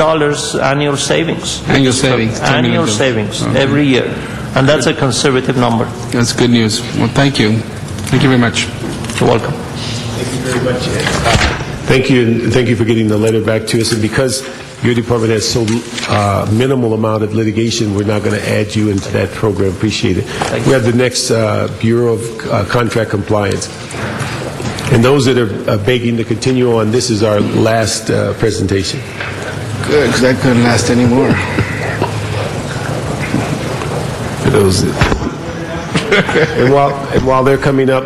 annual savings. Annual savings. Annual savings every year. And that's a conservative number. That's good news. Well, thank you. Thank you very much. You're welcome. Thank you very much. Thank you, and thank you for getting the letter back to us. And because your department has so minimal amount of litigation, we're not going to add you into that program. Appreciate it. We have the next Bureau of Contract Compliance. And those that are begging to continue on, this is our last presentation. Good, because that couldn't last anymore. For those and while they're coming up,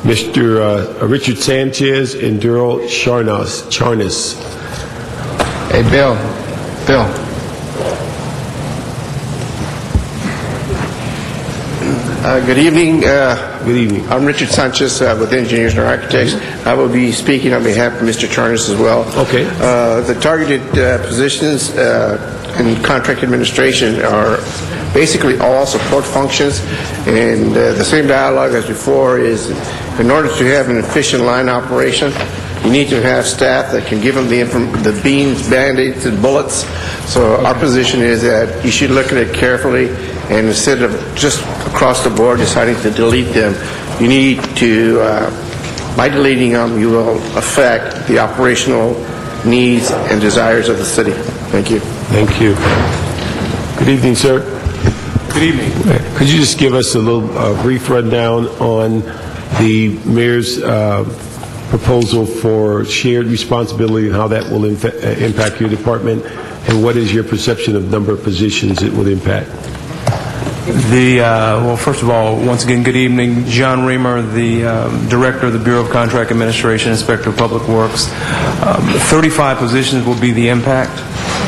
Mr. Richard Sanchez and Daryl Charnas. Hey, Bill. Good evening. Good evening. I'm Richard Sanchez with Engineers and Architects. I will be speaking on behalf of Mr. Charnas as well. Okay. The targeted positions in contract administration are basically all support functions, and the same dialogue as before is in order to have an efficient line operation, you need to have staff that can give them the beans, band-aids, and bullets. So our position is that you should look at it carefully, and instead of just across the board deciding to delete them, you need to, by deleting them, you will affect the operational needs and desires of the city. Thank you. Thank you. Good evening, sir. Good evening. Could you just give us a little brief rundown on the mayor's proposal for shared responsibility and how that will impact your department, and what is your perception of number of positions it will impact? Well, first of all, once again, good evening. John Reamer, the Director of the Bureau of Contract Administration, Inspector of Public Works. 35 positions will be the impact,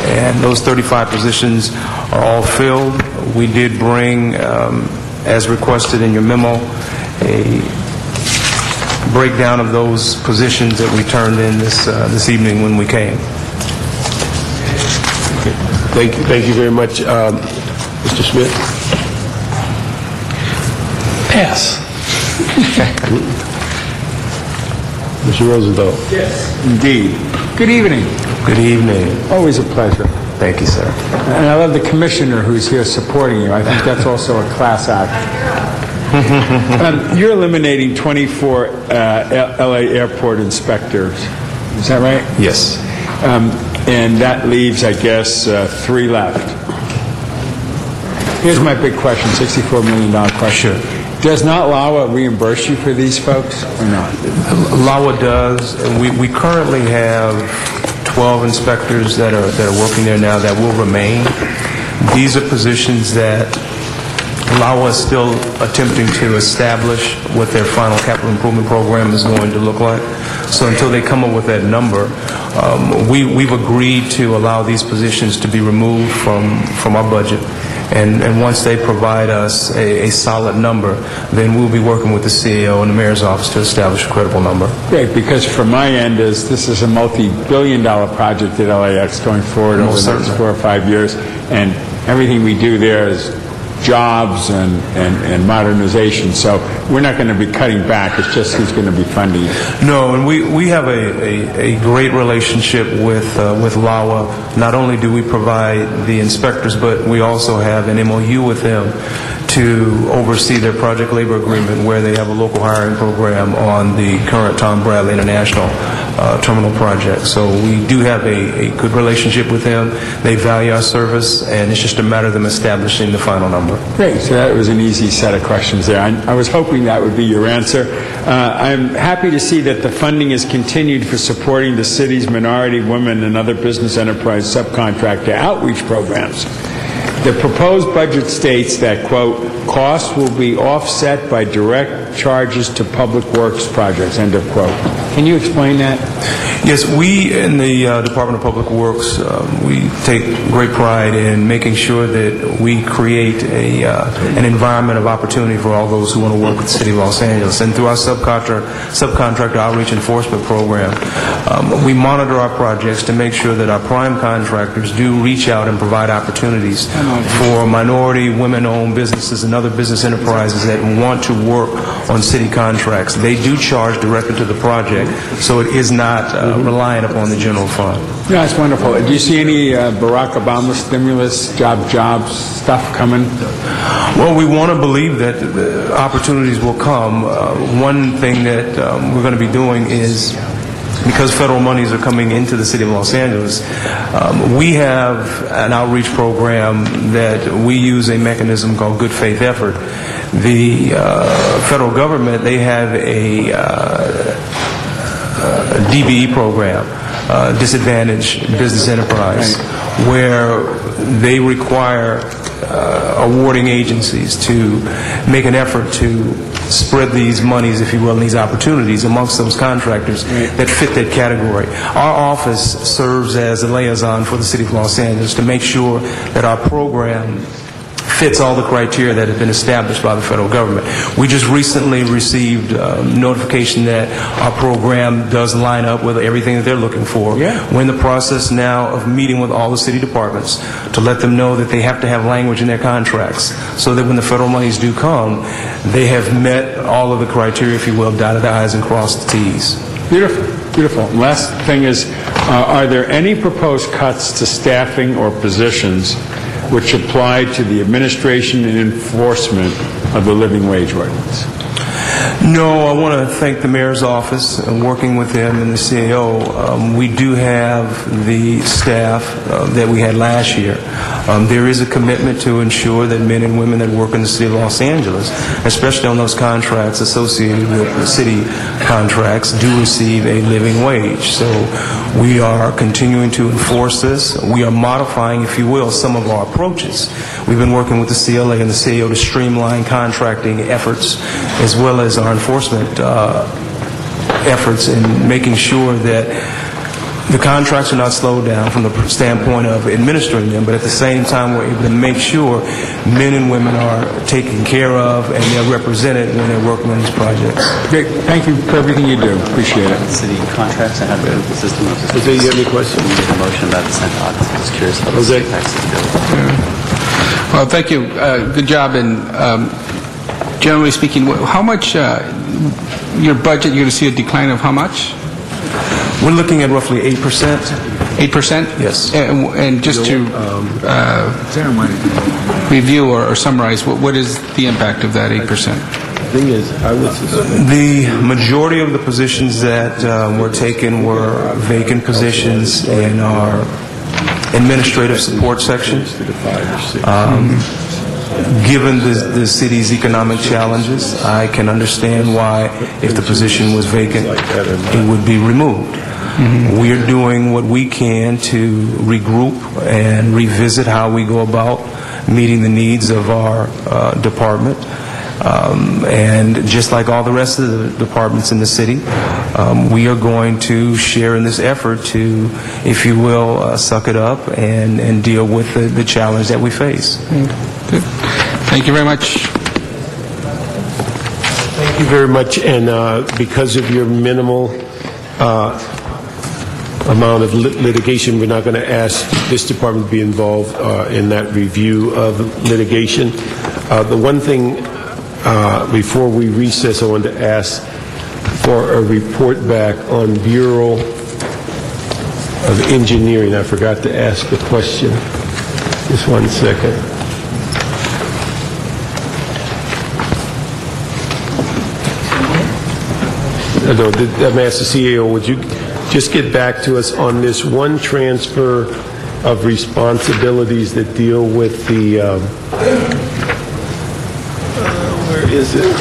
and those 35 positions are all filled. We did bring, as requested in your memo, a breakdown of those positions that we turned in this evening when we came. Thank you very much. Mr. Smith? Pass. Mr. Rosendahl? Yes, indeed. Good evening. Good evening. Always a pleasure. Thank you, sir. And I love the commissioner who's here supporting you. I think that's also a class act. You're eliminating 24 LA airport inspectors. Is that right? Yes. And that leaves, I guess, 3 left. Here's my big question, $64 million question. Sure. Does not LAWA reimburse you for these folks or not? LAWA does. We currently have 12 inspectors that are working there now that will remain. These are positions that LAWA is still attempting to establish what their final capital improvement program is going to look like. So until they come up with that number, we've agreed to allow these positions to be removed from our budget. And once they provide us a solid number, then we'll be working with the CEO and the mayor's office to establish a credible number. Great, because from my end, this is a multi-billion-dollar project at LAX going forward over the next 4 or 5 years, and everything we do there is jobs and modernization. So we're not going to be cutting back. It's just who's going to be funding it. No, and we have a great relationship with LAWA. Not only do we provide the inspectors, but we also have an MOU with them to oversee their project labor agreement, where they have a local hiring program on the current Tom Bradley International terminal project. So we do have a good relationship with them. They value our service, and it's just a matter of them establishing the final number. Great. So that was an easy set of questions there. I was hoping that would be your answer. I'm happy to see that the funding is continued for supporting the city's minority, women, and other business enterprise subcontractor outreach programs. The proposed budget states that, quote, costs will be offset by direct charges to public works projects, end of quote. Can you explain that? Yes, we in the Department of Public Works, we take great pride in making sure that we create an environment of opportunity for all those who want to work with the City of Los Angeles. And through our subcontractor outreach enforcement program, we monitor our projects to make sure that our prime contractors do reach out and provide opportunities for minority, women-owned businesses and other business enterprises that want to work on city contracts. They do charge directly to the project, so it is not reliant upon the general fund. Yeah, that's wonderful. Do you see any Barack Obama stimulus, jobs stuff coming? Well, we want to believe that the opportunities will come. One thing that we're going to be doing is, because federal monies are coming into the City of Los Angeles, we have an outreach program that we use a mechanism called good faith effort. The federal government, they have a DBE program, Disadvantaged Business Enterprise, where they require awarding agencies to make an effort to spread these monies, if you will, and these opportunities amongst those contractors that fit that category. Our office serves as a liaison for the City of Los Angeles to make sure that our program fits all the criteria that have been established by the federal government. We just recently received notification that our program does line up with everything that they're looking for. Yeah. We're in the process now of meeting with all the city departments to let them know that they have to have language in their contracts so that when the federal monies do come, they have met all of the criteria, if you will, dotted the I's and crossed the T's. Beautiful, beautiful. Last thing is, are there any proposed cuts to staffing or positions which apply to the administration and enforcement of the living wage ordinance? No, I want to thank the mayor's office and working with them and the CAO. We do have the staff that we had last year. There is a commitment to ensure that men and women that work in the city of Los Angeles, especially on those contracts associated with the city contracts, do receive a living wage. So we are continuing to enforce this. We are modifying, if you will, some of our approaches. We've been working with the CLA and the CAO to streamline contracting efforts as well as our enforcement efforts in making sure that the contracts are not slowed down from the standpoint of administering them, but at the same time we're able to make sure men and women are taken care of and they're represented when they're working on these projects. Great. Thank you for everything you do. Appreciate it. City contracts and how to improve the system. Jose, you have any questions? We did a motion about the Senate audit. I'm just curious how the Jose? state taxes do. Well, thank you. Good job. And generally speaking, how much your budget, you're going to see a decline of how much? We're looking at roughly 8%. 8%? Yes. And just to review or summarize, what is the impact of that 8%? Thing is, I would suspect the majority of the positions that were taken were vacant positions in our administrative support section. Given the city's economic challenges, I can understand why, if the position was vacant, it would be removed. We are doing what we can to regroup and revisit how we go about meeting the needs of our department. And just like all the rest of the departments in the city, we are going to share in this effort to, if you will, suck it up and deal with the challenge that we face. Good. Thank you very much. Thank you very much. And because of your minimal amount of litigation, we're not going to ask this department to be involved in that review of litigation. The one thing before we recess, I wanted to ask for a report back on Bureau of Engineering. I forgot to ask the question. Just 1 second. I'm asked the CAO, would you just get back to us on this one transfer of responsibilities that deal with the, where is it?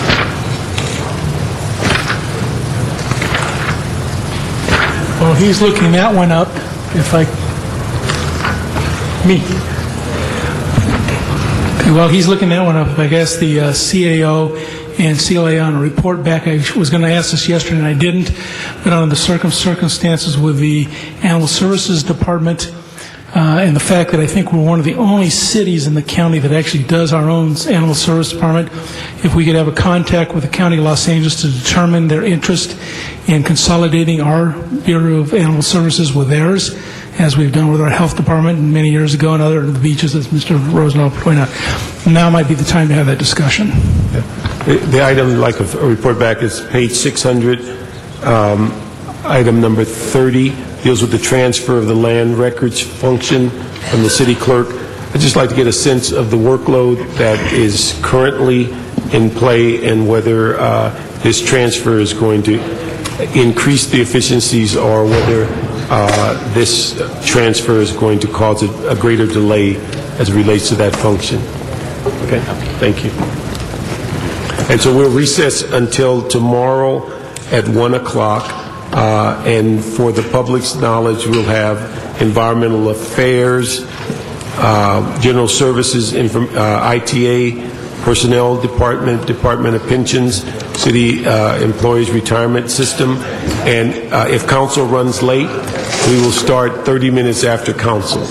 Well, he's looking that one up, Well, he's looking that one up. I guess the CAO and CLA on a report back. I was going to ask this yesterday and I didn't, but on the circumstances with the Animal Services Department and the fact that I think we're one of the only cities in the county that actually does our own Animal Service Department, if we could have a contact with the County of Los Angeles to determine their interest in consolidating our Bureau of Animal Services with theirs, as we've done with our Health Department many years ago and other beaches, as Mr. Rosendahl pointed out. Now might be the time to have that discussion. The item, like a report back, is page 600. Item number 30 deals with the transfer of the land records function from the city clerk. I'd just like to get a sense of the workload that is currently in play and whether this transfer is going to increase the efficiencies or whether this transfer is going to cause a greater delay as it relates to that function. Okay, thank you. And so we'll recess until tomorrow at 1 o'clock. And for the public's knowledge, we'll have Environmental Affairs, General Services, ITA, Personnel Department, Department of Pensions, City Employees Retirement System. And if council runs late, we will start 30 minutes after council.